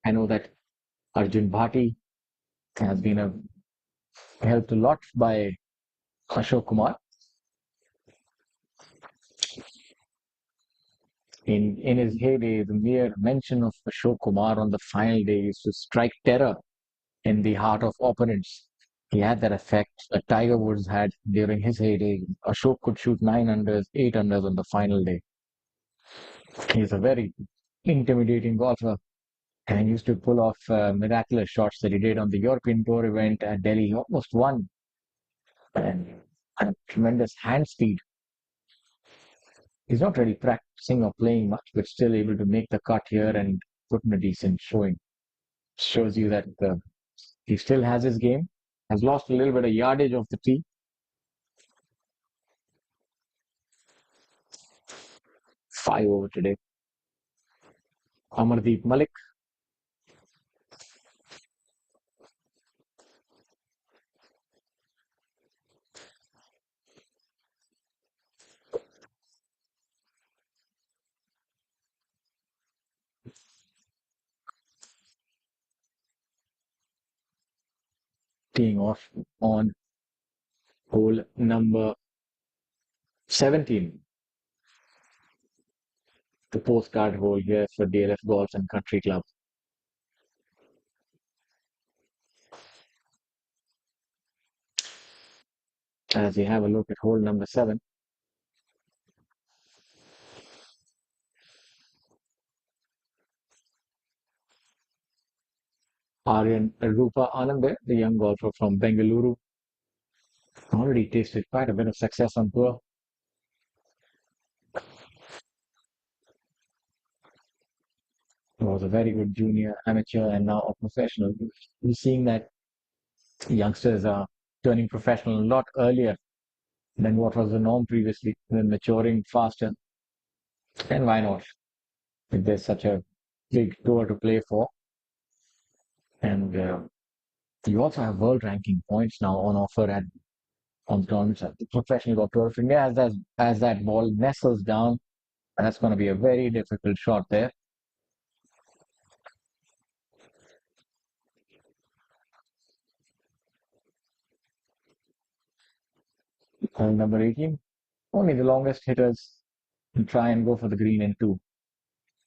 I know that Arjun Bhati has been helped a lot by Ashok Kumar. In his heyday, the mere mention of Ashok Kumar on the final day used to strike terror in the heart of opponents. He had that effect that Tiger Woods had during his heyday. Ashok could shoot 9 unders, 8 unders on the final day. He's a very intimidating golfer and used to pull off miraculous shots that he did on the European Tour event at Delhi. He almost won and had tremendous hand speed. He's not really practicing or playing much, but still able to make the cut here and put in a decent showing. Shows you that he still has his game. Has lost a little bit of yardage off the tee. 5 over today. Amardeep Malik. Teeing off on hole number 17. The postcard hole here for DLF Golf and Country Club. As we have a look at hole number 7. Aryan Rupa Anand, the young golfer from Bengaluru, already tasted quite a bit of success on tour. He was a very good junior, amateur, and now a professional. We're seeing that youngsters are turning professional a lot earlier than what was the norm previously. They're maturing faster. And why not? If there's such a big tour to play for. And you also have world ranking points now on offer on tournaments at the Professional Golf Tour of India. As that ball nestles down, that's going to be a very difficult shot there. Hole number 18. Only the longest hitters will try and go for the green in 2.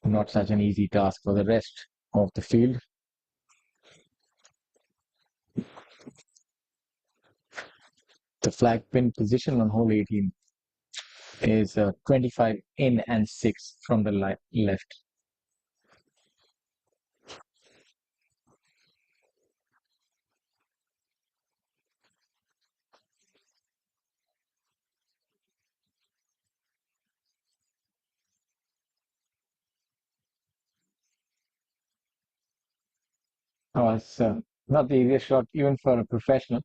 Not such an easy task for the rest of the field. The flag pin position on hole 18 is 25 in and 6 from the left. It's not the easiest shot even for a professional.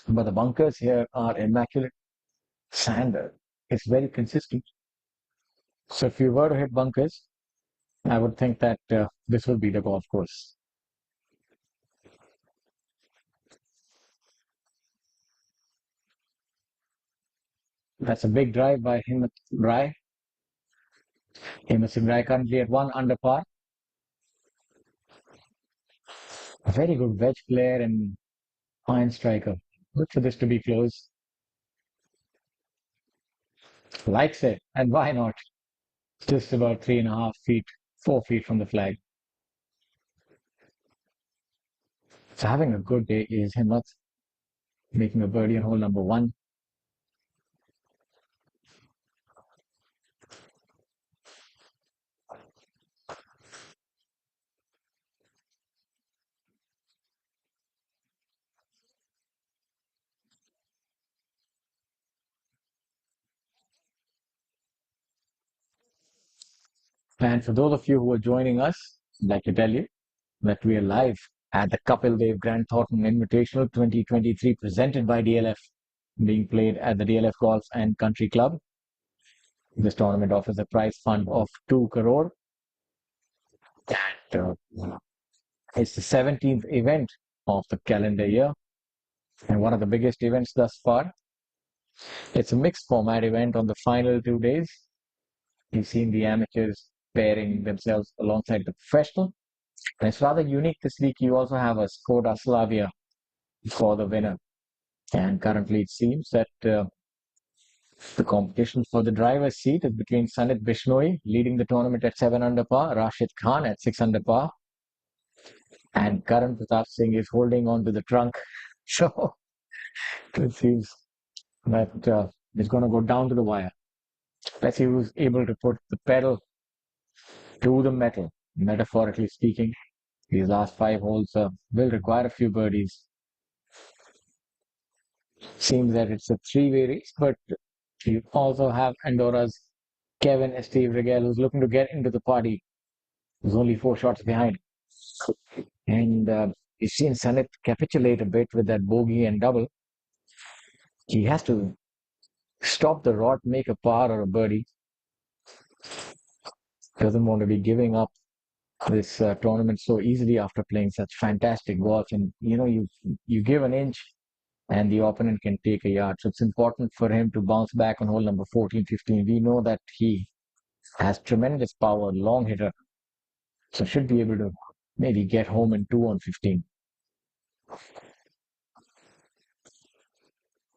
But the bunkers here are immaculate. Sand is very consistent. So if you were to hit bunkers, I would think that this would be the golf course. That's a big drive by Himmat Rai. Himmat Singh Rai currently at 1 under par. A very good wedge player and iron striker. Good for this to be close. Likes it, and why not? Just about 3.5 feet, 4 feet from the flag. So having a good day is Himmat, making a birdie on hole number 1. And for those of you who are joining us, I'd like to tell you that we are live at the Kapil Dev Grant Thornton Invitational 2023 presented by DLF, being played at the DLF Golf and Country Club. This tournament offers a prize fund of 2 crore. And it's the 17th event of the calendar year and one of the biggest events thus far. It's a mixed format event on the final 2 days. You've seen the amateurs pairing themselves alongside the professional. And it's rather unique this week. You also have a Skoda Slavia for the winner. And currently it seems that the competition for the driver's seat is between Sanit Bishnoi leading the tournament at 7 under par, Rashid Khan at 6 under par, and Karan Pratap Singh is holding on to the trunk. So it seems that it's going to go down to the wire. Let's see who's able to put the pedal to the metal, metaphorically speaking. These last 5 holes will require a few birdies. Seems that it's a 3-way race, but you also have Andorra's Kevin Esteve-Regal, who's looking to get into the party. He's only 4 shots behind. And you've seen Sanit capitulate a bit with that bogey and double. He has to stop the rod, make a par or a birdie. Doesn't want to be giving up this tournament so easily after playing such fantastic golf. And you give an inch and the opponent can take a yard. So it's important for him to bounce back on hole number 14, 15. We know that he has tremendous power, long hitter. So should be able to maybe get home in 2 on 15.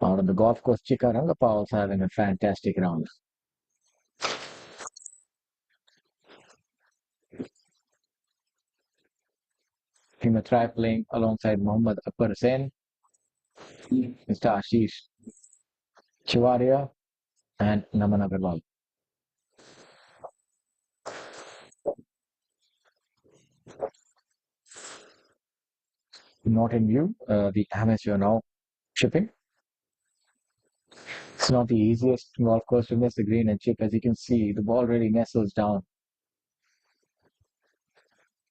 Out of the golf course, Chika Rangappa also having a fantastic round. Himmat Rai playing alongside Mohammad Akbar Hussain, Mr. Ashish Chiwaria, and Naman Agarwal. Not in view, the amateur now chipping. It's not the easiest golf course to miss the green and chip. As you can see, the ball really nestles down.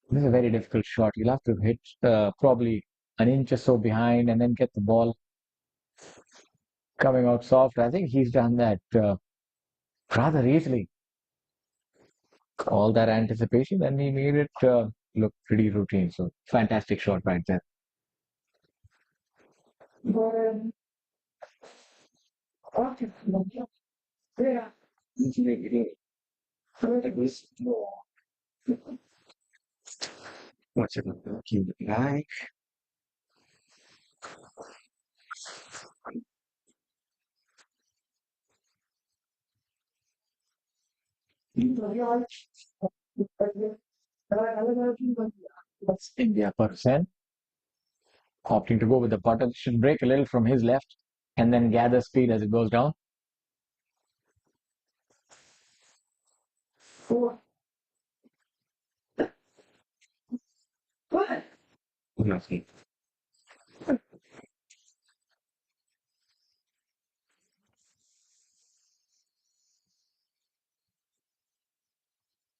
This is a very difficult shot. You'll have to hit probably an inch or so behind and then get the ball coming out soft. I think he's done that rather easily. All that anticipation, and he made it look pretty routine. So fantastic shot right there. What's it looking like? That's India percent. Opting to go with the putter. Should break a little from his left and then gather speed as it goes down.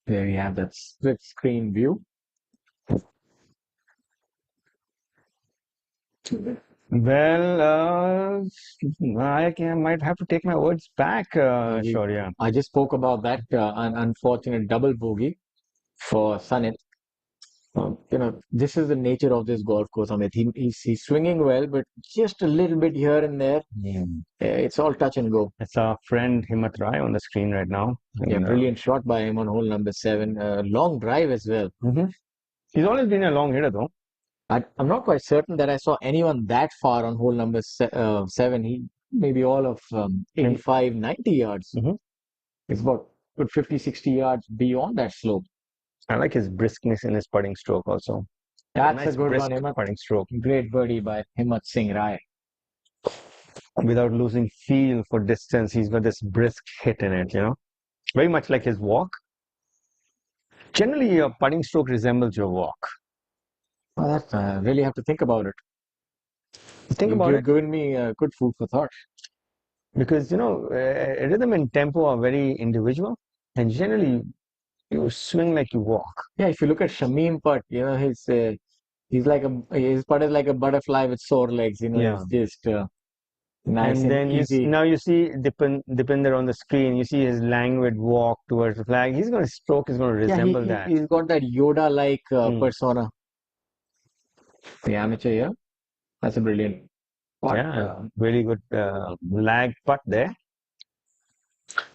There you have that split screen view. Well, might have to take my words back, Shaurya. I just spoke about that unfortunate double bogey for Sanit. This is the nature of this golf course, Amit. He's swinging well, but just a little bit here and there. It's all touch and go. It's our friend Himmat Rai on the screen right now. Yeah, brilliant shot by him on hole number 7. Long drive as well. He's always been a long hitter, though. I'm not quite certain that I saw anyone that far on hole number 7. He maybe all of 85, 90 yards. It's about good 50, 60 yards beyond that slope. I like his briskness in his putting stroke also. That's nice a good brisk one, Himmat. Putting stroke. Great birdie by Himmat Singh Rai. Without losing feel for distance, he's got this brisk hit in it, Very much like his walk. Generally, your putting stroke resembles your walk. Well, that's really have to think about it. You've given me good food for thought. Because, rhythm and tempo are very individual. And generally, You swing like you walk. Yeah, if you look at Shamim Putt, his putt is like a butterfly with sore legs. Yeah. It's just nice And and then easy. now you see Dipinder on the screen. You see his languid walk towards the flag. His stroke is going to resemble that. He's got that Yoda-like persona. The amateur, yeah, that's a brilliant putt. Yeah, really good lag putt there.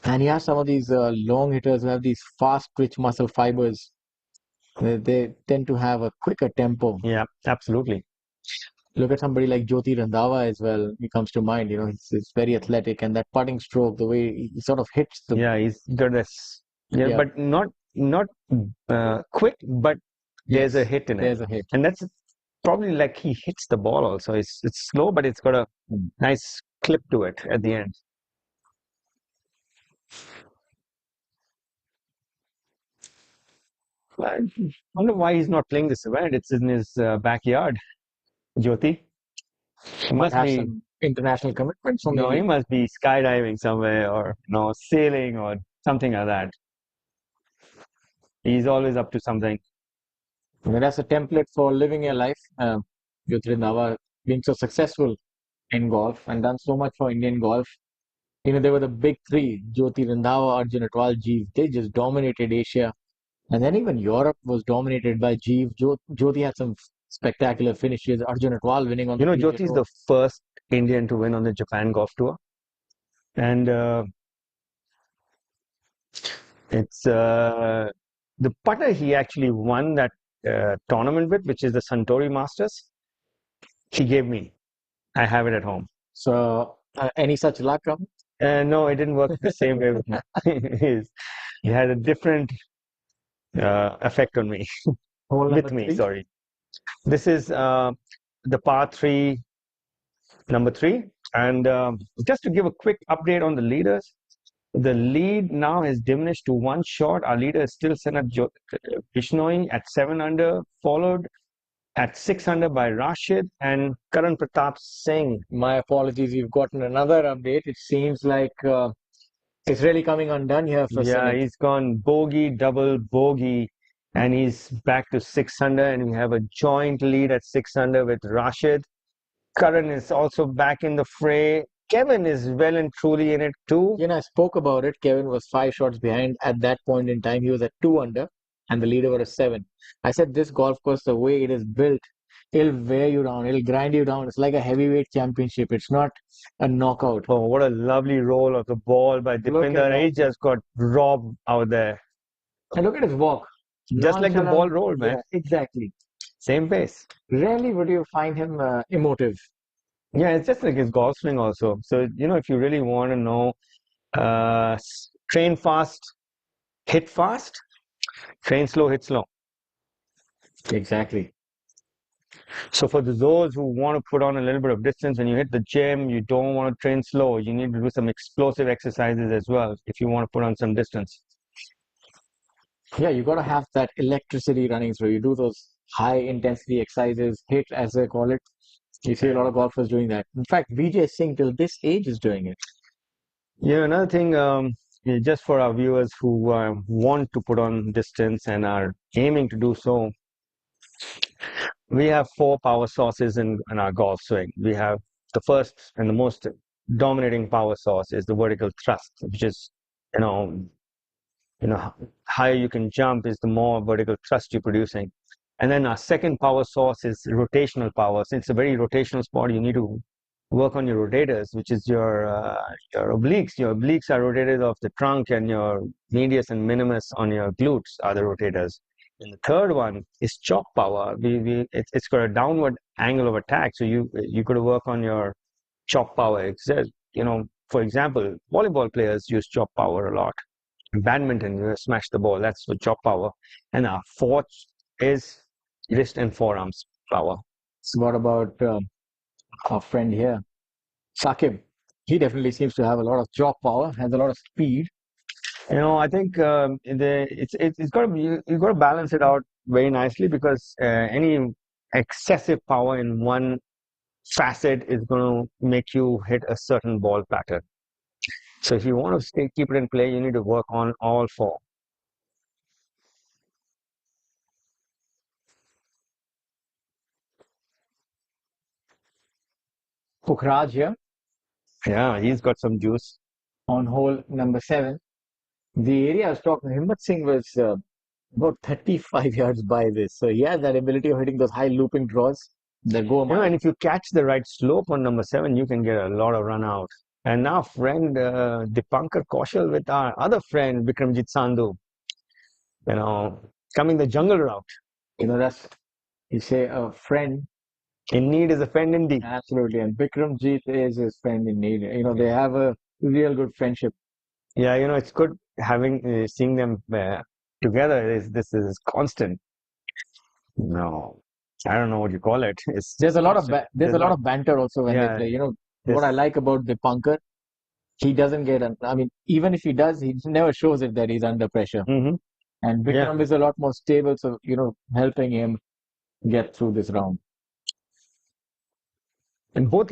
And he has some of these long hitters who have these fast twitch muscle fibers. They tend to have a quicker tempo. Yeah, absolutely. Look at somebody like Jyoti Randhawa as well. He comes to mind. He's very athletic, and that putting stroke, the way he sort of hits the. Yeah, he's got this. Yeah, but not quick, but there's a hit in it. There's a hit, and that's probably like he hits the ball also. It's slow, but it's got a nice clip to it at the end. I wonder why he's not playing this event. It's in his backyard, Jyoti. He must have some international commitments. No, he must be skydiving somewhere, or sailing, or something like that. He's always up to something. I mean, that's a template for living your life. Jyoti Randhawa being so successful in golf and done so much for Indian golf. They were the big three: Jyoti Randhawa, Arjun Atwal, Jeev. They just dominated Asia. And then even Europe was dominated by Jeev. Jyoti had some spectacular finishes. Arjun Atwal winning on the PGA Jyoti is Tour. the first Indian to win on the Japan Golf Tour. And it's the putter he actually won that tournament with, which is the Suntory Masters. He gave me. I have it at home. So, any such luck? No, it didn't work the same way with me. He had a different effect on me. With me, three? sorry. This is the par 3, number 3. And just to give a quick update on the leaders, the lead now has diminished to 1 shot. Our leader is still Sanat Bishnoi at 7 under, followed at 6 under by Rashid and Karan Pratap Singh. My apologies, we've gotten another update. It seems like it's really coming undone here for Sanat. He's gone bogey, double bogey, and he's back to 6 under, and we have a joint lead at 6 under with Rashid. Karan is also back in the fray. Kevin is well and truly in it too. I spoke about it. Kevin was 5 shots behind at that point in time. He was at 2 under, and the leader was 7. I said this golf course, the way it is built, it'll wear you down. It'll grind you down. It's like a heavyweight championship. It's not a knockout. Oh, what a lovely roll of the ball by Dipinder. He just got robbed out there. And look at his walk. Just like the ball rolled, man. Yeah, exactly. Same pace. Rarely would you find him emotive. Yeah, it's just like his golf swing also. So, if you really want to know, train fast, hit fast, train slow, hit slow. Exactly. So for those who want to put on a little bit of distance, when you hit the gym, you don't want to train slow. You need to do some explosive exercises as well if you want to put on some distance. Yeah, you got to have that electricity running through. You do those high intensity exercises, hit as they call it. You see a lot of golfers doing that. In fact, Vijay Singh till this age is doing it. Yeah, another thing, just for our viewers who want to put on distance and are aiming to do so, we have 4 power sources in our golf swing. We have the first and the most dominating power source is the vertical thrust, which is, higher you can jump is the more vertical thrust you're producing. And then our second power source is rotational power. Since it's a very rotational sport, you need to work on your rotators, which is your obliques. Your obliques are rotators of the trunk, and your medius and minimus on your glutes are the rotators. And the third one is chop power. It's got a downward angle of attack, so you got to work on your chop power. For example, volleyball players use chop power a lot. In badminton, you smash the ball. That's the chop power. And our fourth is wrist and forearms power. So what about our friend here, Sakib? He definitely seems to have a lot of chop power, has a lot of speed. I think it's got to you've got to balance it out very nicely, because any excessive power in one facet is going to make you hit a certain ball pattern. So if you want to keep it in play, you need to work on all 4. Pukhraj here Yeah, he's got some juice. on hole number 7. The area I was talking, Himmat Singh was about 35 yards by this. So he has that ability of hitting those high looping draws that go a You know, mile. and if you catch the right slope on number 7, you can get a lot of run out. And now, friend Dipankar Kaushal with our other friend Bikramjit Sandhu, you know, coming the jungle route. You know, that's, you say a friend in need is a friend indeed. Absolutely. And Bikramjit is his friend in need. You know, they have a real good friendship. Yeah, you know, it's good having seeing them together. This is constant. No, I don't know what you call it. It's There's a lot of constant. there's a lot of banter also when they Yeah, play. You know, this- what I like about Dipankar, he doesn't get, I mean, even if he does, he never shows it that he's under pressure. Mhm. And Bikram is a lot more stable, so, you know, helping him get through this round. And both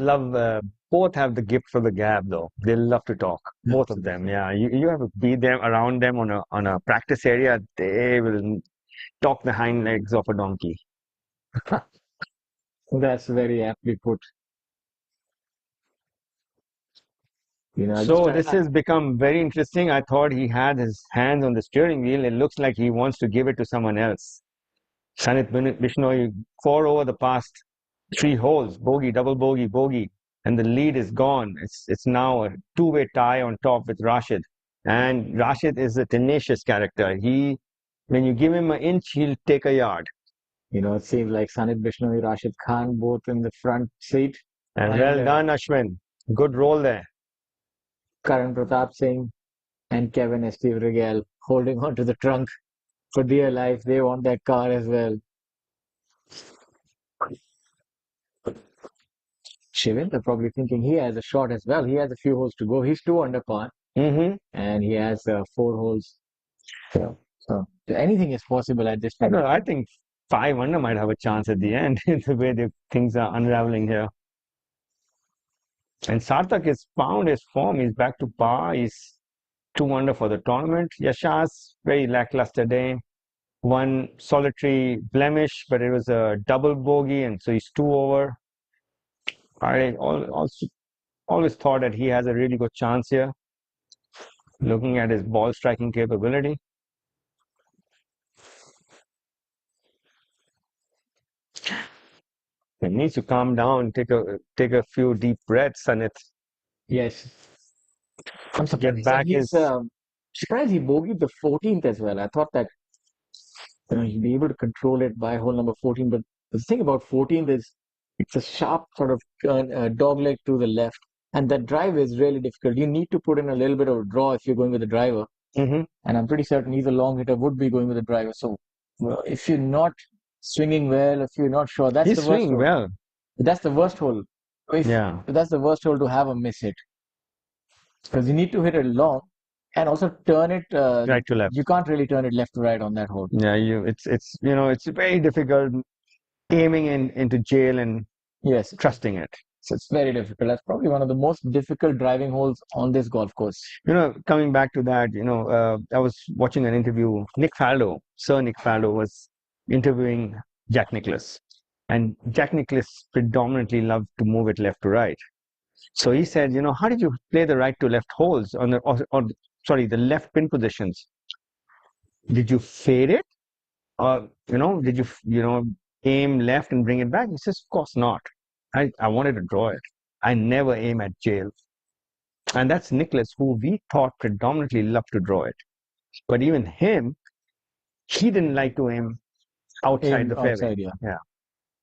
both have the gift for the gab, though. They love to talk. Both of them. Yeah, you have to be them around them on a practice area. They will talk the hind legs of a donkey. That's very aptly put. You know, So this has become very interesting. I thought he had his hands on the steering wheel. It looks like he wants to give it to someone else. Sanit Bishnoi, 4 over the past 3 holes, bogey, double bogey, bogey, and the lead is gone. It's now a 2-way tie on top with Rashid. And Rashid is a tenacious character. When you give him an inch, he'll take a yard. You know, it seems like Sanit Bishnoi, Rashid Khan, both in the front seat. And well done, Ashwin. Good roll there. Karan Pratap Singh and Kevin Steve Rigel holding on to the trunk for dear life. They want that car as well. Shivendra probably thinking he has a shot as well. He has a few holes to go. He's 2 under par. And he has 4 holes. So anything is possible at this point. I think 5 under might have a chance at the end, the way things are unraveling here. And Sarthak has found his form. He's back to par. He's 2 under for the tournament. Yashas, very lackluster day. 1 solitary blemish, but it was a double bogey, and so he's 2 over. I always thought that he has a really good chance here, looking at his ball striking capability. He needs to calm down, take a few deep breaths, Sanit. Yes. I'm surprised. Get back He's surprised he bogeyed the 14th as well. I thought that he'd be able to control it by hole number 14. But the thing about 14th is it's a sharp sort of dog leg to the left. And that drive is really difficult. You need to put in a little bit of a draw if you're going with the driver. And I'm pretty certain he's a long hitter, would be going with the driver. So if you're not swinging well, if you're not sure, that's He's the worst swinging hole. well. That's the worst hole. That's the worst hole to have a miss hit. Because you need to hit it long and also turn it right to left. You can't really turn it left to right on that hole. Yeah, it's very difficult aiming into jail and trusting it. So it's very difficult. That's probably one of the most difficult driving holes on this golf course. You know, coming back to that, I was watching an interview. Sir Nick Faldo was interviewing Jack Nicklaus. And Jack Nicklaus predominantly loved to move it left to right. So he said, how did you play the right to left holes on the left pin positions? Did you fade it? Or, did you, aim left and bring it back? He says, of course not. I wanted to draw it. I never aim at jail. And that's Nicklaus, who we thought predominantly loved to draw it. But even him, he didn't like to aim outside the fairway. Yeah.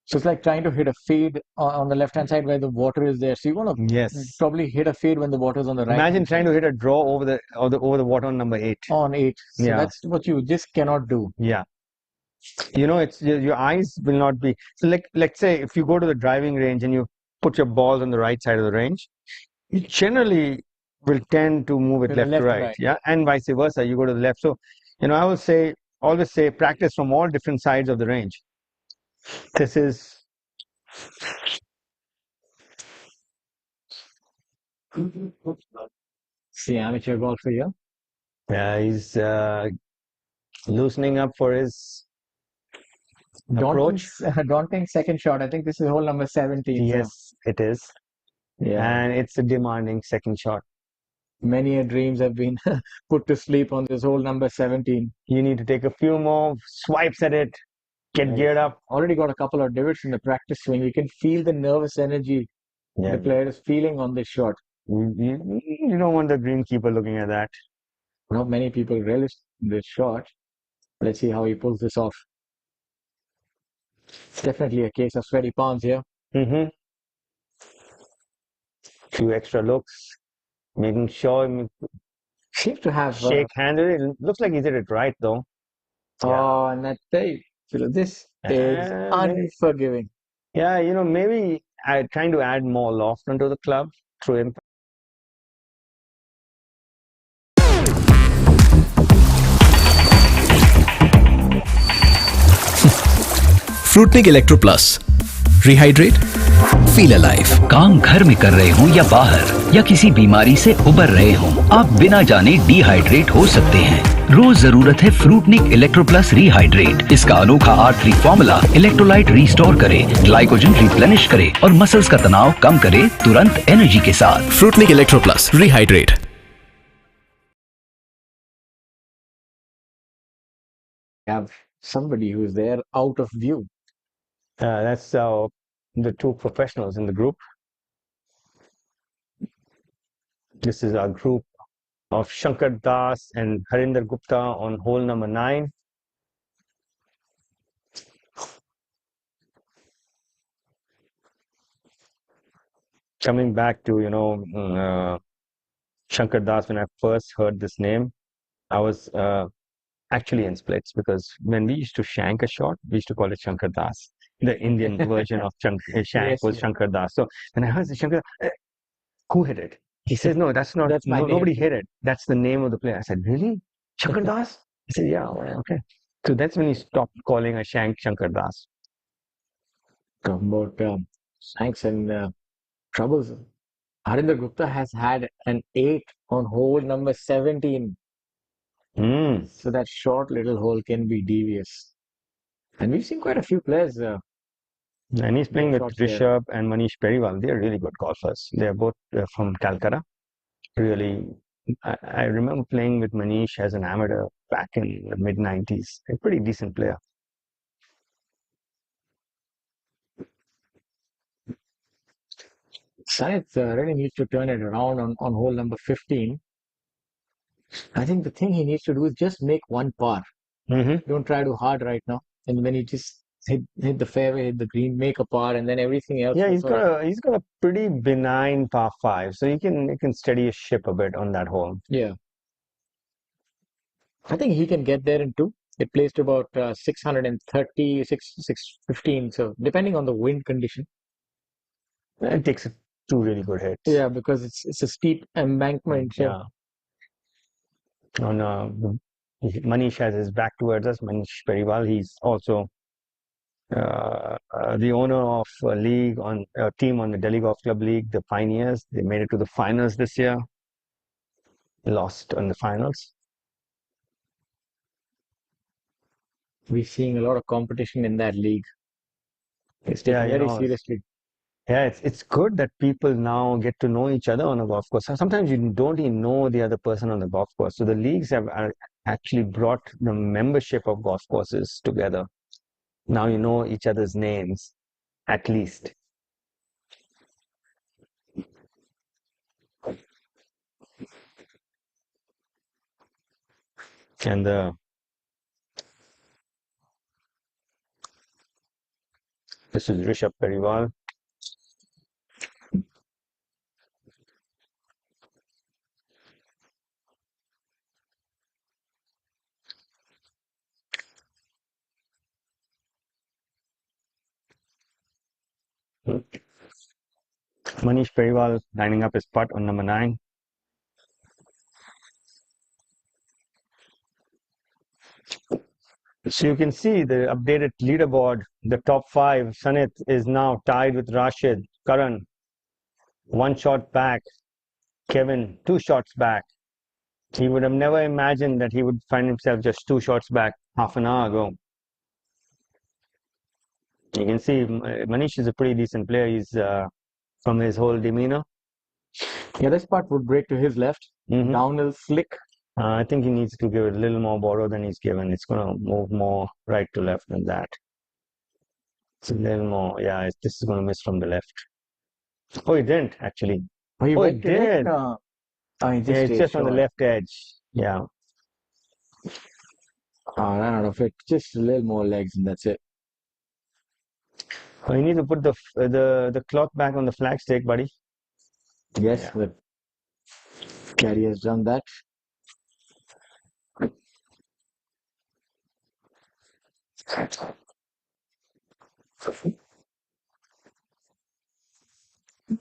So it's like trying to hit a fade on the left-hand side where the water is there. So you want to probably hit a fade when the water is on the right. Imagine trying to hit a draw over the water on number 8. On 8. So that's what you just cannot do. Yeah. It's your eyes will not be. So let's say if you go to the driving range and you put your balls on the right side of the range, you generally will tend to move it left to right. Yeah. And vice versa. You go to the left. So, I will always say practice from all different sides of the range. This is the amateur golfer here. Yeah, he's loosening up for his approach. Daunting second shot. I think this is hole number 17. Yes, it is. and it's a demanding second shot. Many dreams have been put to sleep on this hole number 17. You need to take a few more swipes at it, get geared up. Already got a couple of divots in the practice swing. You can feel the nervous energy the player is feeling on this shot. You don't want the greenkeeper looking at that. Not many people relish this shot. Let's see how he pulls this off. It's definitely a case of sweaty palms here. Few extra looks, making sure. Seems to have shake hands. It looks like he did it right though. Oh, and that tape. This is unforgiving. Yeah, maybe trying to add more loft onto the club through impact. Fruitnik electro plus rehydrate feel alive. काम घर में कर रहे हों या बाहर या किसी बीमारी से उबर रहे हों, आप बिना जाने डिहाइड्रेट हो सकते हैं। रोज जरूरत है फ्रूटनिक इलेक्ट्रो प्लस रिहाइड्रेट। इसका अनोखा R3 फॉर्मूला इलेक्ट्रोलाइट रिस्टोर करे, ग्लाइकोजन रिप्लेनिश करे और मसल्स का तनाव कम करे तुरंत एनर्जी के साथ। Fruitnik electro plus rehydrate. Have somebody who's there out of view. That's the two professionals in the group. This is our group of Shankar Das and Harinder Gupta on hole number 9. Coming back to, Shankar Das, when I first heard this name, I was actually in splits because when we used to shank a shot, we used to call it Shankar Das. The Indian version of shank was Shankar Das. So when I heard the Shankar, who hit it? He says, no, that's not, nobody hit it. That's the name of the player. I said, really? Shankar Das? He said, yeah, okay. So that's when he stopped calling a shank Shankar Das. Talking about shanks and troubles. Harinder Gupta has had an 8 on hole number 17. So that short little hole can be devious. And we've seen quite a few players. And he's playing with Rishabh and Manish Periwal. They're really good golfers. They're both from Calcutta. Really, I remember playing with Manish as an amateur back in the mid-90s. A pretty decent player. Sanit really needs to turn it around on hole number 15. I think the thing he needs to do is just make one par. Don't try too hard right now. And when he just hit the fairway, hit the green, make a par, and then everything else. Yeah, he's got a pretty benign par 5, so you can steady his ship a bit on that hole. Yeah, I think he can get there in 2. It plays to about 630, 615. So depending on the wind condition, it takes 2 really good hits. Yeah, because it's a steep embankment. Yeah. On Manish has his back towards us. Manish Periwal, he's also the owner of a league on a team on the Delhi Golf Club League, the Pioneers. They made it to the finals this year. Lost in the finals. We're seeing a lot of competition in that league. It's taken very seriously. Yeah, it's good that people now get to know each other on a golf course. Sometimes you don't even know the other person on the golf course. So the leagues have actually brought the membership of golf courses together. Now you know each other's names, at least. And this is Rishabh Periwal. Manish Periwal lining up his putt on number 9. So you can see the updated leaderboard. The top 5. Sanit is now tied with Rashid. Karan, 1 shot back. Kevin, 2 shots back. He would have never imagined that he would find himself just 2 shots back half an hour ago. You can see Manish is a pretty decent player. He's from his whole demeanor. Yeah, this part would break to his left. Downhill slick. I think he needs to give it a little more borrow than he's given. It's going to move more right to left than that. It's a little more. Yeah, this is going to miss from the left. Oh, he didn't actually. Oh, he it went in. did. Oh, he just Yeah, it's stayed just on the short. left edge. Yeah. Ran out of it. Just a little more legs, and that's it. Oh, you need to put the cloth back on the flagstick, buddy. Yes, the caddy has done that.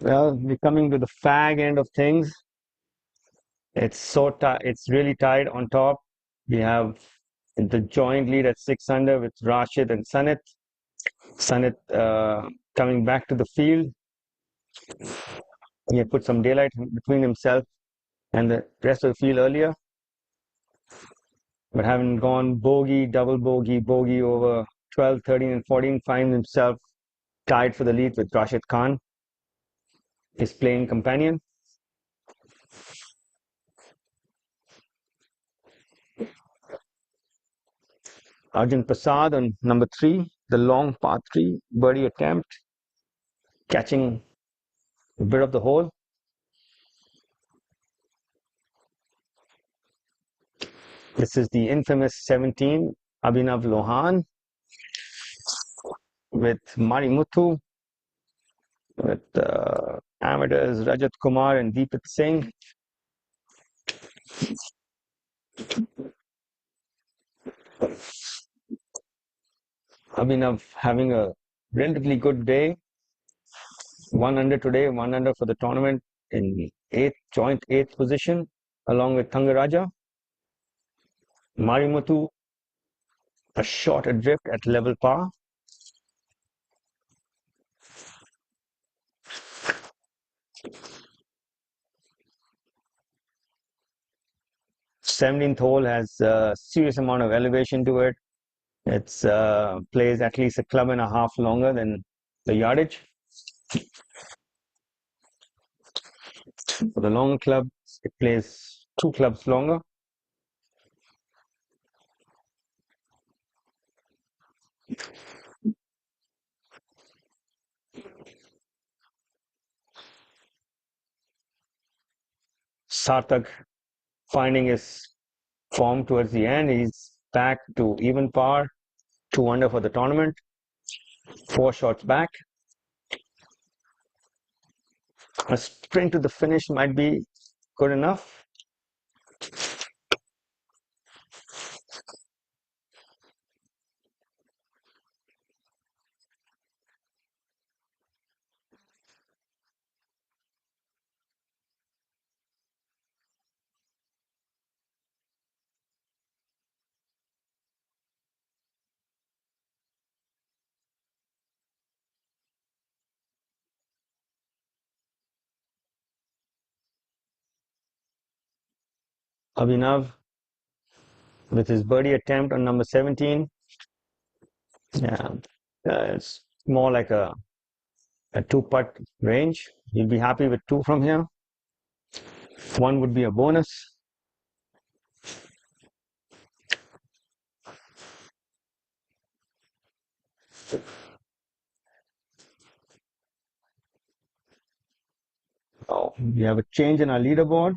Well, we're coming to the fag end of things. It's so tight. It's really tight on top. We have the joint lead at 6 under with Rashid and Sanit. Sanit coming back to the field. He had put some daylight between himself and the rest of the field earlier, but having gone bogey, double bogey, bogey over 12, 13, and 14, finds himself tied for the lead with Rashid Khan, his playing companion. Arjun Prasad on number 3, the long par 3 birdie attempt, catching a bit of the hole. This is the infamous 17, Abhinav Lohan with Marimuthu, with amateurs Rajat Kumar and Deepak Singh. Abhinav having a relatively good day. 1 under today, 1 under for the tournament in joint 8th position, along with Thangaraja. Marimuthu a shot adrift at level par. Seventeenth hole has a serious amount of elevation to it. It's plays at least a club and a half longer than the yardage. For the long club, it plays 2 clubs longer. Sarthak finding his form towards the end. He's back to even par, 2 under for the tournament, 4 shots back. A sprint to the finish might be good enough. Abhinav with his birdie attempt on number 17. Yeah, it's more like a 2-putt range. You'll be happy with 2 from here. 1 would be a bonus. Oh, we have a change in our leaderboard.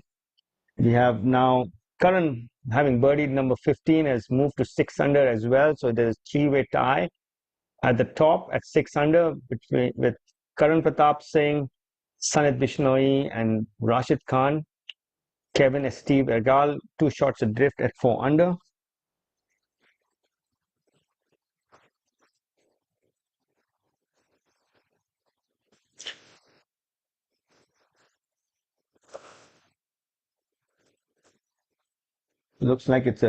We have now Karan, having birdied number 15, has moved to 6 under as well. So there's a 3-way tie at the top at 6 under with Karan Pratap Singh, Sanit Bishnoi, and Rashid Khan. Kevin and Steve Ergal, 2 shots adrift at 4 under. Looks like it's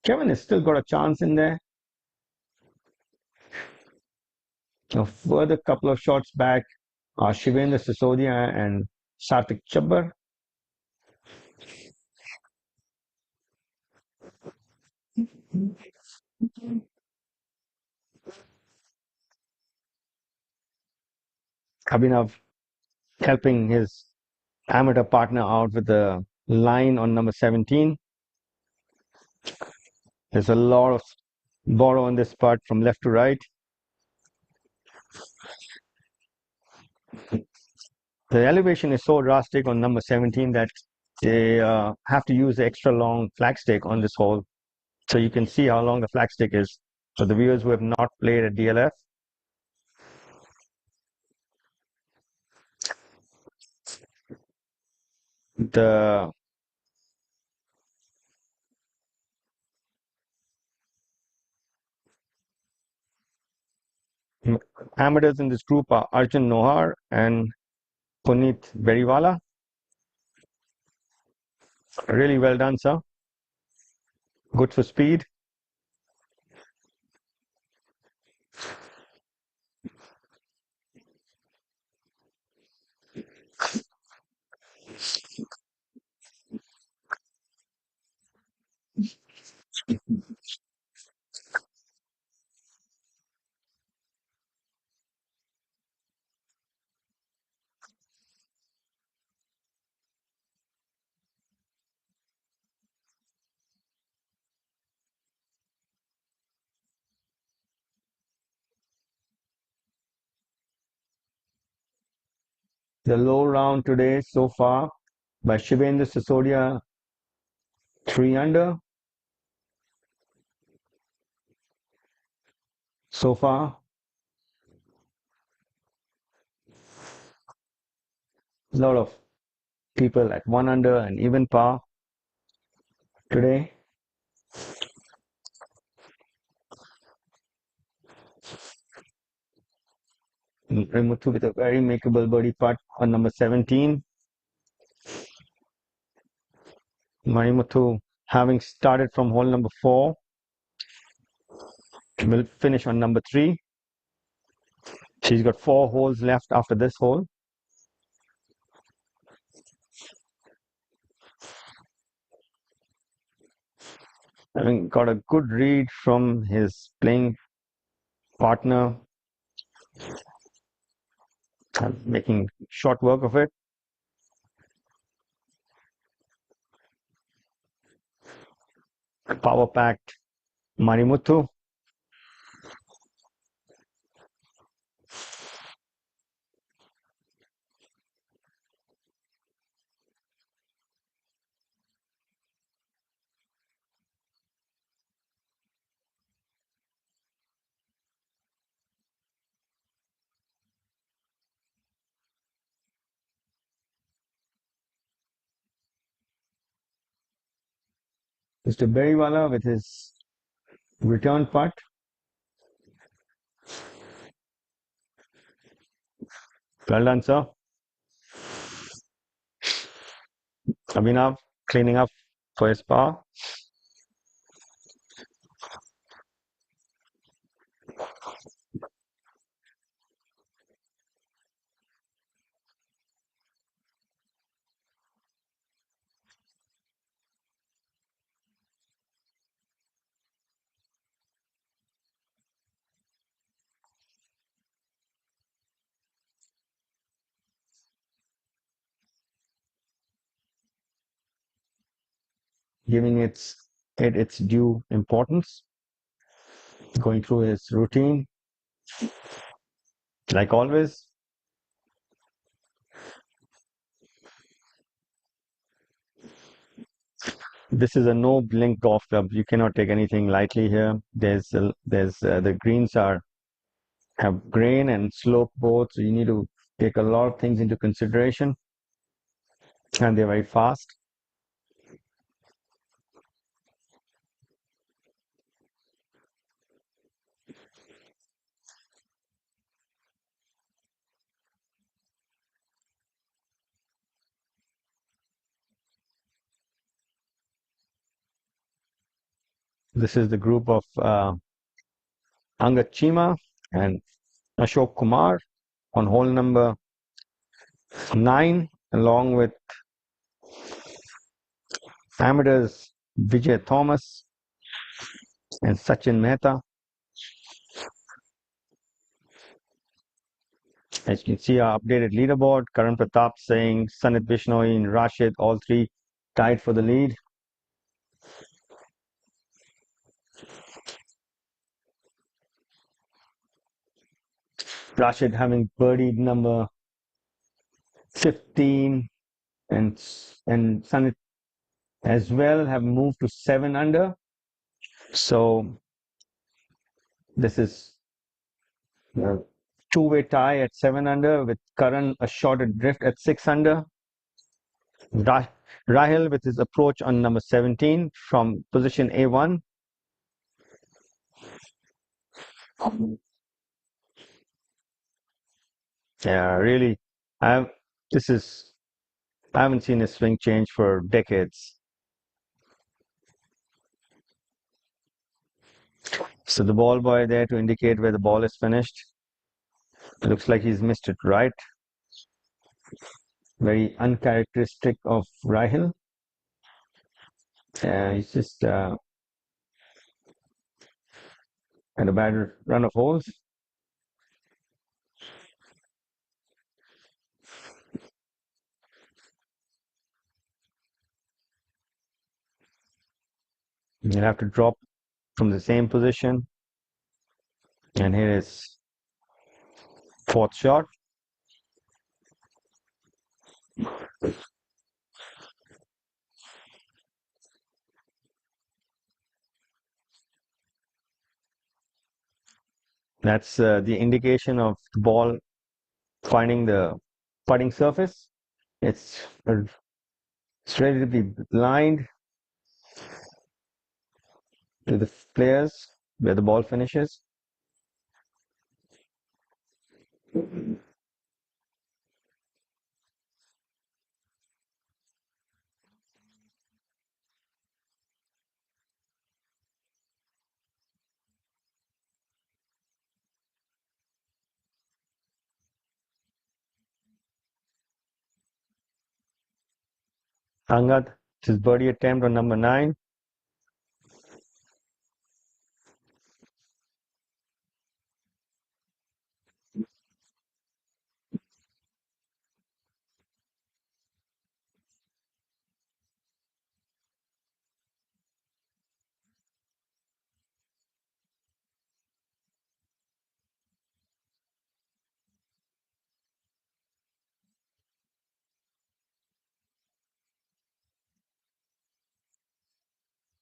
Kevin has still got a chance in there. A further couple of shots back are Shivendra Sisodia and Sarthik Chabbar. Abhinav helping his amateur partner out with the line on number 17. There's a lot of borrow on this putt from left to right. The elevation is so drastic on number 17 that they have to use the extra long flagstick on this hole. So you can see how long the flagstick is. For the viewers who have not played at DLF, the amateurs in this group are Arjun Nohar and Puneet Beriwala. Really well done, sir. Good for speed. The low round today so far by Shivendra Sisodia, 3 under. So far, a lot of people at 1 under and even par today. Muthu with a very makeable birdie putt on number 17. Marimuthu, having started from hole number 4, will finish on number 3. She's got 4 holes left after this hole. Having got a good read from his playing partner, making short work of it. Power packed Marimuthu. Mr. Beriwala with his return putt. Well done, sir. Abhinav cleaning up for his par. Giving it its due importance, going through his routine like always. This is a no blink golf club. You cannot take anything lightly here. The greens have grain and slope both, so you need to take a lot of things into consideration, and they're very fast. This is the group of Angad Chima and Ashok Kumar on hole number 9, along with amateurs Vijay Thomas and Sachin Mehta. As you can see, our updated leaderboard, Karan Pratap saying Sanit Bishnoi and Rashid, all three tied for the lead. Rashid having birdied number 15 and Sanit as well have moved to 7 under. So this is a two-way tie at 7 under with Karan a short adrift at 6 under. Rahil with his approach on number 17 from position A1. Yeah, really, I haven't seen a swing change for decades. So the ball boy there to indicate where the ball is finished. It looks like he's missed it right. Very uncharacteristic of Rahil. He's just had a bad run of holes. You'll have to drop from the same position. And here is fourth shot. That's the indication of the ball finding the putting surface. It's ready to be blind to the players where the ball finishes. Angad, his birdie attempt on number 9.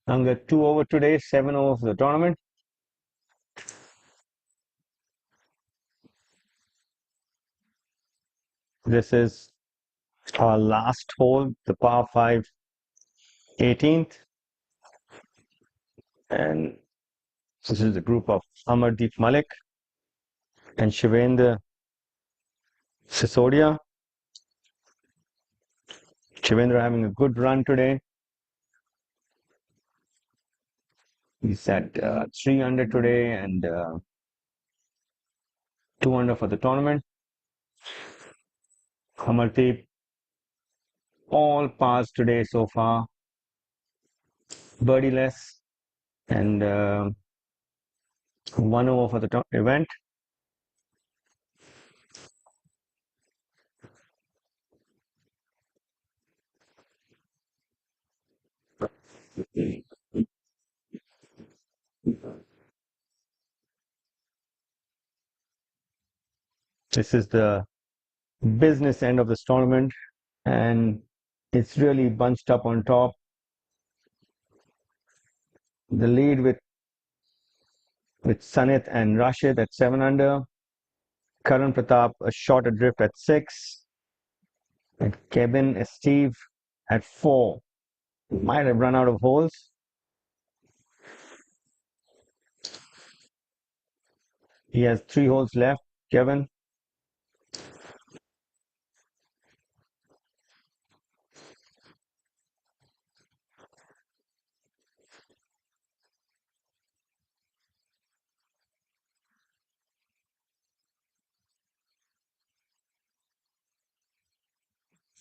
Angad 2 over today, 7 over for the tournament. This is our last hole, the par 5 18th. And this is the group of Amardeep Malik and Shivendra Sisodia. Shivendra having a good run today. He's at 3 under today and 2 under for the tournament. Amardeep, all pars today so far. Birdie-less and 1 over for the event. This is the business end of this tournament, and it's really bunched up on top. The lead with Sanit and Rashid at 7 under. Karan Pratap a short adrift at 6. And Kevin Steve at 4. Might have run out of holes. He has 3 holes left, Kevin.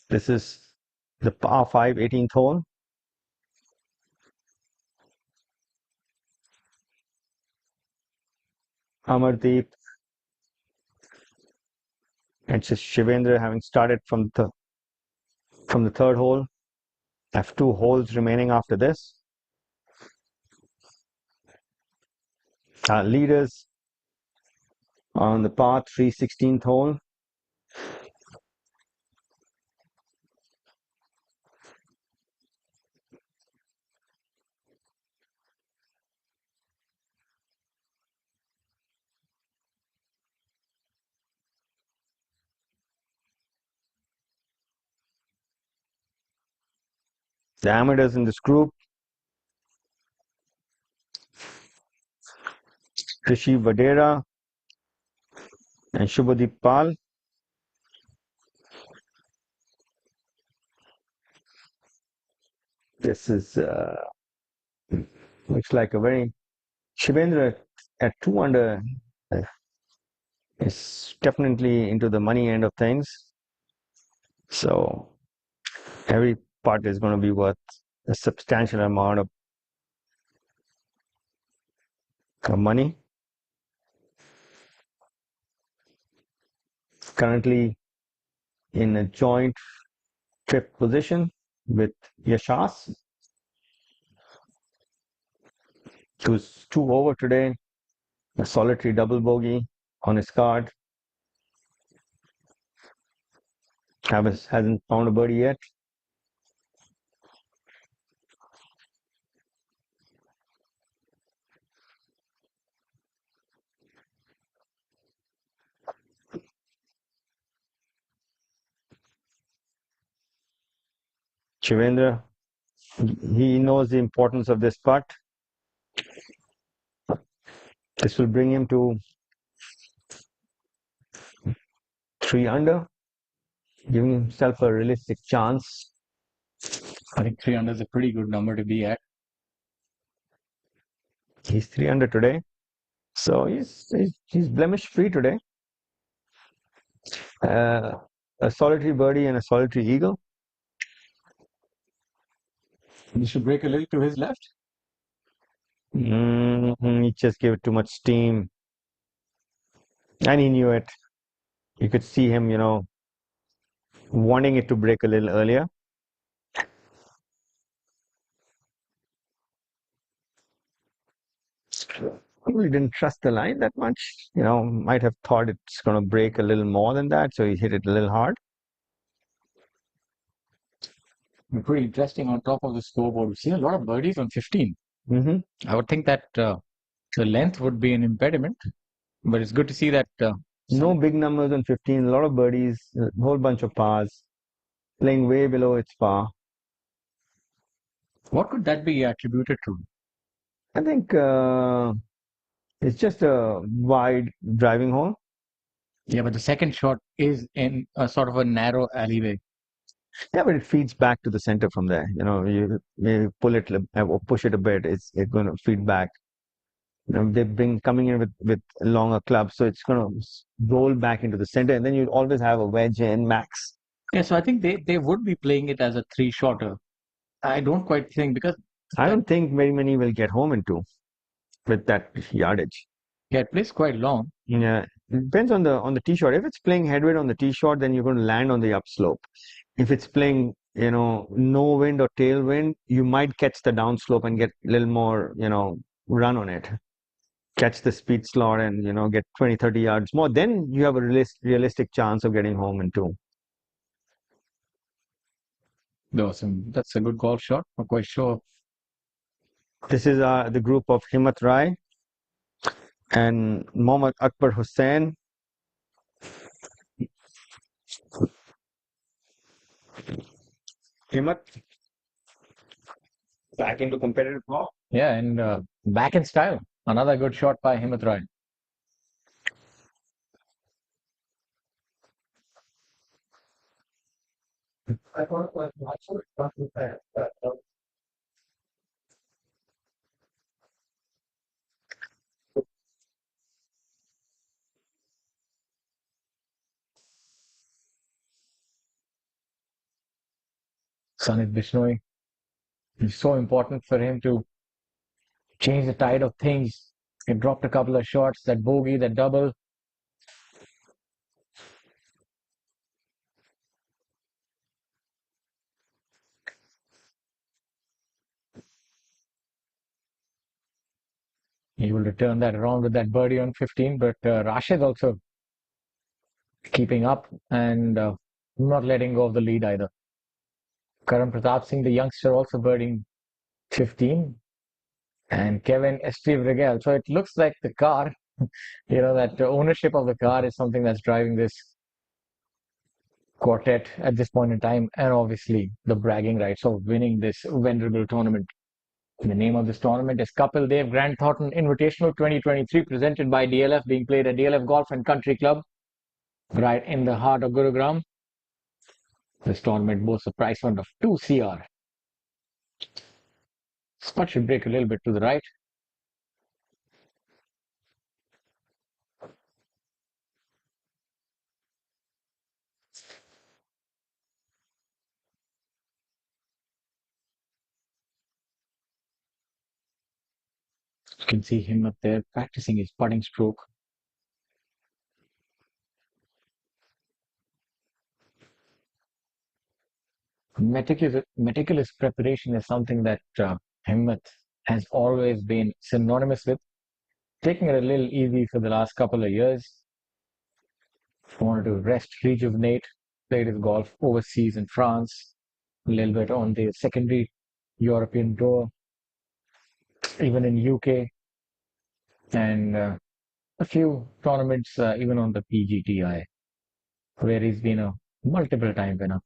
This is the par 5 18th hole. Amardeep It's just Shivendra having started from the third hole. I have 2 holes remaining after this. Our leaders on the par 3 16th hole. The amateurs in this group: Rishi Vadera and Shubhadeep Pal. This is looks like a very Shivendra at 2 under is definitely into the money end of things. So every putt is going to be worth a substantial amount of money. Currently in a joint fifth position with Yashas, who's 2 over today, a solitary double bogey on his card. Hasn't found a birdie yet. Shivendra, he knows the importance of this putt. This will bring him to 3 under, giving himself a realistic chance. I think 3 under is a pretty good number to be at. He's 3 under today, so he's blemish free today. A solitary birdie and a solitary eagle. He should break a little to his left. He just gave it too much steam, and he knew it. You could see him, wanting it to break a little earlier. Probably didn't trust the line that much. Might have thought it's going to break a little more than that, so he hit it a little hard. Pretty interesting on top of the scoreboard. We see a lot of birdies on 15. Mm-hmm. I would think that the length would be an impediment, but it's good to see that. No big numbers on 15, a lot of birdies, a whole bunch of pars, playing way below its par. What could that be attributed to? I think it's just a wide driving hole. Yeah, but the second shot is in a sort of a narrow alleyway. Yeah, but it feeds back to the center from there. You pull it or push it a bit, it's going to feed back. They've coming in with longer clubs, so it's going to roll back into the center, and then you always have a wedge in max. Yeah, so I think they would be playing it as a 3-shorter. I don't quite think, because I don't think very many will get home in 2 with that yardage. Yeah, it plays quite long. Yeah, it depends on the tee shot. If it's playing headwind on the tee shot, then you're going to land on the upslope. If it's playing, no wind or tailwind, you might catch the downslope and get a little more, run on it. Catch the speed slot and, get 20, 30 yards more. Then you have a realistic chance of getting home in 2. Awesome. That's a good golf shot. I'm quite sure. This is the group of Himmat Rai and Mohammad Akbar Hussain. Himmat back into competitive golf. Yeah, and back in style. Another good shot by Himmat Rai. Sanit Bishnoi. It's so important for him to change the tide of things. He dropped a couple of shots, that bogey, that double. He will return that around with that birdie on 15, but Rashid also keeping up and not letting go of the lead either. Karan Pratap Singh, the youngster, also birding 15, and Kevin Esteve. So it looks like the car, that ownership of the car is something that's driving this quartet at this point in time, and obviously the bragging rights of winning this venerable tournament. The name of this tournament is Kapil Dev Grand Thornton Invitational 2023, presented by DLF, being played at DLF Golf and Country Club, right in the heart of Gurugram. This tournament boasts a prize fund of 2 CR. Spot should break a little bit to the right. You can see him up there practicing his putting stroke. Meticulous preparation is something that Himmat has always been synonymous with. Taking it a little easy for the last couple of years. Wanted to rest, rejuvenate, played his golf overseas in France, a little bit on the secondary European tour, even in UK, and a few tournaments even on the PGTI, where he's been a multiple time winner.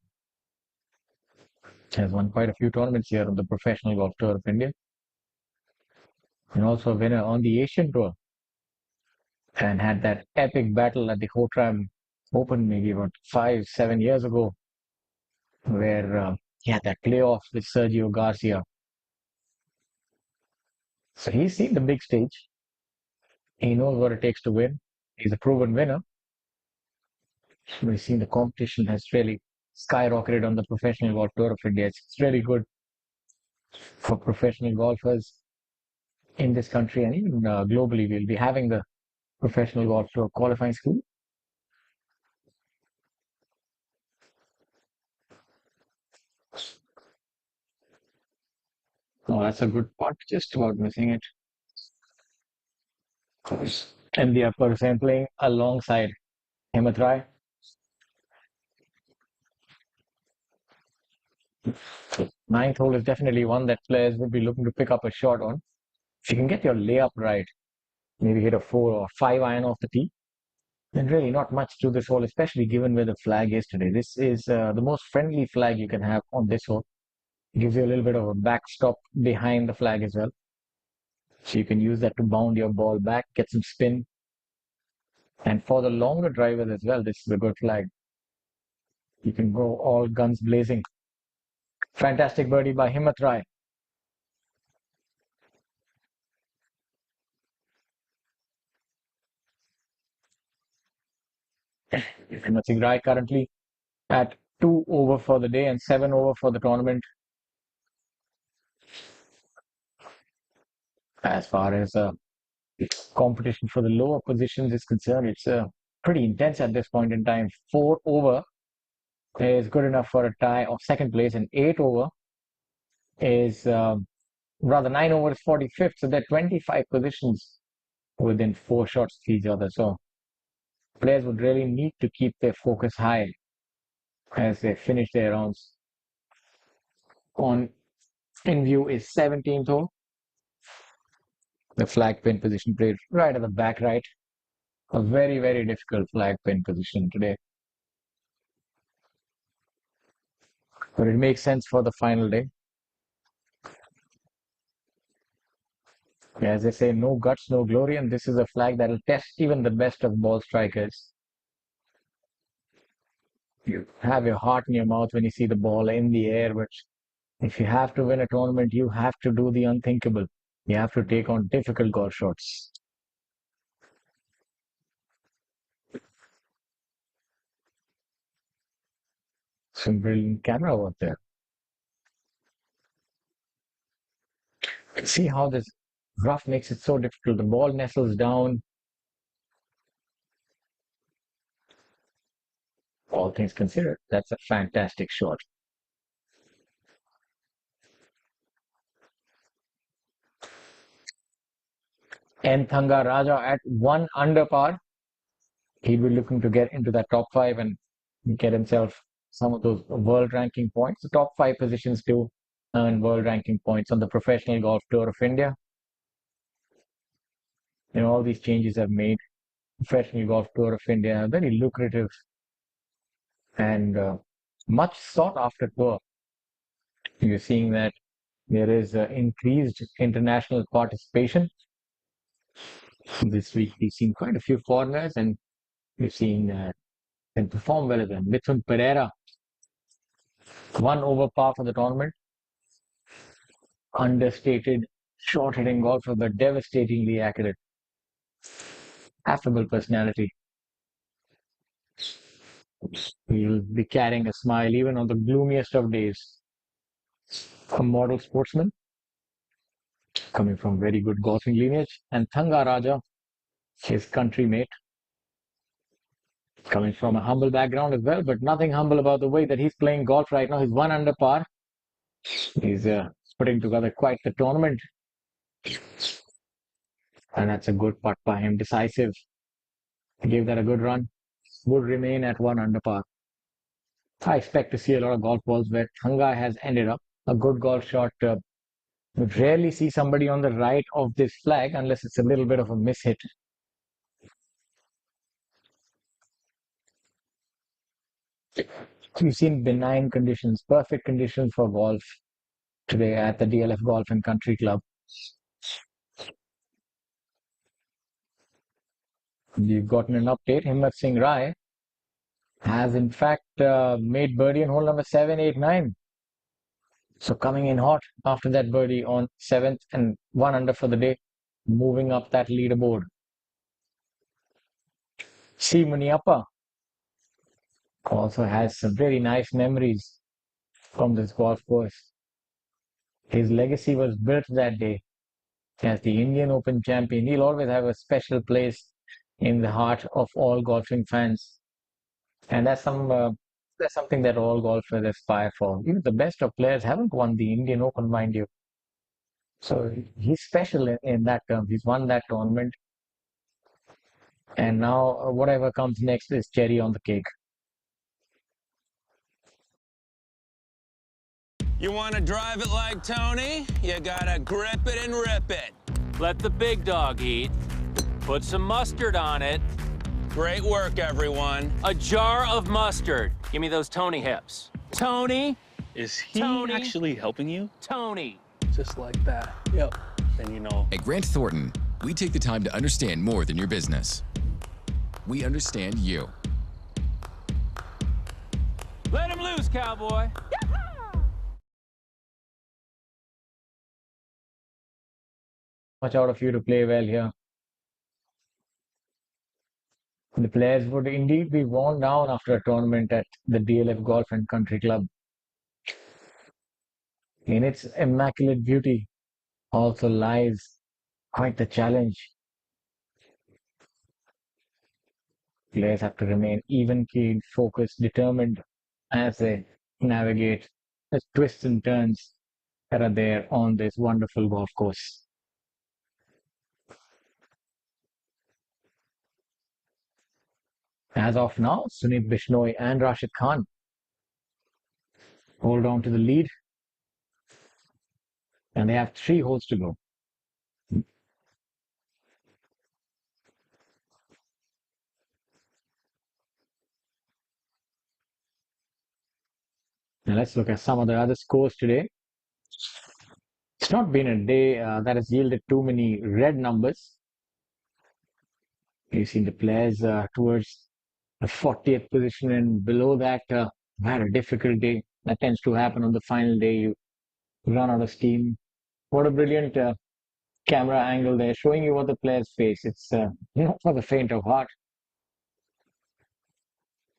Has won quite a few tournaments here on the Professional Golf Tour of India, and also a winner on the Asian Tour, and had that epic battle at the Hotram Open maybe about 5-7 years ago, where he had that playoff with Sergio Garcia. So he's seen the big stage. He knows what it takes to win. He's a proven winner. We've seen the competition has really skyrocketed on the Professional Golf Tour of India. It's really good for professional golfers in this country, and even globally. We'll be having the Professional Golf Tour qualifying school. Oh, that's a good putt. Just about missing it. And the upper Hussain playing alongside Himmat Rai. Ninth hole is definitely one that players would be looking to pick up a shot on. If you can get your layup right, maybe hit a 4 or 5 iron off the tee, then really not much to this hole, especially given where the flag is today. This is the most friendly flag you can have on this hole. It gives you a little bit of a backstop behind the flag as well. So you can use that to bound your ball back, get some spin. And for the longer drivers as well, this is a good flag. You can go all guns blazing. Fantastic birdie by Himmat Rai. Himmat Singh Rai currently at 2 over for the day and 7 over for the tournament. As far as competition for the lower positions is concerned, it's pretty intense at this point in time. 4 over is good enough for a tie of second place, and 8 over is 9 over is 45th, so there are 25 positions within 4 shots of each other. So players would really need to keep their focus high as they finish their rounds. In view is 17th hole. The flag pin position played right at the back right. A very, very difficult flag pin position today. But it makes sense for the final day. As they say, no guts, no glory, and this is a flag that will test even the best of ball strikers. You have your heart in your mouth when you see the ball in the air, but if you have to win a tournament, you have to do the unthinkable. You have to take on difficult golf shots. Some brilliant camera work there. See how this rough makes it so difficult. The ball nestles down. All things considered, that's a fantastic shot. N. Thanga Raja at 1 under par. He'll be looking to get into that top 5 and get himself some of those world ranking points. The top 5 positions to earn world ranking points on the Professional Golf Tour of India. All these changes have made Professional Golf Tour of India a very lucrative and much sought after tour. You're seeing that there is increased international participation. This week we've seen quite a few foreigners, and we've seen them perform well as well. Mithun Pereira, 1 over par for the tournament. Understated, short-hitting golfer, but devastatingly accurate. Affable personality. He'll be carrying a smile even on the gloomiest of days. A model sportsman, coming from very good golfing lineage. And Thanga Raja, his country mate, coming from a humble background as well, but nothing humble about the way that he's playing golf right now. He's 1 under par. He's putting together quite the tournament. And that's a good putt by him. Decisive. He gave that a good run. Would remain at 1 under par. I expect to see a lot of golf balls where Thanga has ended up. A good golf shot. We rarely see somebody on the right of this flag unless it's a little bit of a mishit. We've seen benign conditions, perfect conditions for golf today at the DLF Golf and Country Club. We've gotten an update. Himmat Singh Rai has in fact made birdie in hole number 7, 8, 9. So coming in hot after that birdie on 7th and 1 under for the day, moving up that leaderboard. C. Muniappa also has some very nice memories from this golf course. His legacy was built that day as the Indian Open champion. He'll always have a special place in the heart of all golfing fans. And that's something that all golfers aspire for. Even the best of players haven't won the Indian Open, mind you. So he's special in that term. He's won that tournament. And now whatever comes next is cherry on the cake. You want to drive it like Tony? You gotta grip it and rip it. Let the big dog eat. Put some mustard on it. Great work, everyone. A jar of mustard. Give me those Tony hips. Tony. Is he Tony. actually helping you? Tony. Just like that. Yep. Then you know. At Grant Thornton, we take the time to understand more than your business. We understand you. Let him loose, cowboy. Much out of you to play well here. The players would indeed be worn down after a tournament at the DLF Golf and Country Club. In its immaculate beauty also lies quite the challenge. Players have to remain even-keeled, focused, determined as they navigate the twists and turns that are there on this wonderful golf course. As of now, Sunit Bishnoi and Rashid Khan hold on to the lead. And they have 3 holes to go. Now let's look at some of the other scores today. It's not been a day that has yielded too many red numbers. You've seen the players towards the 40th position and below that had a difficult day. That tends to happen on the final day. You run out of steam. What a brilliant camera angle there, showing you what the players face. It's not for the faint of heart.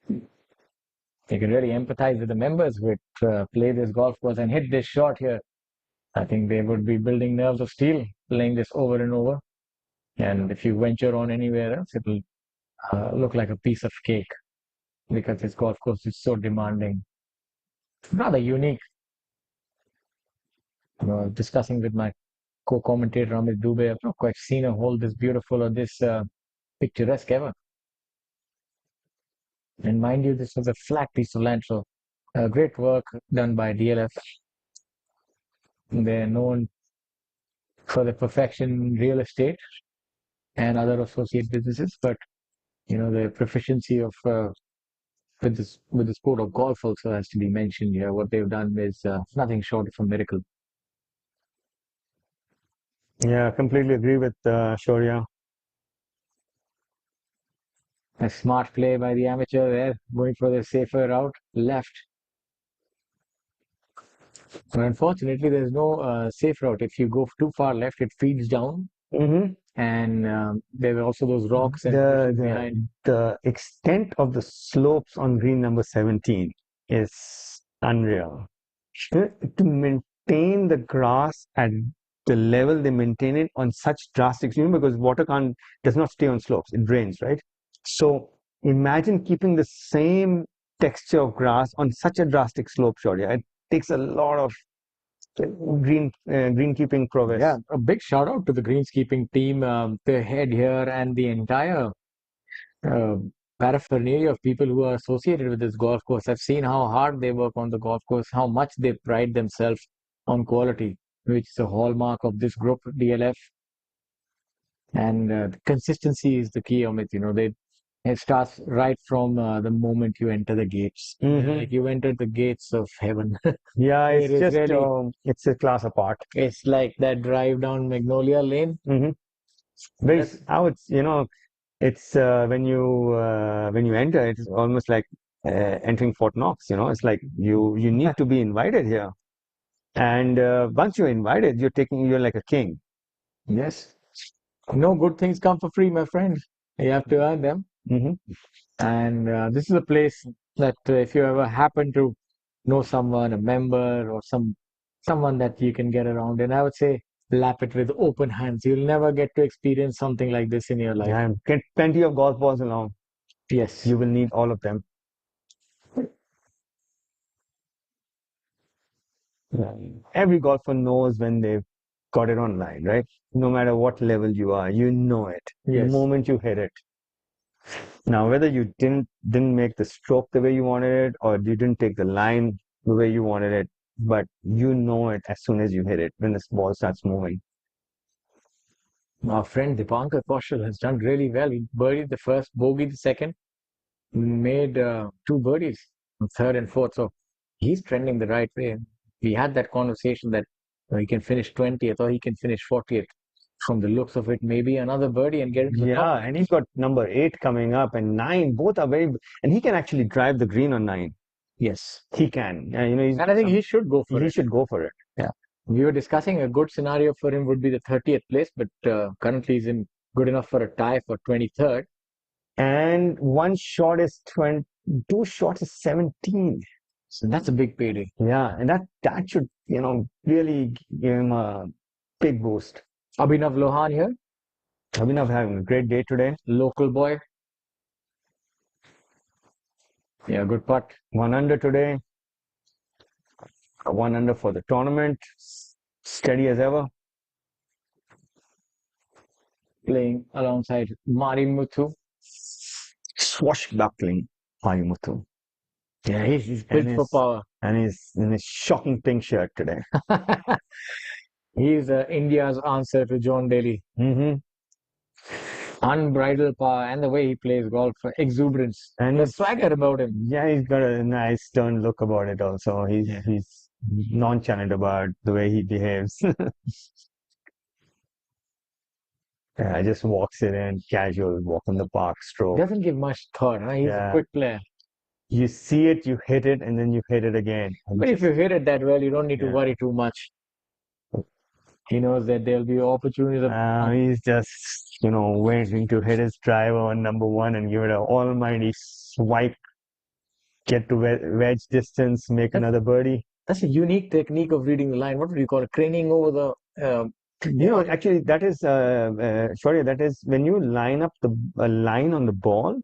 You can really empathize with the members who play this golf course and hit this shot here. I think they would be building nerves of steel, playing this over and over. And if you venture on anywhere else, it will look like a piece of cake because this golf course is so demanding. Rather unique. Discussing with my co-commentator Amit Dubey. I've not quite seen a hole this beautiful or this picturesque ever. And mind you, this was a flat piece of land, so great work done by DLF. They're known for their perfection in real estate and other associate businesses, but their proficiency of with the sport of golf also has to be mentioned here. What they've done is nothing short of a miracle. Yeah, completely agree with Shaurya. A smart play by the amateur there, going for the safer route, left. But unfortunately, there's no safe route. If you go too far left, it feeds down. And there were also those rocks and bushes behind. The extent of the slopes on green number 17 is unreal. To maintain the grass at the level they maintain it on such drastic, because water does not stay on slopes, it drains, right? So imagine keeping the same texture of grass on such a drastic slope, Shaurya. It takes a lot of greenkeeping prowess. Yeah, a big shout out to the greenskeeping team, the head here, and the entire paraphernalia of people who are associated with this golf course. I've seen how hard they work on the golf course, how much they pride themselves on quality, which is a hallmark of this group, DLF. And consistency is the key, Amit. It starts right from the moment you enter the gates. Like you entered the gates of heaven. Yeah, it's It is just really, it's a class apart. it's like that drive down Magnolia Lane. It's when you enter, it's almost like entering Fort Knox. It's like you need to be invited here, and once you're invited, you're like a king. Yes. No good things come for free, my friend. You have to earn them. And this is a place that if you ever happen to know someone, a member, or someone that you can get around, and I would say lap it with open hands. You'll never get to experience something like this in your life. And get plenty of golf balls along. Yes. You will need all of them. Every golfer knows when they've got it online, right? No matter what level you are, you know it. Yes. The moment you hit it. Now, whether you didn't make the stroke the way you wanted it, or you didn't take the line the way you wanted it, but you know it as soon as you hit it, when this ball starts moving. Our friend Dipankar Kaushal has done really well. He birdied the first, bogeyed the second, made 2 birdies, third and fourth. So he's trending the right way. We had that conversation that he can finish 20th or he can finish 40th. From the looks of it, maybe another birdie and get into the top. And he's got number 8 coming up, and 9. Both are and he can actually drive the green on 9. Yes, he can. And I think he should go for it. He should go for it. Yeah. We were discussing a good scenario for him would be the 30th place, but currently he's in good enough for a tie for 23rd. And 1 shot is 20, 2 shots is 17. So that's a big payday. Yeah, and that should, really give him a big boost. Abhinav Lohan here. Abhinav having a great day today. Local boy. Yeah, good putt. 1 under today. 1 under for the tournament. Steady as ever. Playing alongside Mari Muthu. Swashbuckling Mari Muthu. Yeah, he's built for power. And he's in his shocking pink shirt today. He's India's answer to John Daly. Unbridled power and the way he plays golf, exuberance and the swagger about him. Yeah, he's got a nice stern look about it also. He's nonchalant about the way he behaves. Yeah, just walks it in, casual, walk in the park, stroke. Doesn't give much thought, huh? He's a quick player. You see it, you hit it, and then you hit it again. But if you hit it that well, you don't need to worry too much. He knows that there'll be opportunities. He's just, waiting to hit his driver on number 1 and give it an almighty swipe. Get to wedge distance, make another birdie. That's a unique technique of reading the line. What would you call it? Craning over the... actually, that is, sorry, that is when you line up a line on the ball,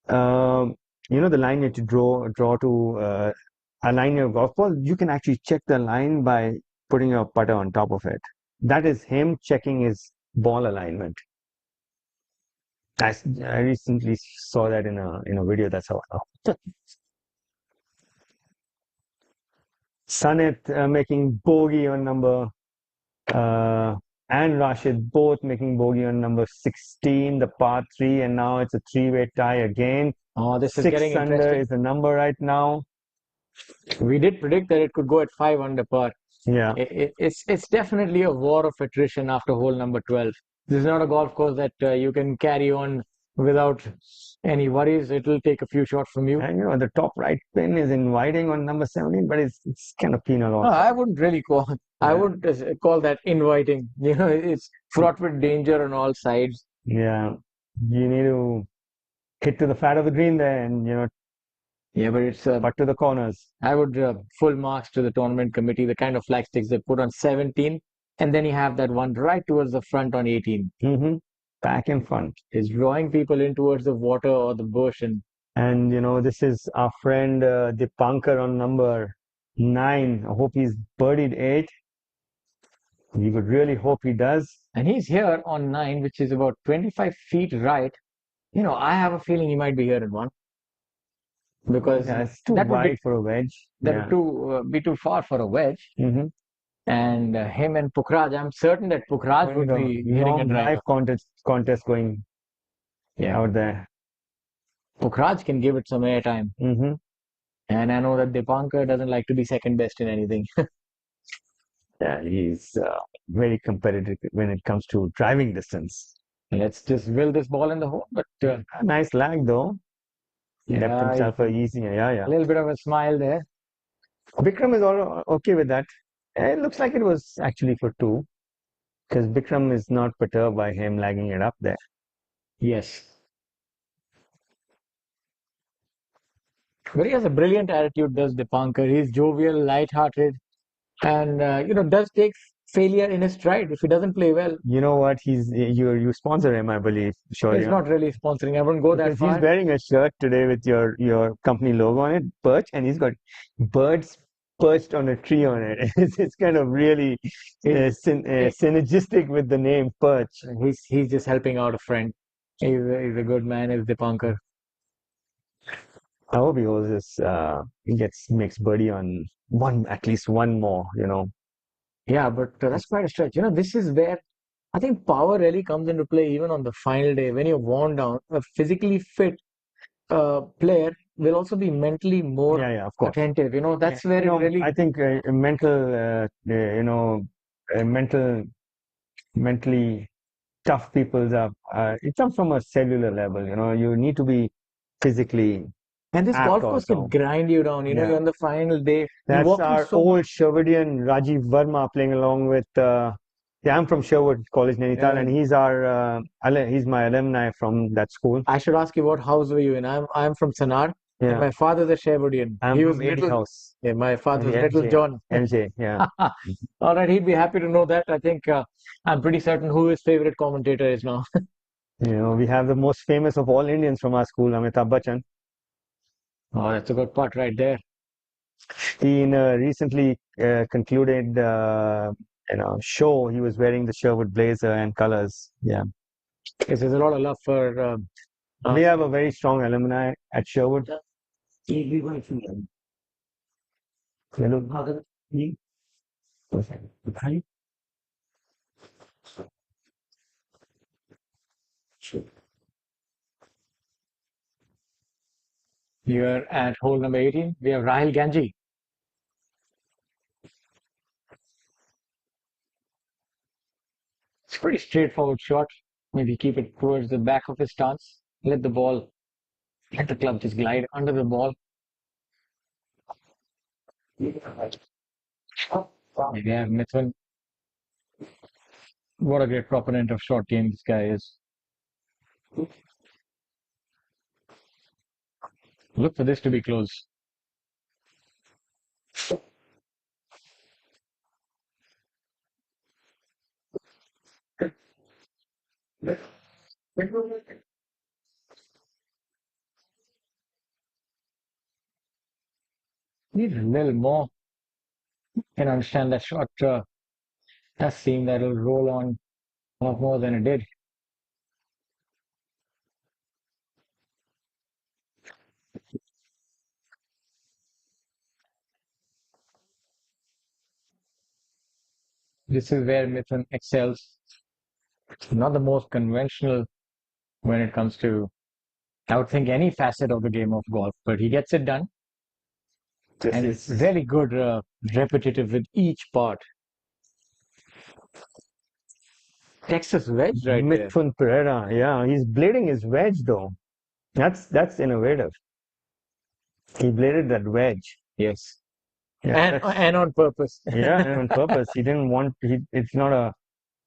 the line you have to draw to align your golf ball, you can actually check the line by putting your putter on top of it. that is him checking his ball alignment. I recently saw that in a video. That's how I know. Sanit making bogey on number and Rashid both making bogey on number 16, the par 3, and now it's a three-way tie again. Oh, this is 6 getting under interesting. is the number right now. We did predict that it could go at 5 under par. Yeah. It's definitely a war of attrition after hole number 12. This is not a golf course that you can carry on without any worries. It will take a few shots from you. And you know, the top right pin is inviting on number 17, but it's kind of penal also. No, I wouldn't really call. I would call that inviting. You know, it's fraught with danger on all sides. Yeah, you need to hit to the flat of the green there, and you know. Yeah, but it's but to the corners. I would full marks to the tournament committee. The kind of flag sticks they put on 17, and then you have that one right towards the front on 18. Back in front. Is drawing people in towards the water or the bush, and you know, this is our friend Dipankar on number 9. I hope he's birdied 8. We would really hope he does. And he's here on 9, which is about 25 feet right. You know, I have a feeling he might be here in 1. Because it's too that wide would be, for a wedge. That would be too far for a wedge. And him and Pukhraj, I'm certain that Pukhraj would be hitting a driver. Contest going out there. Pukhraj can give it some airtime. And I know that Dipankar doesn't like to be second best in anything. Yeah, he's very competitive when it comes to driving distance. Let's just will this ball in the hole. But a nice lag though. He left himself a easy. A little bit of a smile there. Bikram is all okay with that. It looks like it was actually for 2, because Bikram is not perturbed by him lagging it up there. Yes. But he has a brilliant attitude, does Dipankar. He's jovial, light-hearted, and you know, does take failure in his stride if he doesn't play well. You know what? You sponsor him, I believe. Sure. He's not really sponsoring. I wouldn't go that far. He's wearing a shirt today with your company logo on it, perch, and he's got birds perched on a tree on it. It's kind of really synergistic with the name Perch. He's just helping out a friend. He's a good man, is Dipankar. I hope he holds this. He makes birdie on at least one more. You know. Yeah, but that's quite a stretch. You know, this is where I think power really comes into play, even on the final day when you're worn down. A physically fit player will also be mentally more of course. attentive. You know, that's where it really. I think mentally tough people it comes from a cellular level. You know, you need to be physically. And this golf course can grind you down. You know, you're on the final day. That's our old Sherwoodian Rajiv Verma playing along with. I'm from Sherwood College, Nainital, and he's my alumni from that school. I should ask you, what house were you in? I'm from Sanar. Yeah. My father's a Sherwoodian. He was little house. Yeah, my father was Little John. MJ, yeah. All right, he'd be happy to know that. I think I'm pretty certain who his favorite commentator is now. You know, we have the most famous of all Indians from our school, Amitabh Bachchan. Oh, that's a good part right there. He recently concluded show, he was wearing the Sherwood blazer and colors. Yeah. Yes, there's a lot of love for. We have a very strong alumni at Sherwood. Here at hole number 18, we have Rahil Ganji. It's a pretty straightforward shot. Maybe keep it towards the back of his stance. Let the club just glide under the ball. Maybe I have Mithun. What a great proponent of short game this guy is. Look for this to be close. Need a little more. Can understand that shot does seem that it'll roll on a lot more than it did. This is where Mithun excels. Not the most conventional when it comes to, I would think, any facet of the game of golf, but he gets it done. And it's really good, repetitive with each part. Texas wedge right there. Mithun Pereira, yeah, he's blading his wedge though. That's innovative. He bladed that wedge. Yes. Yeah, and on purpose. Yeah, and on purpose. He didn't want. It's not a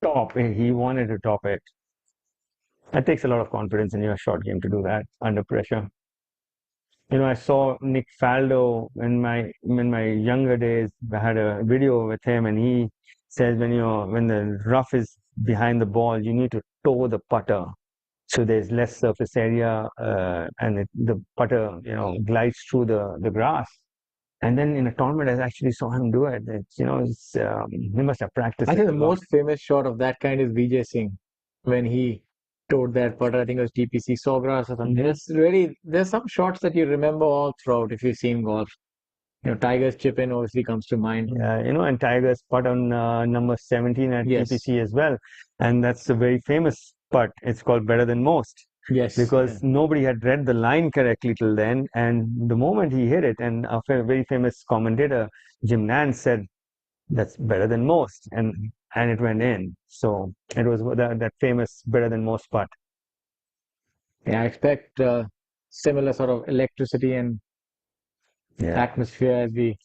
top. He wanted to top it. That takes a lot of confidence in your short game to do that under pressure. You know, I saw Nick Faldo in my younger days. I had a video with him, and he says when the rough is behind the ball, you need to toe the putter, so there's less surface area, and the putter glides through the grass. And then in a tournament, I actually saw him do it. He must have practiced. I think it the a lot. most famous shot of that kind is Vijay Singh when he towed that putter. I think it was TPC Sawgrass or something. There's some shots that you remember all throughout if you've seen golf. Tiger's chip in obviously comes to mind. Yeah, and Tiger's putt on number 17 at TPC as well. And that's a very famous putt. It's called Better Than Most. Yes. Because nobody had read the line correctly till then. And the moment he hit it, and a very famous commentator, Jim Nance, said, that's better than most. And it went in. So it was that famous Better Than Most putt. Yeah, I expect similar sort of electricity and atmosphere as we.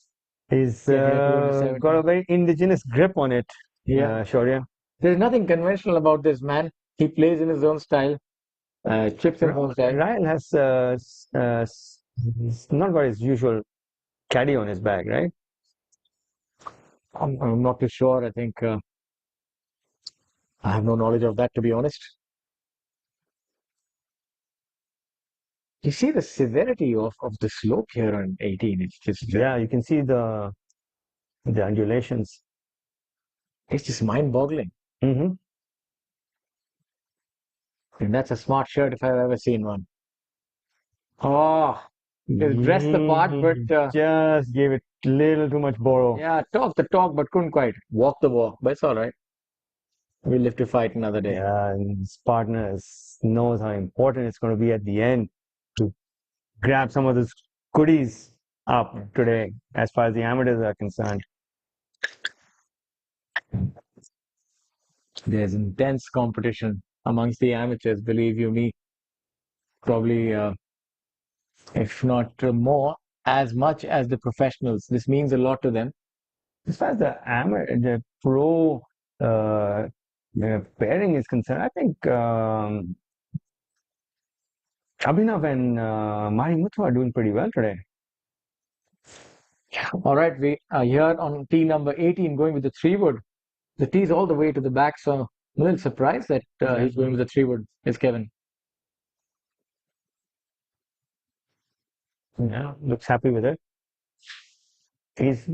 He's got a very indigenous grip on it. Yeah. Shaurya. There's nothing conventional about this man. He plays in his own style. Chips in his own style. Ryan has he's not got his usual caddy on his back, right? I'm not too sure. I think I have no knowledge of that, to be honest. You see the severity of the slope here on 18. It's just you can see the undulations. It's just mind-boggling. Mm-hmm. And that's a smart shirt if I've ever seen one. Oh, it's dressed the part, but just gave it a little too much borrow. Yeah, talk the talk, but couldn't quite walk the walk. But it's all right. We'll live to fight another day. Yeah, and his partner knows how important it's going to be at the end to grab some of those goodies up today, as far as the amateurs are concerned. There's intense competition amongst the amateurs, believe you me. Probably, if not more, as much as the professionals. This means a lot to them. As far as the pro pairing is concerned, I think Abhinav and Marimuthu are doing pretty well today. All right, we are here on tee number 18, going with the 3-wood. The tee's all the way to the back, so I'm a little surprised that he's going with the 3-wood. Is Kevin? Yeah, looks happy with it. He's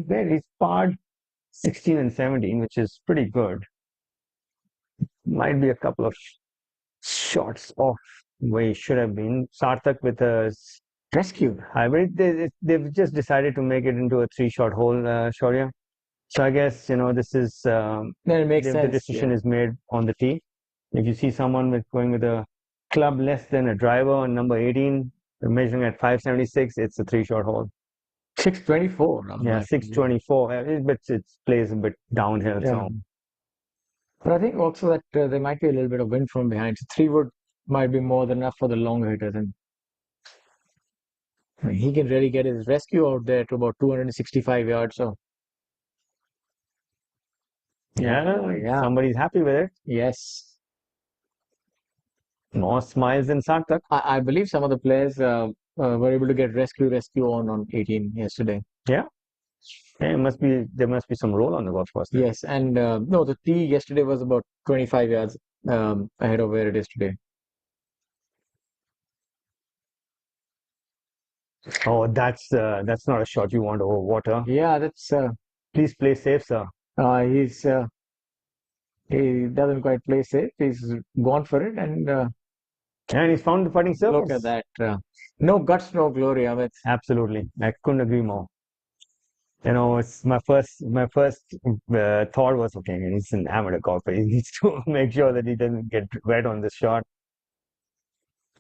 parred 16 and 17, which is pretty good. Might be a couple of shots off where he should have been. Sarthak with a rescue hybrid. They've just decided to make it into a 3-shot hole, Shaurya. So I guess this is then it makes sense. The decision is made on the tee. If you see someone going with a club less than a driver on number 18, measuring at 576, it's a 3-shot hole. 624. Yeah, 624. But it plays a bit downhill. Yeah. So. But I think also that there might be a little bit of wind from behind. So 3-wood might be more than enough for the long hitters, and he can really get his rescue out there to about 265 yards. So. Yeah, somebody's happy with it. Yes. More smiles than Sarthak. I believe some of the players were able to get rescue on 18 yesterday. Yeah. There must be some roll on the golf course. Yes, and no, the tee yesterday was about 25 yards ahead of where it is today. Oh, that's not a shot you want over water. Yeah, that's. Please play safe, sir. He's He doesn't quite play safe. He's gone for it, and he's found the putting surface. look at that. No guts, no glory, Amit. Absolutely, I couldn't agree more. You know, it's my first thought was, okay, he's an amateur golfer. He needs to make sure that he doesn't get wet on this shot.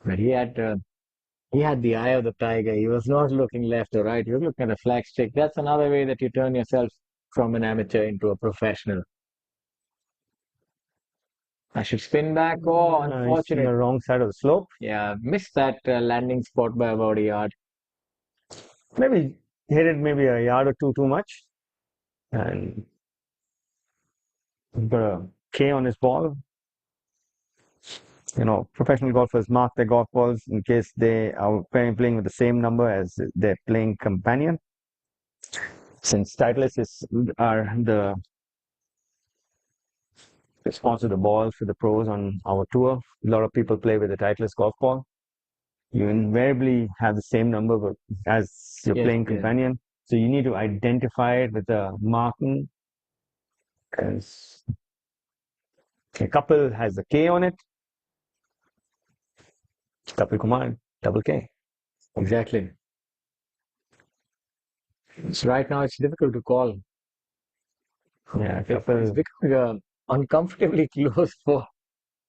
But he had the eye of the tiger. He was not looking left or right. He was looking at a flag stick. That's another way that you turn yourself from an amateur into a professional. I should spin back. Oh, He's on unfortunate. the wrong side of the slope. Yeah, missed that landing spot by about a yard. Maybe hit it maybe a yard or two too much. And got a K on his ball. You know, professional golfers mark their golf balls in case they are playing with the same number as their playing companion. Since Titleists are the sponsor the balls for the pros on our tour, a lot of people play with the Titleist golf ball. You invariably have the same number as your playing companion. So you need to identify it with a marking. As a couple has a K on it. Kapil Kumar, double K. Exactly. So right now it's difficult to call. Yeah, It's becoming uncomfortably close for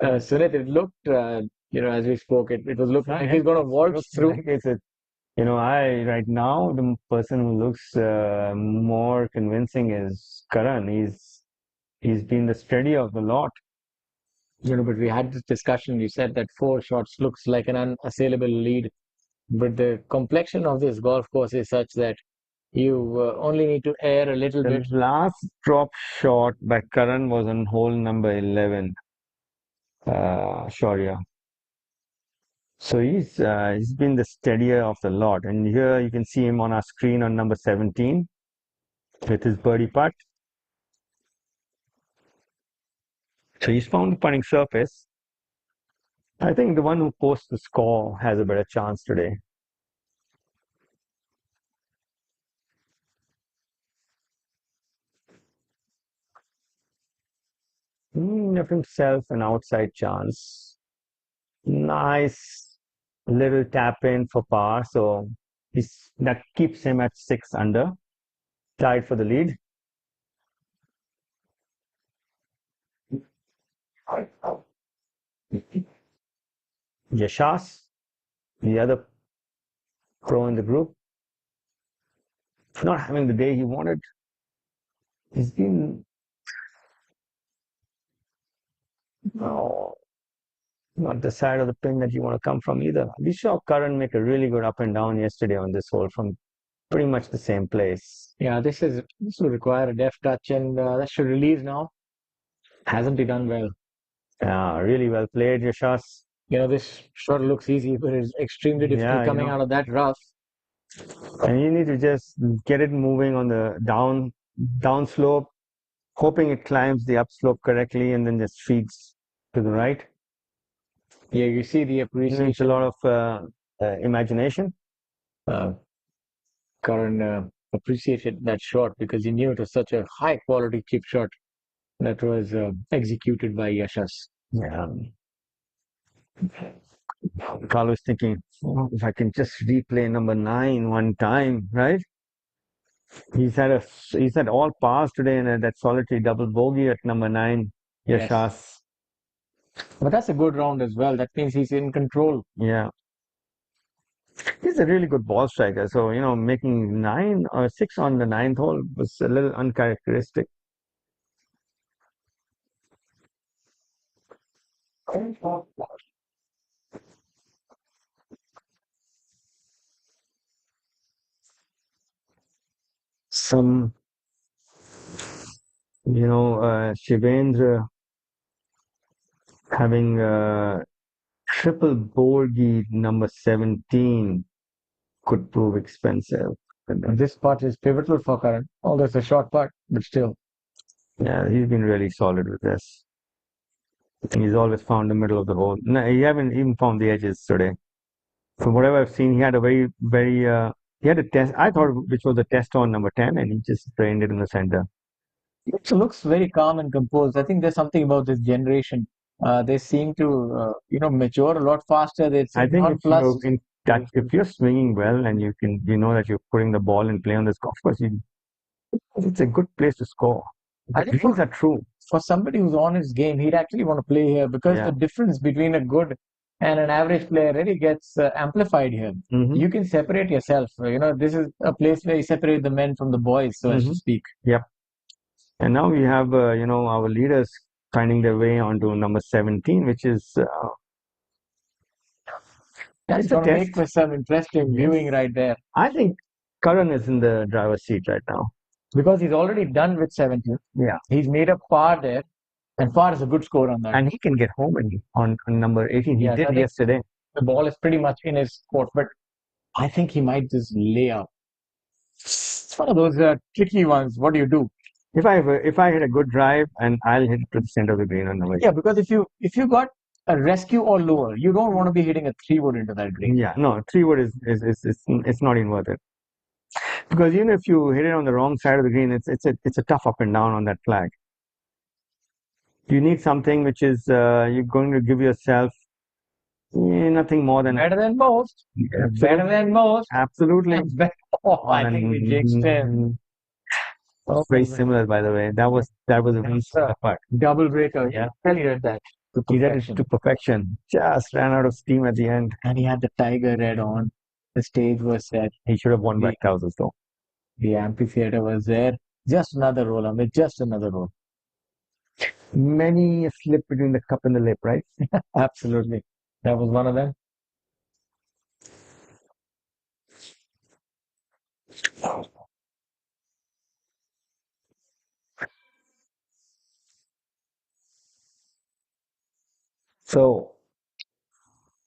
Sunit. It looked, as we spoke, it was looking like he's going to waltz through. Like right now, the person who looks more convincing is Karan. He's been the steady of the lot. But we had this discussion. You said that 4 shots looks like an unassailable lead, but the complexion of this golf course is such that you only need to err a little bit. The last drop shot by Karan was on hole number 11. Shaurya. So he's been the steadier of the lot, and here you can see him on our screen on number 17 with his birdie putt. So he's found the putting surface. I think the one who posts the score has a better chance today. Give himself an outside chance. Nice little tap in for par. So that keeps him at 6 under, tied for the lead. Yashas, the other pro in the group, not having the day he wanted. He's been not the side of the pin that you want to come from either. We saw Karan make a really good up and down yesterday on this hole from pretty much the same place. Yeah, this will require a deft touch, and that should release now. Hasn't he done well? Yeah, really well played, Yashas. This shot looks easy, but it's extremely difficult coming out of that rough. And you need to just get it moving on the down slope, hoping it climbs the upslope correctly and then just feeds to the right. Yeah, you see the appreciation. It's a lot of imagination. Karan appreciated that shot because he knew it was such a high quality chip shot that was executed by Yashas. Yeah. Carl was thinking, if I can just replay number 9 one time, right? He's had all pars today and that solitary double bogey at number 9, Yashas. Yes. But that's a good round as well. That means he's in control. Yeah. He's a really good ball striker. So, making 9 or 6 on the 9th hole was a little uncharacteristic. Some, Shivendra having triple bogey number 17 could prove expensive. And this putt is pivotal for Karan. Although it's a short putt, but still. Yeah, he's been really solid with this. He's always found the middle of the hole. No, he haven't even found the edges today. From whatever I've seen, he had a very, he had a test, I thought, which was a test on number 10, and he just drained it in the center. It looks very calm and composed. I think there's something about this generation. They seem to, mature a lot faster. They I seem think if you're nonplussed. in touch, if you're swinging well and you know that you're putting the ball in play on this golf course, it's a good place to score. The I think greens are true. for somebody who's on his game, he'd actually want to play here because Yeah. the difference between a good and an average player really gets amplified here. Mhm. You can separate yourself. This is a place where you separate the men from the boys, so as to Mhm. speak. Yep. And now we have, our leaders finding their way onto number 17, which is That's it's a going to make test. for some interesting Yes. viewing right there I think Karan is in the driver's seat right now. because he's already done with 17. Yeah. He's made a par there, and par is a good score on that. And he can get home on number 18. He Yes, I did think yesterday. the ball is pretty much in his court, but I think he might just lay out. It's one of those tricky ones. What do you do? If I hit a good drive, and I'll hit it to the center of the green on number 18. Yeah, because if you got a rescue or lower, you don't want to be hitting a 3-wood into that green. Yeah, no, 3-wood is it's not even worth it. Because even if you hit it on the wrong side of the green, it's a tough up and down on that flag. You need something which is you're going to give yourself nothing more than Better than most. Better than most. Absolutely. Oh, I think we jinxed him. Oh, Very similar, by the way. That was a very similar part. Double breaker. Yeah, really did that. He did it to perfection. Just ran out of steam at the end. And he had the tiger red on. The stage was set. He should have won by thousands, though. The amphitheater was there. Just another roll, Amit. Just another roll. Many a slip between the cup and the lip, right? Absolutely. That was one of them. So,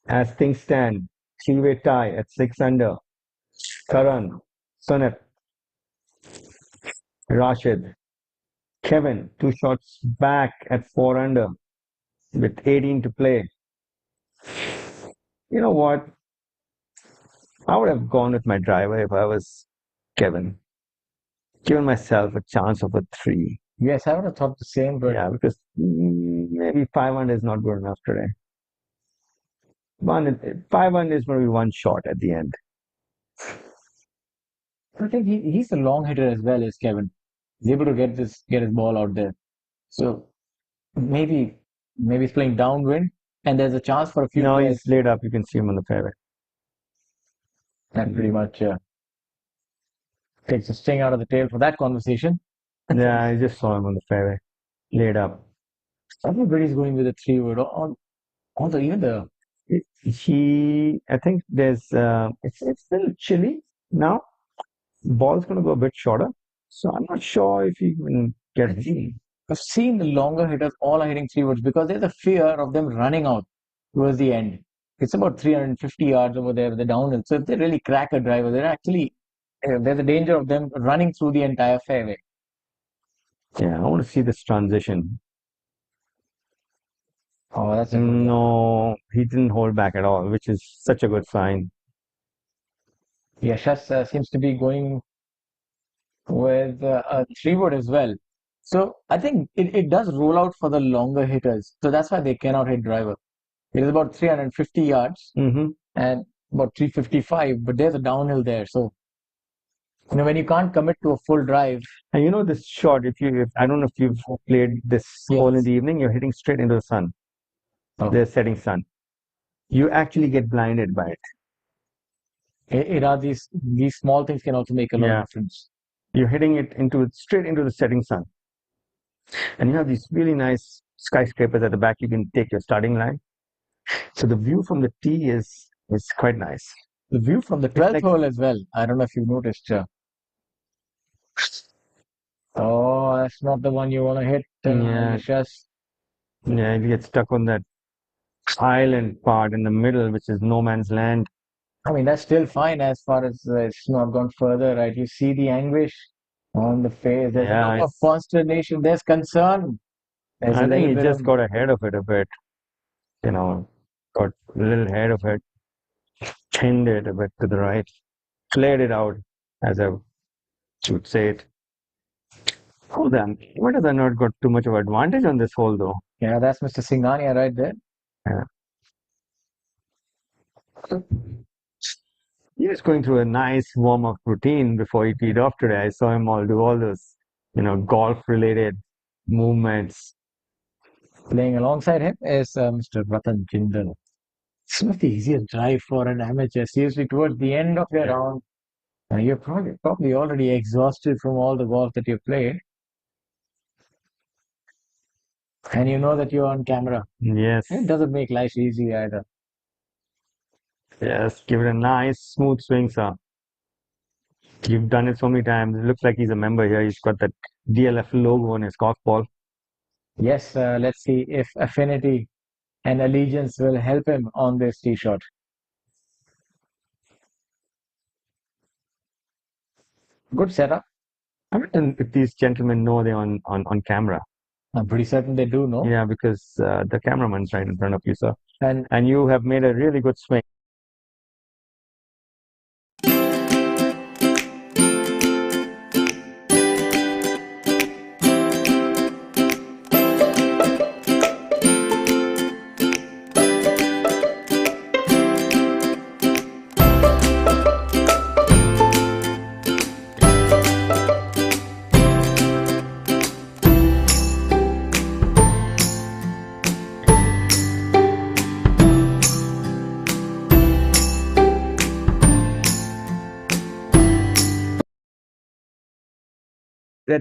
as things stand, three-way tie at 6 under. Karan, Sunit, Rashid, Kevin, 2 shots back at 4 under with 18 to play. You know what? I would have gone with my driver if I was Kevin. Given myself a chance of a 3. Yes, I would have thought the same, but yeah, because maybe 5 under is not good enough today. 5 under is going to be 1 shot at the end. I think he's a long hitter as well as Kevin. He's able to get his ball out there. So maybe he's playing downwind and there's a chance for a few. No, players. he's laid up. You can see him on the fairway. And pretty much takes a sting out of the tail for that conversation. Yeah, I just saw him on the fairway, laid up. Everybody's going with a 3-wood. Although even I think there's it's still chilly now. Ball's going to go a bit shorter, so I'm not sure if he can get it. I've seen the longer hitters all are hitting 3-woods because there's a fear of them running out towards the end. It's about 350 yards over there with the downhill. So if they really crack a driver, there's a danger of them running through the entire fairway. Yeah, I want to see this transition. Oh, that's no, he didn't hold back at all, which is such a good sign. Yashas seems to be going with a 3-wood as well. So I think it does roll out for the longer hitters. So that's why they cannot hit driver. It is about 350 yards and about 355, but there's a downhill there. So, when you can't commit to a full drive. And this shot, I don't know if you've played this hole in the evening, you're hitting straight into the sun, the setting sun. You actually get blinded by it. These small things can also make a lot of difference. You're hitting it straight into the setting sun. And you have these really nice skyscrapers at the back. You can take your starting line. So the view from the tee is quite nice. The view from the 12th hole as well. I don't know if you've noticed. Oh, that's not the one you want to hit. Yeah, you get stuck on that island part in the middle, which is no man's land. I mean, that's still fine as far as it's not gone further, right? You see the anguish on the face. There's a lot of consternation. There's concern. I think he just got ahead of it a bit. Got a little ahead of it. Pinned it a bit to the right. Flared it out, as I would say it. Oh, then what has I not got too much of advantage on this hole though? Yeah, that's Mr. Singhania right there. Yeah. He was going through a nice warm-up routine before he teed off today. I saw him all do all those, golf-related movements. Playing alongside him is Mr. Ratan Jindal. It's not the easiest drive for an amateur. Seriously, towards the end of your round, you're probably already exhausted from all the golf that you've played. And you know that you're on camera. Yes. It doesn't make life easy either. Yes, give it a nice smooth swing, sir. You've done it so many times. It looks like he's a member here. He's got that DLF logo on his golf ball. Yes, let's see if affinity and allegiance will help him on this tee shot. Good setup. I wonder if these gentlemen know they're on camera. I'm pretty certain they do know. Yeah, because the cameraman's right in front of you, sir. And you have made a really good swing.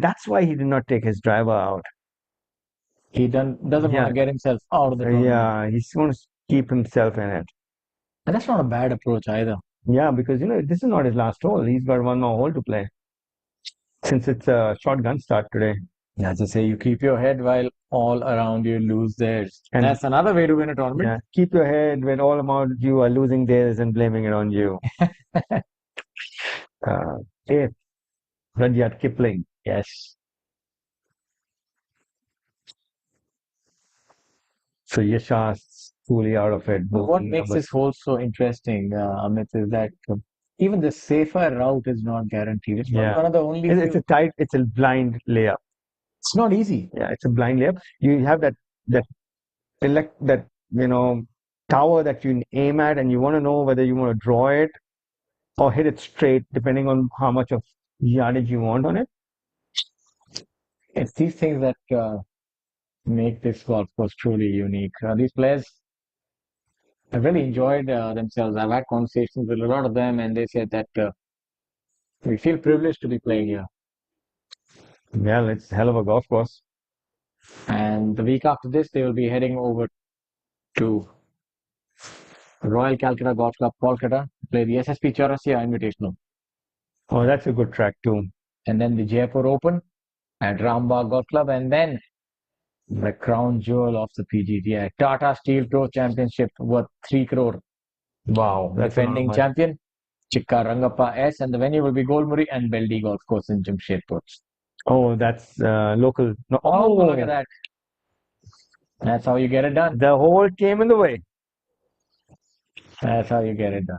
That's why he did not take his driver out. He doesn't want to get himself out of the tournament. Yeah, he's going to keep himself in it. And that's not a bad approach either. Yeah, because this is not his last hole. He's got one more hole to play. Since it's a shotgun start today. Yeah, just say you keep your head while all around you lose theirs. And that's another way to win a tournament. Yeah, keep your head when all around you are losing theirs and blaming it on you. Rudyard Kipling. Yes. So Yashar's fully out of it. What makes this hole so interesting, Amit, is that even the safer route is not guaranteed. It's one of the only. It's a blind layup. It's not easy. Yeah, it's a blind layup. You have that tower that you aim at, and you want to know whether you want to draw it or hit it straight, depending on how much of yardage you want on it. It's these things that make this golf course truly unique. These players have really enjoyed themselves. I've had conversations with a lot of them, and they said that we feel privileged to be playing here. Well, it's a hell of a golf course. And the week after this, they will be heading over to Royal Calcutta Golf Club, Kolkata, to play the SSP Chaurasia Invitational. Oh, that's a good track too. And then the Jaipur Open at Rambagh Golf Club, and then the crown jewel of the PGTI, Tata Steel Tour Championship worth 3 crore. Wow. Defending champion, Chikka Rangappa S, and the venue will be Golmuri and Beldi Golf Course in Jamshedpur. Oh, that's local. No, look at that. That's how you get it done. The hole came in the way. That's how you get it done.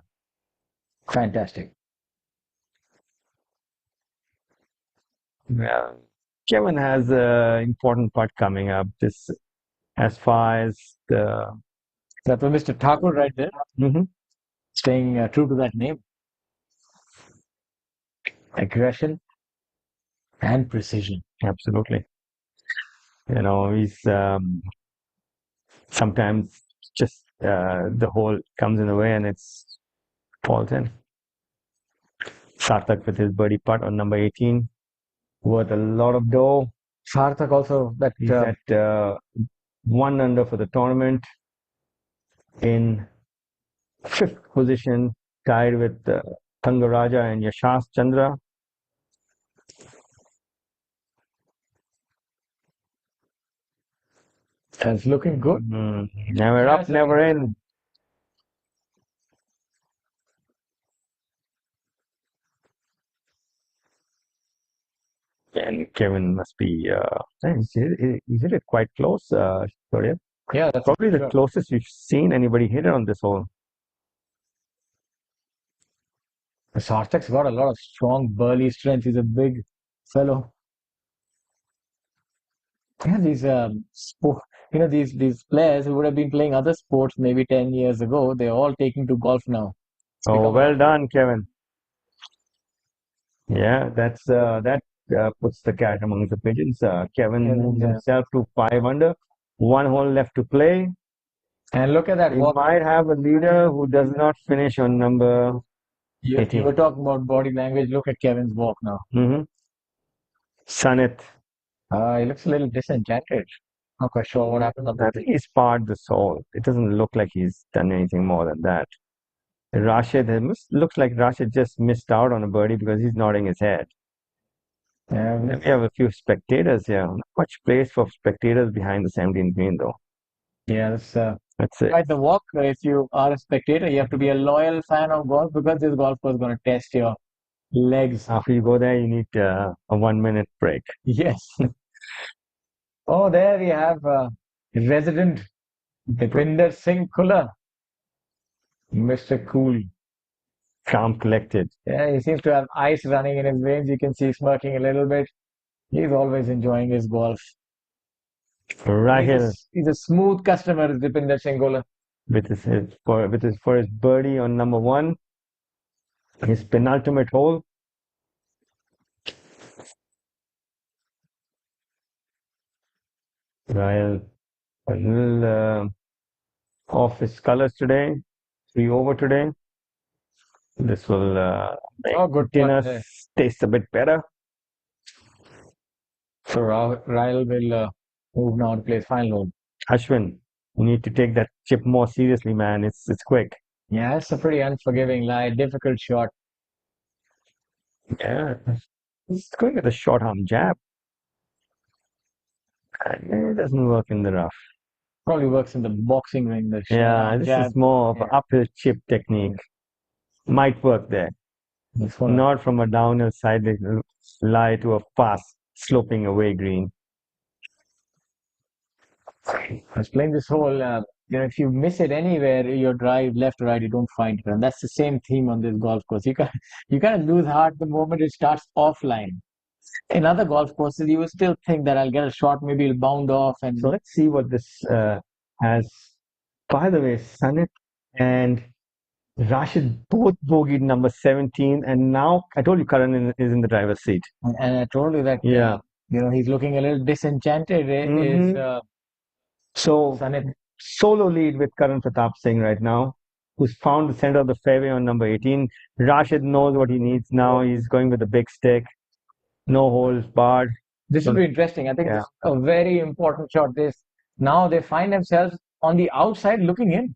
Fantastic. Well, Kevin has an important part coming up. This, as far as the that was Mr. Thakur right there, staying true to that name. Aggression and precision. Absolutely. He's sometimes just the hole comes in the way and it's falls in. Sarthak with his birdie putt on number 18. Worth a lot of dough. Sarthak also he's at 1 under for the tournament, in 5th position, tied with Thangaraja and Yashas Chandra. That's looking good. Never up, never in. And Kevin must be, he's hit it quite close, Claudia. Yeah, that's probably the closest you've seen anybody hit it on this hole. Sarthak's got a lot of strong burly strength. He's a big fellow. Yeah, these these players who would have been playing other sports maybe 10 years ago, they're all taking to golf now. It's Oh, become well done, Kevin. Yeah, that puts the cat among the pigeons. Kevin moves himself to 5 under. 1 hole left to play. And look at that He walk. might have a leader who does not finish on number You 18. were talking about body language. Look at Kevin's walk now. Sanit. He looks a little disenchanted. Not quite sure what happened on I the think he's parred the soul. It doesn't look like he's done anything more than that. Rashid, looks like Rashid just missed out on a birdie because he's nodding his head. Yeah, we have a few spectators here. Not much place for spectators behind the 17th green, though. Yeah, That's it. quite the walk. If you are a spectator, you have to be a loyal fan of golf because this golf course is going to test your legs. After you go there, you need a 1 minute break. Yes. Oh, there we have resident Deepinder Singh Kula, Mr. Cool. Calm, collected. Yeah, he seems to have ice running in his veins. You can see smirking a little bit. He's always enjoying his golf. Rahil. He's a smooth customer, Deepinder Singh Kula. With his birdie on number 1, his penultimate hole. Rahil a little off his colors today. 3 over today. This will make good dinner taste a bit better. So Rahil will move now to play his final hole. Ashwin, you need to take that chip more seriously, man. It's quick. Yeah, it's a pretty unforgiving lie. Difficult shot. Yeah. He's going with a short arm jab. It doesn't work in the rough. Probably works in the boxing ring. The Yeah, this is more of an uphill chip technique. Might work there. Not from a downhill side lie to a fast sloping away green. I was playing this hole. If you miss it anywhere, your drive left or right, you don't find it, and that's the same theme on this golf course. You kind of lose heart the moment it starts offline. In other golf courses, you will still think that I'll get a shot, maybe it'll bound off. And so let's see what this has. By the way, Sanit and Rashid both bogeyed number 17, and now I told you Karan is in the driver's seat. And I told you that he's looking a little disenchanted. So Sanit. Solo lead with Karan Pratap Singh right now, who's found the center of the fairway on number 18. Rashid knows what he needs now. He's going with the big stick. No holes barred. This will be interesting. I think this is a very important shot. Now they find themselves on the outside looking in,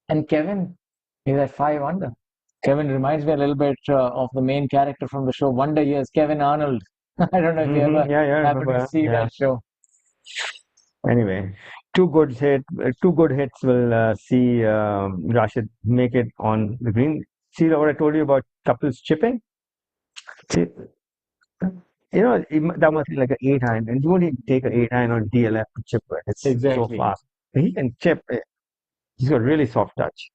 and Kevin is at 5 under. Kevin reminds me a little bit of the main character from the show Wonder Years, Kevin Arnold. I don't know if you ever happened to see that show. Anyway, two good hits will see Rashid make it on the green. See what I told you about Kapil's chipping? See, that must be like an 8-iron, and you only take an 8-iron on DLF to chip it. It's so fast. He can chip it. He's got really soft touch.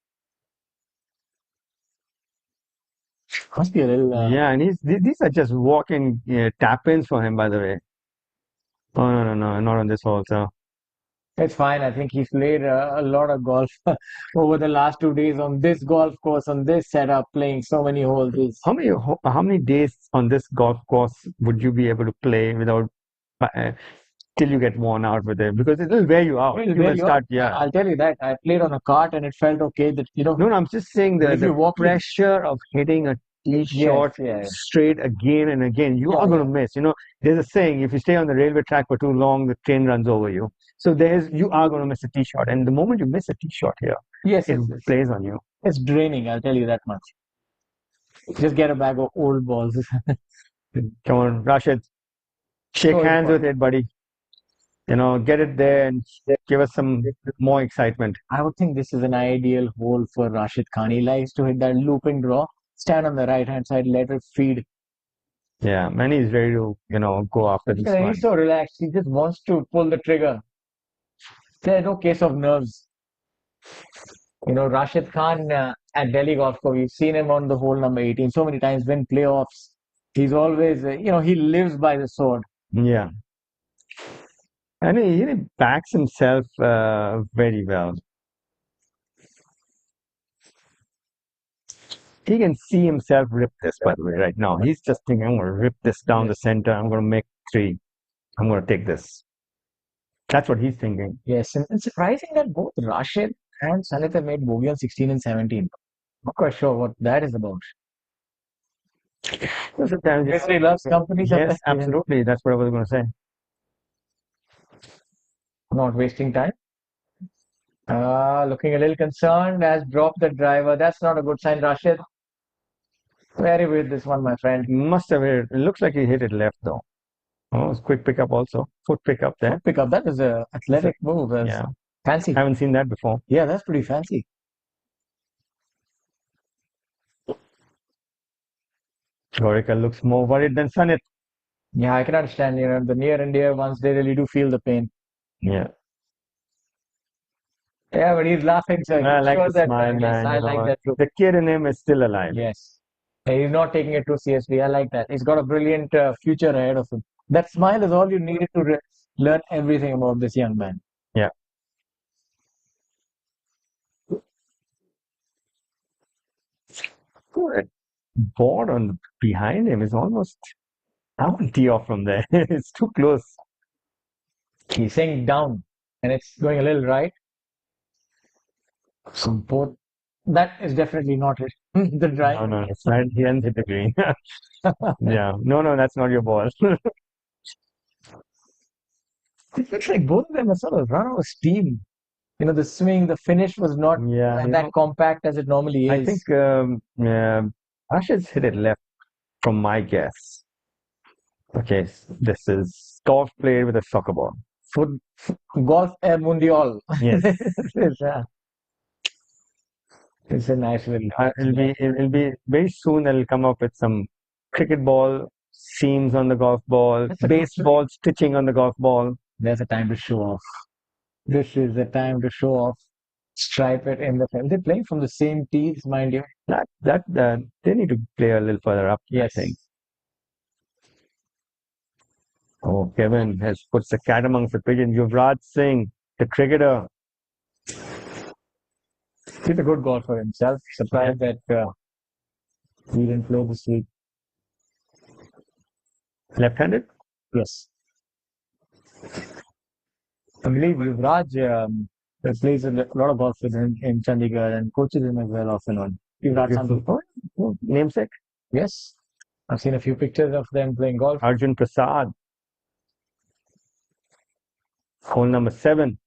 Must be a little. Yeah, and these are just walk-in tap-ins for him, by the way. Oh, no, not on this hole, so. It's fine. I think he's played a lot of golf over the last 2 days on this golf course, on this setup, playing so many holes. How many days on this golf course would you be able to play without till you get worn out with it? Because it will wear you out. I'll tell you that. I played on a cart and it felt okay. No, I'm just saying the pressure of hitting a tee shot straight again and again, you are going to miss. There's a saying: if you stay on the railway track for too long, the train runs over you. So you are going to miss a tee shot, and the moment you miss a tee shot here, it plays on you. It's draining. I'll tell you that much. Just get a bag of old balls. Come on, Rashid, shake hands with it, buddy. Get it there and give us some more excitement. I would think this is an ideal hole for Rashid Khan. He likes to hit that looping draw, stand on the right-hand side, let it feed. Yeah, man, he's ready to, go after this one. He's so relaxed. He just wants to pull the trigger. There's no case of nerves. Rashid Khan at Delhi Golf Club, we've seen him on the hole number 18 so many times, win playoffs. He's always, he lives by the sword. Yeah. And he backs himself very well. He can see himself rip this, by the way, right now. He's just thinking, I'm going to rip this down the center. I'm going to make 3. I'm going to take this. That's what he's thinking. Yes, and it's surprising that both Rashid and Sanit have made bogey on 16 and 17. Not quite sure what that is about. Sometimes History loves company. Yes, absolutely. That's what I was going to say. Not wasting time. Looking a little concerned, has dropped the driver. That's not a good sign, Rashid. Very weird, this one, my friend. Must have hit. It looks like he hit it left, though. Oh, it's quick pickup also. Foot pickup there. Foot pickup. That is a athletic move. That's Yeah. fancy. Haven't seen that before. Yeah, that's pretty fancy. Gorica looks more worried than Sanit. Yeah, I can understand. The near and dear ones, they really do feel the pain. Yeah. Yeah, but he's laughing, so I like shows the that. smile, Yes, man. I like that too. The kid in him is still alive. Yes. He's not taking it too seriously. I like that. He's got a brilliant future ahead of him. That smile is all you needed to learn everything about this young man. Yeah. Good. Board on behind him is almost. I won't tee off from there. It's too close. He's saying down, and it's going a little right. So both. That is definitely not it. The drive. No, it's right. He hasn't hit the green. Yeah. No, that's not your ball. It looks like both of them are sort of run out of steam. The swing, the finish was not that compact as it normally is. I think Rashid's hit it left from my guess. Okay, this is golf played with a soccer ball. Golf Mundial. Yes. It's a nice little. It'll be very soon. It'll come up with some cricket ball seams on the golf ball, baseball stitching on the golf ball. There's a time to show off. This is the time to show off. Stripe it in the frame. They're playing from the same tees, mind you. That they need to play a little further up. Yes. I think. Oh, Kevin has puts the cat amongst the pigeons. Yuvraj Singh, the cricketer. He's a good golfer himself. Surprised that he didn't play this week. Left-handed? Yes. I believe Yuvraj plays a lot of golf with him in Chandigarh and coaches him as well off and on. Yuvraj Namesake? Yes. I've seen a few pictures of them playing golf. Arjun Prasad. Hole number 7.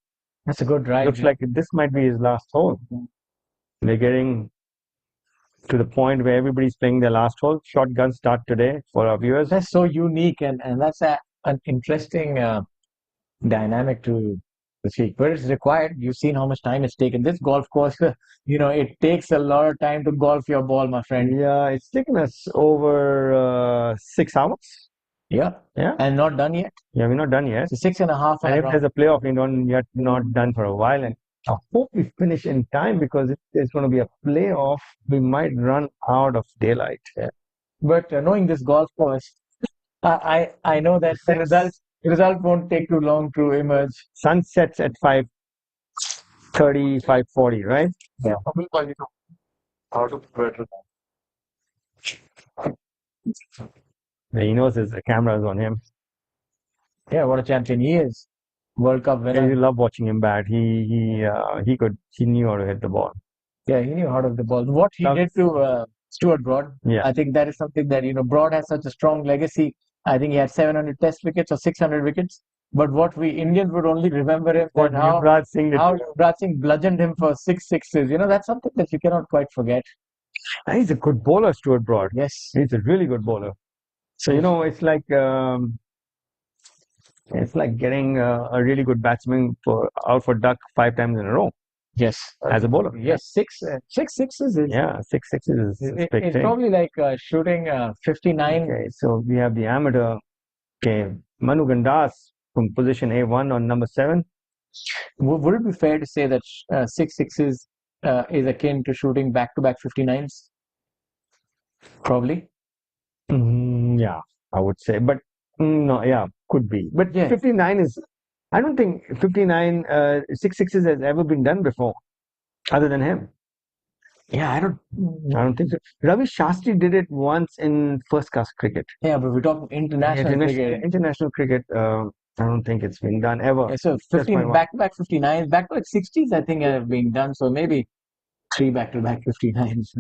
That's a good drive. Looks like this might be his last hole. They're getting to the point where everybody's playing their last hole. Shotgun start today for our viewers. That's so unique, and that's an interesting dynamic to see. But it's required. You've seen how much time it's taken. This golf course, it takes a lot of time to golf your ball, my friend. Yeah, it's taken us over 6 hours. Yeah. And not done yet. Yeah, we're not done yet. So 6.5 and if there's a playoff, we're not done for a while. And I hope we finish in time, because if there's going to be a playoff, we might run out of daylight. Yeah. But knowing this golf course, I know that the result won't take too long to emerge. Sun sets at 5:30, 5:40, right? Yeah. He knows the camera is on him. Yeah, what a champion he is. World Cup winner. You love watching him bat. He knew how to hit the ball. Yeah, he knew how to hit the ball. What he did to Stuart Broad, I think that is something that, Broad has such a strong legacy. I think he had 700 test wickets or 600 wickets. But what we Indians would only remember him for how Yuvraj Singh bludgeoned him for 6 sixes. That's something that you cannot quite forget. And he's a good bowler, Stuart Broad. Yes. He's a really good bowler. So, it's like getting a really good batsman out for duck 5 times in a row. Yes. As a bowler. Yes, six sixes is. Yeah, 6 sixes is big it's thing. probably like shooting 59. Okay, so we have the amateur. Okay, Manu Gandas from position A1 on number 7. Would it be fair to say that 6 sixes is akin to shooting back-to-back 59s? Probably. Yeah, I would say. But no, yeah, could be. But Yeah. 59 is I don't think 59 six sixes has ever been done before, other than him. Yeah, I don't think so. Ravi Shastri did it once in first class cricket. Yeah, but we're talking international cricket. International cricket, I don't think it's been done ever. Yeah, so 15 back-to-back 59s, back-to-back 60s, I think have been done. So maybe 3 back-to-back 59s.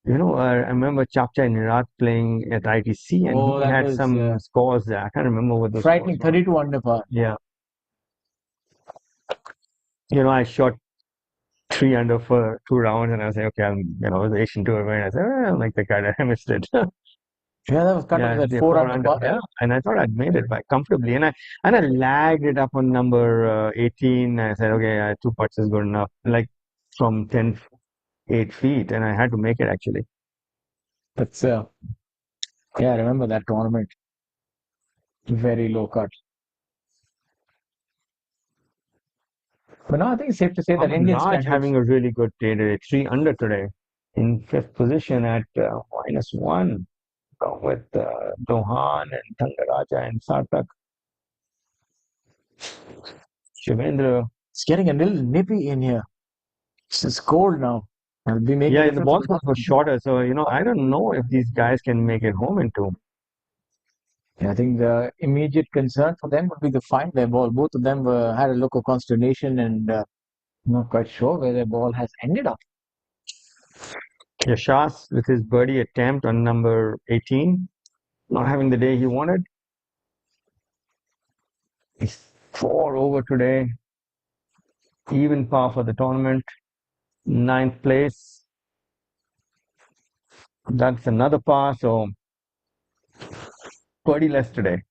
You know, I remember Chapcha Nirat playing at ITC, and Oh, he that had was, some scores there. I can't remember what those frightening, scores were. 32 under par. Yeah. You know, I shot 3 under for 2 rounds, and I was like, okay, it was the Asian Tour event. I said, I'm like the guy that I missed it. Yeah, that was cut off at 4 under par. Yeah, and I thought I'd made it by comfortably, and I lagged it up on number 18. I said, okay, 2 putts is good enough, like from 8 feet, and I had to make it actually. But yeah, I remember that tournament. Very low cut. But now I think it's safe to say that Indian Raj standards having a really good day today, 3 under today, in 5th position at -1, with Dohan and Thangaraja and Sartak. Shivendra. It's getting a little nippy in here. It's cold now. I'll be making Yeah, the balls were shorter, so I don't know if these guys can make it home in 2. Yeah, I think the immediate concern for them would be to find their ball. Both of them had a look of consternation and not quite sure where their ball has ended up. Yashas with his birdie attempt on number 18, not having the day he wanted. He's 4 over today. Even par for the tournament. 9th place. That's another par, so birdie less today.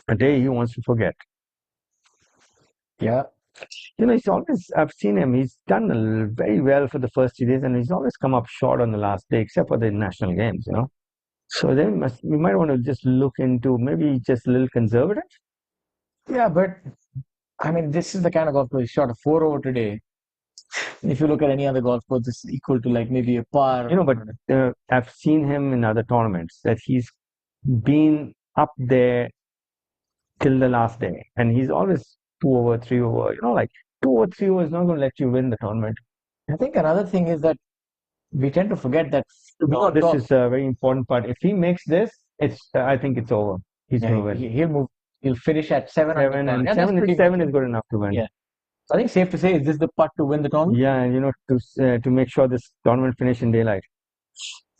A day he wants to forget. Yeah. I've seen him, he's done very well for the first 3 days, and he's always come up short on the last day, except for the national games, So then we might want to just look into maybe just a little conservative. Yeah, but I mean, this is the kind of golf course he shot a 4 over today. If you look at any other golf course, it's equal to like maybe a par. But I've seen him in other tournaments that he's been up there till the last day, and he's always 2 over, 3 over. Like 2 or 3 over is not going to let you win the tournament. I think another thing is that we tend to forget that. This is a very important part. If he makes this, I think it's over. He's going to win. He'll move. He'll finish at 7 under par. And Yeah, 7 is good enough to win. Yeah. I think safe to say, is this the putt to win the tournament? Yeah, and to make sure this tournament finish in daylight.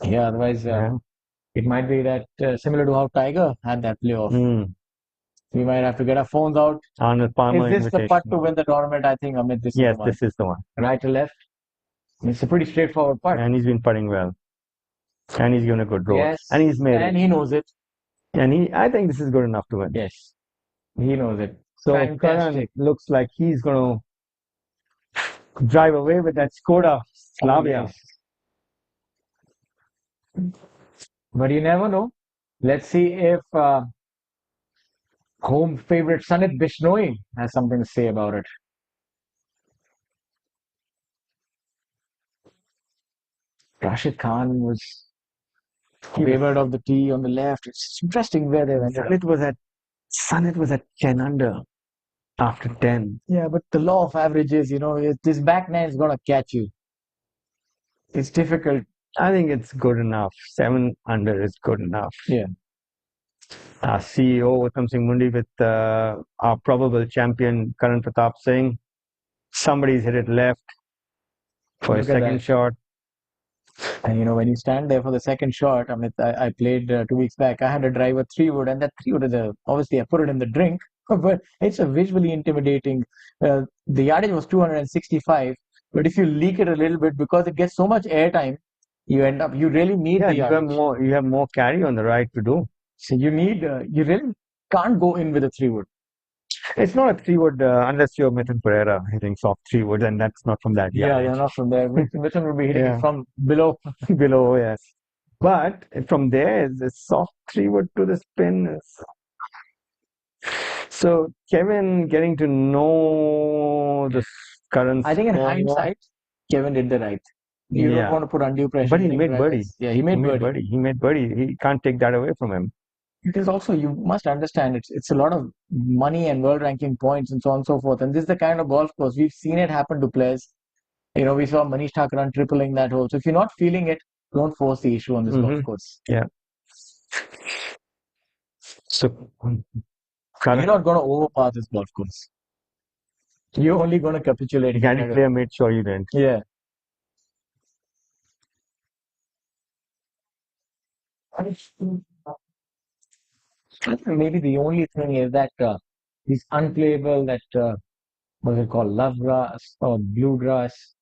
Yeah, otherwise it might be that similar to how Tiger had that playoff. We might have to get our phones out. Arnold Palmer Is this the putt to win the tournament? I think, Amit, this is the one. Yes, this is the one. Right to left. It's a pretty straightforward putt. And he's been putting well. And he's given a good roll. Yes. And he's made it. And he knows it. And I think this is good enough to win. Yes. He knows it. So Fantastic. Karan looks like he's going to drive away with that Skoda Slavia. But you never know. Let's see if home favorite Sanit Bishnoi has something to say about it. Rashid Khan was wavered off the tee on the left. It's interesting where they went. Sanit was at 10 under after 10. Yeah, but the law of averages, this back nine is going to catch you. It's difficult. I think it's good enough. 7 under is good enough. Yeah. Our CEO, Uttam Singh Mundi, with our probable champion, Karan Pratap Singh. Somebody's hit it left for a second shot. And when you stand there for the second shot, Amit, I played 2 weeks back. I had a driver 3-wood, and that 3-wood is obviously I put it in the drink, but it's a visually intimidating. The yardage was 265, but if you leak it a little bit, because it gets so much airtime, you really need the yardage. You have more carry on the right to do. So you really can't go in with a 3-wood. It's not a 3-wood unless you're Mithun Pereira hitting soft 3-woods, and that's not from that yard. Yeah, not from there. Mithun will be hitting it from below. Below, yes. But from there, the soft 3-wood to the spin. So Kevin getting to know the current. I think in hindsight, Kevin did the right. You Yeah. don't want to put undue pressure. But he on made birdie. drivers. Yeah, he made birdie. He made birdie. He can't take that away from him. It is also, you must understand, it's a lot of money and world ranking points and so on and so forth. And this is the kind of golf course we've seen it happen to players. You know, we saw Manish Thakran tripling that hole. So if you're not feeling it, don't force the issue on this golf course. Yeah. So You're not going to overpass this golf course. You're only going to capitulate. Gary player made sure you didn't. Yeah. I think maybe the only thing is that these unplayable, that what is it called, love grass or bluegrass,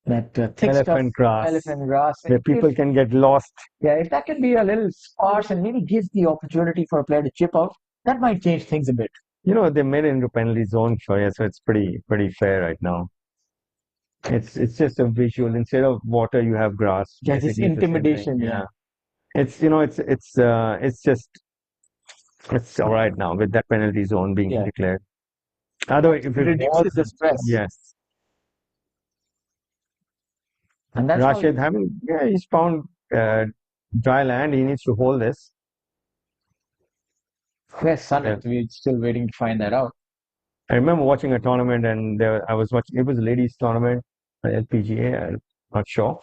that thick Elephant grass. elephant grass. Where people can get lost. Yeah, if that can be a little sparse and maybe gives the opportunity for a player to chip out, that might change things a bit. You know, they made it into penalty zone for you, so it's pretty fair right now. It's just a visual. Instead of water, you have grass. Yeah, it's intimidation. Yeah. It's all right now with that penalty zone being declared. Otherwise, if it reduces the stress. Yes. And that's Rashid he's found dry land. He needs to hold this. Yes, Sunnit, we're still waiting to find that out. I remember watching a tournament, and I was watching. It was a ladies' tournament, LPGA. I'm not sure.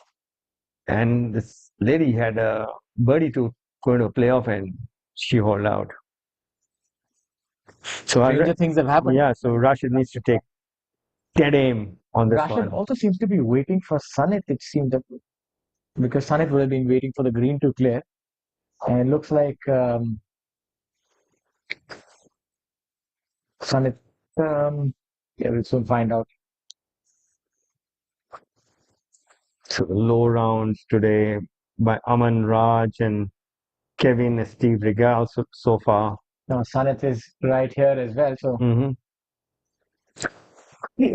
And this lady had a birdie to go into a playoff, and she hauled out. So stranger things have happened. Yeah, so Rashid needs to take dead aim on this Rashid one. also seems to be waiting for Sunnit, it seemed, because Sunnit would have been waiting for the green to clear. And it looks like Sunnit, we'll soon find out. So low rounds today by Aman Raj and Kevin Steve Regal so far. Now Sunnit is right here as well. So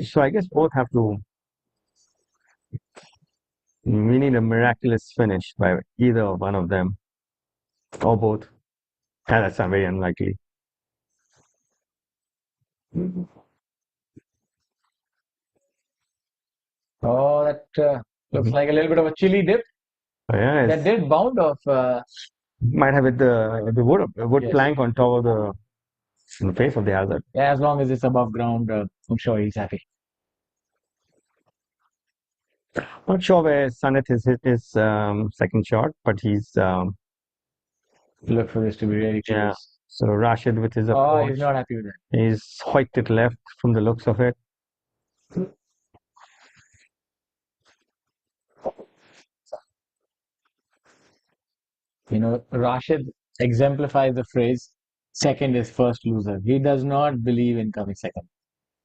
So I guess both have to. We need a miraculous finish by either one of them or both. And that's very unlikely. Oh, that looks like a little bit of a chilly dip. Yeah, That did bound off. might have it the wood Yes. plank on top of the face of the hazard. Yeah, as long as it's above ground, I'm sure he's happy. Not sure where Sunnit has hit his second shot, but he's look for this to be really close. Yeah. So Rashid with his Oh, approach, he's not happy with that. he's hiked it left from the looks of it. You know, Rashid exemplifies the phrase, second is first loser. He does not believe in coming second.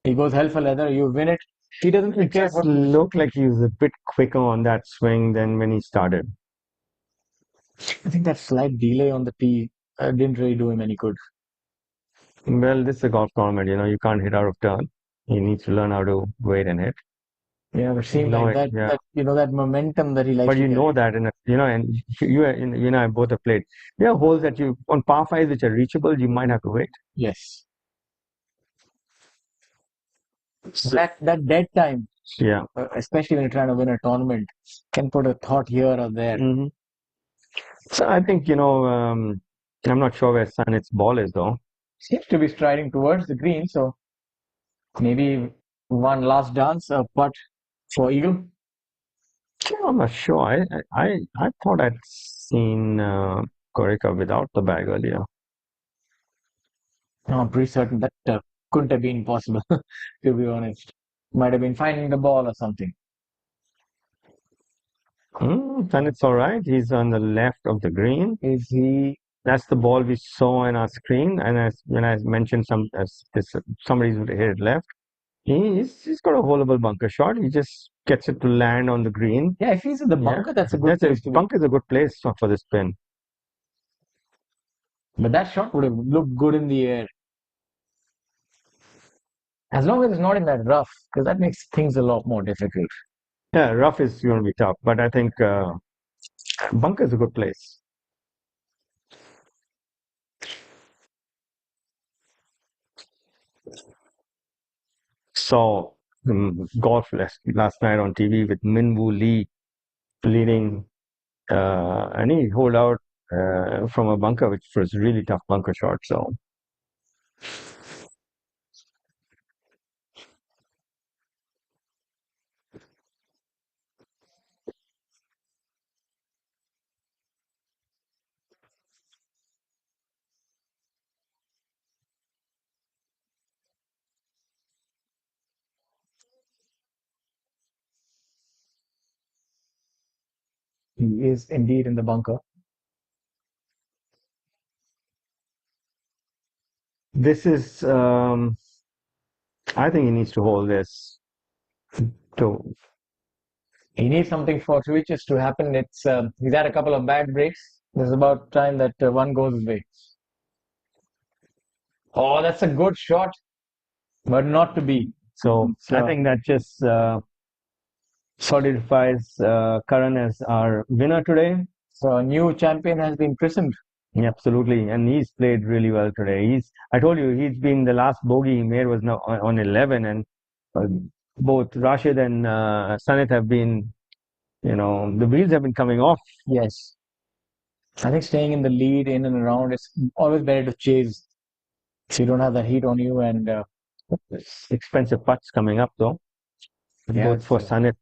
He goes hell for leather, you win it. He doesn't It care just what looked like he was a bit quicker on that swing than when he started. I think that slight delay on the tee didn't really do him any good. Well, this is a golf tournament, you can't hit out of turn. He needs to learn how to wait and hit. Yeah, but it seemed know like it, that, that momentum that he likes But to you get. know that, and you and I both have played. There are holes that on par fives which are reachable, you might have to wait. Yes. That dead time, Yeah. especially when you're trying to win a tournament, can put a thought here or there. So I think, I'm not sure where Sanit's ball is though. Seems to be striding towards the green, so maybe one last dance, a putt for eagle. I'm not sure. I thought I'd seen Corica without the bag earlier. No, I'm pretty certain that couldn't have been possible, to be honest. Might have been finding the ball or something. Sanit's all right. He's on the left of the green. Is he? That's the ball we saw on our screen. And when I mentioned somebody's hit it left, he's got a holeable bunker shot. He just gets it to land on the green. Yeah, if he's in the bunker, that's a good place to be. Bunker is a good place for this pin. But that shot would have looked good in the air. As long as it's not in that rough, because that makes things a lot more difficult. Yeah, rough is going to be tough, but I think bunker is a good place. Saw golf last night on TV with Minwoo Lee leading, and he holed out from a bunker, which was really tough bunker shot. So. He is indeed in the bunker. This is, I think he needs to hold this. He needs something for switches to happen. He's had a couple of bad breaks. There's about time that one goes his way. Oh, that's a good shot, but not to be. So I think that just solidifies Karan as our winner today. So a new champion has been christened. Yeah, absolutely, and he's played really well today. I told you, he's been the last bogey he made was now on 11, and both Rashid and Sanit have been, the wheels have been coming off. Yes. I think staying in the lead, in and around, it's always better to chase. So you don't have the heat on you, and expensive putts coming up though. Yeah, both for Sanit.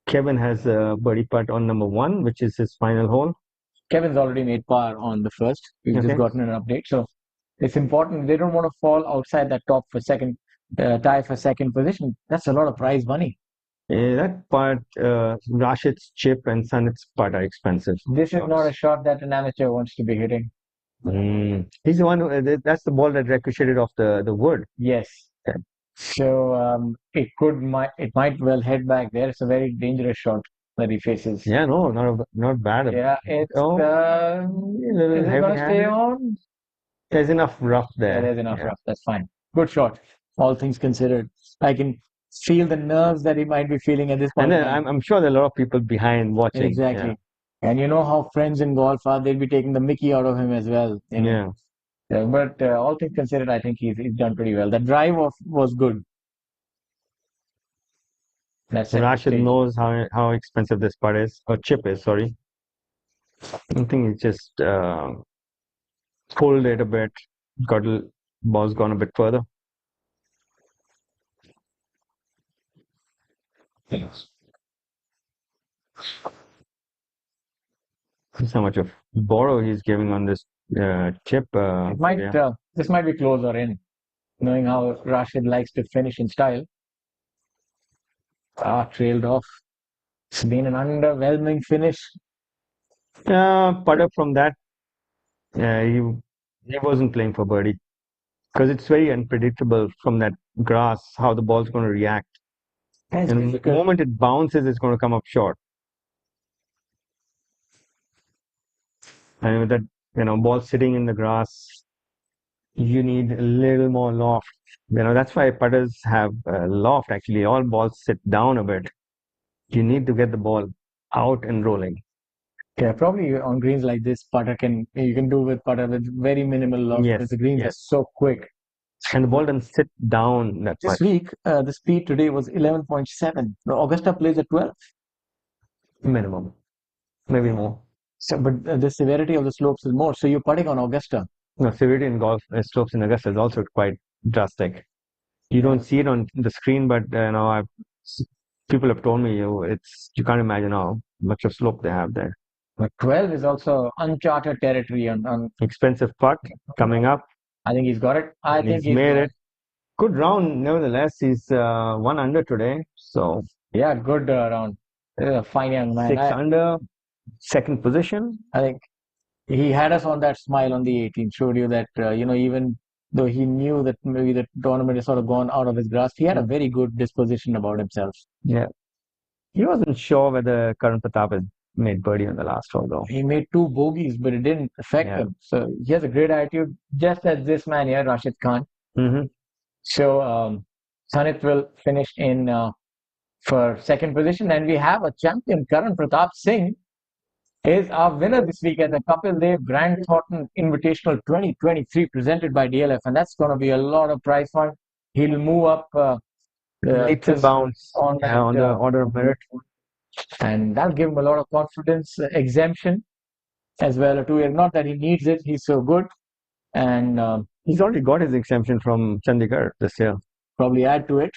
Kevin has a birdie putt on number 1, which is his final hole. Kevin's already made par on the first. We've just gotten an update. So it's important. They don't want to fall outside that top for second, tie for second position. That's a lot of prize money. Yeah, that part, Rashid's chip and Sanit's putt are expensive. This is not a shot that an amateur wants to be hitting. He's the one who, that's the ball that ricocheted off the wood. Yes. Yeah. So it might well head back there. It's a very dangerous shot that he faces. Yeah, no, not bad. Yeah, it's a little is it gonna stay heavy-handed. on? There's enough rough there. Yeah, there's enough rough. That's fine. Good shot. All things considered, I can feel the nerves that he might be feeling at this point. And then in time. I'm sure there are a lot of people behind watching. Exactly. Yeah. And you know how friends in golf are, they'll be taking the mickey out of him as well. Yeah. But all things considered, I think he's done pretty well. The drive was good. That's Rashid knows how expensive this putt is, or chip is, sorry. I think he just pulled it a bit, ball's gone a bit further. That's how much of borrow he's giving on this chip. It might this might be close or in, knowing how Rashid likes to finish in style. Trailed off. It's been an underwhelming finish. Putter from that, he wasn't playing for birdie because it's very unpredictable from that grass how the ball's going to react. And the moment it bounces, it's going to come up short. And with that, ball sitting in the grass, you need a little more loft. That's why putters have loft. Actually, all balls sit down a bit. You need to get the ball out and rolling. Yeah, probably on greens like this, you can do with putter with very minimal loft. Yes, Because the greens yes. are so quick. And the ball doesn't sit down that This much. week, the speed today was 11.7. Now, Augusta plays at 12. Minimum, maybe more. So, but the severity of the slopes is more. So you're putting on Augusta. No, severity in golf slopes in Augusta is also quite drastic. You don't see it on the screen, but people have told me you can't imagine how much of slope they have there. But 12 is also uncharted territory on Expensive putt coming up. I think he's got it. I And think he's made got it. Good round, nevertheless. He's 1 under today. So Yeah, good round. A fine young man. 6 under, second position. I think he had us on that smile on the 18th, showed you that, even though he knew that maybe the tournament has sort of gone out of his grasp, he had a very good disposition about himself. Yeah. He wasn't sure whether Karan Pratap had made birdie on the last hole, though. He made 2 bogeys, but it didn't affect him. So he has a great attitude, just as this man here, Rashid Khan. Mm-hmm. So Sanit will finish in for second position, and we have a champion. Karan Pratap Singh is our winner this week at the Kapil Dev Grand Thornton Invitational 2023 presented by DLF, and that's going to be a lot of prize fund. He'll move up Leaps and bounds on on the order of merit. and that'll give him a lot of confidence. Exemption as well, a 2 year. Not that he needs it; he's so good, and he's already got his exemption from Chandigarh this year. Probably add to it.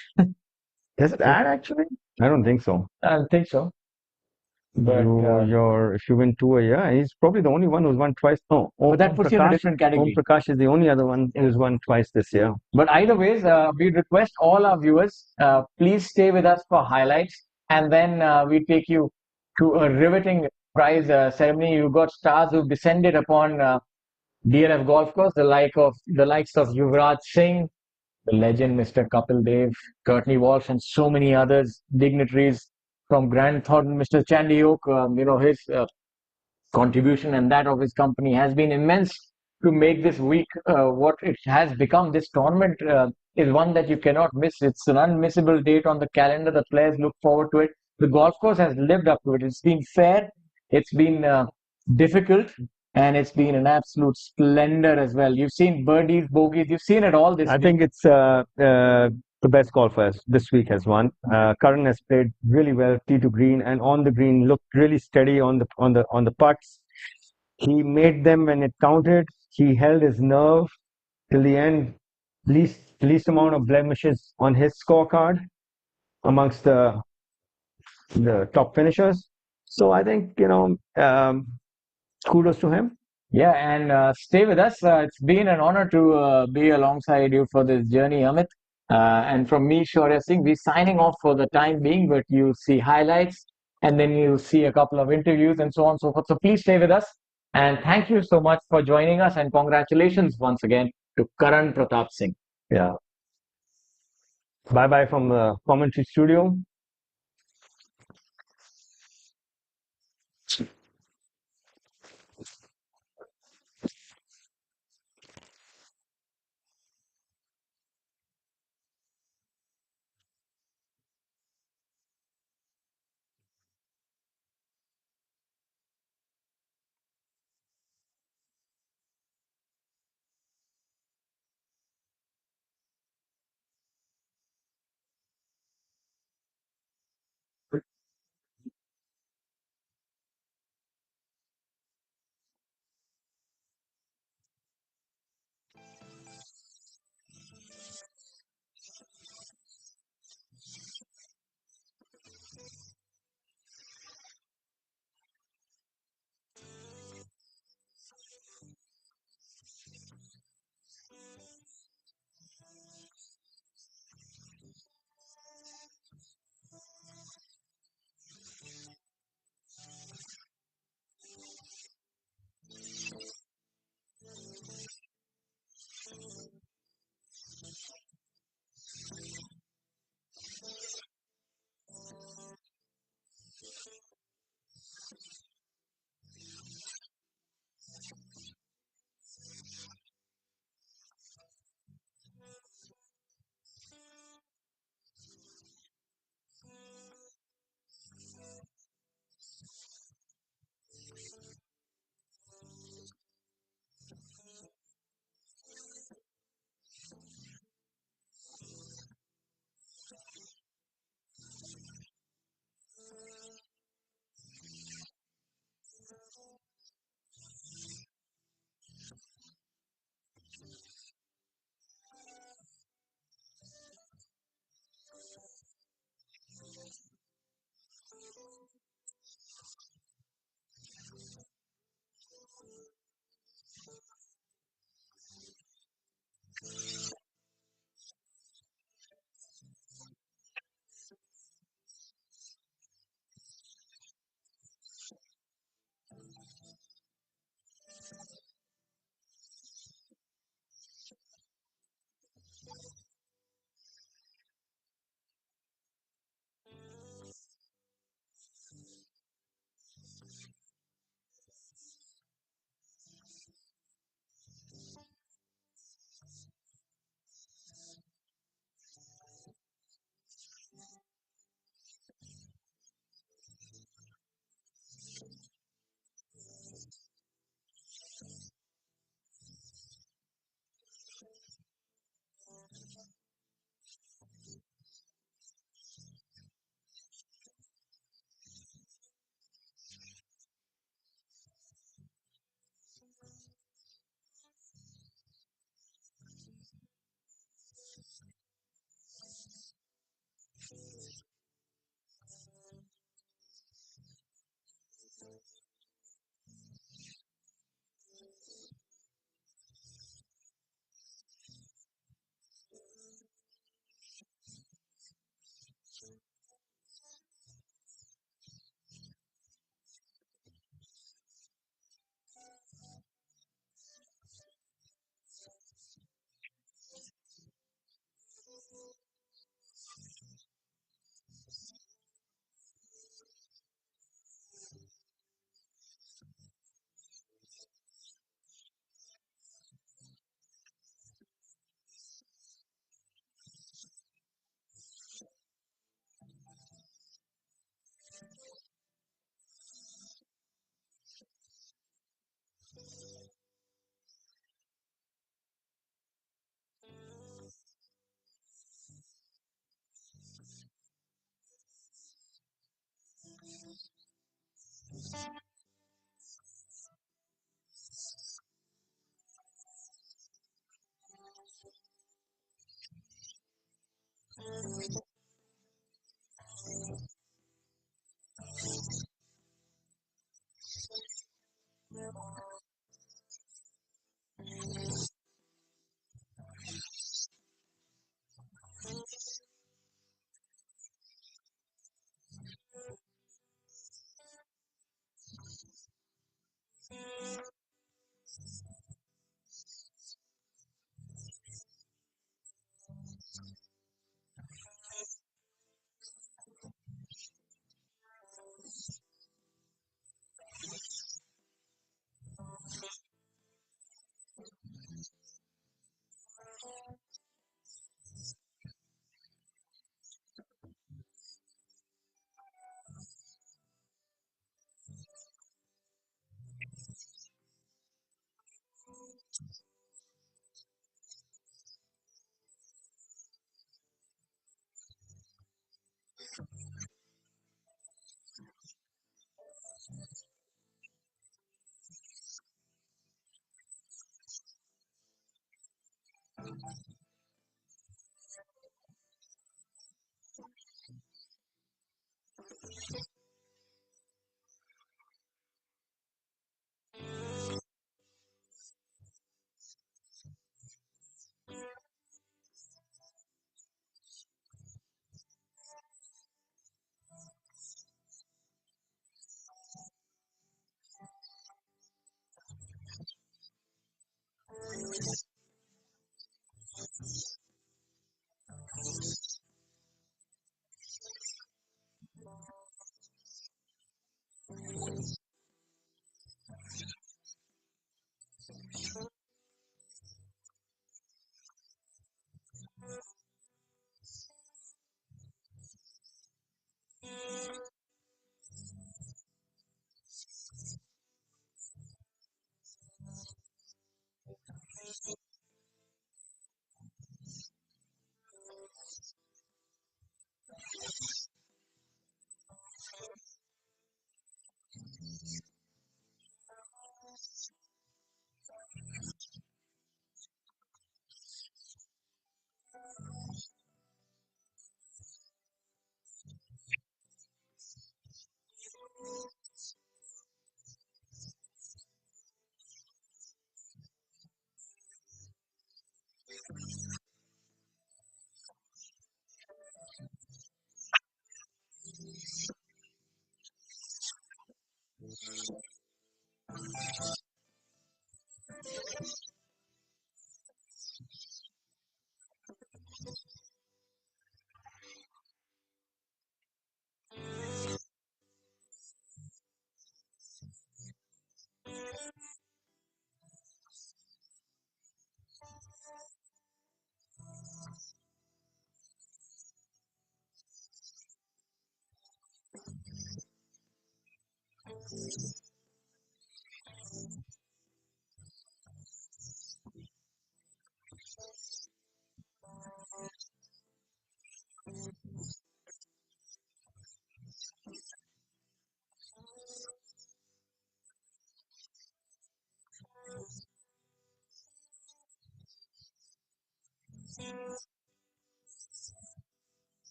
Does it add actually? I don't think so. I don't think so. But if you win 2 a year, he's probably the only one who's won twice. No, but that puts you in a different category. Om Prakash is the only other one who's won twice this year. But either ways, we request all our viewers, please stay with us for highlights, and then we take you to a riveting prize ceremony. You've got stars who've descended upon DLF Golf Course, the likes of Yuvraj Singh, the legend Mr. Kapil Dev, Courtney Walsh, and so many others, dignitaries from Grant Thornton. Mr. Chandy Oak, his contribution and that of his company has been immense to make this week what it has become. This tournament is one that you cannot miss. It's an unmissable date on the calendar. The players look forward to it. The golf course has lived up to it. It's been fair. It's been difficult. And it's been an absolute splendor as well. You've seen birdies, bogeys. You've seen it all this week. I think it's the best golfers this week has won. Karan has played really well, tee to green, and on the green looked really steady on the putts. He made them when it counted. He held his nerve till the end. Least amount of blemishes on his scorecard amongst the top finishers. So I think kudos to him. Yeah, and stay with us. It's been an honor to be alongside you for this journey, Amit. And from me, Shaurya Singh, we're signing off for the time being, but you'll see highlights and then you'll see a couple of interviews and so on and so forth. So please stay with us. And thank you so much for joining us. And congratulations once again to Karan Pratap Singh. Yeah. Bye-bye from the commentary studio.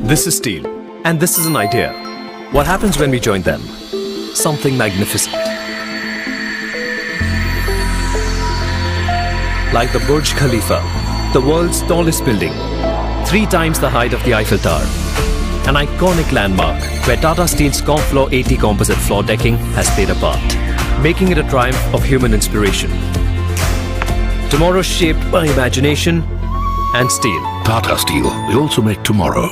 This is Steel, and this is an idea. What happens when we join them? Something magnificent. Like the Burj Khalifa, the world's tallest building, 3 times the height of the Eiffel Tower. An iconic landmark where Tata Steel's ComFloor 80 composite floor decking has played a part, making it a triumph of human inspiration. Tomorrow shaped by imagination and steel. Tata Steel, we also make tomorrow.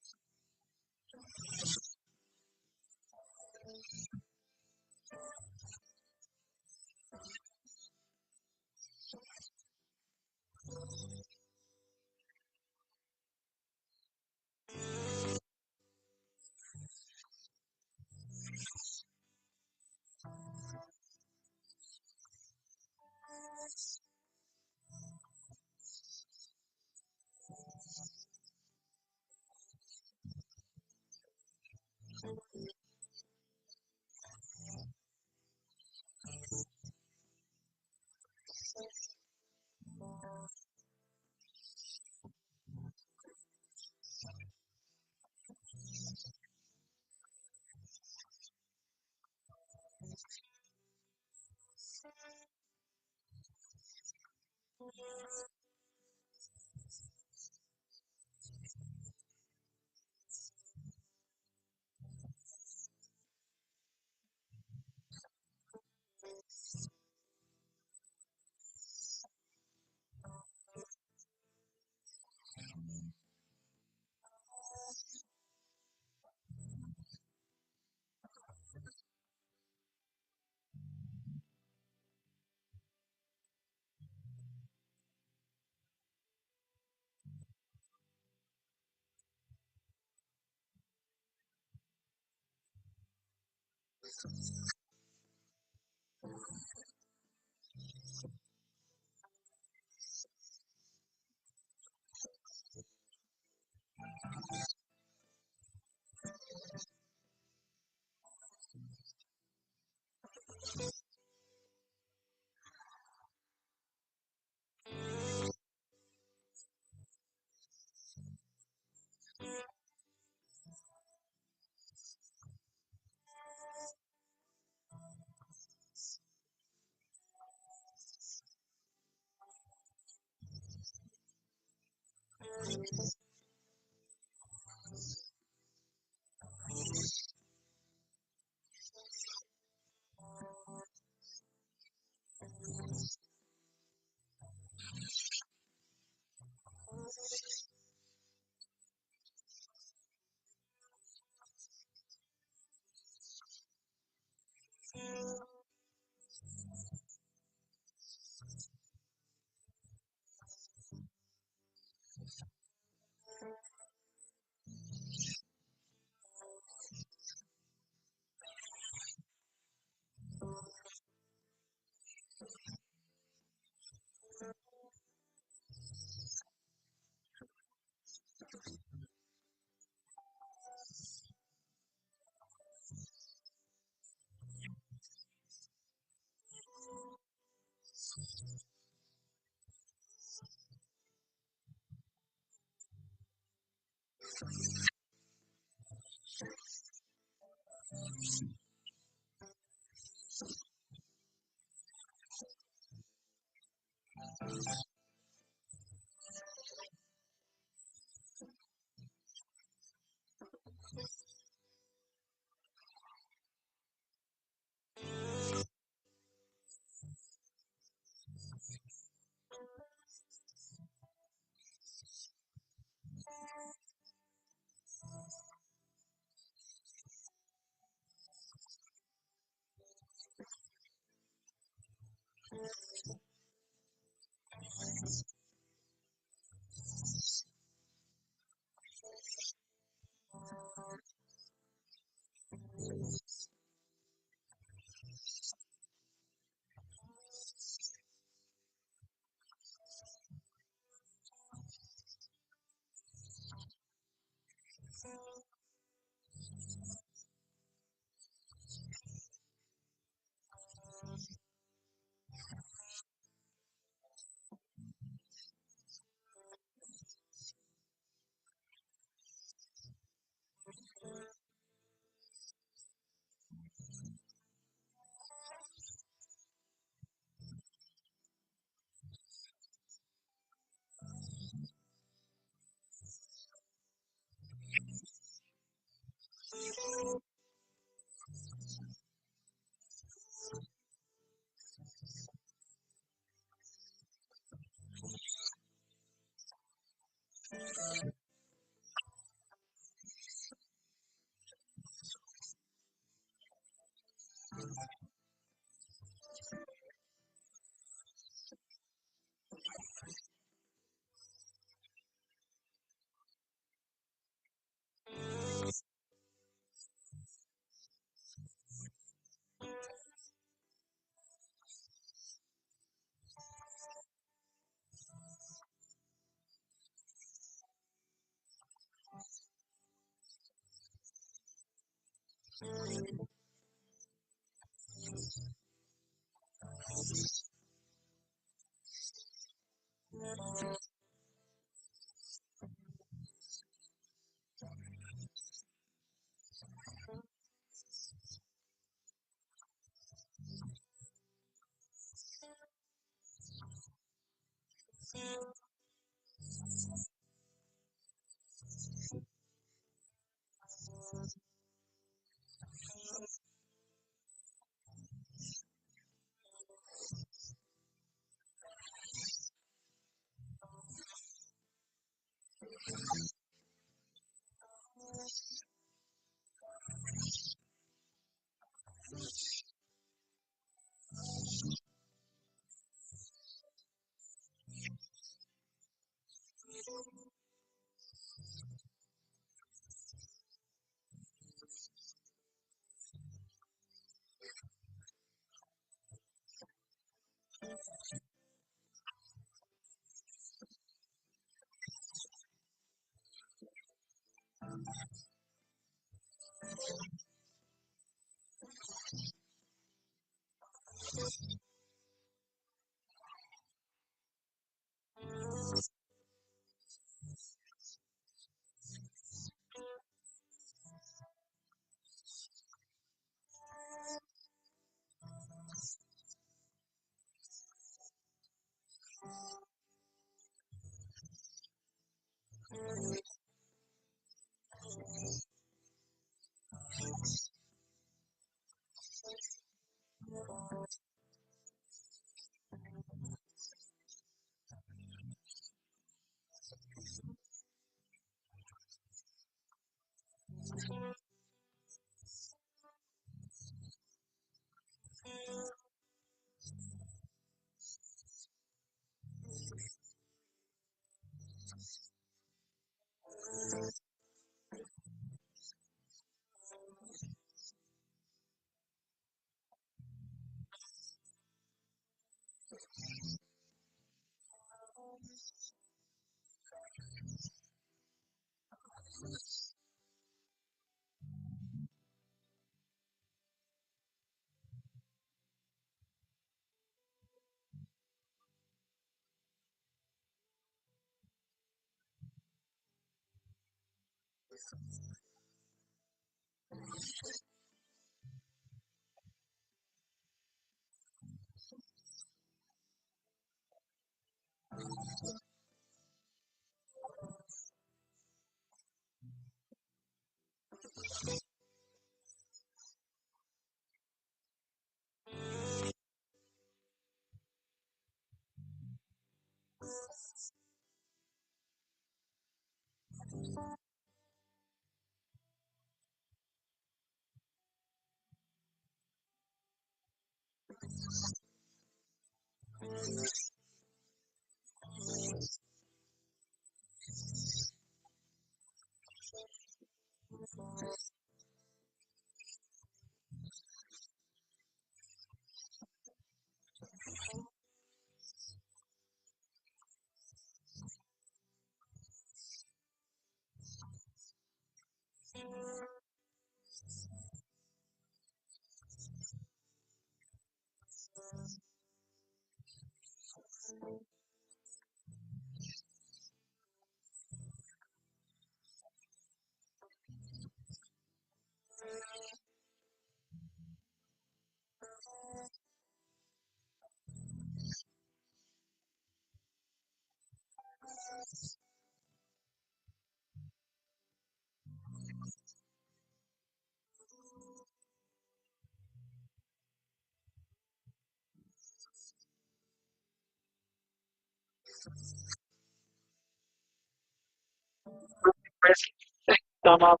Come up,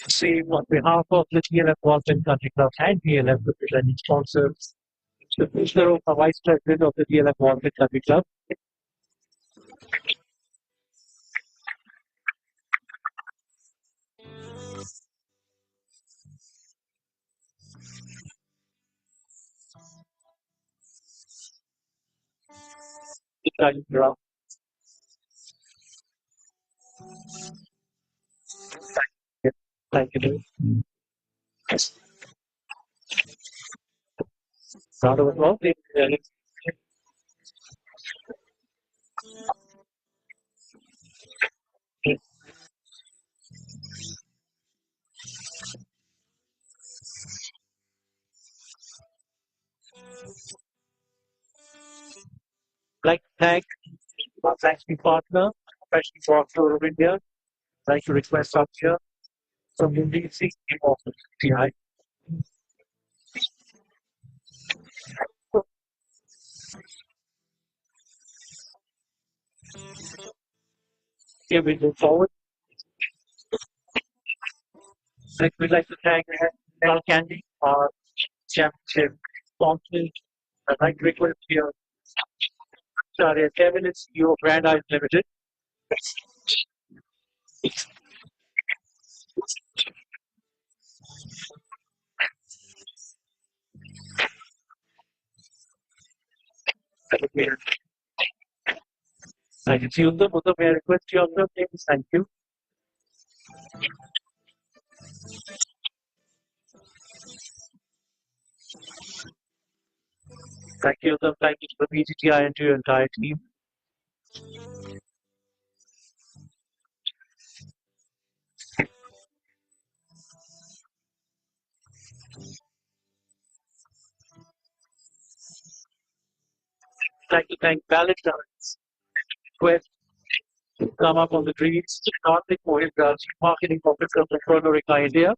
see on behalf of the DLF Golf Country Club and DLF representing sponsors, the Commissioner of the Vice President of the DLF Golf Country Club. Thank you. Round of applause. Like to thank our banking partner, especially for Tour of India. I'd like to request up here from the DC team of GTI. Here we move forward. We'd like to thank Mel Candy, our championship sponsor. I'd like to request here Kevin is CEO of Brand Eyes Limited. I can see Uddhav. Uddhav, may I request you observe things? Thank you. Thank you, Uddhav. Thank you to the BGTI and to your entire team. I'd like to thank Valentine's Quest to come up on the greens. Karthik Mohit Raj, Marketing Officer of Puerto Rico, India.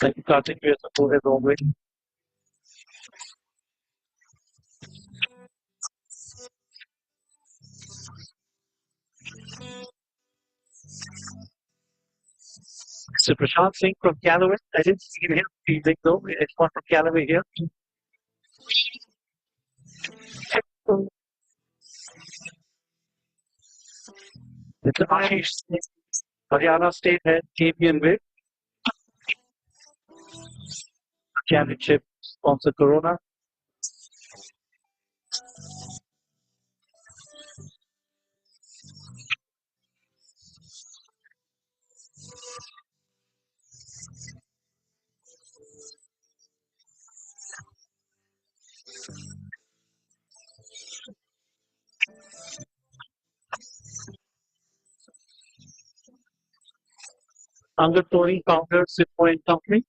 Thank you, Karthik, for your support as always. Mr. Prashant Singh from Callaway. I didn't see him feeling though. It's one from Callaway here. It's Ashish Singh, Haryana State Head, champion with championship sponsor Corona. Angad Tony, founder, Sippo and Company.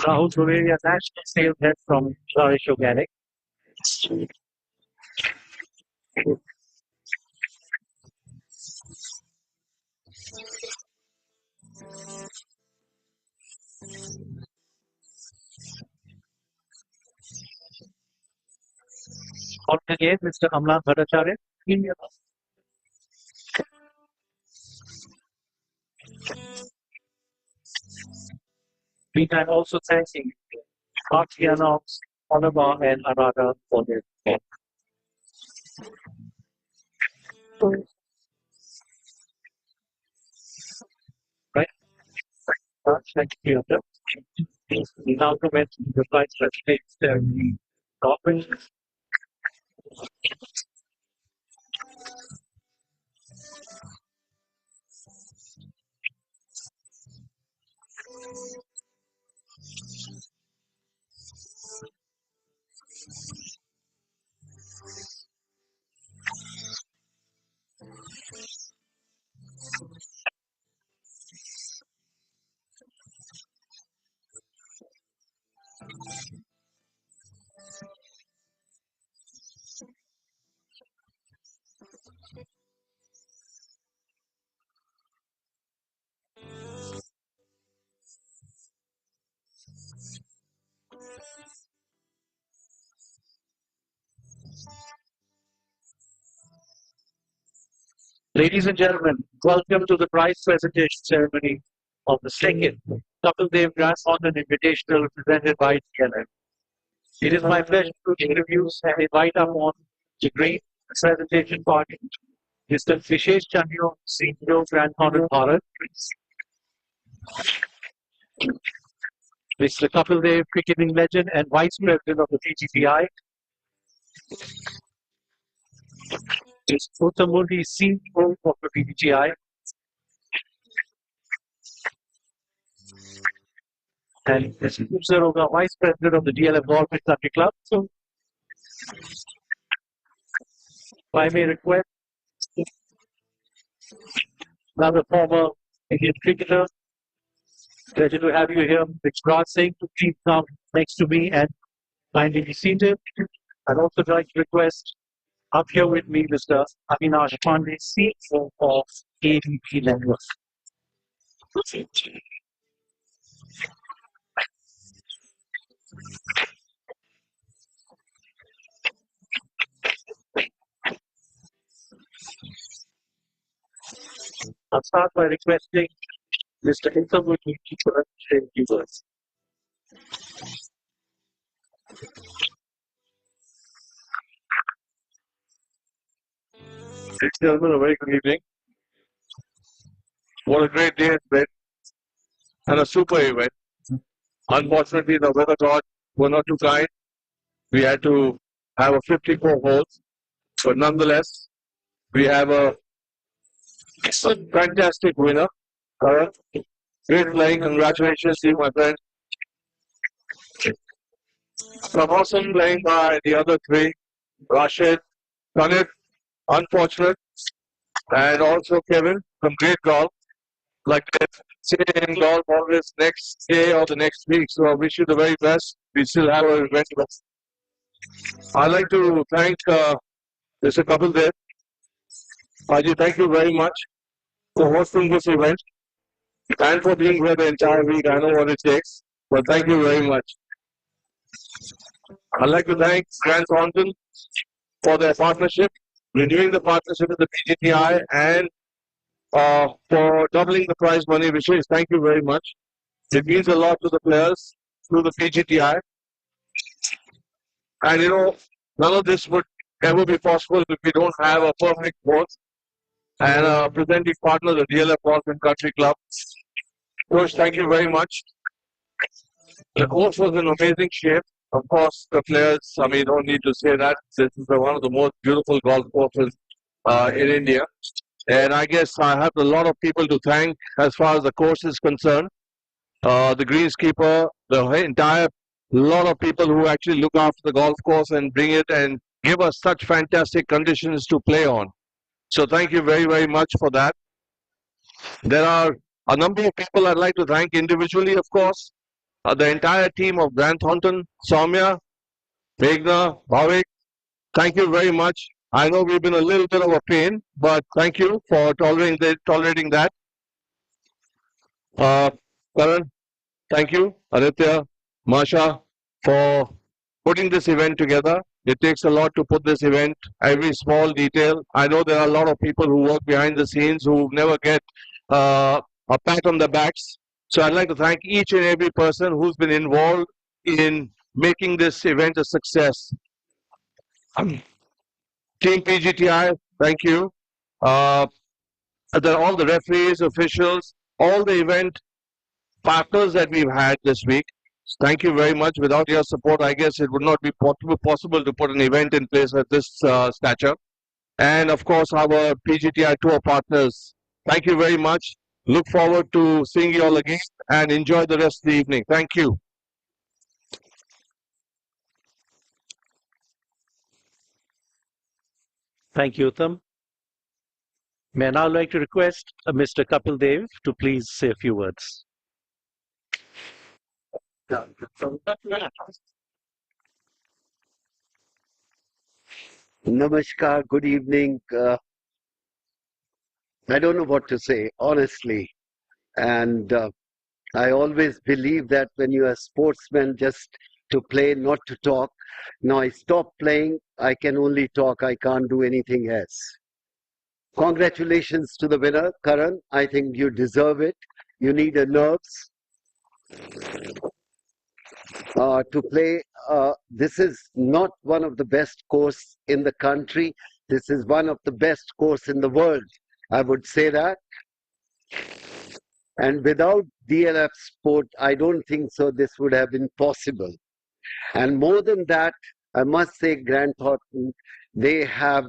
Rahul Gurugram, National Sales Head from Flourish Organic. Once again, Mr. Amlan Bhattacharya. We can also thank Artianox, Onaba, and Arada for their help. Right? Thank you. We now commence the flight presentation. Conference. Ladies and gentlemen, welcome to the prize presentation ceremony of the second Kapil Dev Grand Thornton Invitational presented by DLF. It is my pleasure to introduce and invite up on the great presentation party, Mr. Vishesh Chandra, CEO Grand Thornton Bharat, Mr. Kapil Dev, cricketing legend and Vice President of the GTI, Mr. Uttamurthy, CEO of the PGTI, and Mr. Saroga, Vice President of the DLF Golf Country Club. So, if I may request another former Indian cricketer, pleasure to have you here, Vikrant Singh, to please come next to me and kindly be seated. I'd also like to request up here with me Mr. Avinash Pandey, CEO of ABP Network. I'll start by requesting Mr. Uttamurthy to say a few words. Ladies and gentlemen, a very good evening. What a great day it's been, and a super event. Unfortunately, the weather gods were not too kind. We had to have a 54 holes, but nonetheless, we have a fantastic winner. Great playing, congratulations to you, my friend. Some awesome playing by the other three, Rashid, Tanit, unfortunate, and also Kevin, some great golf. Like that, say in golf always next day or the next week. So I wish you the very best. We still have a event. I'd like to thank Mr. Kapil Dev. Aji, thank you very much for hosting this event and for being here the entire week. I know what it takes, but thank you very much. I'd like to thank Grand Thornton for their partnership, renewing the partnership with the PGTI, and for doubling the prize money. Vishesh, thank you very much. It means a lot to the players through the PGTI. And you know, none of this would ever be possible if we don't have a perfect course and a presenting partner, the DLF Golf Country Club. Coach, thank you very much. The course was in amazing shape. Of course, the players, I mean, don't need to say that. This is one of the most beautiful golf courses in India. And I guess I have a lot of people to thank as far as the course is concerned. The greenskeeper, the entire lot of people who actually look after the golf course and bring it and give us such fantastic conditions to play on. So thank you very, very much for that. There are a number of people I'd like to thank individually, of course. the entire team of Grand Thornton, Soumya, Meghna, Bhavik, thank you very much. I know we've been a little bit of a pain, but thank you for tolerating that. Karan, thank you. Aditya, Masha, for putting this event together. It takes a lot to put this event, every small detail. I know there are a lot of people who work behind the scenes who never get a pat on the backs. So I'd like to thank each and every person who's been involved in making this event a success. Team PGTI, thank you. All the referees, officials, all the event partners that we've had this week. Thank you very much. Without your support, I guess it would not be possible to put an event in place at this stature. And of course, our PGTI tour partners. Thank you very much. Look forward to seeing you all again and enjoy the rest of the evening. Thank you. Thank you, Uttam. May I now like to request Mr. Kapil Dev to please say a few words. Namaskar, good evening. I don't know what to say, honestly. And I always believe that when you are a sportsman, just to play, not to talk. Now I stop playing, I can only talk, I can't do anything else. Congratulations to the winner, Karan. I think you deserve it. You need a nerves to play. This is not one of the best course in the country. This is one of the best course in the world. I would say that. And without DLF sport, I don't think so this would have been possible. And more than that, I must say Grand Thornton, they have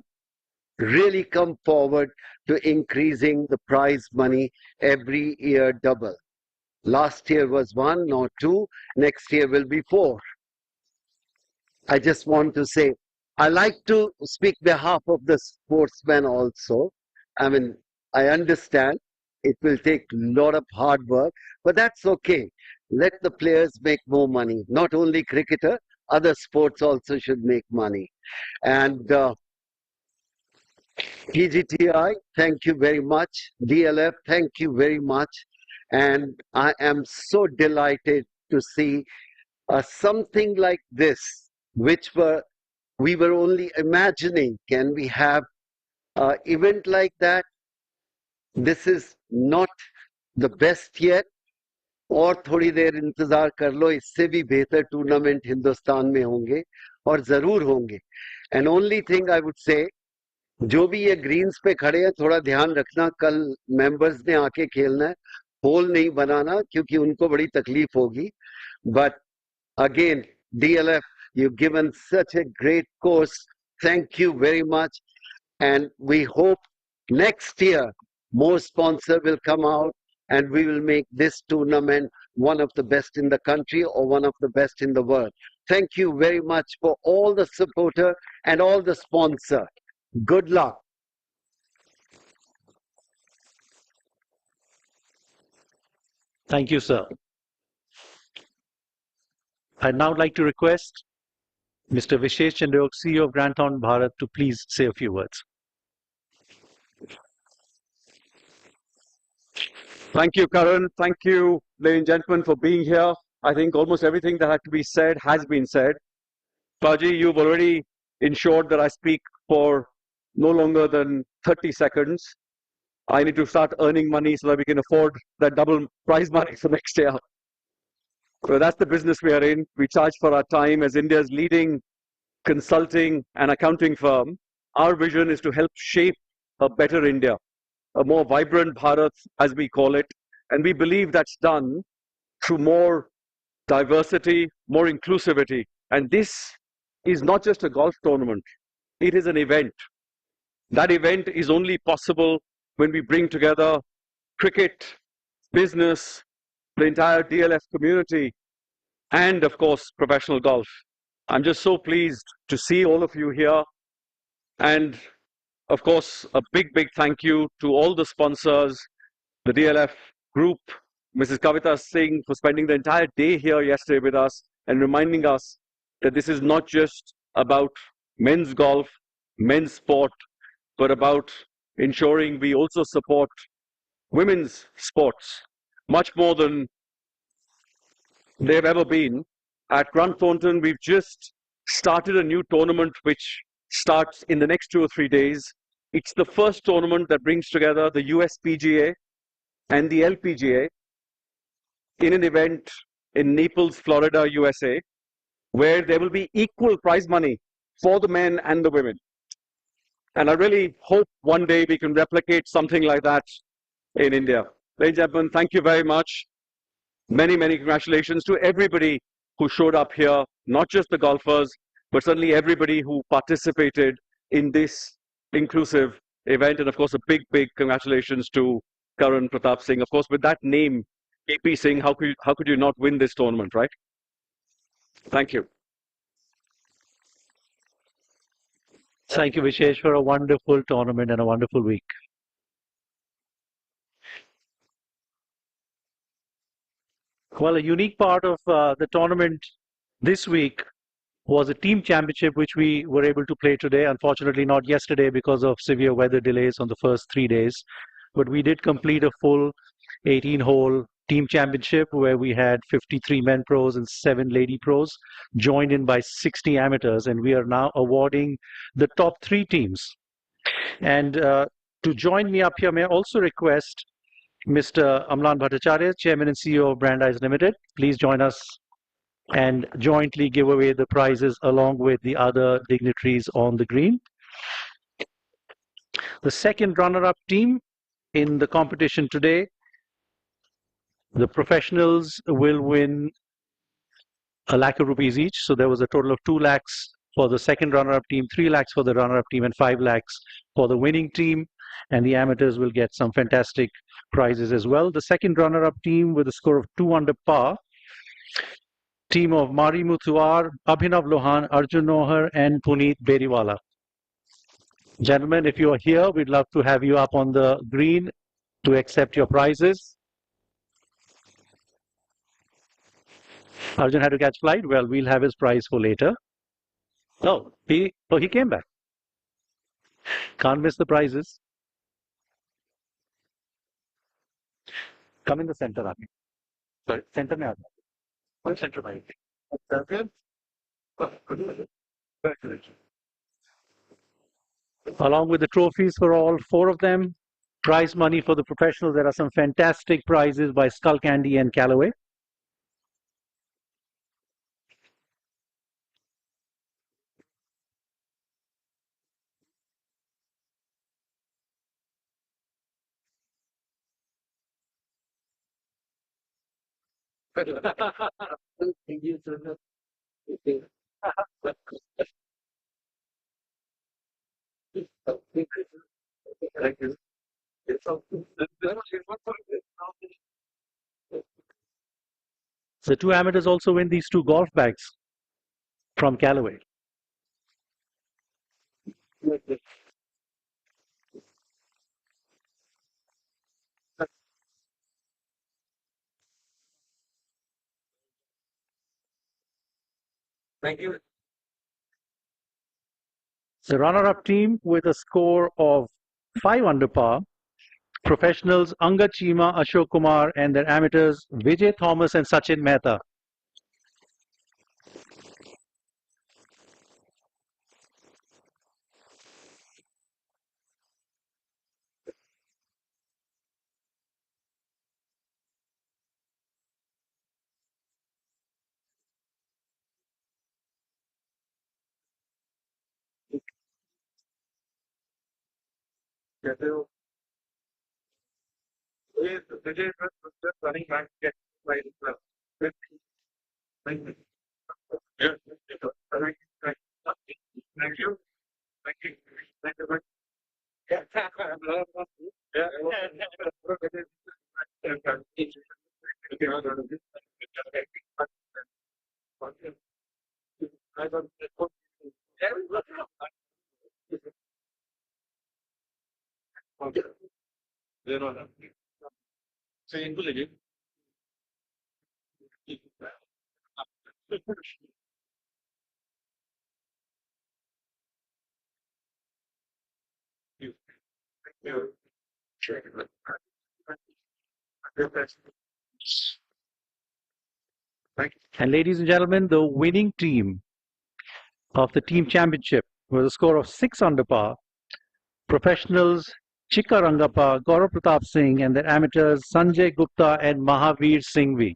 really come forward to increasing the prize money every year double. Last year was 1, now 2, next year will be 4. I just want to say, I like to speak behalf of the sportsmen also. I mean, I understand it will take a lot of hard work, but that's okay. Let the players make more money. Not only cricketer, other sports also should make money. And PGTI, thank you very much. DLF, thank you very much. And I am so delighted to see something like this, which we were only imagining. Can we have an event like that? This is not the best yet. और थोड़ी देर इंतजार कर लो, इससे भी बेहतर tournament Hindustan में होंगे और जरूर होंगे. And only thing I would say, जो भी ये ग्रीन्स पे खड़े हैं थोड़ा ध्यान रखना, कल मेंबर्स ने आके खेलना है, होल नहीं बनाना क्योंकि उनको बड़ी तकलीफ होगी. But again DLF, you've given such a great course. Thank you very much. And we hope next year more sponsor will come out and we will make this tournament one of the best in the country or one of the best in the world. Thank you very much for all the supporter and all the sponsor. Good luck. Thank you, sir. I'd now like to request Mr. Vishesh Chandok, CEO of Grand Thornton Bharat, to please say a few words. Thank you, Karan. Thank you, ladies and gentlemen, for being here. I think almost everything that had to be said has been said. Paji, you've already ensured that I speak for no longer than 30 seconds. I need to start earning money so that we can afford that double prize money for next year. So that's the business we are in. We charge for our time as India's leading consulting and accounting firm. Our vision is to help shape a better India, a more vibrant Bharat, as we call it. And we believe that's done through more diversity, more inclusivity. And this is not just a golf tournament. It is an event. That event is only possible when we bring together cricket, business, the entire DLF community, and of course, professional golf. I'm just so pleased to see all of you here. And of course, a big, big thank you to all the sponsors, the DLF group, Mrs. Kavita Singh for spending the entire day here yesterday with us and reminding us that this is not just about men's golf, men's sport, but about ensuring we also support women's sports much more than they've ever been. At Grant Thornton, we've just started a new tournament which starts in the next 2 or 3 days. It's the first tournament that brings together the USPGA and the LPGA in an event in Naples, Florida, USA, where there will be equal prize money for the men and the women. And I really hope one day we can replicate something like that in India. Ladies and gentlemen, thank you very much. Many, many congratulations to everybody who showed up here, not just the golfers, but certainly everybody who participated in this inclusive event. And of course, a big, big congratulations to Karan Pratap Singh. Of course, with that name, AP Singh, how could you not win this tournament, right? Thank you. Thank you, Vishesh, for a wonderful tournament and a wonderful week. Well, a unique part of the tournament this week was a team championship, which we were able to play today. Unfortunately, not yesterday because of severe weather delays on the first 3 days. But we did complete a full 18-hole team championship where we had 53 men pros and 7 lady pros, joined in by 60 amateurs. And we are now awarding the top 3 teams. And to join me up here, may I also request Mr. Amlan Bhattacharya, Chairman and CEO of Brandeis Limited. Please join us and jointly give away the prizes along with the other dignitaries on the green. The second runner-up team in the competition today, the professionals will win ₹1 lakh each. So there was a total of 2 lakhs for the second runner-up team, 3 lakhs for the runner-up team, and 5 lakhs for the winning team. And the amateurs will get some fantastic prizes as well. The second runner-up team with a score of 2 under par, team of Mari Muthuar, Abhinav Lohan, Arjun Nohar, and Puneet Beriwala. Gentlemen, if you are here, we'd love to have you up on the green to accept your prizes. Arjun had to catch flight. Well, we'll have his prize for later. Oh, he came back. Can't miss the prizes. Come in the center, Abhi. Sorry, center mein aa jao. One center mein. Along with the trophies for all 4 of them, prize money for the professionals. There are some fantastic prizes by Skull Candy and Callaway. Thank you. The 2 amateurs also win these 2 golf bags from Callaway. Thank you. The runner-up team with a score of 5 under par, professionals Angad Chima, Ashok Kumar, and their amateurs Vijay Thomas and Sachin Mehta. Running back, get right. Thank you. Thank you. Thank you. Thank you. And ladies and gentlemen, the winning team of the team championship with a score of 6 under par, professionals Chika Rangappa, Gaurav Pratap Singh, and their amateurs Sanjay Gupta and Mahavir Singhvi.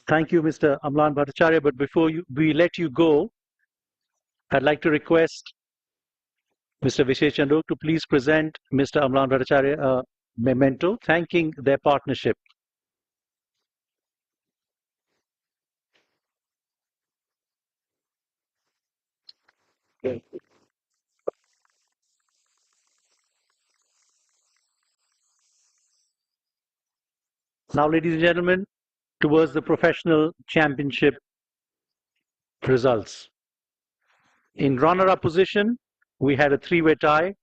Thank you, Mr. Amlan Bhattacharya. But before we let you go, I'd like to request Mr. Vishesh Chandok to please present Mr. Amlan Bhattacharya a memento thanking their partnership. Now, ladies and gentlemen, towards the professional championship results. In runner-up position, we had a three-way tie.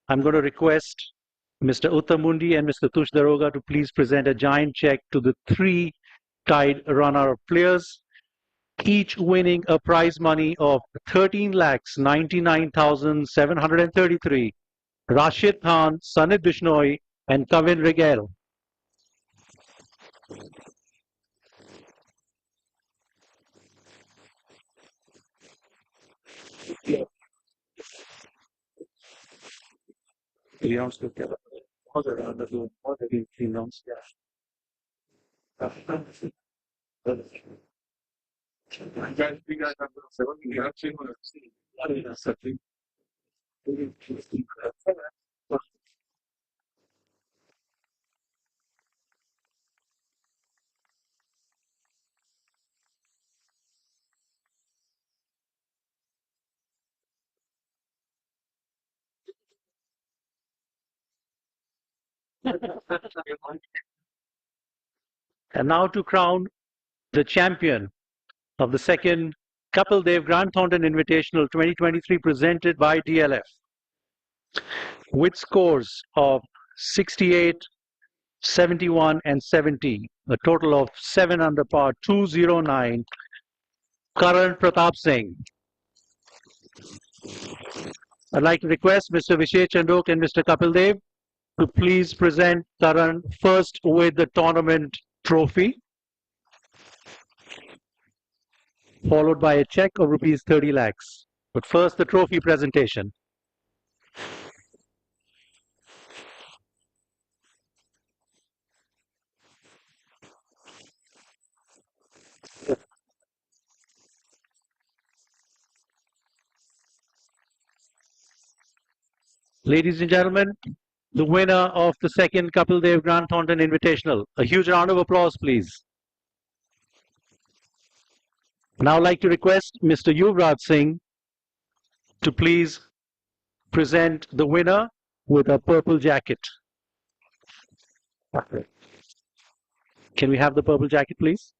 I'm going to request Mr. Uttamundi and Mr. Tush Daroga to please present a giant check to the three tied runner-up players, each winning a prize money of 13,99,733. Rashid Khan, Sanit Bishnoi, and Kavin Rigel. And now to crown the champion of the second Kapil Dev Grand Thornton Invitational 2023 presented by DLF with scores of 68, 71 and 70, a total of 7 under par, 209, Karan Pratap Singh. I'd like to request Mr. Vishesh Chandok and Mr. Kapil Dev to please present Karan first with the tournament trophy, followed by a check of rupees 30 lakhs. But first, the trophy presentation. Ladies and gentlemen, the winner of the second Kapil Dev Grand Thornton Invitational. A huge round of applause, please. Now I'd like to request Mr. Yuvraj Singh to please present the winner with a purple jacket. Can we have the purple jacket, please?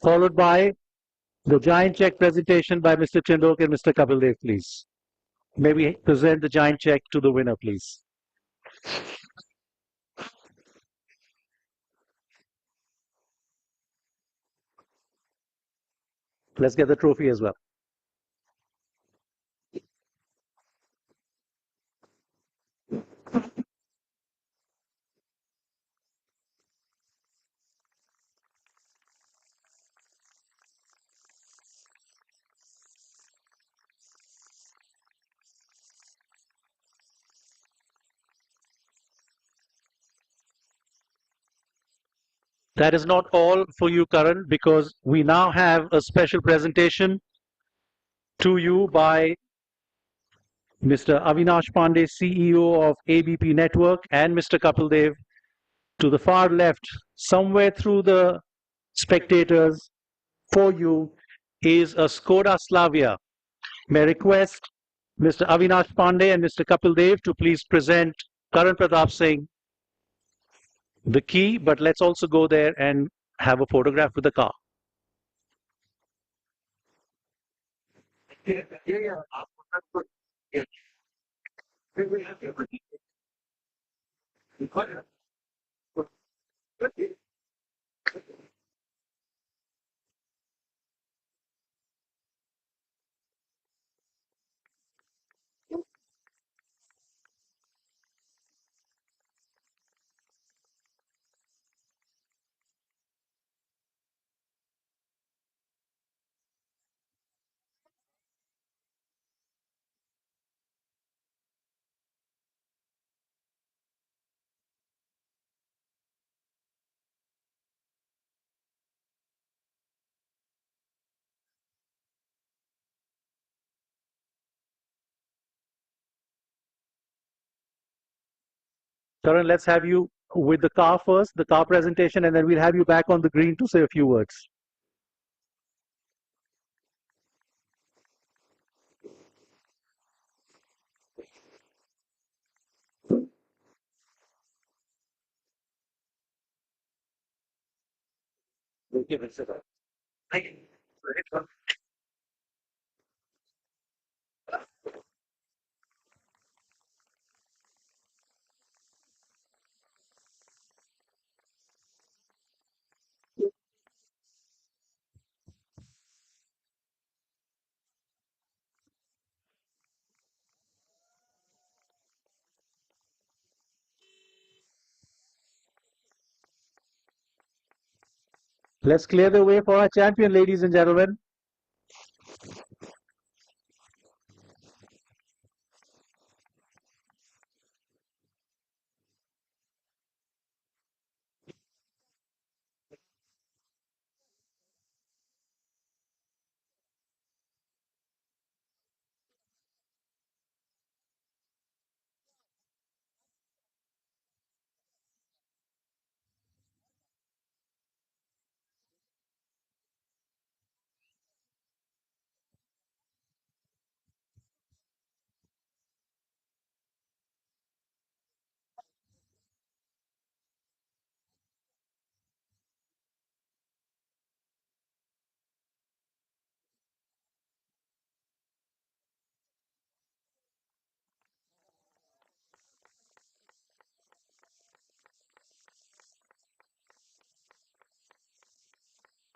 Followed by the giant check presentation by Mr. Chindok and Mr. Kapil Dev, please. May we present the giant check to the winner, please. Let's get the trophy as well. That is not all for you, Karan, because we now have a special presentation to you by Mr. Avinash Pandey, CEO of ABP Network, and Mr. Kapil Dev. To the far left, somewhere through the spectators, for you is a Skoda Slavia. May I request Mr. Avinash Pandey and Mr. Kapil Dev to please present Karan Pratap Singh the key, but let's also go there and have a photograph with the car. Karan, let's have you with the car first, the car presentation, and then we'll have you back on the green to say a few words. Let's clear the way for our champion, ladies and gentlemen.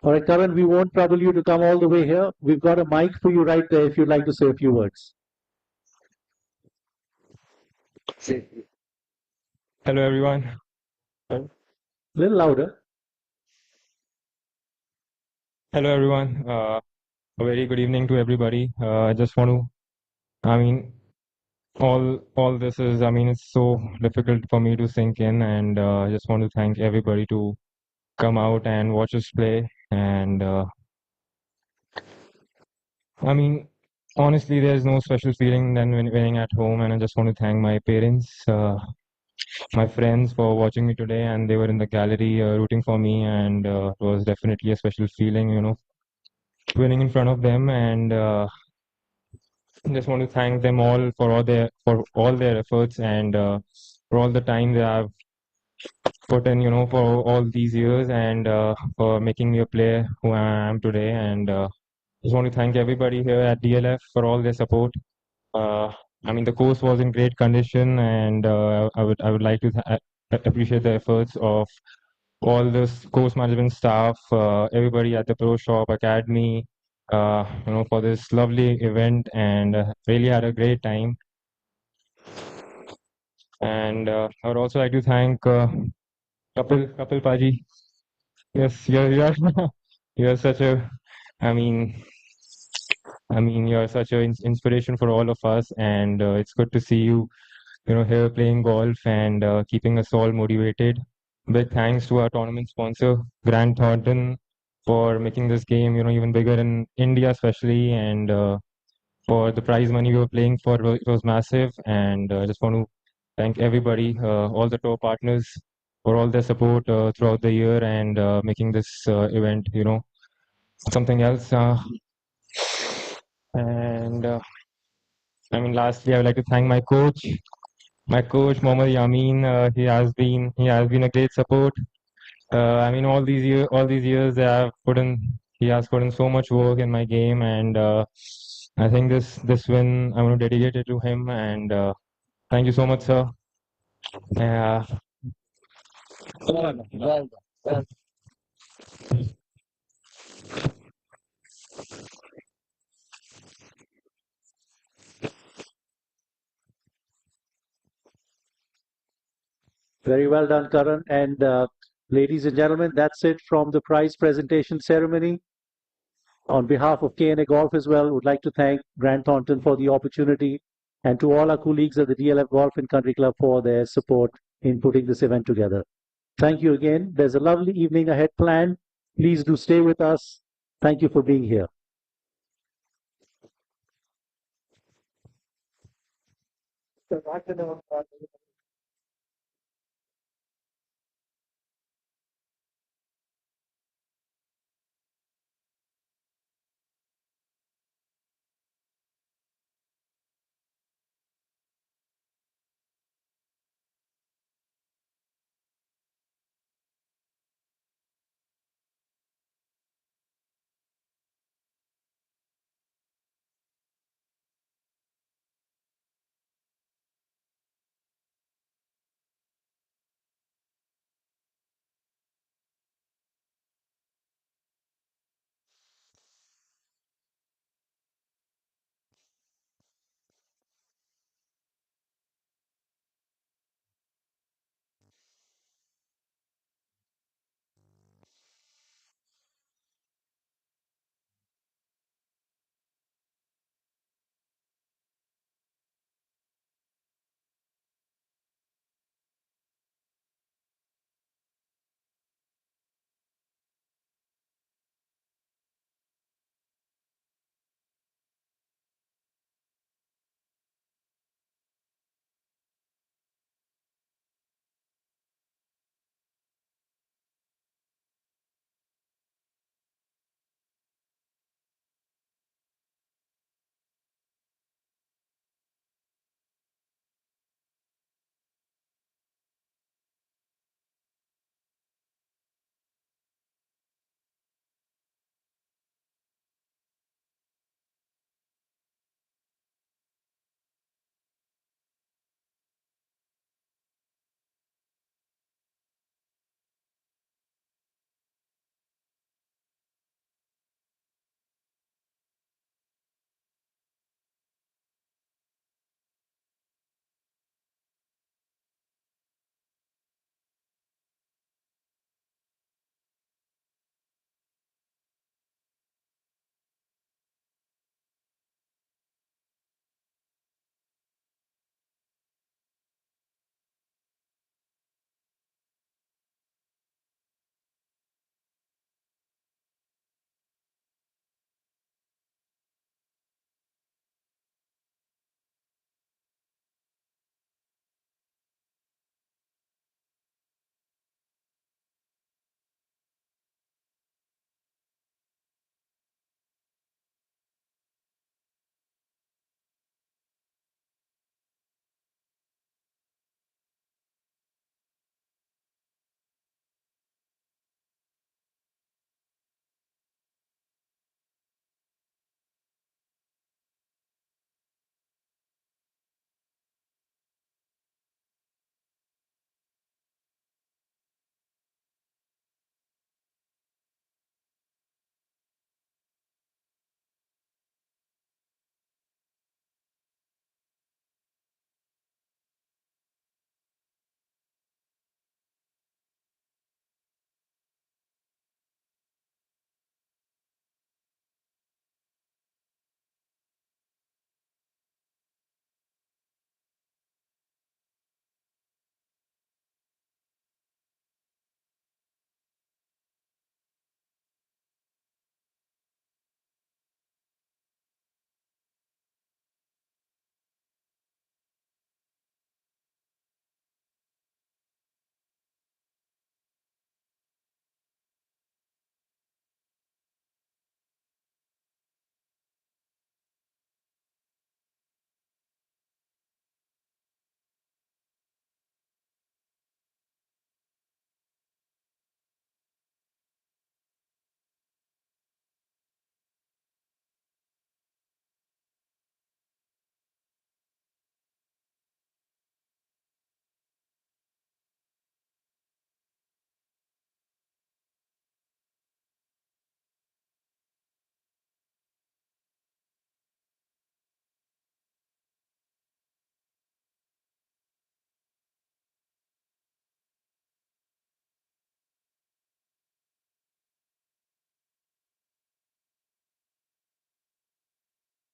All right, Karan, we won't trouble you to come all the way here. We've got a mic for you right there if you'd like to say a few words. Hello, everyone. A little louder. Hello, everyone. A very good evening to everybody. I just want to, all this is, it's so difficult for me to sink in, and I just want to thank everybody to come out and watch us play. And honestly, there's no special feeling than winning at home, and I just want to thank my parents, my friends for watching me today, and they were in the gallery rooting for me, and it was definitely a special feeling, winning in front of them, and just want to thank them all for all their efforts and for all the time they have put in, for all these years, and for making me a player who I am today, and just want to thank everybody here at DLF for all their support. Uh, I mean, the course was in great condition, and I would like to appreciate the efforts of all the course management staff, everybody at the Pro Shop Academy, for this lovely event, and really had a great time. And I would also like to thank Kapil Paji. Yes, you're you're such a, I mean, you're such an inspiration for all of us, and it's good to see you, here playing golf and keeping us all motivated. Big thanks to our tournament sponsor, Grant Thornton, for making this game, even bigger in India, especially, and for the prize money we were playing for, it was massive. And I just want to thank everybody, all the tour partners, for all their support throughout the year and making this event, something else. And lastly, I would like to thank my coach, Mohammad Yamin. He has been a great support. All these years he has put in so much work in my game, and I think this win I'm going to dedicate it to him. And thank you so much, sir. Uh, Very well done, Karan. And ladies and gentlemen, that's it from the prize presentation ceremony. On behalf of KNA Golf as well, would like to thank Grant Thornton for the opportunity, and to all our colleagues at the DLF Golf and Country Club for their support in putting this event together. Thank you again. There's a lovely evening ahead planned. Please do stay with us. Thank you for being here.